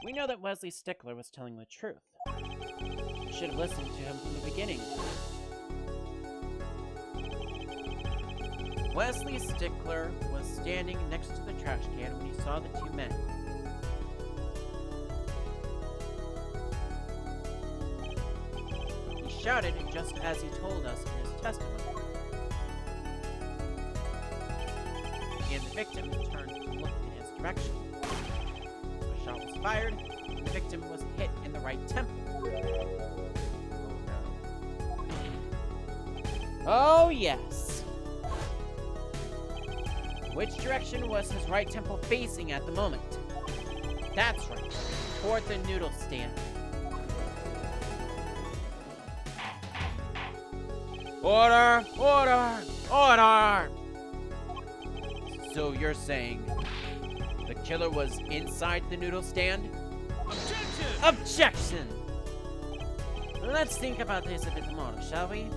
We know that Wesley Stickler was telling the truth. You should have listened to him from the beginning. Wesley Stickler was standing next to the trash can when he saw the 2 men. He shouted just as he told us in his testimony. And the victim turned to look in his direction. direction. A shot was fired, and the victim was hit in the right temple. Oh no. Oh yes! Which direction was his right temple facing at the moment? That's right, toward the noodle stand. Order! Order! Order! So you're saying the killer was inside the noodle stand? Objection! Objection! Let's think about this a bit more, shall we?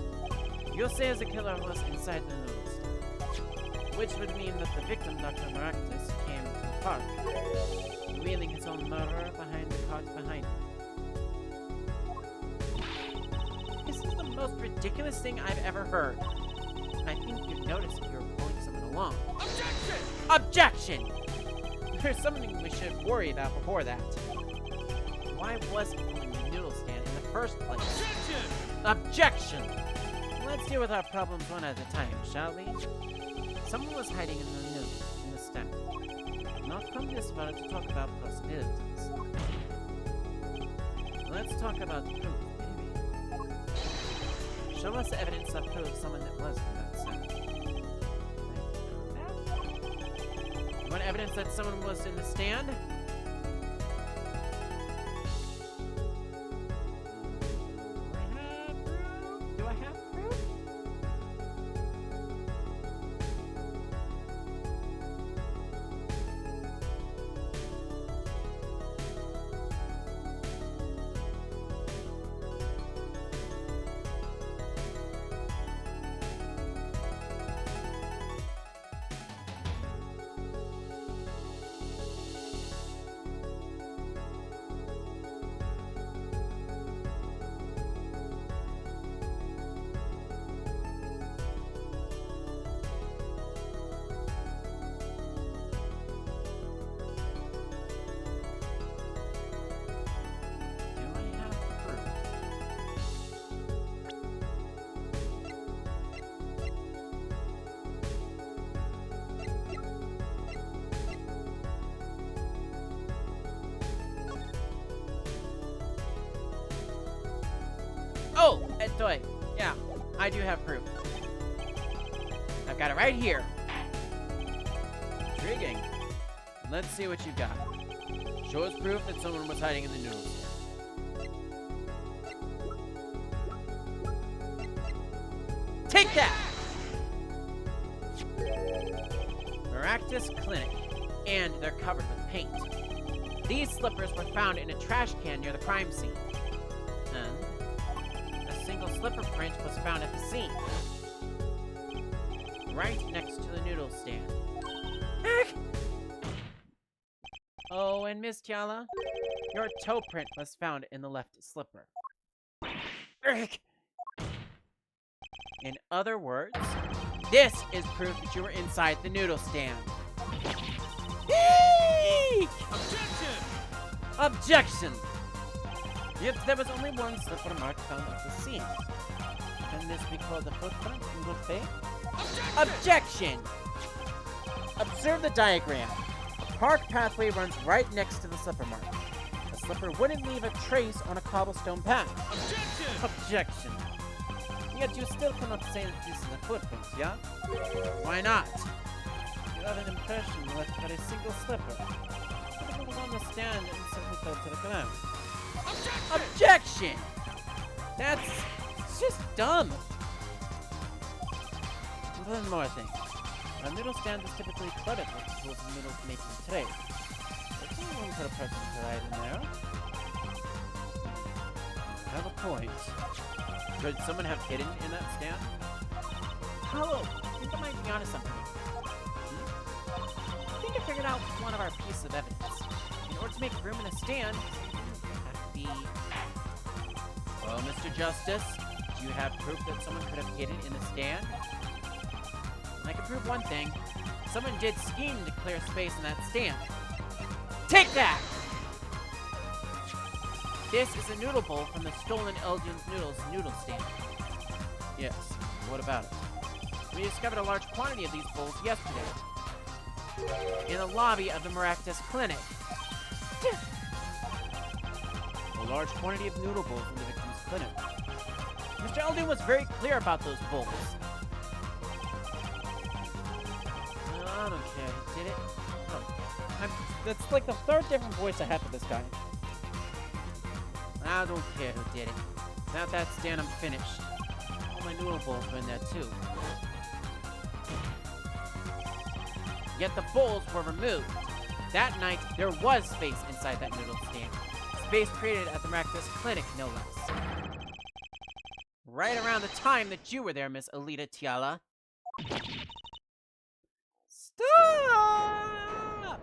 You'll say the killer was inside the noodle stand, which would mean that the victim, Dr. Maractus, came to the park, wheeling his own murderer behind the cart behind him. This is the most ridiculous thing I've ever heard. I think you'd notice if you were pulling someone along. Objection! Objection! There's something we should worry about before that. Why was he pulling the noodle stand in the first place? Objection! Objection! Let's deal with our problems one at a time, shall we? Someone was hiding in the noodle in the stand. I've not come this far to talk about possibilities. Let's talk about proof, baby. Show us evidence that proves someone that was in that stand. You want evidence that someone was in the stand? Do I have proof? Oh, Toy. Yeah, I do have proof. I've got it right here. Intriguing. Let's see what you've got. Show us proof that someone was hiding in the noodles. Take that! Maractus Clinic. And they're covered with paint. These slippers were found in a trash can near the crime scene. And a single slipper print was found at the scene. Right next to the noodle stand. Oh, and Miss Tiala, your toe print was found in the left slipper. In other words, this is proof that you were inside the noodle stand. Objection! Objection! Yet there was only one slipper mark found at the scene. Can this be called a footprint in good faith? Objection! Observe the diagram. A park pathway runs right next to the slipper mark. The slipper wouldn't leave a trace on a cobblestone path. Objection! Objection! Yet you still cannot say that this is a footprint, yeah? Why not? You have an impression left by a single slipper. It was on the stand and simply fell to the ground. Objection! That's just dumb. One more thing. A noodle stand is typically cluttered with tools and noodle making tray. There's no room for a person to hide in there. You have a point. Could someone have hidden in that stand? Hello, I think I might be onto something. I think I figured out one of our pieces of evidence. In order to make room in a stand, you have to be... Well, Mr. Justice, do you have proof that someone could have hidden in the stand? I can prove one thing. Someone did scheme to clear space in that stand. Take that! This is a noodle bowl from the stolen Elgin's Noodles noodle stand. Yes, what about it? We discovered a large quantity of these bowls yesterday. in the lobby of the Maractus Clinic. A large quantity of noodle bowls in the victim's clinic. Mr. Eldon was very clear about those bowls. I don't care. Did it? Oh. That's like the third different voice I have for this guy. I don't care who did it. Now that's done, I'm finished. All my noodle bowls were in there too. Yet the bowls were removed. That night, there was space inside that noodle stand. Space created at the Maractus Clinic, no less. Right around the time that you were there, Miss Alita Tiala. Stop! I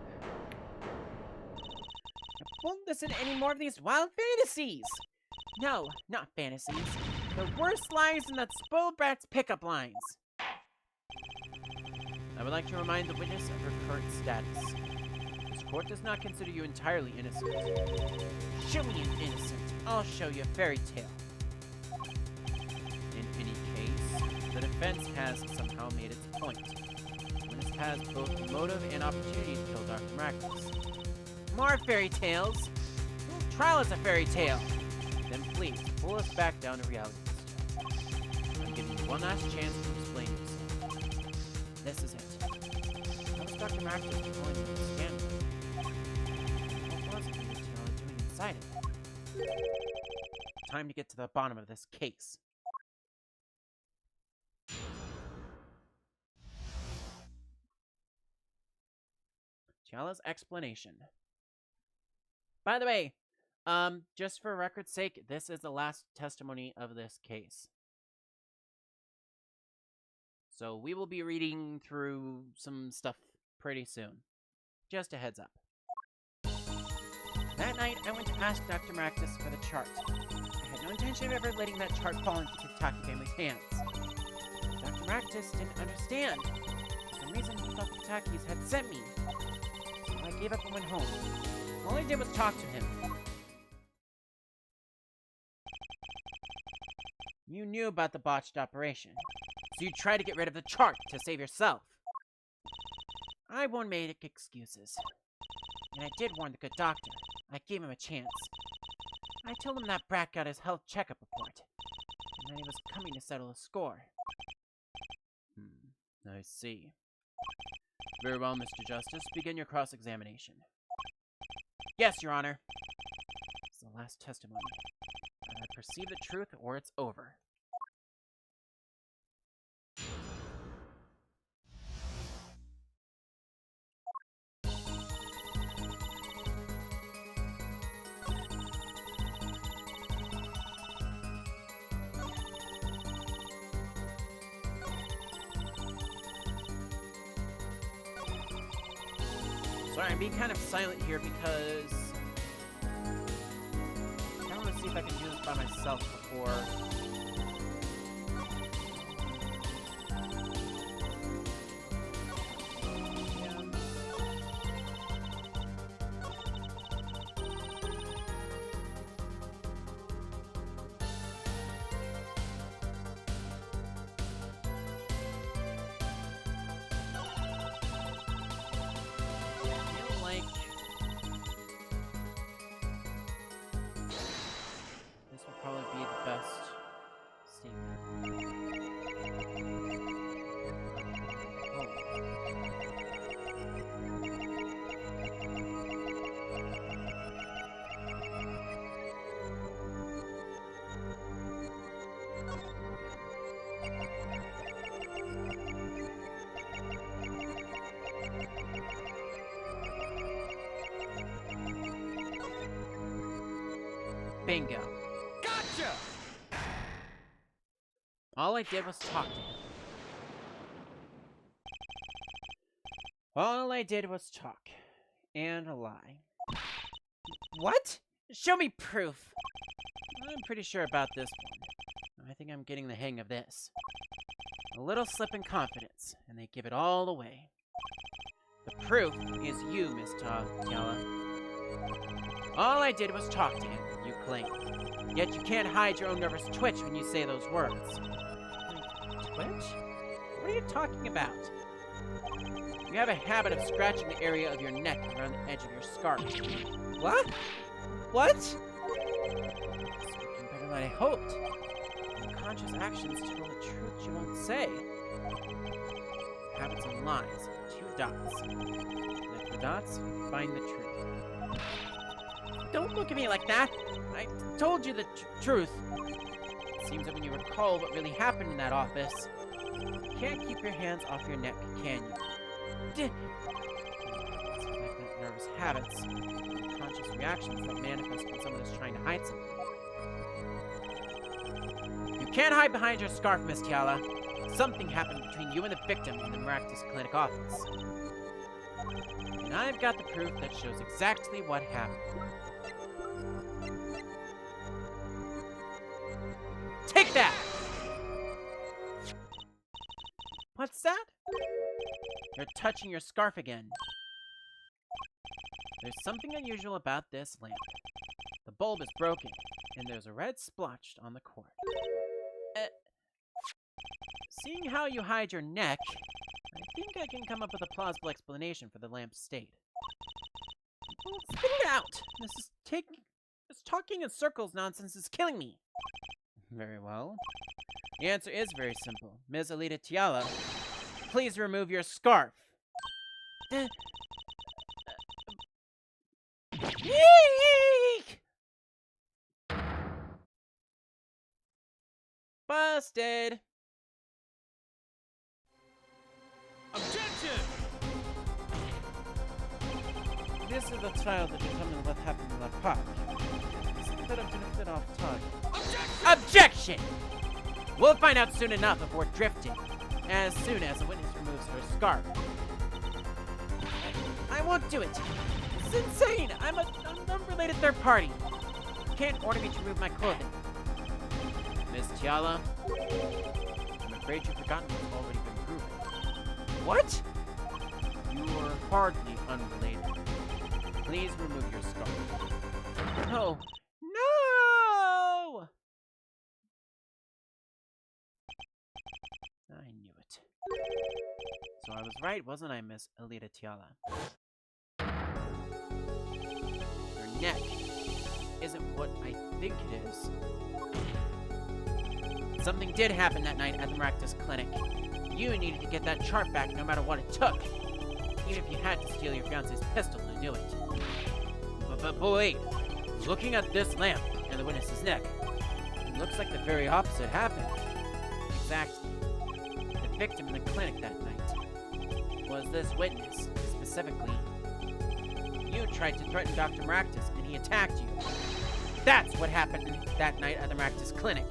won't listen to any more of these wild fantasies. No, not fantasies. The worst lines in that spoiled brat's pickup lines. I would like to remind the witness of her current status. This court does not consider you entirely innocent. Show me an innocent. I'll show you a fairy tale. In any case, the defense has somehow made its point. The witness has both motive and opportunity to kill Dr. Maractus. More fairy tales? The trial is a fairy tale. Then please, pull us back down to reality. I'm giving you one last chance to explain yourself. This is it. How was Dr. Maractus controlling the scandal? What was it you doing inside it? Time to get to the bottom of this case. Tiala's explanation. By the way, just for record's sake, this is the last testimony of this case. So we will be reading through some stuff pretty soon. Just a heads up. That night, I went to ask Dr. Maractus for the chart. I had no intention of ever letting that chart fall into the Kitaki family's hands. Dr. Maractus didn't understand. For some reason, he thought the Kitakis had sent me. So I gave up and went home. All I did was talk to him. You knew about the botched operation, so you tried to get rid of the chart to save yourself. I won't make excuses. And I did warn the good doctor. I gave him a chance. I told him that brat got his health checkup report, and that he was coming to settle a score. I see. Very well, Mr. Justice. Begin your cross-examination. Yes, Your Honor. This is the last testimony. Either I perceive the truth, or it's over. Sorry, I'm being kind of silent here because I want to see if I can do this by myself before. Bingo. Gotcha! All I did was talk to him. All I did was talk. And lie. What? Show me proof. I'm pretty sure about this one. I think I'm getting the hang of this. A little slip in confidence, and they give it all away. The proof is you, Miss Tiala. All I did was talk to him, you claim. Yet you can't hide your own nervous twitch when you say those words. Twitch? What are you talking about? You have a habit of scratching the area of your neck around the edge of your scarf. What? What? Speaking better than I hoped. Unconscious actions tell the truth you won't say. Habits and lies. 2 dots. Connect the dots, find the truth. Don't look at me like that! I told you the truth. It seems that when you recall what really happened in that office, you can't keep your hands off your neck, can you? Like nervous habits, unconscious reactions that manifest when someone is trying to hide something. You can't hide behind your scarf, Miss Tiala. Something happened between you and the victim in the Maractus Clinic office. And I've got the proof that shows exactly what happened. Take that! What's that? You're touching your scarf again. There's something unusual about this lamp. The bulb is broken, and there's a red splotch on the cord. Seeing how you hide your neck, I think I can come up with a plausible explanation for the lamp's state. Well, spit it out! This talking in circles nonsense is killing me. Very well. The answer is very simple. Ms. Alita Tiala, please remove your scarf. Yeek! Busted! Objection! This is the trial to determine what happened in the park. Instead of drifted off target. Objection! We'll find out soon enough if we're drifting. As soon as a witness removes her scarf. I won't do it. This is insane. I'm an unrelated third party. You can't order me to remove my clothing. Miss Tiala, I'm afraid you've forgotten what's already been proven. What? You're hardly unrelated. Please remove your scarf. No. No! I knew it. So I was right, wasn't I, Miss Alita Tiala? Your neck isn't what I think it is. Something did happen that night at the Maractus Clinic. You needed to get that chart back no matter what it took. Even if you had to steal your fiancé's pistol to do it. But wait, looking at this lamp and the witness's neck, it looks like the very opposite happened. Exactly. The victim in the clinic that night was this witness, specifically. You tried to threaten Dr. Maractus, and he attacked you. That's what happened that night at the Maractus Clinic.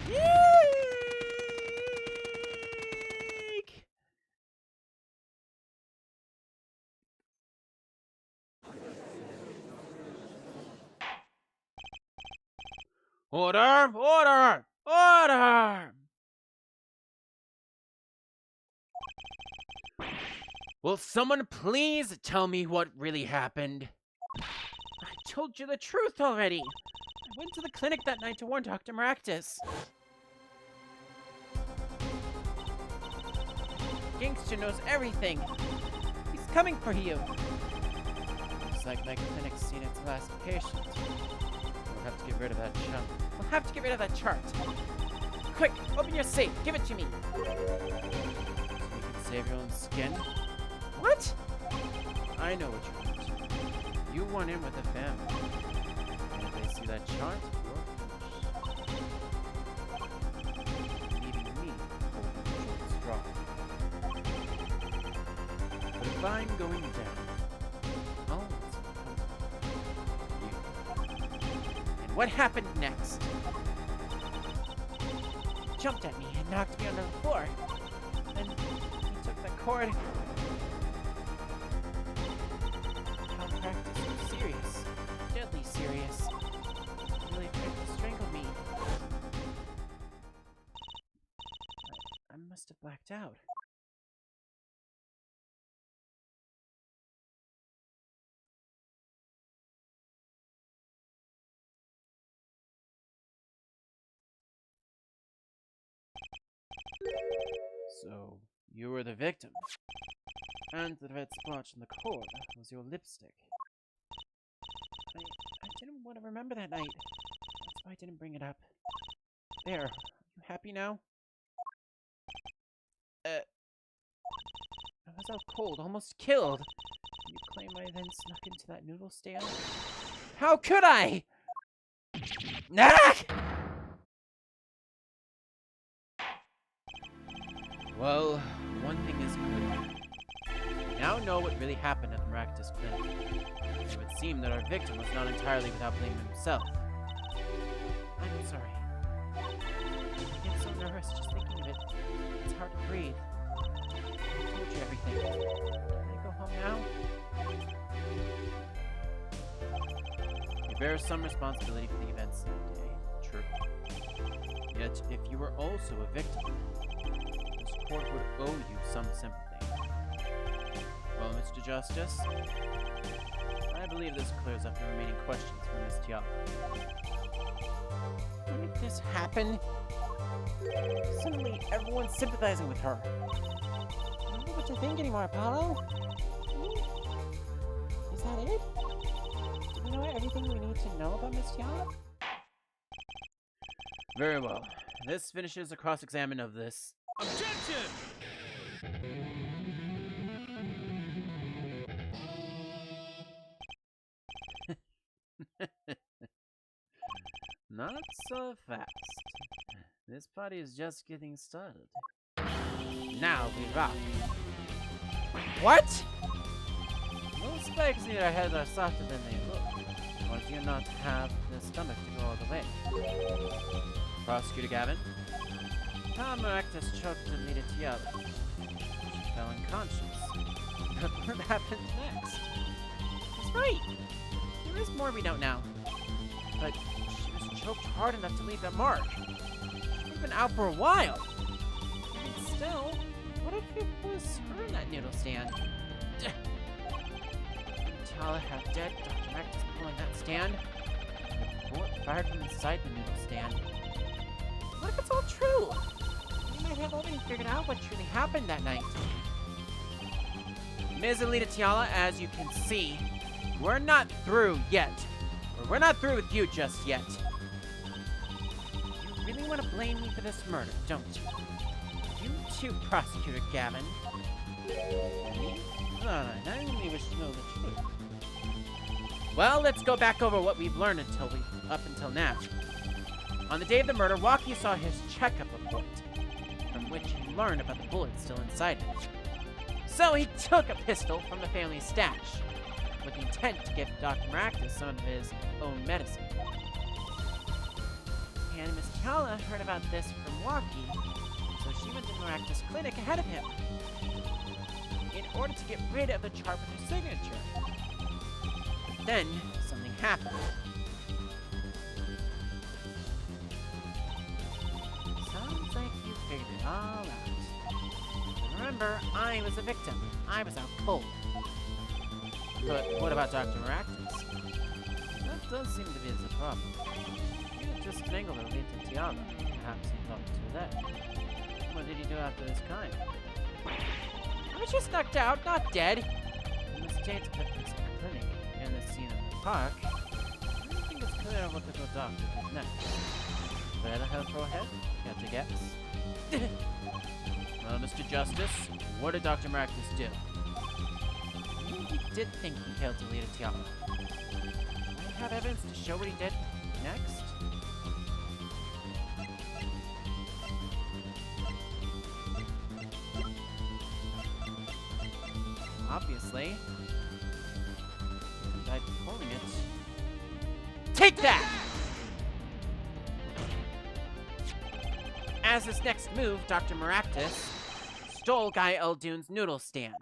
Yeek! Order! Order! Order! Will someone please tell me what really happened? I told you the truth already. I went to the clinic that night to warn Dr. Maractus. Gangster knows everything. He's coming for you. Looks like my clinic's seen its last patient. We'll have to get rid of that chunk. We'll have to get rid of that chart. Quick, open your safe. Give it to me. So you can save your own skin? What? I know what you want. You want in with the family. And if they see that chart, you're finished. Leaving me holding the short straw. But if I'm going down, oh, it's you. And what happened next? He jumped at me and knocked me on the floor. Then he took the cord. Practice was serious. Deadly serious. He really tried to strangle me. I must have blacked out. So, you were the victim. And the red splotch on the cord was your lipstick. I didn't want to remember that night. That's why I didn't bring it up. There. Are you happy now? I was out cold, almost killed. You claim I then snuck into that noodle stand? How could I? Ah! Well, one thing is clear. We now know what really happened at the Maractus Clinic. It would seem that our victim was not entirely without blame himself. I'm sorry. I get so nervous just thinking of it. It's hard to breathe. I told you everything. Can I go home now? You bear some responsibility for the events that day. True. Yet, if you were also a victim, this court would owe you some sympathy. Well, Mr. Justice, I believe this clears up the remaining questions for Miss Tiala. How did this happen? Suddenly, everyone's sympathizing with her. I don't know what to think anymore, Apollo. Is that it? Do we know everything we need to know about Miss Tiala? Very well. This finishes the cross-examine of this. Objection! Not so fast. This party is just getting started. Now we rock. What? Most spikes in your head are softer than they look. Or do you not have the stomach to go all the way? Prosecutor Gavin? Tom Maractus choked Anita Tiala. She fell unconscious. What happened next? That's right. There is more we don't know. But she was choked hard enough to leave a mark. She's been out for a while. And still, what if it was her in that noodle stand? Tiala half dead, Dr. Maractus pulling that stand. The bullet fired from inside the noodle stand. What if it's all true? We might have already figured out what truly happened that night. Ms. Anita Tiala, as you can see, we're not through yet. Or we're not through with you just yet. You really want to blame me for this murder, don't you? You too, Prosecutor Gavin. Me? I only wish to know the truth. Well, let's go back over what we've learned up until now. On the day of the murder, Wocky saw his checkup report, from which he learned about the bullet still inside it. So he took a pistol from the family stash, with the intent to give Dr. Maractus some of his own medicine. And Miss Tiala heard about this from Wocky, so she went to Maractus Clinic ahead of him, in order to get rid of the chart with her signature. But then, something happened. Sounds like you figured it all out. Remember, I was a victim. I was out cold. But what about Dr. Maractus? That does seem to be the problem. He had just strangled Anita Tiala. Perhaps he thought too late. What did he do after this crime? I was just knocked out, not dead. In the state of this clinic and the scene in the park, I don't think it's clear what the good doctor did next. Better health go ahead? Got to guess? Well, Mr. Justice, what did Dr. Maractus do? He did think he killed Anita Tiala. I have evidence to show what he did next. Obviously. He died performing it. Take that! As his next move, Dr. Maractus stole Guy Eldoon's noodle stand.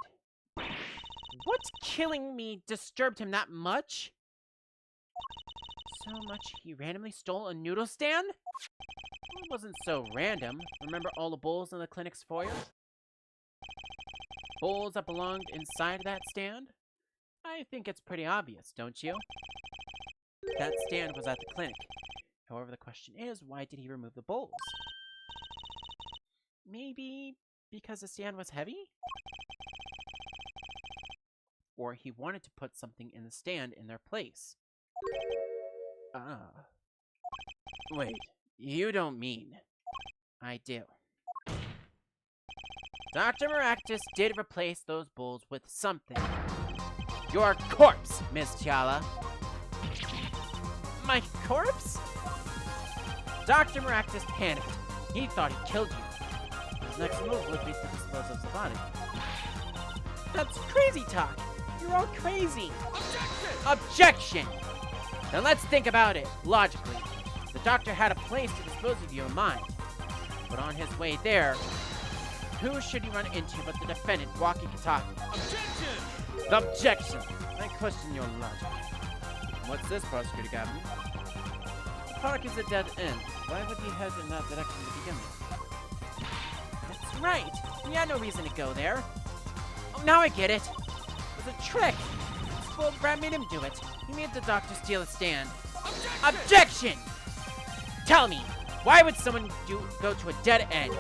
What's killing me disturbed him that much? So much he randomly stole a noodle stand? It wasn't so random. Remember all the bowls in the clinic's foyer? Bowls that belonged inside that stand? I think it's pretty obvious, don't you? That stand was at the clinic. However, the question is, why did he remove the bowls? Maybe Because the stand was heavy? Or he wanted to put something in the stand in their place. Ah. Wait, you don't mean... I do. Dr. Maractus did replace those bowls with something. Your corpse, Miss Tiala. My corpse? Dr. Maractus panicked. He thought he killed you. His next move would be to dispose of the body. That's crazy talk. You're all crazy. Objection! Objection! Now let's think about it logically. The doctor had a place to dispose of you in mind. But on his way there, who should he run into but the defendant, Walkie Talkie? Objection! Objection! I question your logic. What's this, Prosecutor Gavin? The park is a dead end. Why would he head in that direction to begin with? That's right! He had no reason to go there. Oh, now I get it! It was a trick! Spoiled Brad made him do it. He made the doctor steal a stand. Objection! Tell me, why would someone go to a dead end?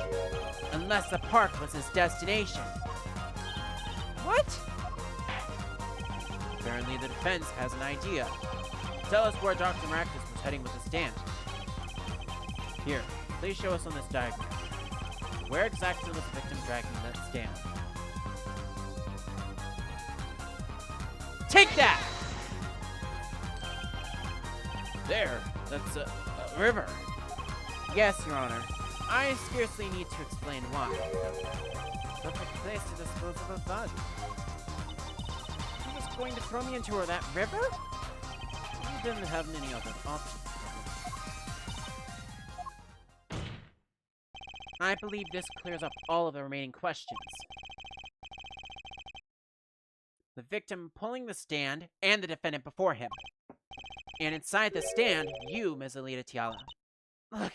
Unless the park was his destination. What? Apparently the defense has an idea. Tell us where Dr. Maractus was heading with the stand. Here, please show us on this diagram. Where exactly was the victim dragging that stand? Take that! There, that's a river. Yes, Your Honor. I scarcely need to explain why. Perfect place to dispose of a body. He was going to throw me into that river? He didn't have any other options. I believe this clears up all of the remaining questions. The victim pulling the stand and the defendant before him. And inside the stand, you, Ms. Alita Tiala. Look.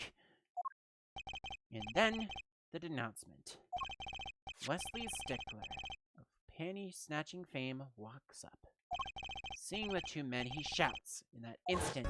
And then, the denouncement. Wesley Stickler, of panty-snatching fame, walks up. Seeing the two men, he shouts in that instant.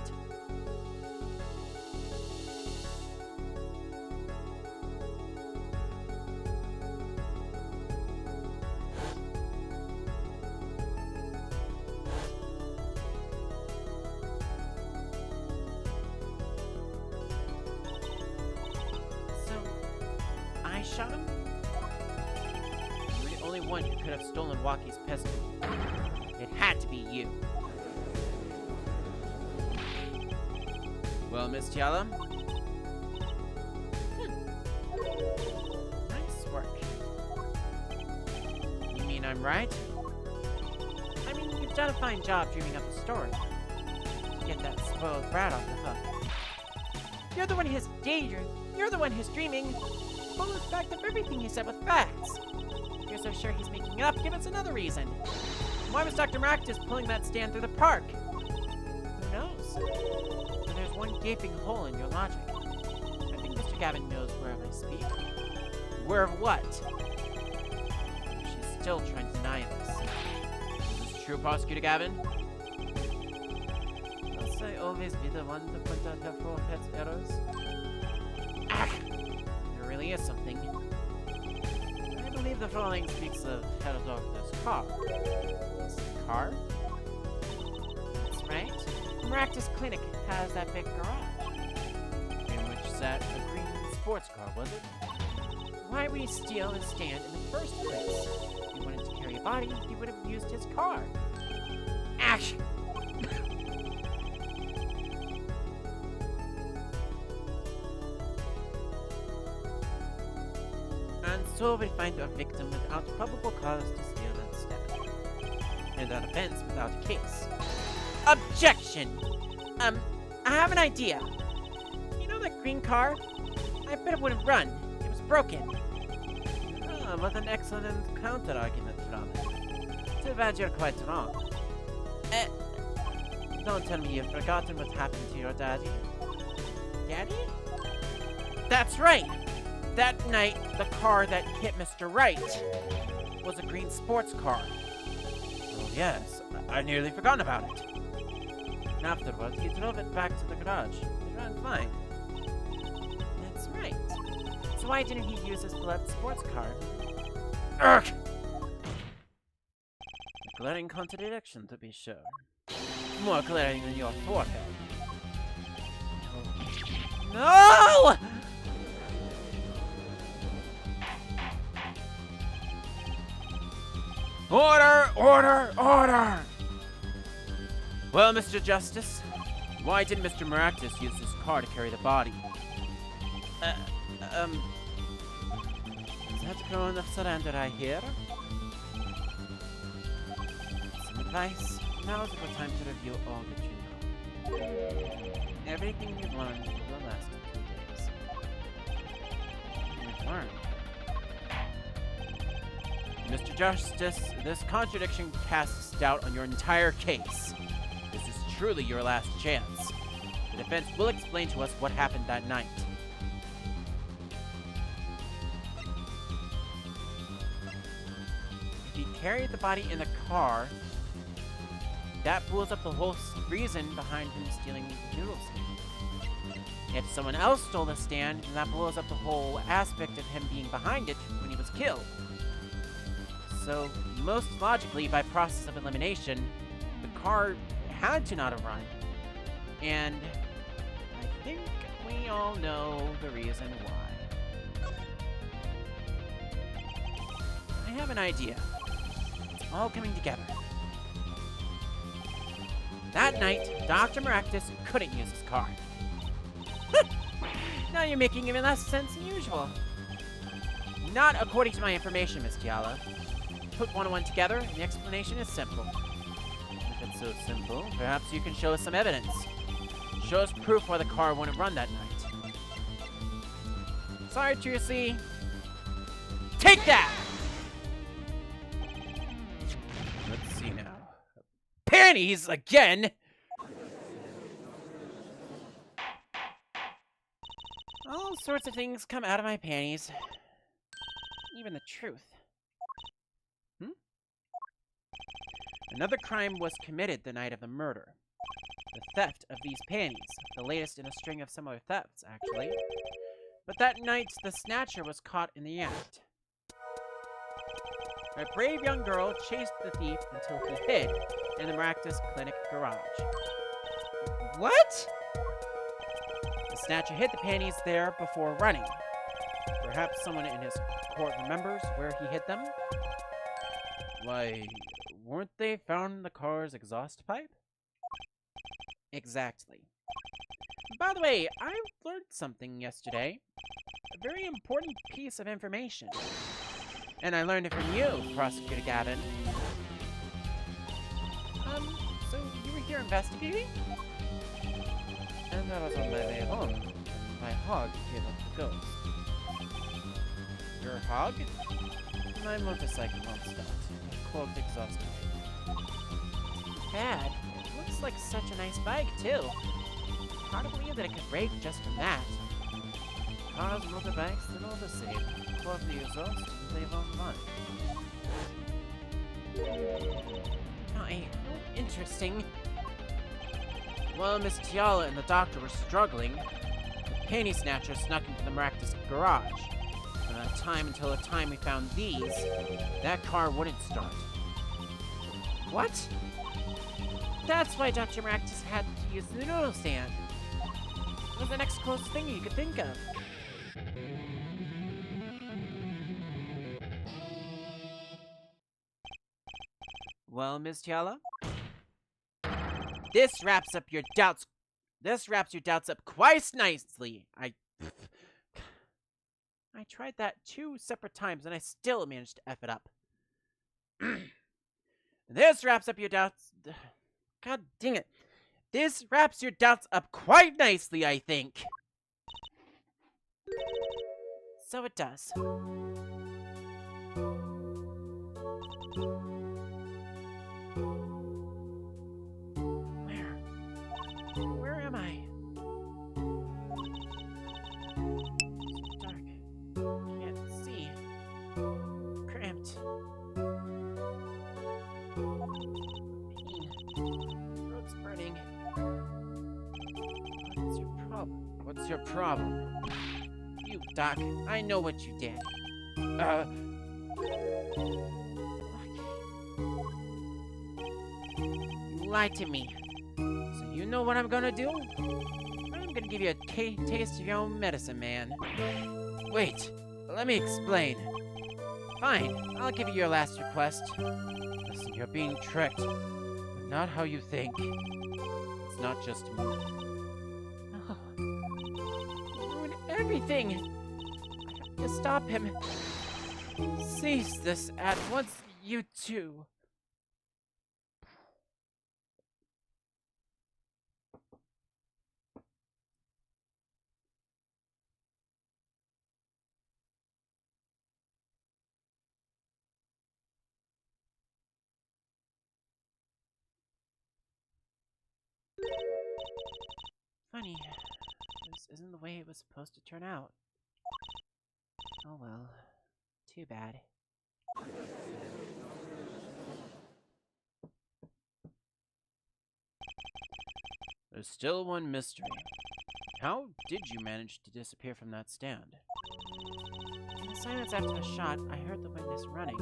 I shot him? You were the only one who could have stolen Wocky's pistol. It had to be you. Well, Miss Tiala? Nice work. You mean I'm right? I mean, you've done a fine job dreaming up a story. To get that spoiled brat off the hook. You're the one who's daydreaming. You're the one who's dreaming. Follow the fact of everything he said with facts. If you're so sure he's making it up, give us another reason. Why was Dr. Maractus pulling that stand through the park? Who knows? But there's one gaping hole in your logic. I think Mr. Gavin knows whereof I speak. Where of what? She's still trying to deny this. Is this true, Prosecutor Gavin? Must I always be the one to point out her forehead's errors? Ah! Really is something. I believe the following speaks of Herr Doctor's car. This car? That's right. Maractus Clinic has that big garage. In which sat a green sports car, was it? Why would he steal his stand in the first place? If he wanted to carry a body, he would have used his car. Ash! And so we find our victim without probable cause to steal that stand. And an offense without a case. Objection! I have an idea. You know that green car? I bet it wouldn't run. It was broken. Ah, what an excellent counter-argument, Fraulein. Too bad you're quite wrong. Don't tell me you've forgotten what happened to your daddy. Daddy? That's right! That night, the car that hit Mr. Wright was a green sports car. Oh yes, I nearly forgotten about it. And afterwards, he drove it back to the garage. It ran fine. That's right. So why didn't he use his beloved sports car? Urgh! A glaring contradiction, to be sure. More glaring than your forehead. No! Order! Order! Order! Well, Mr. Justice, why didn't Mr. Maractus use his car to carry the body? Is that grown of surrender I hear? Some advice. Now's a good time to review all that you know. Everything you've learned over the last 2 days. You've learned. Mr. Justice, this contradiction casts doubt on your entire case. This is truly your last chance. The defense will explain to us what happened that night. If he carried the body in the car, that blows up the whole reason behind him stealing the noodle stand. If someone else stole the stand, then that blows up the whole aspect of him being behind it when he was killed. So, most logically, by process of elimination, the car had to not have run. And I think we all know the reason why. I have an idea. It's all coming together. That night, Dr. Maractus couldn't use his car. Now you're making even less sense than usual. Not according to my information, Miss Tiala. Put one and one together, and the explanation is simple. If it's so simple, perhaps you can show us some evidence. Show us proof why the car wouldn't run that night. Sorry, Trucy. Take that! Let's see now. Panties again! All sorts of things come out of my panties. Even the truth. Another crime was committed the night of the murder. The theft of these panties. The latest in a string of similar thefts, actually. But that night, the snatcher was caught in the act. A brave young girl chased the thief until he hid in the Maractus Clinic garage. What? The snatcher hid the panties there before running. Perhaps someone in his court remembers where he hid them? Why, weren't they found in the car's exhaust pipe? Exactly. By the way, I learned something yesterday. A very important piece of information. And I learned it from you, Prosecutor Gavin. So you were here investigating? And I was on my way home, and my hog gave up the ghost. Your hog? My motorcycle won't start. Clogged exhaust pipe. Bad. It looks like such a nice bike, too. Hard to believe that it could break just from that. Cars, motorbikes, they're all the same. Clog the exhaust, and they won't run. Oh, interesting. While Miss Tiala and the doctor were struggling, the panty snatcher snuck into the Maractus garage. From that time until the time we found these, that car wouldn't start. What? That's why Dr. Maractus had to use the noodle stand. It was the next closest thing you could think of. Well, Ms. Tiala? This wraps up your doubts. This wraps your doubts up quite nicely. I tried that 2 separate times and I still managed to F it up. This wraps up your doubts. God dang it. This wraps your doubts up quite nicely, I think. So it does. Where am I? It's dark. Can't see. Cramped. Pain. Throat's burning. What's your problem? What's your problem? you, Doc. I know what you did. You lied to me. So you know what I'm gonna do? I'm gonna give you a taste of your own medicine, man. Wait, let me explain. Fine, I'll give you your last request. Listen, you're being tricked. But not how you think. It's not just me. No. You ruined everything. I have to stop him. Cease this at once, you two. Funny, this isn't the way it was supposed to turn out. Oh well, too bad. There's still one mystery. How did you manage to disappear from that stand? In the silence after the shot, I heard the witness running.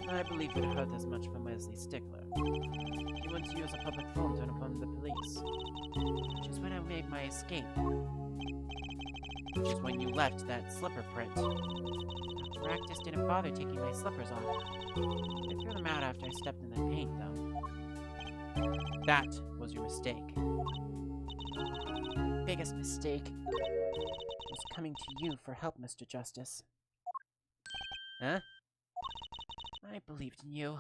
I believe it heard as much from Wesley Stickler. He went to use a public phone to inform the police. Which is when I made my escape. Which is when you left that slipper print. Practice didn't bother taking my slippers off. I threw them out after I stepped in the paint, though. That was your mistake. Biggest mistake was coming to you for help, Mr. Justice. Huh? I believed in you.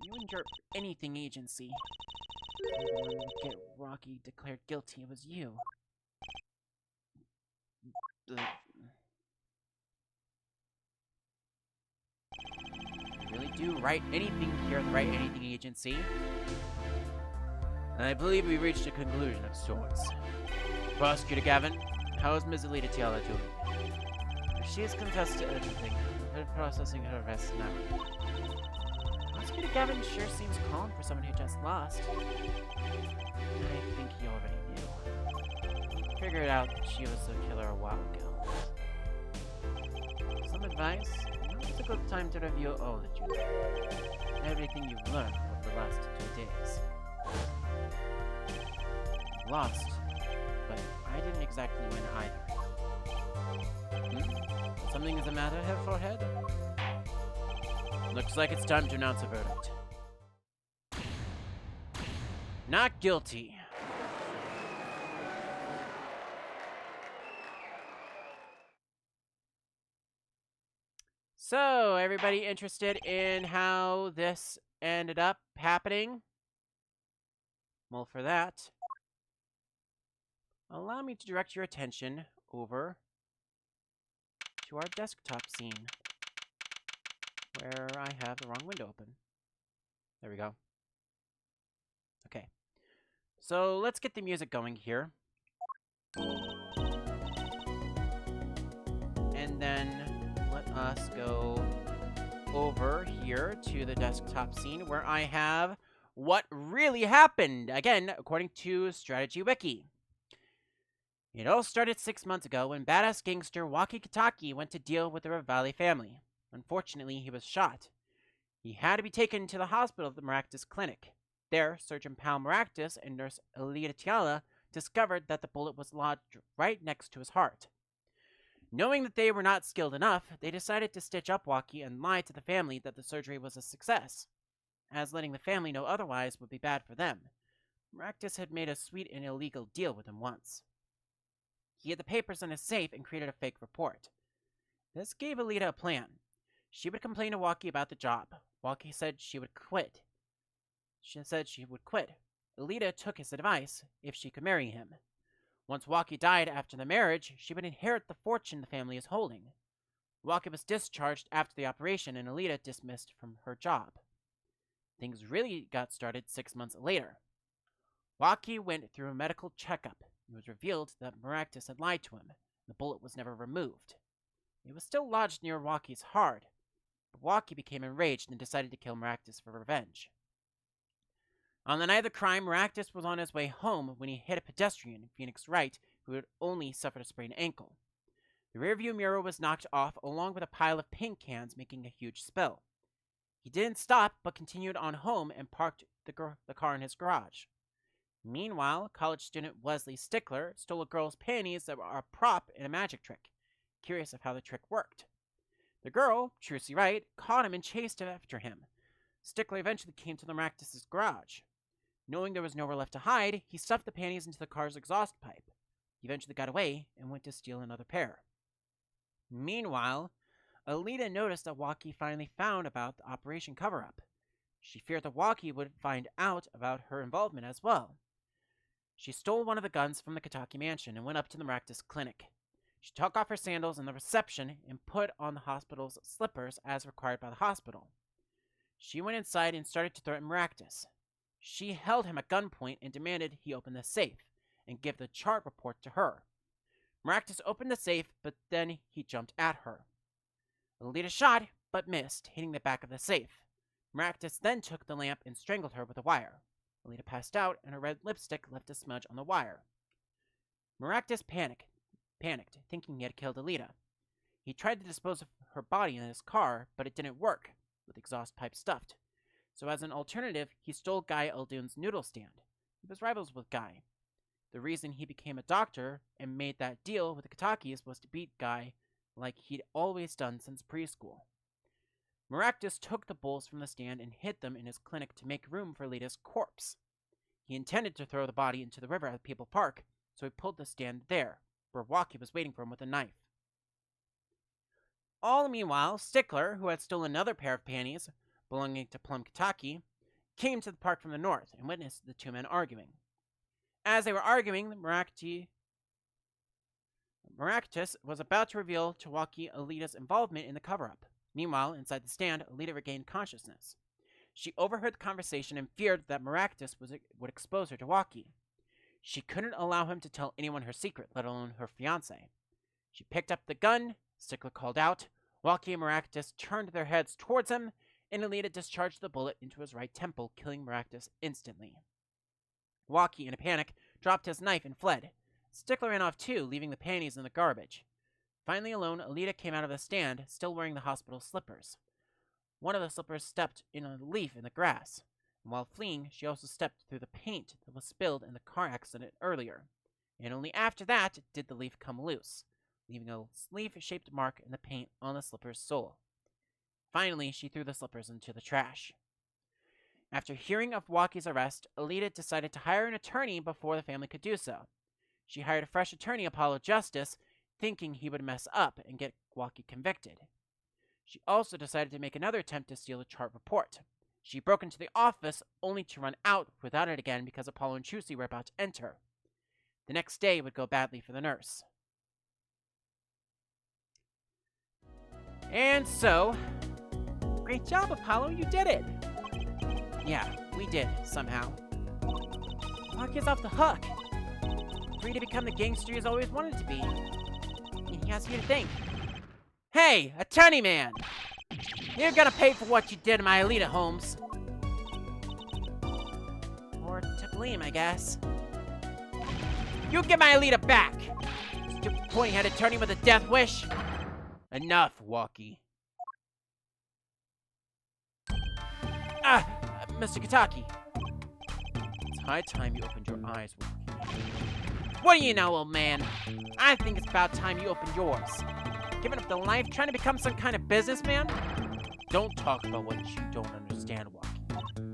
You and your anything agency. And when we get Rocky declared guilty, it was you. You really do write anything here at the Write Anything Agency. I believe we reached a conclusion of sorts. Prosecutor Gavin, how is Ms. Alita Tiala doing? She has confessed to everything. We're processing her arrest now. Prosecutor Gavin sure seems calm for someone who just lost. I think he already knew. He figured out that she was the killer a while ago. Some advice? Now's a good time to review all that you know. Everything you've learned over the last 2 days. You lost, but I didn't exactly win either. Something is the matter, Herr Forehead? Looks like it's time to announce a verdict. Not guilty. So, everybody interested in how this ended up happening? Well, for that, allow me to direct your attention over to our desktop scene, where I have the wrong window open. There we go. Okay. So, let's get the music going here. And then let us go over here to the desktop scene where I have what really happened, again, according to Strategy Wiki. It all started 6 months ago when badass gangster Walkie Talkie went to deal with the Rivali family. Unfortunately, he was shot. He had to be taken to the hospital of the Maractus Clinic. There, Surgeon Pal Maractus and Nurse Alita Tiala discovered that the bullet was lodged right next to his heart. Knowing that they were not skilled enough, they decided to stitch up Wocky and lie to the family that the surgery was a success, as letting the family know otherwise would be bad for them. Maractus had made a sweet and illegal deal with him once. He hid the papers in his safe and created a fake report. This gave Alita a plan. She would complain to Wocky about the job. Wocky said she would quit. Alita took his advice if she could marry him. Once Wocky died after the marriage, she would inherit the fortune the family is holding. Wocky was discharged after the operation and Alita dismissed from her job. Things really got started 6 months later. Wocky went through a medical checkup. It was revealed that Maractus had lied to him. The bullet was never removed. It was still lodged near Wocky's heart, but Wocky became enraged and decided to kill Maractus for revenge. On the night of the crime, Maractus was on his way home when he hit a pedestrian, Phoenix Wright, who had only suffered a sprained ankle. The rearview mirror was knocked off along with a pile of paint cans, making a huge spill. He didn't stop, but continued on home and parked the car in his garage. Meanwhile, college student Wesley Stickler stole a girl's panties that were a prop in a magic trick, curious of how the trick worked. The girl, Trucy Wright, caught him and chased after him. Stickler eventually came to the Maractus's garage. Knowing there was nowhere left to hide, he stuffed the panties into the car's exhaust pipe. He eventually got away and went to steal another pair. Meanwhile, Alita noticed that Wocky finally found about the operation cover-up. She feared that Wocky would find out about her involvement as well. She stole one of the guns from the Kitaki mansion and went up to the Maractus clinic. She took off her sandals in the reception and put on the hospital's slippers as required by the hospital. She went inside and started to threaten Maractus. She held him at gunpoint and demanded he open the safe and give the chart report to her. Maractus opened the safe, but then he jumped at her. Alita shot, but missed, hitting the back of the safe. Maractus then took the lamp and strangled her with a wire. Alita passed out, and her red lipstick left a smudge on the wire. Maractus panicked, thinking he had killed Alita. He tried to dispose of her body in his car, but it didn't work, with the exhaust pipe stuffed. So as an alternative, he stole Guy Eldoon's noodle stand. He was rivals with Guy. The reason he became a doctor and made that deal with the Kitakis was to beat Guy like he'd always done since preschool. Maractus took the bowls from the stand and hid them in his clinic to make room for Alita's corpse. He intended to throw the body into the river at People Park, so he pulled the stand there, where Wocky was waiting for him with a knife. All the meanwhile, Stickler, who had stolen another pair of panties belonging to Plum Kitaki, came to the park from the north and witnessed the two men arguing. As they were arguing, Maractus was about to reveal to Wocky Alita's involvement in the cover-up. Meanwhile, inside the stand, Alita regained consciousness. She overheard the conversation and feared that Maractus would expose her to Wocky. She couldn't allow him to tell anyone her secret, let alone her fiancé. She picked up the gun, Stickler called out, Wocky and Maractus turned their heads towards him, and Alita discharged the bullet into his right temple, killing Maractus instantly. Wocky, in a panic, dropped his knife and fled. Stickler ran off too, leaving the panties in the garbage. Finally alone, Alita came out of the stand, still wearing the hospital slippers. One of the slippers stepped in a leaf in the grass, and while fleeing, she also stepped through the paint that was spilled in the car accident earlier. And only after that did the leaf come loose, leaving a leaf-shaped mark in the paint on the slipper's sole. Finally, she threw the slippers into the trash. After hearing of Wocky's arrest, Alita decided to hire an attorney before the family could do so. She hired a fresh attorney, Apollo Justice, thinking he would mess up and get Wocky convicted. She also decided to make another attempt to steal the chart report. She broke into the office, only to run out without it again because Apollo and Trucy were about to enter. The next day would go badly for the nurse. And so, great job, Apollo, you did it! Yeah, we did, somehow. Wocky's off the hook. Free to become the gangster he's always wanted to be. And he has you to think. Hey, attorney man! You're gonna pay for what you did to my Alita, Holmes. Or to blame, I guess. You get my Alita back! Stupid pointy-head attorney with a death wish! Enough, Wocky. Mr. Kitaki. It's high time you opened your eyes, Wocky. What do you know, old man? I think it's about time you opened yours. Giving up the life, trying to become some kind of businessman? Don't talk about what you don't understand, Wocky.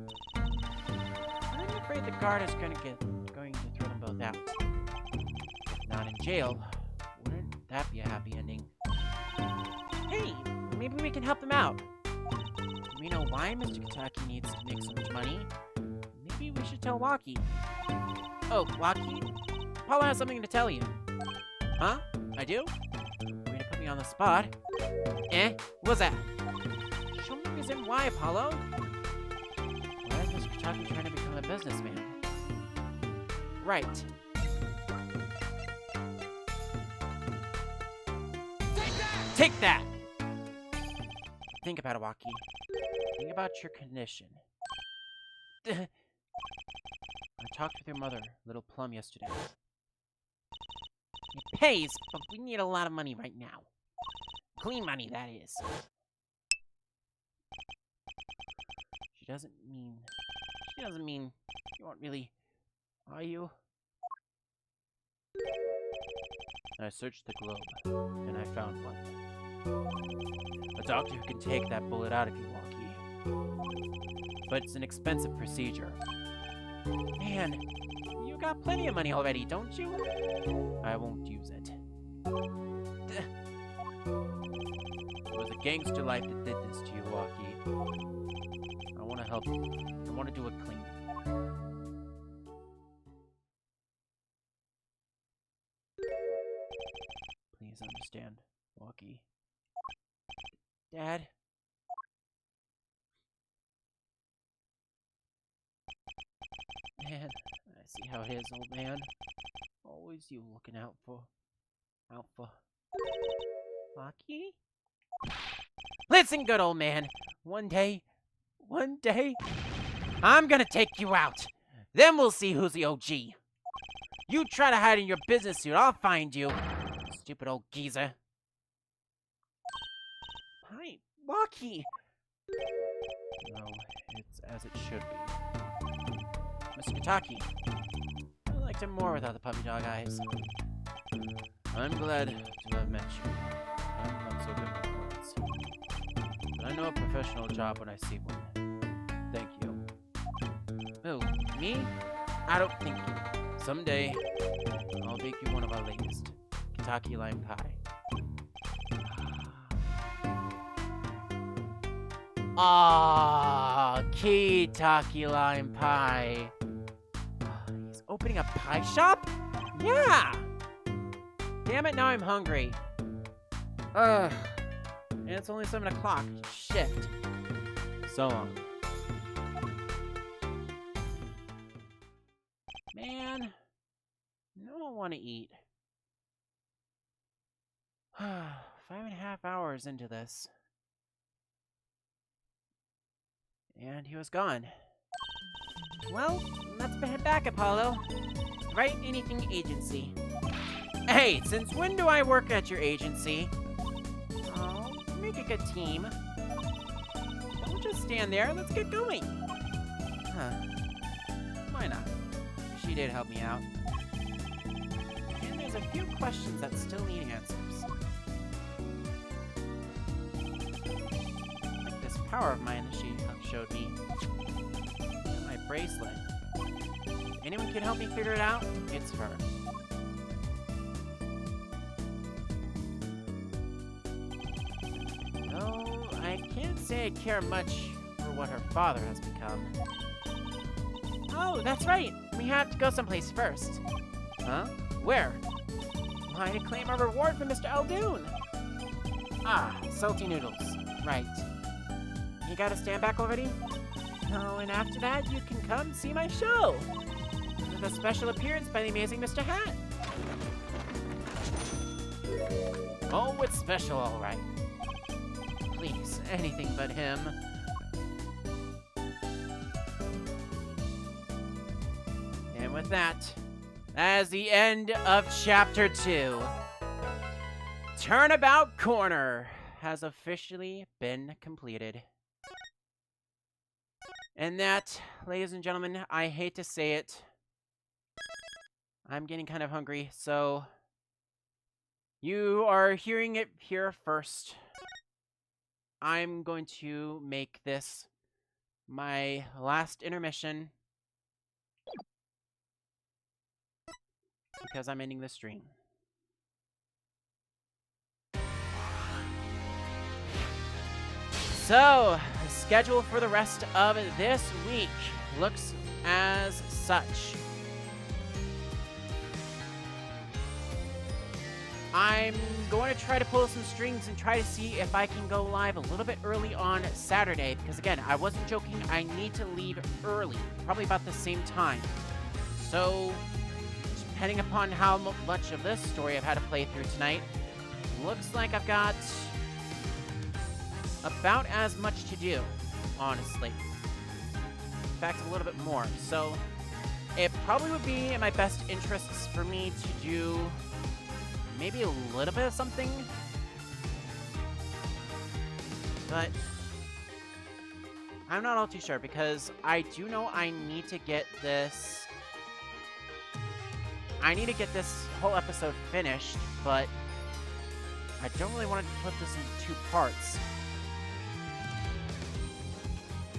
I'm afraid the guard is going to throw them both out. If not in jail, wouldn't that be a happy ending? Hey, maybe we can help them out. We know why Mr. Kitaki needs to make so much money. Maybe we should tell Wocky. Oh, Wocky? Apollo has something to tell you. Huh? I do? Way to put me on the spot. What's that? Show me the reason why, Apollo. Why is Mr. Kitaki trying to become a businessman? Right. Take that! Think about it, Wocky. Think about your condition. I talked with your mother, Little Plum, yesterday. It pays, but we need a lot of money right now. Clean money, that is. She doesn't mean you aren't really, are you? I searched the globe, and I found one. A doctor who can take that bullet out of you, Walkie. But it's an expensive procedure. Man, you got plenty of money already, don't you? I won't use it. It was a gangster life that did this to you, Walkie. I want to help you. I want to do it clean. Please understand, Walkie. Dad? Man, I see how it is, old man. Always you looking out for Walkie? Listen, good old man. One day, I'm gonna take you out. Then we'll see who's the OG. You try to hide in your business suit, I'll find you. Stupid old geezer. Hi, Walkie. No, it's as it should be. Mr. Kitaki. I liked him more without the puppy dog eyes. I'm glad to have met you. I'm not so good with words. But I know a professional job when I see one. Thank you. Who, me? I don't think you. Someday, I'll bake you one of our latest. Kitaki lime pie. Ah, Kitaki lime pie. He's opening a pie shop? Yeah! Damn it, now I'm hungry. Ugh. And it's only 7 o'clock. Shift. So long. Man, I don't want to eat. 5.5 hours into this. And he was gone. Well, let's head back, Apollo. Right Anything Agency. Hey, since when do I work at your agency? Oh, make a good team. Don't just stand there, let's get going. Huh. Why not? She did help me out. And there's a few questions that still need answers. Like this power of mine that she showed me. And my bracelet. If anyone can help me figure it out, it's her. No, I can't say I care much for what her father has become. Oh, that's right! We have to go someplace first. Huh? Where? Why, to claim our reward from Mr. Eldoon! Ah, salty noodles. Right. You gotta stand back already? Oh, and after that, you can come see my show! With a special appearance by the amazing Mr. Hat! Oh, it's special, alright. Please, anything but him. And with that, as the end of Chapter 2, Turnabout Corner has officially been completed. And that, ladies and gentlemen, I hate to say it, I'm getting kind of hungry, so you are hearing it here first. I'm going to make this my last intermission because I'm ending the stream. So, the schedule for the rest of this week looks as such. I'm going to try to pull some strings and try to see if I can go live a little bit early on Saturday, because again, I wasn't joking, I need to leave early, probably about the same time. So, depending upon how much of this story I've had to play through tonight, looks like I've got about as much to do, honestly. In fact, a little bit more. So, it probably would be in my best interests for me to do maybe a little bit of something. But I'm not all too sure because I do know I need to get this. I need to get this whole episode finished, but I don't really want to put this into 2 parts.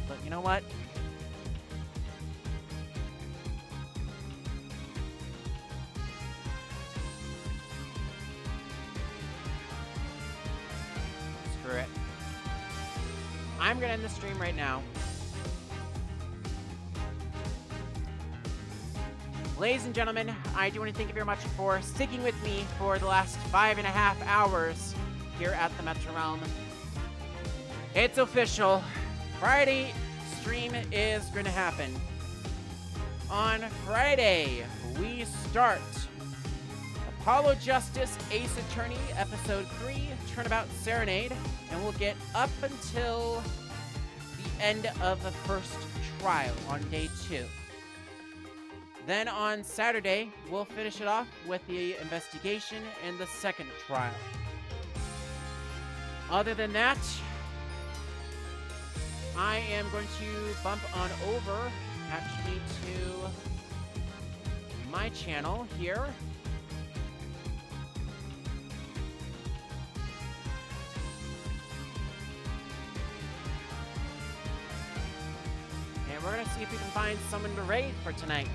But you know what? Screw it. I'm gonna end the stream right now. Ladies and gentlemen, I do want to thank you very much for sticking with me for the last 5.5 hours here at the Metro Realm. It's official. Friday stream is going to happen. On Friday, we start Apollo Justice Ace Attorney Episode 3, Turnabout Serenade, and we'll get up until the end of the first trial on day 2. Then on Saturday, we'll finish it off with the investigation and the second trial. Other than that, I am going to bump on over, actually, to my channel here. And we're going to see if we can find someone to raid for tonight.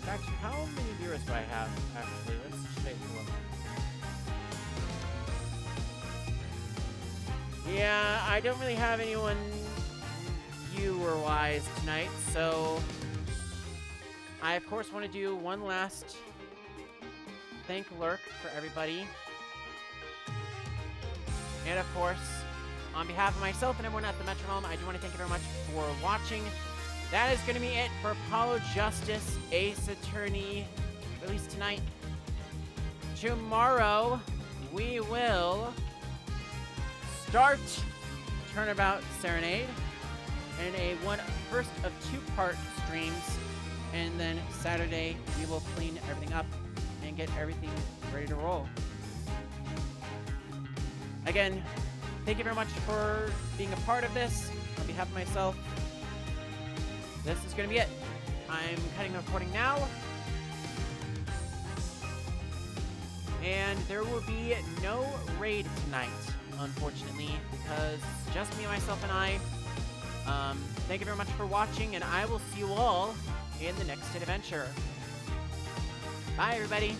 Actually, how many viewers do I have, actually? Let's take a look. Yeah, I don't really have anyone viewer-wise tonight, so I, of course, want to do one last thank lurk for everybody. And, of course, on behalf of myself and everyone at the Metro Realm, I do want to thank you very much for watching. That is going to be it for Apollo Justice Ace Attorney, released tonight. Tomorrow, we will start Turnabout Serenade and a first of 2-part streams. And then Saturday, we will clean everything up and get everything ready to roll. Again, thank you very much for being a part of this. On behalf of myself, this is going to be it. I'm cutting the recording now. And there will be no raid tonight, unfortunately, because it's just me, myself, and I. Thank you very much for watching, and I will see you all in the next adventure. Bye, everybody.